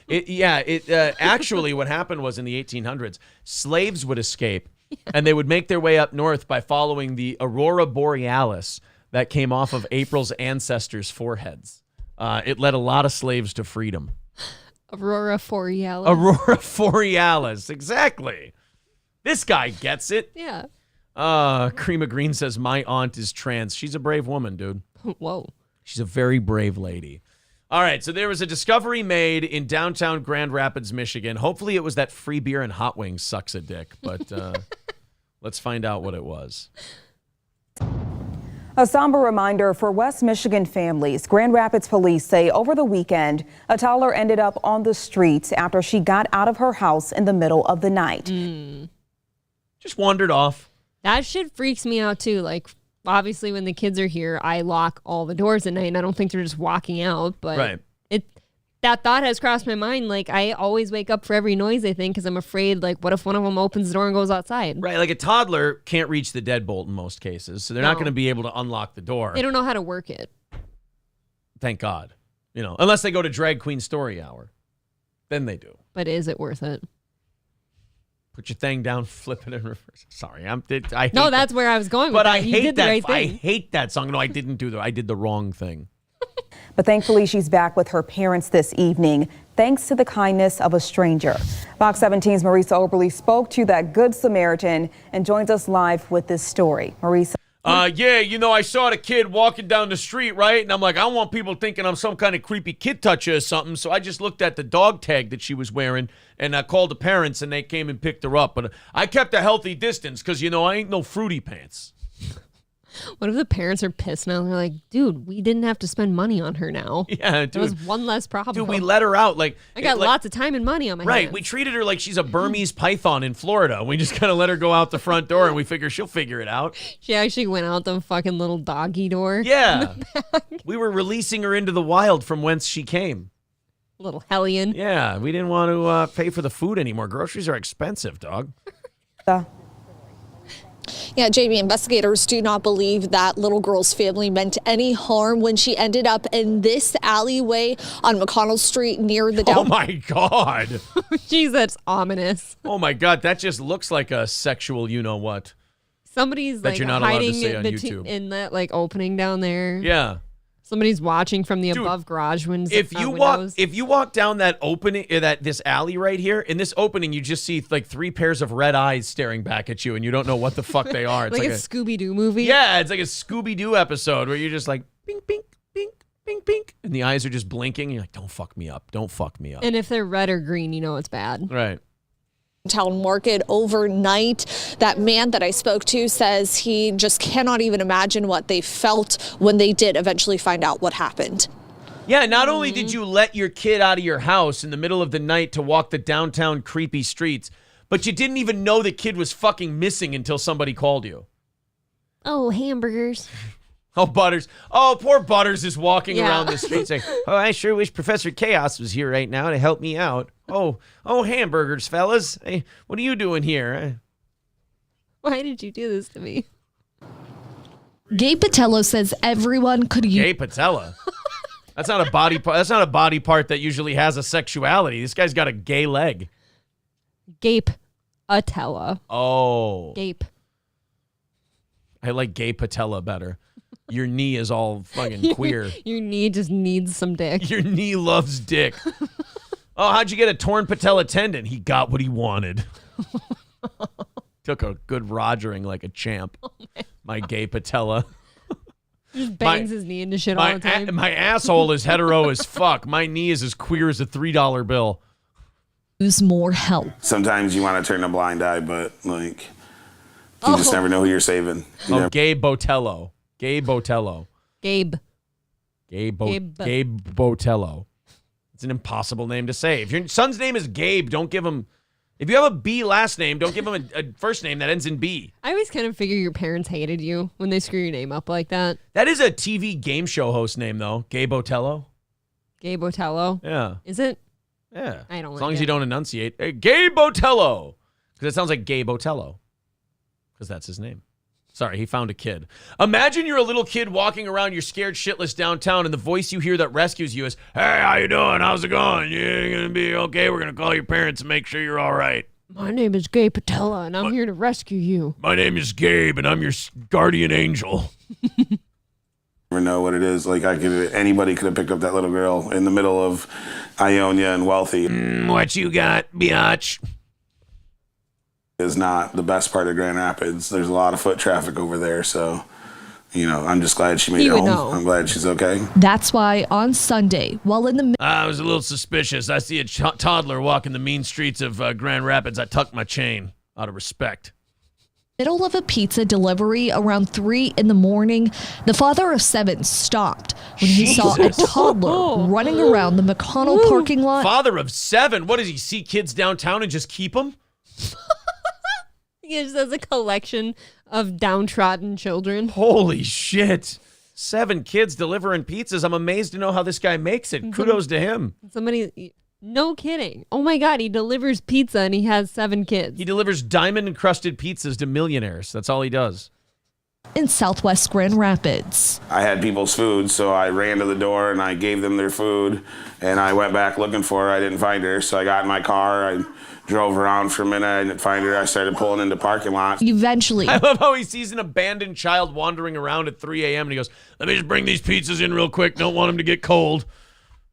actually what happened was in the 1800s, slaves would escape and they would make their way up north by following the Aurora Borealis that came off of April's ancestors' foreheads. It led a lot of slaves to freedom. Aurora Borealis. Aurora Borealis, exactly. This guy gets it. Yeah. Creama Green says, my aunt is trans. She's a brave woman, dude. Whoa. She's a very brave lady. All right, so there was a discovery made in downtown Grand Rapids, Michigan. Hopefully it was that free beer and hot wings sucks a dick, but let's find out what it was. A somber reminder for West Michigan families. Grand Rapids police say over the weekend, a toddler ended up on the streets after she got out of her house in the middle of the night. Just wandered off. That shit freaks me out too. Like, obviously when the kids are here, I lock all the doors at night and I don't think they're just walking out, but right. That thought has crossed my mind. Like, I always wake up for every noise, I think, because I'm afraid, like, what if one of them opens the door and goes outside? Right, like a toddler can't reach the deadbolt in most cases, so they're not going to be able to unlock the door. They don't know how to work it. Thank God. Unless they go to Drag Queen Story Hour. Then they do. But is it worth it? Put your thing down, flip it in reverse. Sorry, that's where I was going with but that. I You hate did the that. right I thing. hate that song. No, I didn't do that. I did the wrong thing. But thankfully, she's back with her parents this evening, thanks to the kindness of a stranger. Fox 17's Marisa Oberly spoke to that Good Samaritan and joins us live with this story. Marisa. I saw the kid walking down the street, right? And I'm like, I don't want people thinking I'm some kind of creepy kid toucher or something. So I just looked at the dog tag that she was wearing and I called the parents and they came and picked her up. But I kept a healthy distance because, I ain't no fruity pants. What if the parents are pissed now? They're like, dude, we didn't have to spend money on her now. Yeah, dude. That was one less problem. Dude, we let her out. Like I got lots of time and money on my Right, hands. we treated her like she's a Burmese python in Florida. We just kind of let her go out the front door and we figure she'll figure it out. She actually went out the fucking little doggy door. Yeah. We were releasing her into the wild from whence she came. Little hellion. Yeah, we didn't want to pay for the food anymore. Groceries are expensive, dog. Yeah, Jamie, investigators do not believe that little girl's family meant any harm when she ended up in this alleyway on McConnell Street near the downtown. Oh, my God. Jeez, that's ominous. Oh, my God. That just looks like a sexual you-know-what. Somebody's that like you're not allowed to hiding say on YouTube. in that like opening down there. Yeah. Somebody's watching from the above garage windows. If you walk down that opening, this alley right here, in this opening, you just see like 3 pairs of red eyes staring back at you, and you don't know what the fuck they are. It's like a Scooby-Doo movie. Yeah, it's like a Scooby-Doo episode where you're just like, pink, pink, pink, pink, pink, and the eyes are just blinking. And you're like, don't fuck me up. Don't fuck me up. And if they're red or green, you know it's bad. Right. Town market overnight. That man that I spoke to says he just cannot even imagine what they felt when they did eventually find out what happened. Yeah, not only did you let your kid out of your house in the middle of the night to walk the downtown creepy streets, but you didn't even know the kid was fucking missing until somebody called you. Oh, hamburgers. Oh, Butters. Oh, poor Butters is walking around the street saying, oh, I sure wish Professor Chaos was here right now to help me out. Oh, hamburgers, fellas. Hey, what are you doing here? Why did you do this to me? Gabe Patello says everyone could use. Gabe Patella? That's not a body part. That's not a body part that usually has a sexuality. This guy's got a gay leg. Gabe Patella. Oh. Gabe. I like Gay Patella better. Your knee is all fucking queer. Your knee just needs some dick. Your knee loves dick. Oh, how'd you get a torn patella tendon? He got what he wanted. Took a good rogering like a champ. Oh, my gay patella. Just bangs his knee into shit all the time. My asshole is hetero as fuck. My knee is as queer as a $3 bill. use more help. Sometimes you want to turn a blind eye, but like you just never know who you're saving. Gabe Botello. Gabe Botello. Gabe. Gabe Botello. It's an impossible name to say. If your son's name is Gabe, don't give him. If you have a B last name, don't give him a first name that ends in B. I always kind of figure your parents hated you when they screw your name up like that. That is a TV game show host name, though. Gabe Botello. Gabe Botello. Yeah. Is it? Yeah. I don't like it. As long as you don't enunciate. Hey, Gabe Botello. Because it sounds like Gabe Botello. Because that's his name. Sorry, he found a kid. Imagine you're a little kid walking around, you're scared shitless downtown, and the voice you hear that rescues you is, "Hey, how you doing? How's it going? You gonna be okay? We're gonna call your parents and make sure you're all right. My name is Gabe Patella, and I'm here to rescue you. My name is Gabe, and I'm your guardian angel." Never know what it is. Like anybody could have picked up that little girl in the middle of Ionia and Wealthy. What you got, biatch? Is not the best part of Grand Rapids. There's a lot of foot traffic over there, so I'm just glad she made it home. Know. I'm glad she's okay. That's why on Sunday, while in the I was a little suspicious. I see a toddler walking the mean streets of Grand Rapids. I tucked my chain out of respect. middle of a pizza delivery around 3 a.m, the father of 7 stopped when he saw a toddler running around the McConnell parking lot. Father of 7? What does he see kids downtown and just keep them? He just has a collection of downtrodden children. Holy shit. 7 kids delivering pizzas. I'm amazed to know how this guy makes it. Kudos to him. No kidding. Oh my God, he delivers pizza and he has 7 kids. He delivers diamond-encrusted pizzas to millionaires. That's all he does. In Southwest Grand Rapids. I had people's food, so I ran to the door and I gave them their food, and I went back looking for her. I didn't find her, so I got in my car. I drove around for a minute. I didn't find her. I started pulling into parking lots. Eventually. I love how he sees an abandoned child wandering around at 3 a.m. and he goes, "Let me just bring these pizzas in real quick. Don't want them to get cold.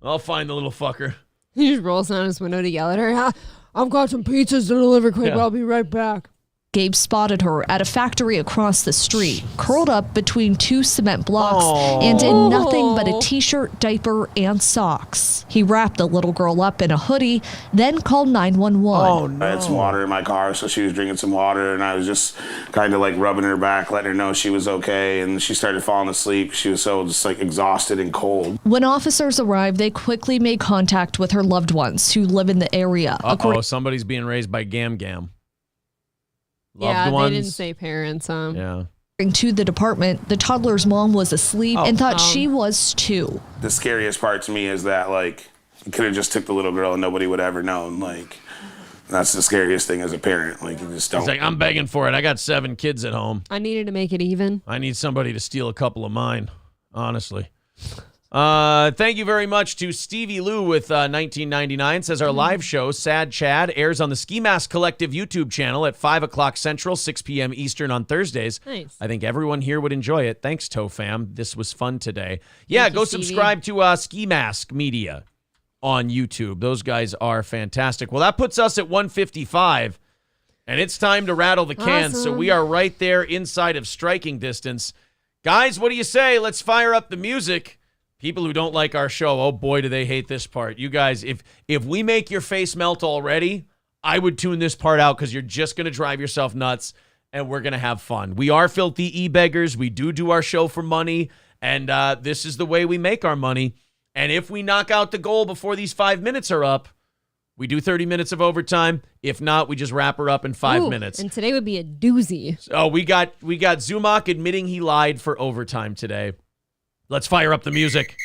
I'll find the little fucker." He just rolls down his window to yell at her. "I've got some pizzas to deliver quick. I'll be right back." Gabe spotted her at a factory across the street, curled up between 2 cement blocks and in nothing but a t-shirt, diaper, and socks. He wrapped the little girl up in a hoodie, then called 911. Oh, no. I had some water in my car, so she was drinking some water, and I was just kind of like rubbing her back, letting her know she was okay, and she started falling asleep. She was so just like exhausted and cold. When officers arrived, they quickly made contact with her loved ones who live in the area. Somebody's being raised by Gam Gam. Loved ones. They didn't say parents. Yeah. To the department, the toddler's mom was asleep and thought she was too. The scariest part to me is that, like, you could have just took the little girl and nobody would have ever known. Like, that's the scariest thing as a parent. Like, you just don't. He's like, "I'm begging for it. I got 7 kids at home. I needed to make it even. I need somebody to steal a couple of mine, honestly." Thank you very much to Stevie Lou with 1999. Says our live show, Sad Chad, airs on the Ski Mask Collective YouTube channel at 5 o'clock Central, 6 p.m. Eastern on Thursdays. Nice. I think everyone here would enjoy it. Thanks, ToeFam. This was fun today. Yeah, Thank go you, subscribe to Ski Mask Media on YouTube. Those guys are fantastic. Well, that puts us at 155, and it's time to rattle the cans. Awesome. So we are right there inside of striking distance. Guys, what do you say? Let's fire up the music. People who don't like our show, oh boy, do they hate this part. You guys, if we make your face melt already, I would tune this part out because you're just going to drive yourself nuts and we're going to have fun. We are filthy e-beggars. We do our show for money, and this is the way we make our money. And if we knock out the goal before these 5 minutes are up, we do 30 minutes of overtime. If not, we just wrap her up in 5 minutes. And today would be a doozy. So we got Zumach admitting he lied for overtime today. Let's fire up the music.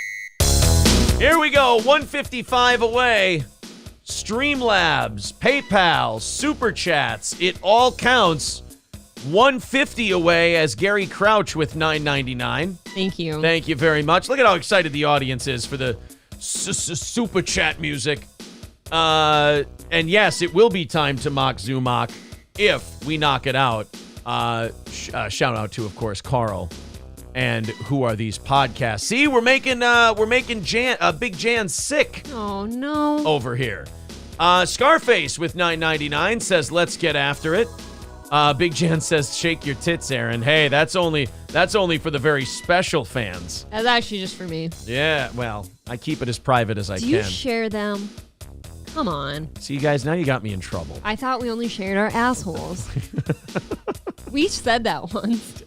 Here we go, 155 away. Streamlabs, PayPal, Super Chats, it all counts. 150 away as Gary Crouch with $9.99. Thank you. Thank you very much. Look at how excited the audience is for the Super Chat music. And yes, it will be time to mock Zumach if we knock it out. Shout out to, of course, Carl. And who are these podcasts? See, we're making Big Jan sick. Oh no! Over here, Scarface with $9.99 says, "Let's get after it." Big Jan says, "Shake your tits, Aaron." Hey, that's only for the very special fans. That's actually just for me. Yeah, well, I keep it as private as I can. Do you share them? Come on. See, guys, now you got me in trouble. I thought we only shared our assholes. We each said that once.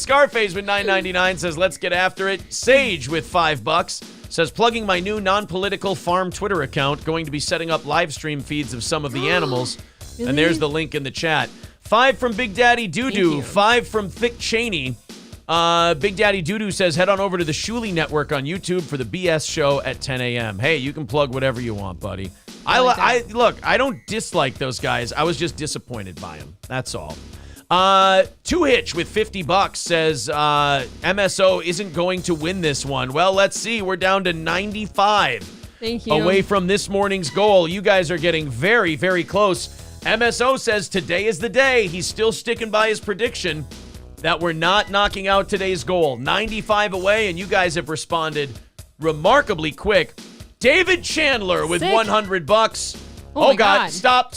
Scarface with $9.99 says, let's get after it. Sage with $5 says, plugging my new non-political farm Twitter account, going to be setting up live stream feeds of some of the animals. Really? And there's the link in the chat. 5 from Big Daddy Doodoo. 5 from Thick Cheney. Big Daddy Doodoo says, head on over to the Shuli Network on YouTube for the BS show at 10 a.m. Hey, you can plug whatever you want, buddy. Look, I don't dislike those guys. I was just disappointed by them. That's all. 2Hitch with $50 says, MSO isn't going to win this one. Well, let's see. We're down to 95. Thank you. Away from this morning's goal. You guys are getting very, very close. MSO says today is the day. He's still sticking by his prediction that we're not knocking out today's goal. 95 away, and you guys have responded remarkably quick. David Chandler with $100. Oh, God. Stop.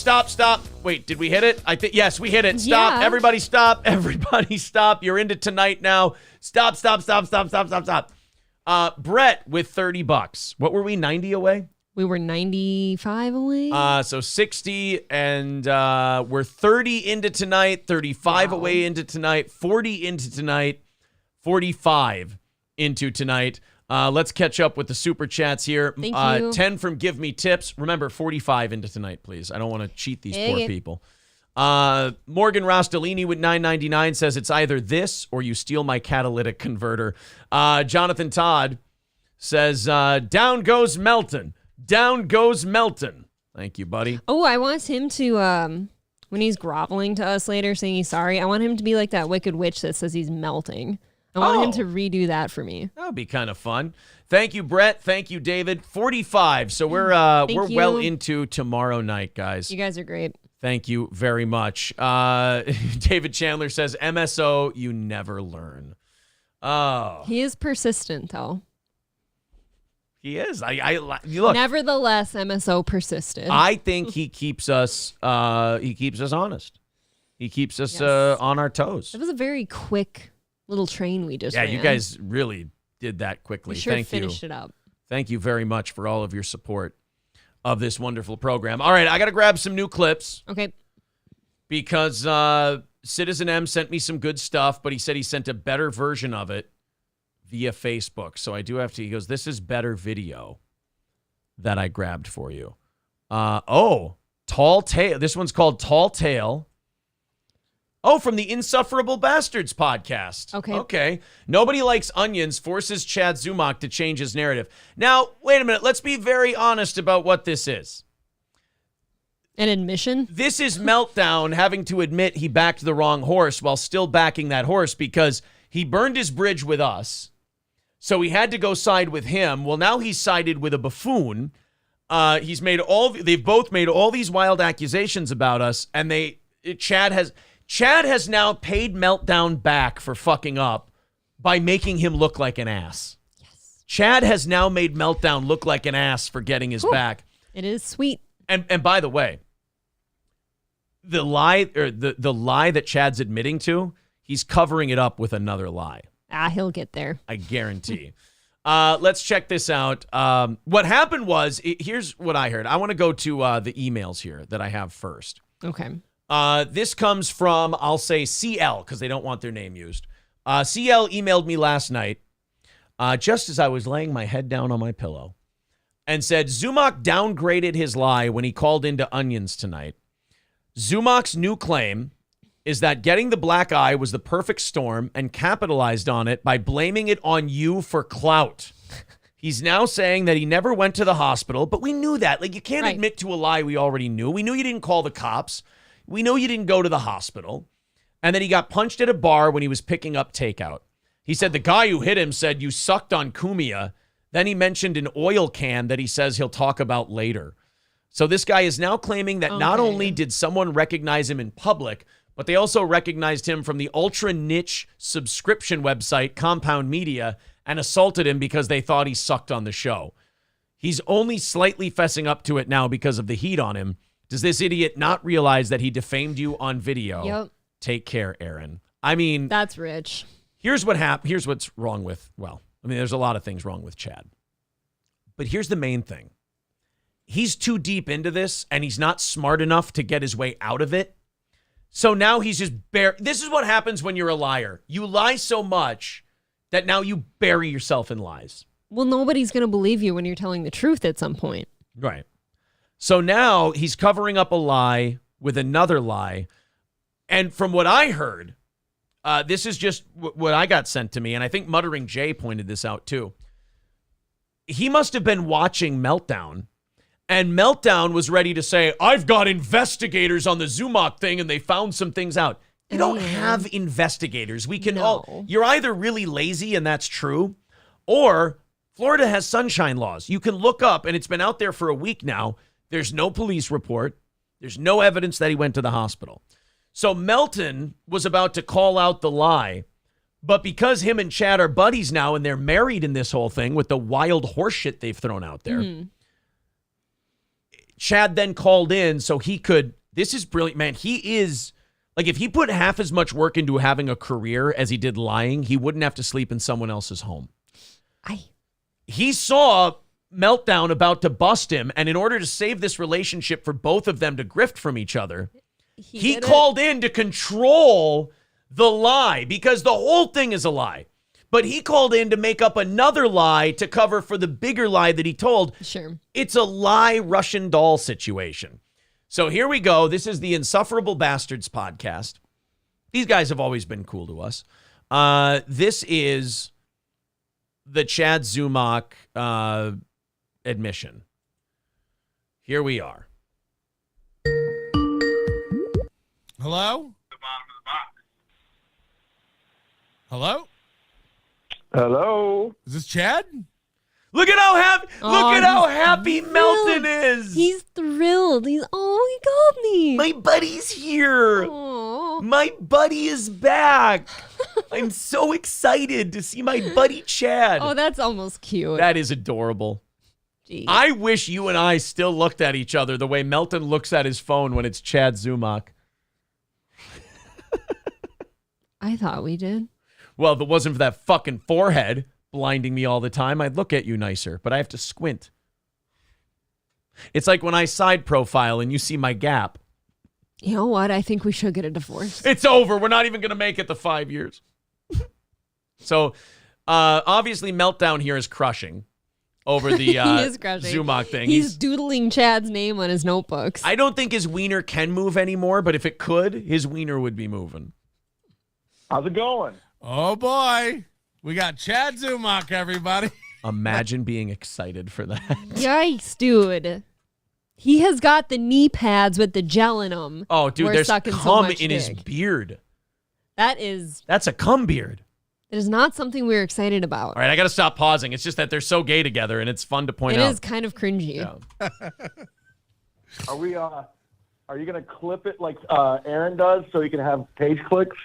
Wait, did we hit it? Yes, we hit it. Stop. Yeah. Everybody stop. Everybody stop. You're into tonight now. Stop. Brett with $30. What were we, 90 away? We were 95 away. So 60, and we're 30 into tonight, 35 away into tonight, 40 into tonight, 45 into tonight. Let's catch up with the super chats here. Thank you. 10 from Give Me Tips. Remember, 45 into tonight, please. I don't want to cheat these poor people. Morgan Rostolini with $9.99 says it's either this or you steal my catalytic converter. Jonathan Todd says, down goes Melton. Down goes Melton. Thank you, buddy. Oh, I want him to, when he's groveling to us later saying he's sorry, I want him to be like that wicked witch that says he's melting. I want him to redo that for me. That would be kind of fun. Thank you, Brett. Thank you, David. 45. So we're well into tomorrow night, guys. You guys are great. Thank you very much. David Chandler says, MSO, you never learn. Oh. He is persistent, though. He is. Look. Nevertheless, MSO persisted. I think he keeps us honest. He keeps us on our toes. It was a very quick little train we just ran. You guys really did that quickly. We sure Thank finished you. it up. Thank you very much for all of your support of this wonderful program. All right, I got to grab some new clips. Okay. Because Citizen M sent me some good stuff, but he said he sent a better version of it via Facebook. So I do have to, he goes, this is better video that I grabbed for you. Tall Tale. This one's called Tall Tale. Oh, from the Insufferable Bastards podcast. Okay. Nobody Likes Onions forces Chad Zumock to change his narrative. Now, wait a minute. Let's be very honest about what this is. An admission? This is Meltdown having to admit he backed the wrong horse while still backing that horse because he burned his bridge with us. So he had to go side with him. Well, now he's sided with a buffoon. They've both made all these wild accusations about us, and Chad has now paid Meltdown back for fucking up by making him look like an ass. Yes. Chad has now made Meltdown look like an ass for getting his back. It is sweet. And by the way, the lie that Chad's admitting to, he's covering it up with another lie. He'll get there. I guarantee. Let's check this out. What happened was, here's what I heard. I want to go to the emails here that I have first. Okay. This comes from, I'll say CL, because they don't want their name used. CL emailed me last night, just as I was laying my head down on my pillow, and said, Zumock downgraded his lie when he called into Onions tonight. Zumock's new claim is that getting the black eye was the perfect storm and capitalized on it by blaming it on you for clout. He's now saying that he never went to the hospital, but we knew that. Like, you can't admit to a lie we already knew. We knew you didn't call the cops. We know you didn't go to the hospital. And then he got punched at a bar when he was picking up takeout. He said the guy who hit him said you sucked on Kumia. Then he mentioned an oil can that he says he'll talk about later. So this guy is now claiming that not only did someone recognize him in public, but they also recognized him from the ultra niche subscription website Compound Media and assaulted him because they thought he sucked on the show. He's only slightly fessing up to it now because of the heat on him. Does this idiot not realize that he defamed you on video? Yep. Take care, Aaron. I mean, that's rich. Here's what's wrong with, there's a lot of things wrong with Chad. But here's the main thing. he's too deep into this and he's not smart enough to get his way out of it. So now he's just this is what happens when you're a liar. You lie so much that now you bury yourself in lies. Well, nobody's going to believe you when you're telling the truth at some point. Right. So now he's covering up a lie with another lie. And from what I heard, this is just what I got sent to me, and I think Muttering Jay pointed this out too. He must have been watching Meltdown, and Meltdown was ready to say, I've got investigators on the Zumach thing, and they found some things out. You don't have investigators. We can all... You're either really lazy, and that's true, or Florida has sunshine laws. You can look up, and it's been out there for a week now. There's no police report. There's no evidence that he went to the hospital. So Melton was about to call out the lie, but because him and Chad are buddies now and they're married in this whole thing with the wild horse shit they've thrown out there, Chad then called in so he could, this is brilliant, man. He is, like, if he put half as much work into having a career as he did lying, he wouldn't have to sleep in someone else's home. He saw Meltdown about to bust him, and in order to save this relationship for both of them to grift from each other, he called in to control the lie because the whole thing is a lie. But he called in to make up another lie to cover for the bigger lie that he told. Sure. It's a lie Russian doll situation. So here we go. This is the Insufferable Bastards podcast. These guys have always been cool to us. This is the Chad Zumach admission. Here we are. Hello? The bottom of the box. Hello? Hello? Is this Chad? Look at how happy Melton is. He's thrilled. He got me. My buddy's here. Aww. My buddy is back. I'm so excited to see my buddy Chad. Oh, that's almost cute. That is adorable. Jeez. I wish you and I still looked at each other the way Melton looks at his phone when it's Chad Zumach. I thought we did. Well, if it wasn't for that fucking forehead blinding me all the time, I'd look at you nicer, but I have to squint. It's like when I side profile and you see my gap. You know what? I think we should get a divorce. It's over. We're not even going to make it the 5 years. So, obviously, Meltdown here is crushing over the He is crushing. Zumach thing. He's doodling Chad's name on his notebooks. I don't think his wiener can move anymore, but if it could, his wiener would be moving. How's it going? Oh, boy. We got Chad Zumach, everybody. Imagine being excited for that. Yikes, dude. He has got the knee pads with the gel in them. Oh, dude, We're there's sucking so cum much in his dick. beard. That's a cum beard. It is not something we're excited about. All right, I got to stop pausing. It's just that they're so gay together, and it's fun to point out. It is kind of cringy. Yeah. Are you going to clip it like Aaron does so you can have page clicks?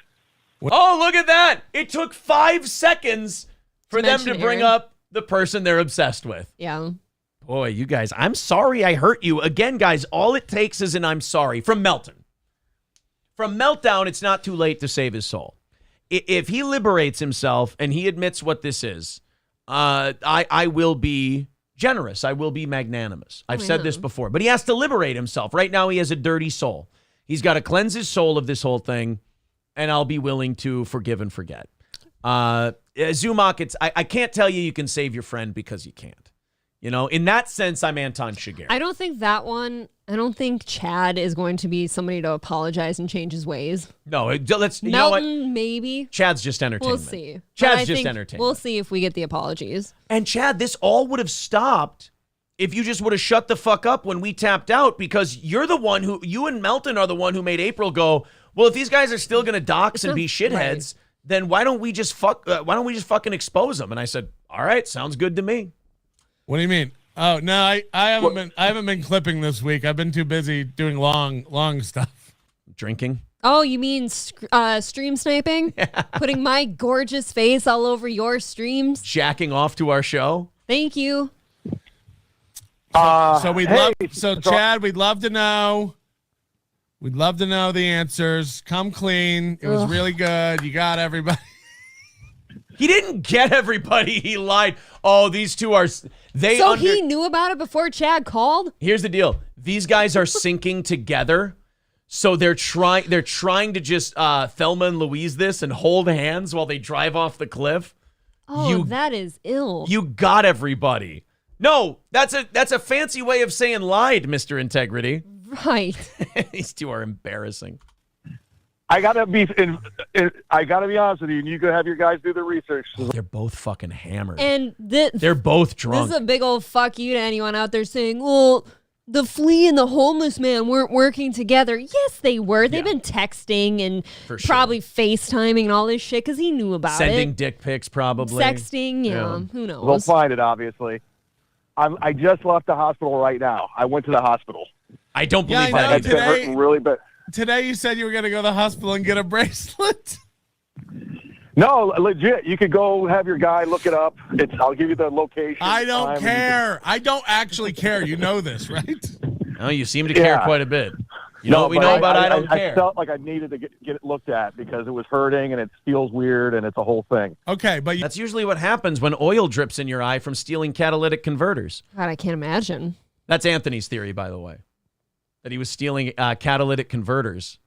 Oh, look at that. It took 5 seconds for them to mention bring Aaron. up the person they're obsessed with. Yeah. Boy, you guys, I'm sorry I hurt you. Again, guys, all it takes is an I'm sorry from Melton. From Meltdown, it's not too late to save his soul. If he liberates himself and he admits what this is, I will be generous. I will be magnanimous. I've said this before, but he has to liberate himself. Right now, he has a dirty soul. He's got to cleanse his soul of this whole thing, and I'll be willing to forgive and forget. Zumach, I can't tell you can save your friend because you can't. You know, in that sense, I'm Anton Chigurh. I don't think Chad is going to be somebody to apologize and change his ways. No, let's. You Melton, know what? Maybe. Chad's just entertainment. We'll see. Chad's just entertainment. We'll see if we get the apologies. And Chad, this all would have stopped if you just would have shut the fuck up when we tapped out, because you and Melton are the one who made April go, well, if these guys are still going to dox and be shitheads, then why don't we just fucking expose them? And I said, all right, sounds good to me. What do you mean? Oh, no, I haven't been clipping this week. I've been too busy doing long stuff. Drinking? Oh, you mean stream sniping? Yeah. Putting my gorgeous face all over your streams? Jacking off to our show? Thank you. Chad, we'd love to know. We'd love to know the answers. Come clean. It was really good. You got everybody. He didn't get everybody. He lied. Oh, these two are He knew about it before Chad called? Here's the deal. These guys are syncing together. So they're trying to just Thelma and Louise this and hold hands while they drive off the cliff. Oh, that is ill. You got everybody. No, that's a fancy way of saying lied, Mr. Integrity. Right. These two are embarrassing. I gotta be honest with you, and you can have your guys do the research. They're both fucking hammered. And they're both drunk. This is a big old fuck you to anyone out there saying, well, the flea and the homeless man weren't working together. Yes, they were. They've been texting and probably FaceTiming and all this shit because he knew about Sending dick pics, probably. Sexting, who knows? We'll find it, obviously. I just left the hospital right now. I went to the hospital. I don't believe that. It's been hurting really bad. Today you said you were going to go to the hospital and get a bracelet. No, legit. You could go have your guy look it up. I'll give you the location. I don't care. I don't actually care. You know this, right? Oh, you seem to care quite a bit. You know what we know about I don't care? I felt like I needed to get it looked at because it was hurting and it feels weird and it's a whole thing. Okay, but that's usually what happens when oil drips in your eye from stealing catalytic converters. God, I can't imagine. That's Anthony's theory, by the way, that he was stealing catalytic converters.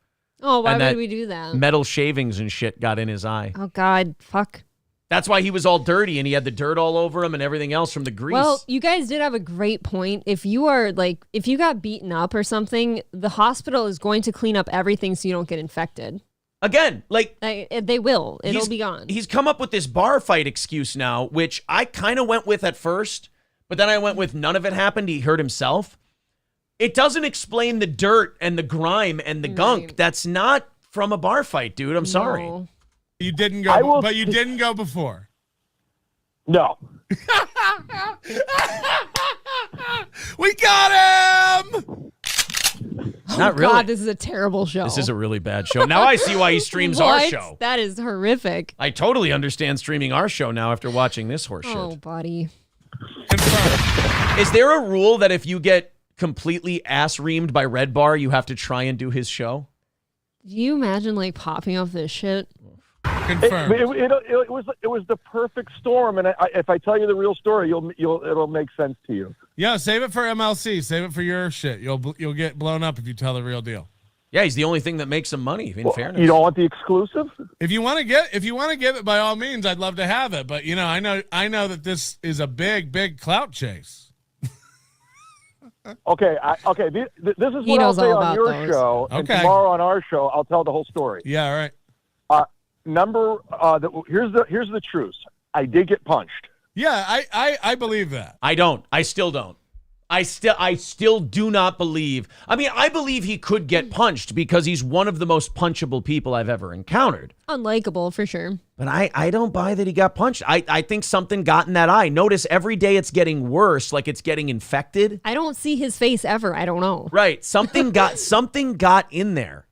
Oh, why would we do that? Metal shavings and shit got in his eye. Oh, God, fuck. That's why he was all dirty and he had the dirt all over him and everything else from the grease. Well, you guys did have a great point. If you got beaten up or something, the hospital is going to clean up everything so you don't get infected. Again, they will. It'll be gone. He's come up with this bar fight excuse now, which I kind of went with at first, but then I went with none of it happened. He hurt himself. It doesn't explain the dirt and the grime and the gunk. That's not from a bar fight, dude. I'm sorry. You didn't go, but you didn't go before. No. We got him! Not really. God, this is a terrible show. This is a really bad show. Now I see why he streams our show. That is horrific. I totally understand streaming our show now after watching this horse shit. Oh, buddy. Is there a rule that if you get completely ass-reamed by Red Bar, you have to try and do his show? Do you imagine popping off this shit? Confirmed. It was the perfect storm, and if I tell you the real story, it'll make sense to you. Yeah, save it for MLC. Save it for your shit. You'll get blown up if you tell the real deal. Yeah, he's the only thing that makes him money. In fairness, you don't want the exclusive. If you want to give it, by all means, I'd love to have it. But I know that this is a big clout chase. Okay. This is what I'll say on your show, and tomorrow on our show, I'll tell the whole story. Yeah, all right. Here's the truth. I did get punched. Yeah, I believe that. I don't. I still don't. I still do not believe. I mean, I believe he could get punched because he's one of the most punchable people I've ever encountered. Unlikable, for sure. But I don't buy that he got punched. I think something got in that eye. Notice every day it's getting worse, like it's getting infected. I don't see his face ever. I don't know. Right. Something got in there.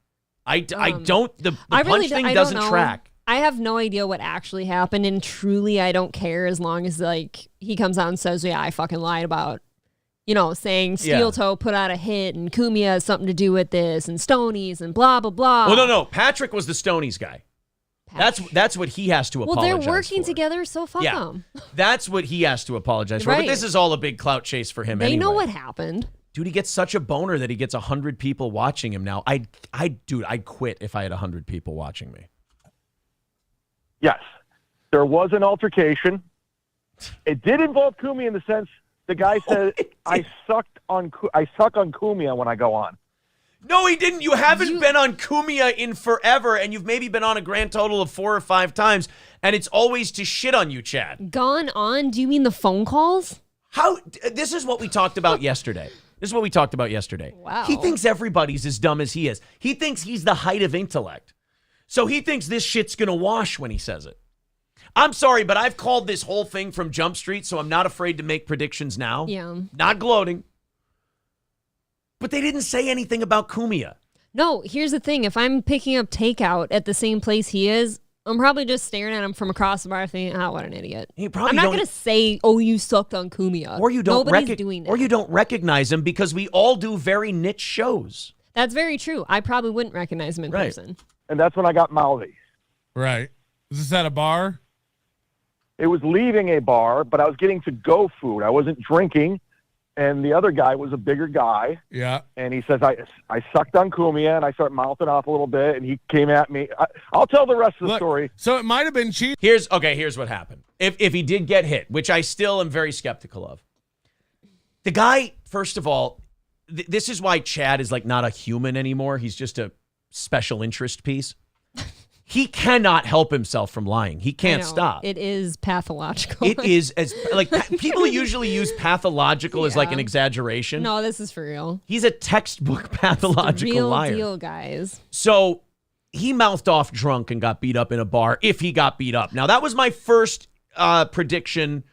The punch thing doesn't track. I have no idea what actually happened, and truly I don't care as long as he comes out and says, yeah, I fucking lied about saying Steel Toe put out a hit and Kumia has something to do with this and Stonies and blah, blah, blah. Well, no. Patrick was the Stonies guy. That's what he has to apologize for. Well, they're working together, so fuck them. That's what he has to apologize for. Right. But this is all a big clout chase for him anyway. They know what happened. Dude, he gets such a boner that he gets 100 people watching him now. I'd quit if I had 100 people watching me. Yes. There was an altercation. It did involve Kumi in the sense the guy said, I suck on Kumia when I go on. No, he didn't. You haven't been on Kumia in forever, and you've maybe been on a grand total of 4 or 5 times, and it's always to shit on you, Chad. Gone on? Do you mean the phone calls? This is what we talked about yesterday. Wow. He thinks everybody's as dumb as he is. He thinks he's the height of intellect. So he thinks this shit's going to wash when he says it. I'm sorry, but I've called this whole thing from Jump Street, so I'm not afraid to make predictions now. Yeah. Not gloating. But they didn't say anything about Kumia. No, here's the thing. If I'm picking up takeout at the same place he is, I'm probably just staring at him from across the bar thinking, what an idiot. I'm not going to say, you sucked on Kumia. Or you don't Nobody's doing that. Or you don't recognize him because we all do very niche shows. That's very true. I probably wouldn't recognize him in person. And that's when I got mouthy. Right. Is this at a bar? It was leaving a bar, but I was getting to-go food. I wasn't drinking, and the other guy was a bigger guy. Yeah. And he says, I sucked on Kumia, and I start mouthing off a little bit, and he came at me. I'll tell the rest of the story. So it might have been cheating. Here's what happened. If he did get hit, which I still am very skeptical of. The guy, first of all, this is why Chad is like not a human anymore. He's just a special interest piece. He cannot help himself from lying. He can't stop. It is pathological. It is as like people usually use pathological as like an exaggeration. No, this is for real. He's a textbook pathological real liar. Deal, guys. So he mouthed off drunk and got beat up in a bar if he got beat up. Now that was my first prediction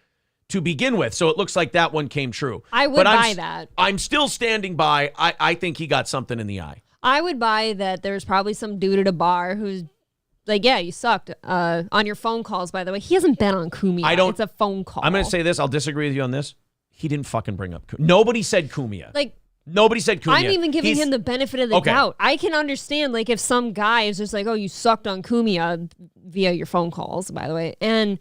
to begin with. So it looks like that one came true. I would buy that. I'm still standing by. I think he got something in the eye. I would buy that there's probably some dude at a bar who's like, yeah, you sucked on your phone calls, by the way. He hasn't been on Kumia. It's a phone call. I'm going to say this. I'll disagree with you on this. He didn't fucking bring up Kumia. Nobody said Kumia. Like, nobody said Kumia. I'm even giving him the benefit of the doubt. I can understand, like, if some guy is just like, oh, you sucked on Kumia via your phone calls, by the way. And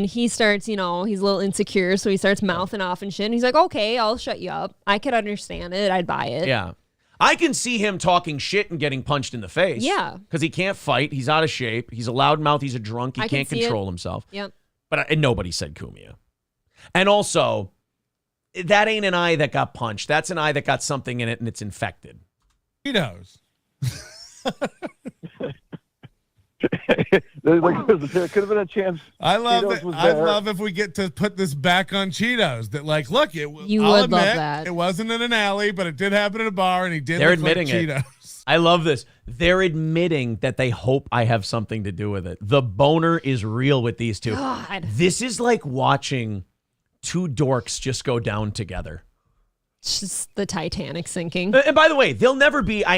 he starts, he's a little insecure, so he starts mouthing off and shit. And he's like, okay, I'll shut you up. I could understand it. I'd buy it. Yeah. I can see him talking shit and getting punched in the face. Yeah. Because he can't fight. He's out of shape. He's a loudmouth. He's a drunk. He can't control himself. Yep. But nobody said Kumia. And also, that ain't an eye that got punched. That's an eye that got something in it and it's infected. Cheetos. There could have been a chance. I love if we get to put this back on Cheetos. That like, look, you I'll would admit, love that. It wasn't in an alley, but it did happen in a bar, and he did. They're look admitting like it. Cheetos. I love this. They're admitting that they hope I have something to do with it. The boner is real with these two. God. This is like watching two dorks just go down together. It's just the Titanic sinking. And by the way, they'll never be, I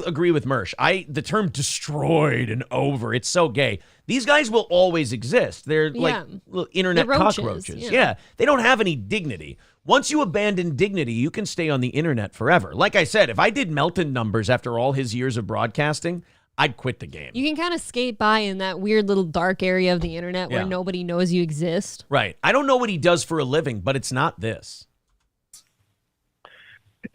agree with Mersh. The term destroyed and over, it's so gay. These guys will always exist. They're like little internet cockroaches. Yeah. They don't have any dignity. Once you abandon dignity, you can stay on the internet forever. Like I said, if I did Melton numbers after all his years of broadcasting, I'd quit the game. You can kind of skate by in that weird little dark area of the internet where nobody knows you exist. Right. I don't know what he does for a living, but it's not this.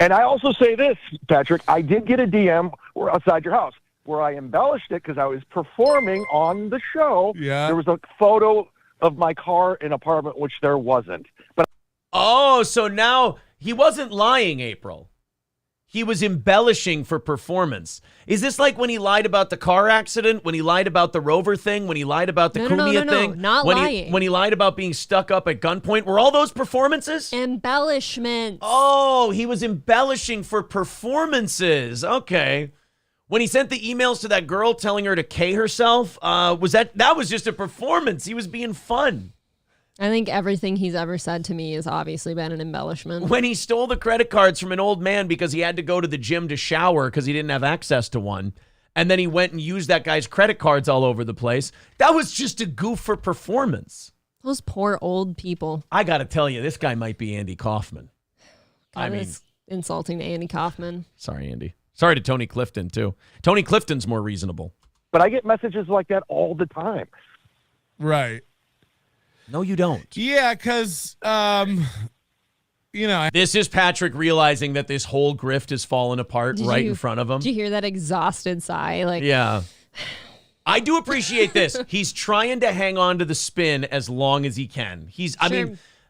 And I also say this, Patrick, I did get a DM outside your house where I embellished it because I was performing on the show. Yeah. There was a photo of my car in an apartment, which there wasn't. But so now he wasn't lying, April. He was embellishing for performance. Is this like when he lied about the car accident, when he lied about the Rover thing, when he lied about the Kumia thing? Not lying. When he lied about being stuck up at gunpoint? Were all those performances? Embellishments. Oh, he was embellishing for performances. Okay. When he sent the emails to that girl telling her to K herself, that was just a performance. He was being fun. I think everything he's ever said to me has obviously been an embellishment. When he stole the credit cards from an old man because he had to go to the gym to shower because he didn't have access to one, and then he went and used that guy's credit cards all over the place, that was just a goof for performance. Those poor old people. I got to tell you, this guy might be Andy Kaufman. That's insulting to Andy Kaufman. Sorry, Andy. Sorry to Tony Clifton, too. Tony Clifton's more reasonable. But I get messages like that all the time. Right. No, you don't. Yeah, because, This is Patrick realizing that this whole grift is falling apart in front of him. Did you hear that exhausted sigh? Yeah. I do appreciate this. He's trying to hang on to the spin as long as he can.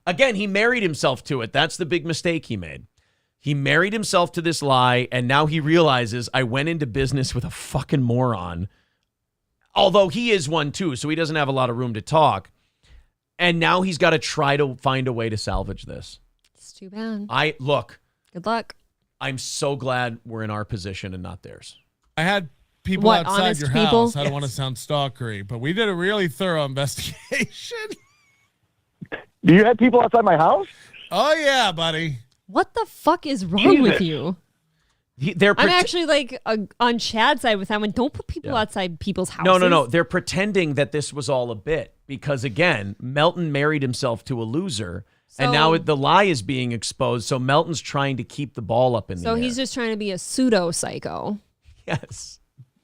Again, he married himself to it. That's the big mistake he made. He married himself to this lie, and now he realizes I went into business with a fucking moron. Although he is one too, so he doesn't have a lot of room to talk. And now he's got to try to find a way to salvage this. It's too bad. Good luck. I'm so glad we're in our position and not theirs. I had people outside your house. I don't Yes. want to sound stalkery, but we did a really thorough investigation. Do you have people outside my house? Oh, yeah, buddy. What the fuck is wrong with you? I'm actually on Chad's side with that one. Don't put people outside people's houses. No. They're pretending that this was all a bit because, again, Melton married himself to a loser, and now the lie is being exposed. So Melton's trying to keep the ball up in the air. So he's just trying to be a pseudo psycho. Yes.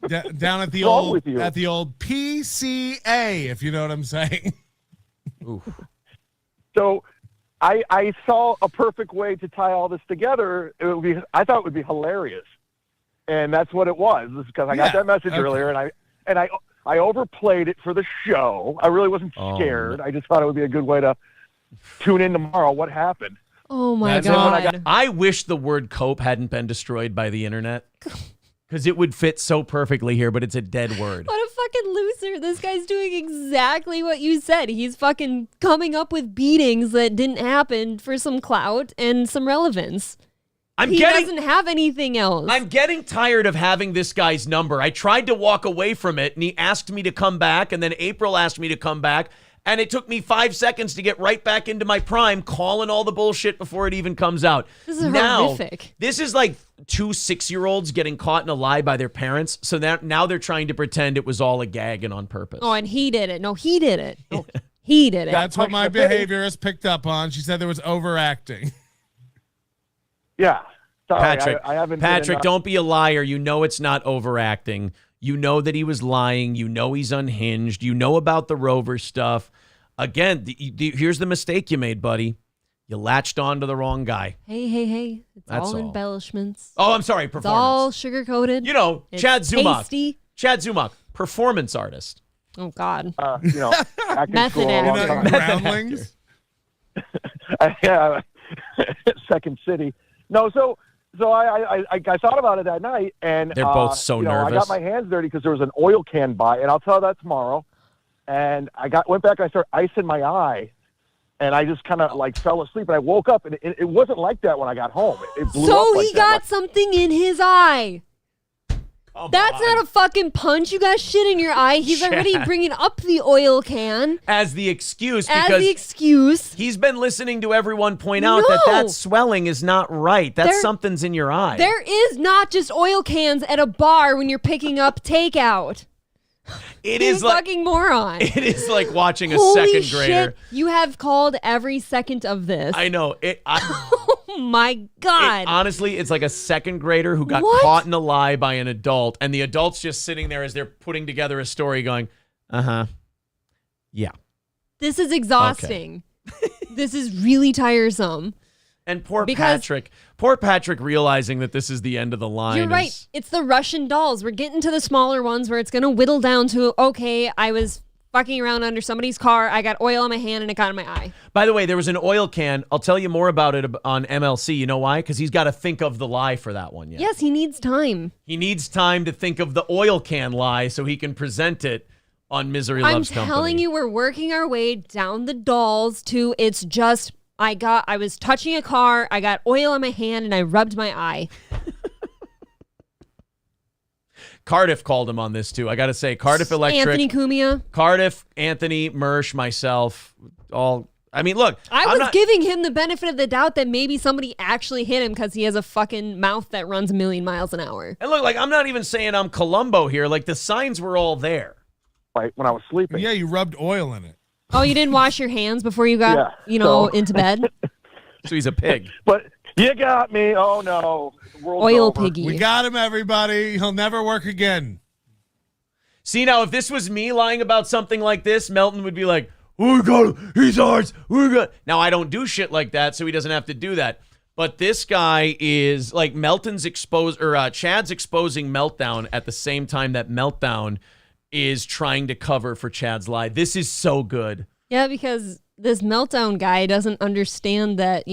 Down at the old PCA, if you know what I'm saying. So I saw a perfect way to tie all this together. I thought it would be hilarious. And that's what it was. Because I got that message earlier, and I overplayed it for the show. I really wasn't scared. I just thought it would be a good way to tune in tomorrow. What happened? Oh my God. I wish the word cope hadn't been destroyed by the internet. Because it would fit so perfectly here, but it's a dead word. What a fucking loser. This guy's doing exactly what you said. He's fucking coming up with beatings that didn't happen for some clout and some relevance. He doesn't have anything else. I'm getting tired of having this guy's number. I tried to walk away from it, and he asked me to come back, and then April asked me to come back, and it took me 5 seconds to get right back into my prime, calling all the bullshit before it even comes out. This is horrific. This is like 2 6-year-olds getting caught in a lie by their parents, so now they're trying to pretend it was all a gag and on purpose. Oh, and he did it. No, he did it. No, he did it. That's what my behaviorist picked up on. She said there was overacting. Yeah. Sorry, Patrick, I haven't Patrick, don't be a liar. You know it's not overacting. You know that he was lying. You know he's unhinged. You know about the Rover stuff. Again, here's the mistake you made, buddy. You latched on to the wrong guy. Hey. It's That's all all. embellishments. Oh, I'm sorry, performance. It's all sugar-coated. You know, It's Chad Zumach. tasty. Chad Zumach, performance artist. Oh, God. Back in Method school a long actor. time. Groundlings? Yeah, Second City. No, so I thought about it that night, and They're both so nervous. I got my hands dirty because there was an oil can by, and I'll tell that tomorrow. And I went back and I started icing my eye, and I just kind of like fell asleep. And I woke up, and it wasn't like that when I got home. It blew up So like he that. got something in his eye. That's not a fucking punch. You got shit in your eye. He's already bringing up the oil can. As the excuse. As Because the excuse. he's been listening to everyone point out that swelling is not right. Something's in your eye. There is not just oil cans at a bar when you're picking up takeout. It You is like fucking moron. It is like watching a Holy second grader. shit, you have called every second of this. I know. Oh my God. Honestly, it's like a second grader who got What? caught in a lie by an adult, and the adult's just sitting there as they're putting together a story going, yeah. This is exhausting. This is really tiresome. And poor Patrick realizing that this is the end of the line. You're right. It's the Russian dolls. We're getting to the smaller ones where it's going to whittle down to, okay, I was fucking around under somebody's car. I got oil on my hand and it got in my eye. By the way, there was an oil can. I'll tell you more about it on MLC. You know why? Because he's got to think of the lie for that one yet. Yes, he needs time. He needs time to think of the oil can lie so he can present it on Misery Loves Company. I'm telling you, we're working our way down the dolls to it's just... I was touching a car, I got oil on my hand, and I rubbed my eye. Cardiff called him on this, too. I got to say, Cardiff Electric. Anthony Cumia. Cardiff, Anthony, Mersch, myself, all. I mean, look. I was giving him the benefit of the doubt that maybe somebody actually hit him because he has a fucking mouth that runs a million miles an hour. And look, like, I'm not even saying I'm Columbo here. Like, the signs were all there. Right, when I was sleeping. Yeah, you rubbed oil in it. Oh, you didn't wash your hands before you got, into bed? So he's a pig. But you got me. Oh, no. Oil piggy. We got him, everybody. He'll never work again. See, now, if this was me lying about something like this, Melton would be like, oh, we got him. He's ours. Now, I don't do shit like that, so he doesn't have to do that. But this guy is like Chad's exposing Meltdown at the same time that Meltdown is trying to cover for Chad's lie. This is so good. Yeah, because this Meltdown guy doesn't understand that,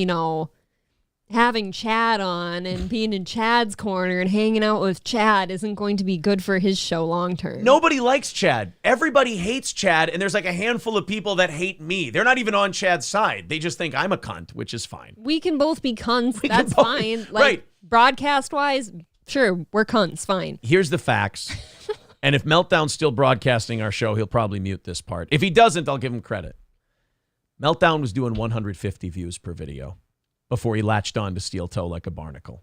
having Chad on and being in Chad's corner and hanging out with Chad isn't going to be good for his show long term. Nobody likes Chad. Everybody hates Chad, and there's like a handful of people that hate me. They're not even on Chad's side. They just think I'm a cunt, which is fine. We can both be cunts. That's fine. Like, right. Broadcast-wise, sure, we're cunts. Fine. Here's the facts. And if Meltdown's still broadcasting our show, he'll probably mute this part. If he doesn't, I'll give him credit. Meltdown was doing 150 views per video before he latched on to Steel Toe like a barnacle.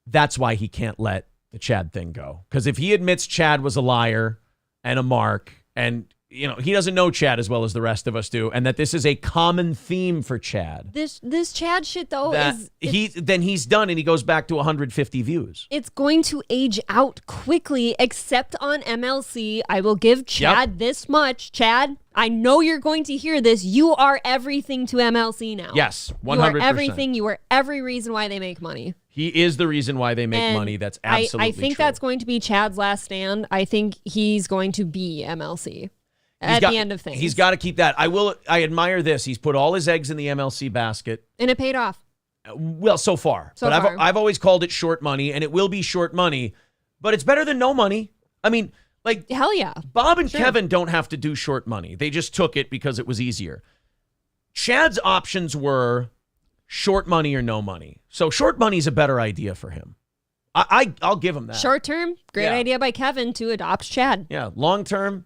That's why he can't let the Chad thing go. Because if he admits Chad was a liar and a mark, and he doesn't know Chad as well as the rest of us do, and that this is a common theme for Chad. This Chad shit though then he's done and he goes back to 150 views. It's going to age out quickly, except on MLC. I will give Chad this much. Chad, I know you're going to hear this. You are everything to MLC now. Yes, 100%. You are everything. You are every reason why they make money. He is the reason why they make money. That's absolutely I think true. that's going to be Chad's last stand. I think he's going to be MLC at the end of things. He's got to keep that. I admire this. He's put all his eggs in the MLC basket. And it paid off. Well, so far. I've always called it short money, and it will be short money, but it's better than no money. I mean, like, hell yeah. Bob and Kevin don't have to do short money. They just took it because it was easier. Chad's options were short money or no money. So short money is a better idea for him. I'll give him that. Short term, great idea by Kevin to adopt Chad. Yeah. Long term,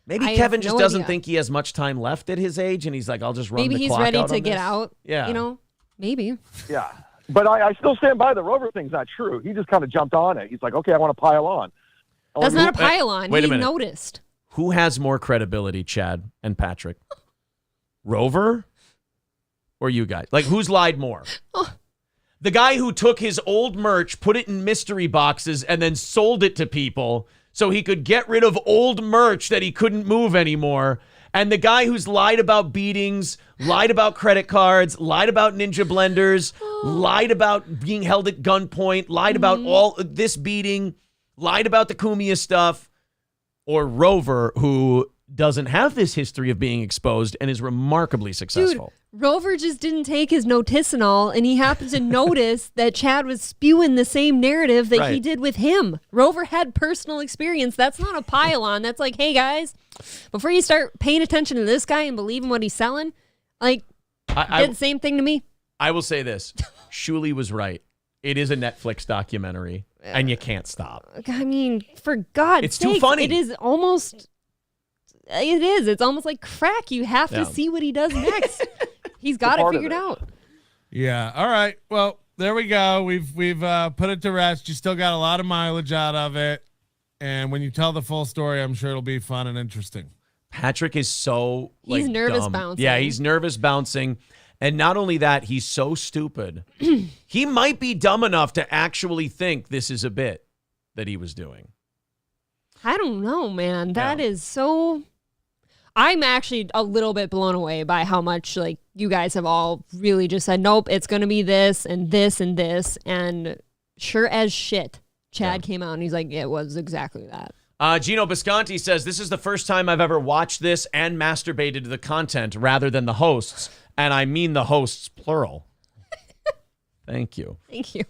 maybe Kevin just doesn't think he has much time left at his age, and he's like, I'll just run the clock out. Maybe he's ready to on get this. out. Yeah. You know, maybe. Yeah. But I still stand by the Rover thing's not true. He just kind of jumped on it. He's like, okay, I want to pile on. That's not a pile on. Wait a He minute. noticed. Who has more credibility, Chad and Patrick? Rover or you guys? Like, who's lied more? The guy who took his old merch, put it in mystery boxes, and then sold it to people so he could get rid of old merch that he couldn't move anymore. And the guy who's lied about beatings, lied about credit cards, lied about ninja blenders, lied about being held at gunpoint, lied about all this beating, lied about the Kumia stuff, or Rover, who doesn't have this history of being exposed and is remarkably successful. Dude, Rover just didn't take his noticinol, and he happened to notice that Chad was spewing the same narrative that he did with him. Rover had personal experience. That's not a pile-on. That's like, hey, guys, before you start paying attention to this guy and believing what he's selling, like, did the same thing to me. I will say this. Shuli was right. It is a Netflix documentary, and you can't stop. I mean, for God's It's sakes, too funny. It is almost... It is. It's almost like crack. You have to see what he does next. He's got it figured out. Yeah. All right. Well, there we go. We've put it to rest. You still got a lot of mileage out of it. And when you tell the full story, I'm sure it'll be fun and interesting. Patrick is so He's nervous dumb. bouncing. Yeah, he's nervous bouncing. And not only that, he's so stupid. He might be dumb enough to actually think this is a bit that he was doing. I don't know, man. That is so... I'm actually a little bit blown away by how much, like, you guys have all really just said, nope, it's going to be this and this and this. And sure as shit, Chad came out and he's like, it was exactly that. Gino Bisconti says, this is the first time I've ever watched this and masturbated to the content rather than the hosts. And I mean the hosts, plural. Thank you. Thank you.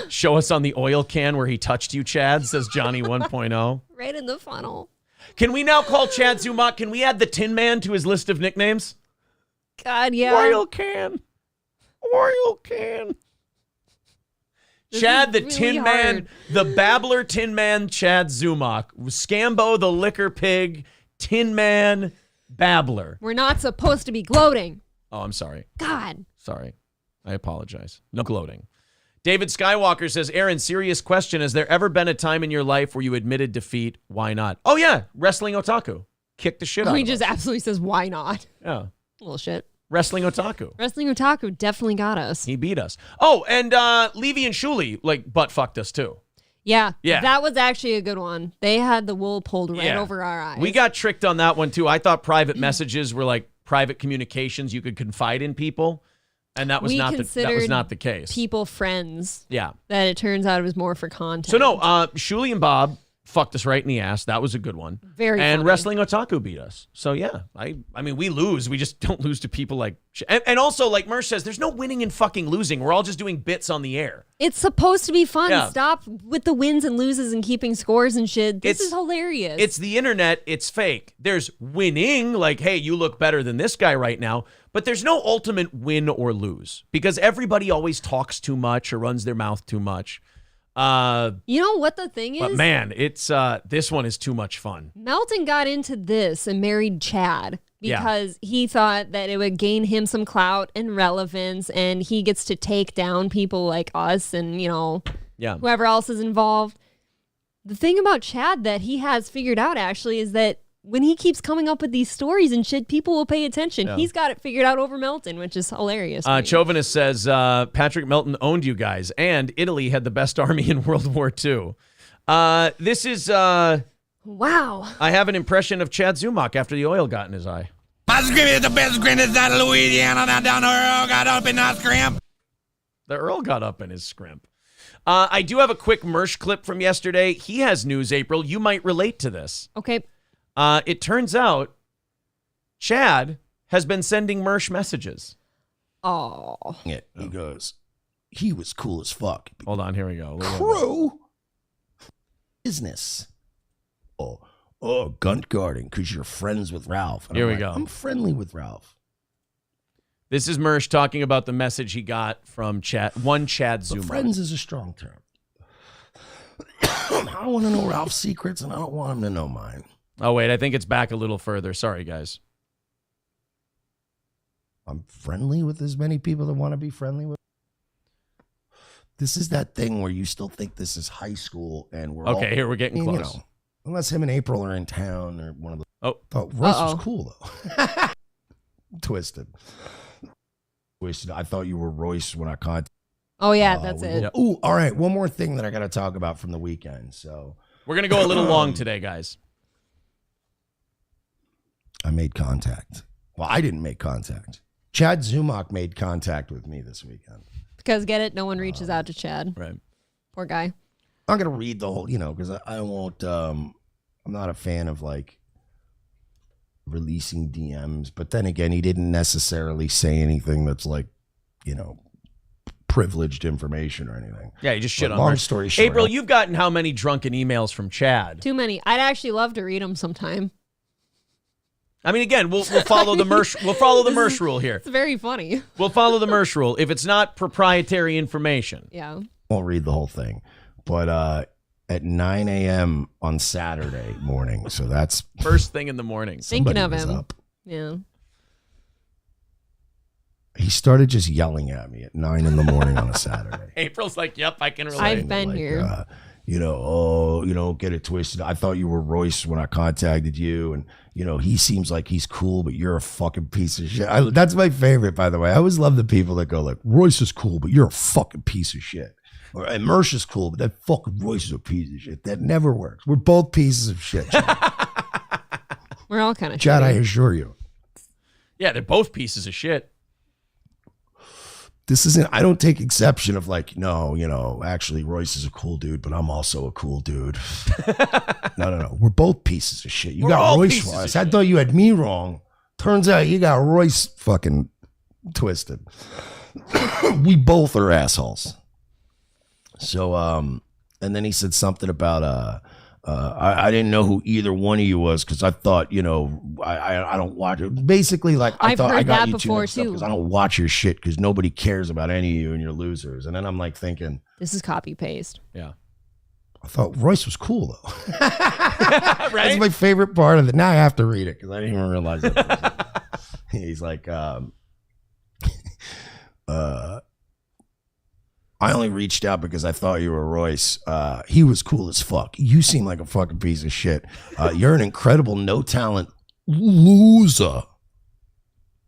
Show us on the oil can where he touched you, Chad, says Johnny 1.0. Right in the funnel. Can we now call Chad Zumock? Can we add the Tin Man to his list of nicknames? God, yeah. Oil can. Oil can. Chad the really Tin hard. Man, the babbler Tin Man, Chad Zumock. Scambo the liquor pig, Tin Man, babbler. We're not supposed to be gloating. Oh, I'm sorry. God. Sorry. I apologize. No gloating. David Skywalker says, Aaron, serious question. Has there ever been a time in your life where you admitted defeat? Why not? Oh, yeah. Wrestling Otaku. Kick the shit out He of just us. absolutely says, why not? Yeah. Little shit. Wrestling Otaku. Wrestling Otaku definitely got us. He beat us. Oh, and Levy and Shuli, like, butt fucked us too. Yeah. Yeah. That was actually a good one. They had the wool pulled right over our eyes. We got tricked on that one too. I thought private messages were like private communications. You could confide in people. And that was not the case. People friends. Yeah. That it turns out it was more for content. So no, Shuli and Bob fucked us right in the ass. That was a good one. Very And funny. Wrestling Otaku beat us. So yeah, I mean, we lose. We just don't lose to people like... And also, like Mersh says, there's no winning and fucking losing. We're all just doing bits on the air. It's supposed to be fun. Yeah. Stop with the wins and loses and keeping scores and shit. This is hilarious. It's the internet. It's fake. There's winning, like, hey, you look better than this guy right now. But there's no ultimate win or lose because everybody always talks too much or runs their mouth too much. You know what the thing is? But man, it's this one is too much fun. Melton got into this and married Chad because he thought that it would gain him some clout and relevance, and he gets to take down people like us and, you know, whoever else is involved. The thing about Chad that he has figured out actually is that when he keeps coming up with these stories and shit, people will pay attention. Yeah. He's got it figured out over Melton, which is hilarious. Chauvinist says Patrick Melton owned you guys, and Italy had the best army in World War II. This is Wow. I have an impression of Chad Zumach after the oil got in his eye. My scrimp is the best granddad's out of Louisiana. Now down the Earl got up in that scrimp. The Earl got up in his scrimp. I do have a quick Mersh clip from yesterday. He has news, April. You might relate to this. Okay. It turns out Chad has been sending Mersh messages. Oh. Yeah, he goes, he was cool as fuck. Hold on, here we go. Crew business. Oh, gun guarding because you're friends with Ralph. And Here I'm we like, go. I'm friendly with Ralph. This is Mersh talking about the message he got from Chad Zumach. But friends is a strong term. I don't want to know Ralph's secrets, and I don't want him to know mine. Oh, wait, I think it's back a little further. Sorry, guys. I'm friendly with as many people that want to be friendly with. This is that thing where you still think this is high school, and we're Okay, here we're getting close. You know, unless him and April are in town or one of the. Oh, Royce was cool though. Twisted. I thought you were Royce when I contacted. Oh yeah, that's it. Ooh, all right. One more thing that I got to talk about from the weekend. So we're gonna go a little long today, guys. I made contact. Well, I didn't make contact. Chad Zumach made contact with me this weekend. Because get it, no one reaches out to Chad. Right. Poor guy. I'm gonna read the whole, because I won't. I'm not a fan of like releasing DMs, but then again, he didn't necessarily say anything that's like, privileged information or anything. Yeah, you just shit But on long Mersh. story short, April, you've gotten how many drunken emails from Chad? Too many. I'd actually love to read them sometime. I mean, again, we'll follow the Mersh. We'll follow the Mersh rule here. It's very funny. We'll follow the Mersh rule. If it's not proprietary information, Yeah. won't read the whole thing, but at 9 a.m. on Saturday morning, so that's first thing in the morning. Thinking of was him. up. Yeah. He started just yelling at me at 9 in the morning on a Saturday. April's like, "Yep, I can relate." I've been here. Get it twisted. I thought you were Royce when I contacted you, and he seems like he's cool, but you're a fucking piece of shit. That's my favorite, by the way. I always love the people that go like, Royce is cool, but you're a fucking piece of shit. And Mersh is cool, but that fucking Royce is a piece of shit. That never works. We're both pieces of shit, Chad. We're all kind of Chad, I assure you. Yeah, they're both pieces of shit. This isn't, I don't take exception of like, no, actually Royce is a cool dude, but I'm also a cool dude. No. We're both pieces of shit. You got Royce wrong. I thought you had me wrong. Turns out you got Royce fucking twisted. We both are assholes. So, and then he said something about, I didn't know who either one of you was because I thought, I don't watch it. Basically, like I I've thought heard I got that you two before, mixed up too. because I don't watch your shit because nobody cares about any of you and you're losers. And then I'm like thinking, This is copy paste. Yeah. I thought Royce was cool though. Right? That's my favorite part of it. Now I have to read it because I didn't even realize it. He's like, I only reached out because I thought you were Royce. He was cool as fuck. You seem like a fucking piece of shit. You're an incredible no talent loser.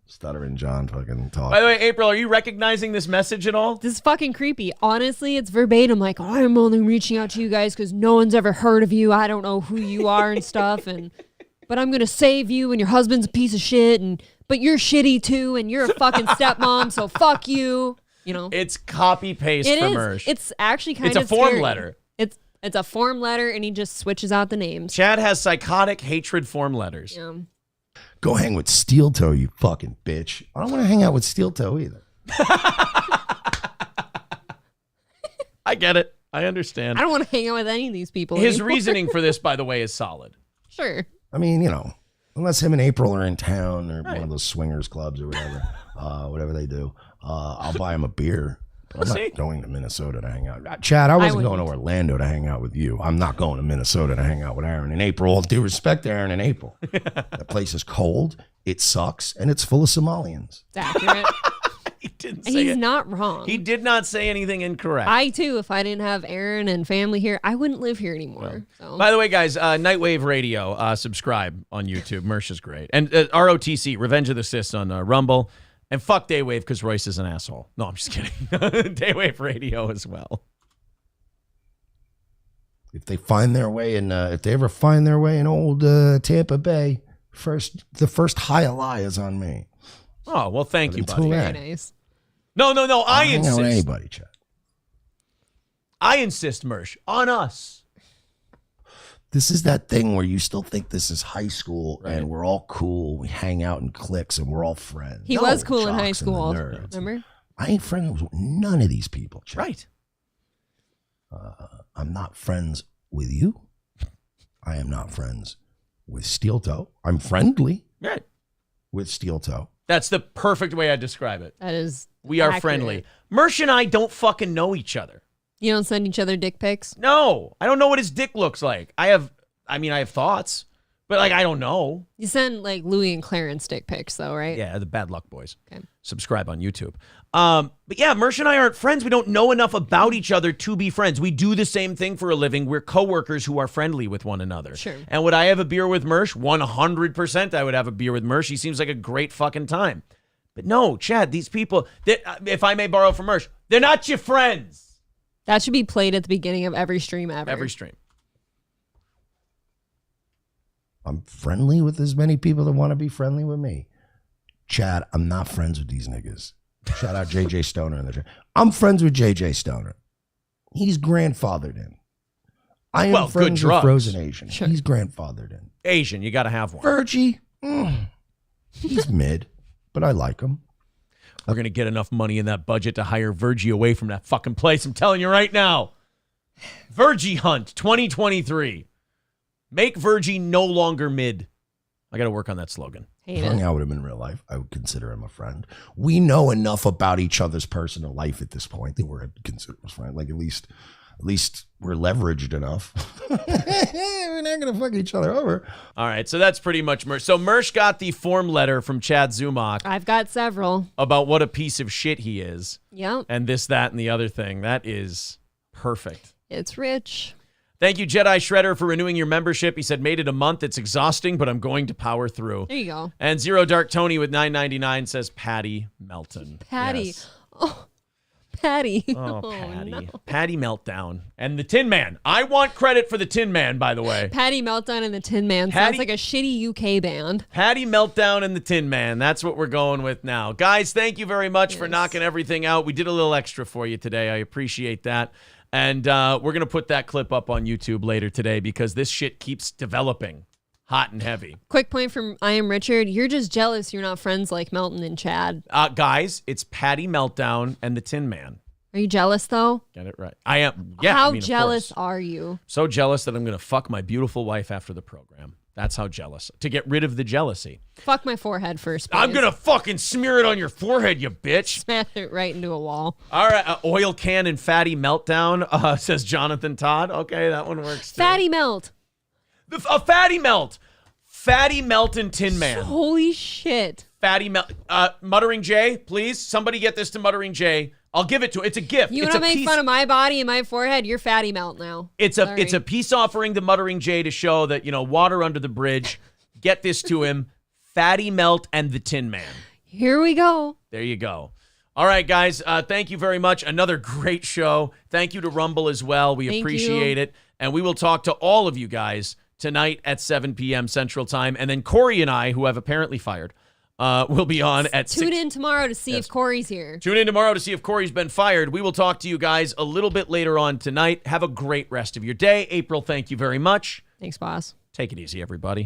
Stuttering John fucking talk. By the way, April, are you recognizing this message at all? This is fucking creepy. Honestly, it's verbatim. Like, I'm only reaching out to you guys because no one's ever heard of you. I don't know who you are and stuff. But I'm gonna save you. And your husband's a piece of shit. But you're shitty too. And you're a fucking stepmom. So fuck you. It's copy paste It from is. Mersh. It's actually kind It's of a form scary. letter. It's a form letter, and he just switches out the names. Chad has psychotic hatred form letters. Yeah. Go hang with Steel Toe, you fucking bitch. I don't want to hang out with Steel Toe either. I get it. I understand. I don't want to hang out with any of these people. His anymore. reasoning for this, by the way, is solid. Sure. I mean, unless him and April are in town or one of those swingers clubs or whatever they do, I'll buy him a beer. But I'm not going to Minnesota to hang out. Chad, I wasn't going to Orlando to hang out with you. I'm not going to Minnesota to hang out with Aaron and April. All due respect to Aaron and April. That place is cold, it sucks, and it's full of Somalians. It's accurate. He didn't say He's it. not wrong. He did not say anything incorrect. I, too, if I didn't have Aaron and family here, I wouldn't live here anymore. So. By the way, guys, Nightwave Radio, subscribe on YouTube. Mersh is great. And ROTC, Revenge of the Sis on Rumble. And fuck Daywave because Royce is an asshole. No, I'm just kidding. Daywave Radio as well. If they find their way in, if they ever find their way in old Tampa Bay, the first highlight is on me. Oh, well, thank you, buddy. Very nice. No. I hang out insist. with anybody, Chad. I insist, Mersh, on us. This is that thing where you still think this is high school and we're all cool. We hang out in cliques and we're all friends. He was cool in high school. Remember? I ain't friends with none of these people, Chad. Right. I'm not friends with you. I am not friends with Steel Toe. I'm friendly with Steel Toe. That's the perfect way I describe it. That is We are accurate. friendly. Mersh and I don't fucking know each other. You don't send each other dick pics? No. I don't know what his dick looks like. I have thoughts, but I don't know. You send like Louis and Clarence dick pics though, right? Yeah, the Bad Luck Boys. Okay. Subscribe on YouTube. But yeah, Mersh and I aren't friends. We don't know enough about each other to be friends. We do the same thing for a living. We're coworkers who are friendly with one another. Sure. And would I have a beer with Mersh? 100% I would have a beer with Mersh. He seems like a great fucking time. But no, Chad, these people, if I may borrow from Mersh, they're not your friends. That should be played at the beginning of every stream ever. Every stream. I'm friendly with as many people that want to be friendly with me. Chad, I'm not friends with these niggas. Shout out JJ Stoner in the chat. I'm friends with JJ Stoner. He's grandfathered in. I am friends with Frozen Asian. Sure. He's grandfathered in. Asian, you got to have one. Virgie, he's mid, but I like him. We're going to get enough money in that budget to hire Virgie away from that fucking place. I'm telling you right now. Virgie Hunt 2023. Make Virgie no longer mid. I got to work on that slogan. If I hung out with him in real life, I would consider him a friend. We know enough about each other's personal life at this point that we're considered a friend. Like at least we're leveraged enough. We're not gonna fuck each other over. All right, so that's pretty much Mersh. So Mersh got the form letter from Chad Zumach I've got several. about what a piece of shit he is. Yep. And this, that, and the other thing. That is perfect. It's rich. Thank you, Jedi Shredder, for renewing your membership. He said, made it a month. It's exhausting, but I'm going to power through. There you go. And Zero Dark Tony with $9.99 says Patty Melton. Patty. Yes. Oh, Patty. Oh, Patty. No. Patty Meltdown. And the Tin Man. I want credit for the Tin Man, by the way. Patty Meltdown and the Tin Man. Sounds like a shitty UK band. Patty Meltdown and the Tin Man. That's what we're going with now. Guys, thank you very much for knocking everything out. We did a little extra for you today. I appreciate that. And we're going to put that clip up on YouTube later today because this shit keeps developing hot and heavy. Quick point from I Am Richard. You're just jealous you're not friends like Melton and Chad. Guys, it's Patty Meltdown and the Tin Man. Are you jealous, though? Get it right. I am. Yeah. How I mean, of jealous course. are you? So jealous that I'm going to fuck my beautiful wife after the program. That's how jealous. To get rid of the jealousy. Fuck my forehead first, please. I'm going to fucking smear it on your forehead, you bitch. Smash it right into a wall. All right. Oil can and fatty meltdown, says Jonathan Todd. Okay, that one works too. Fatty melt. A fatty melt. Fatty melt and Tin Man. Holy shit. Fatty melt. Muttering J, please. Somebody get this to Muttering J. I'll give it to him. It's a gift. You it's want to a make piece, fun of my body and my forehead? You're fatty melt now. It's a peace offering to Muttering J to show that, water under the bridge. Get this to him. Fatty Melt and the Tin Man. Here we go. There you go. All right, guys. Thank you very much. Another great show. Thank you to Rumble as well. We appreciate it. And we will talk to all of you guys tonight at 7 p.m. Central Time. And then Corey and I, who have apparently fired, will be on at 6. Tune in tomorrow to see if Corey's here. Tune in tomorrow to see if Corey's been fired. We will talk to you guys a little bit later on tonight. Have a great rest of your day. April, thank you very much. Thanks, boss. Take it easy, everybody.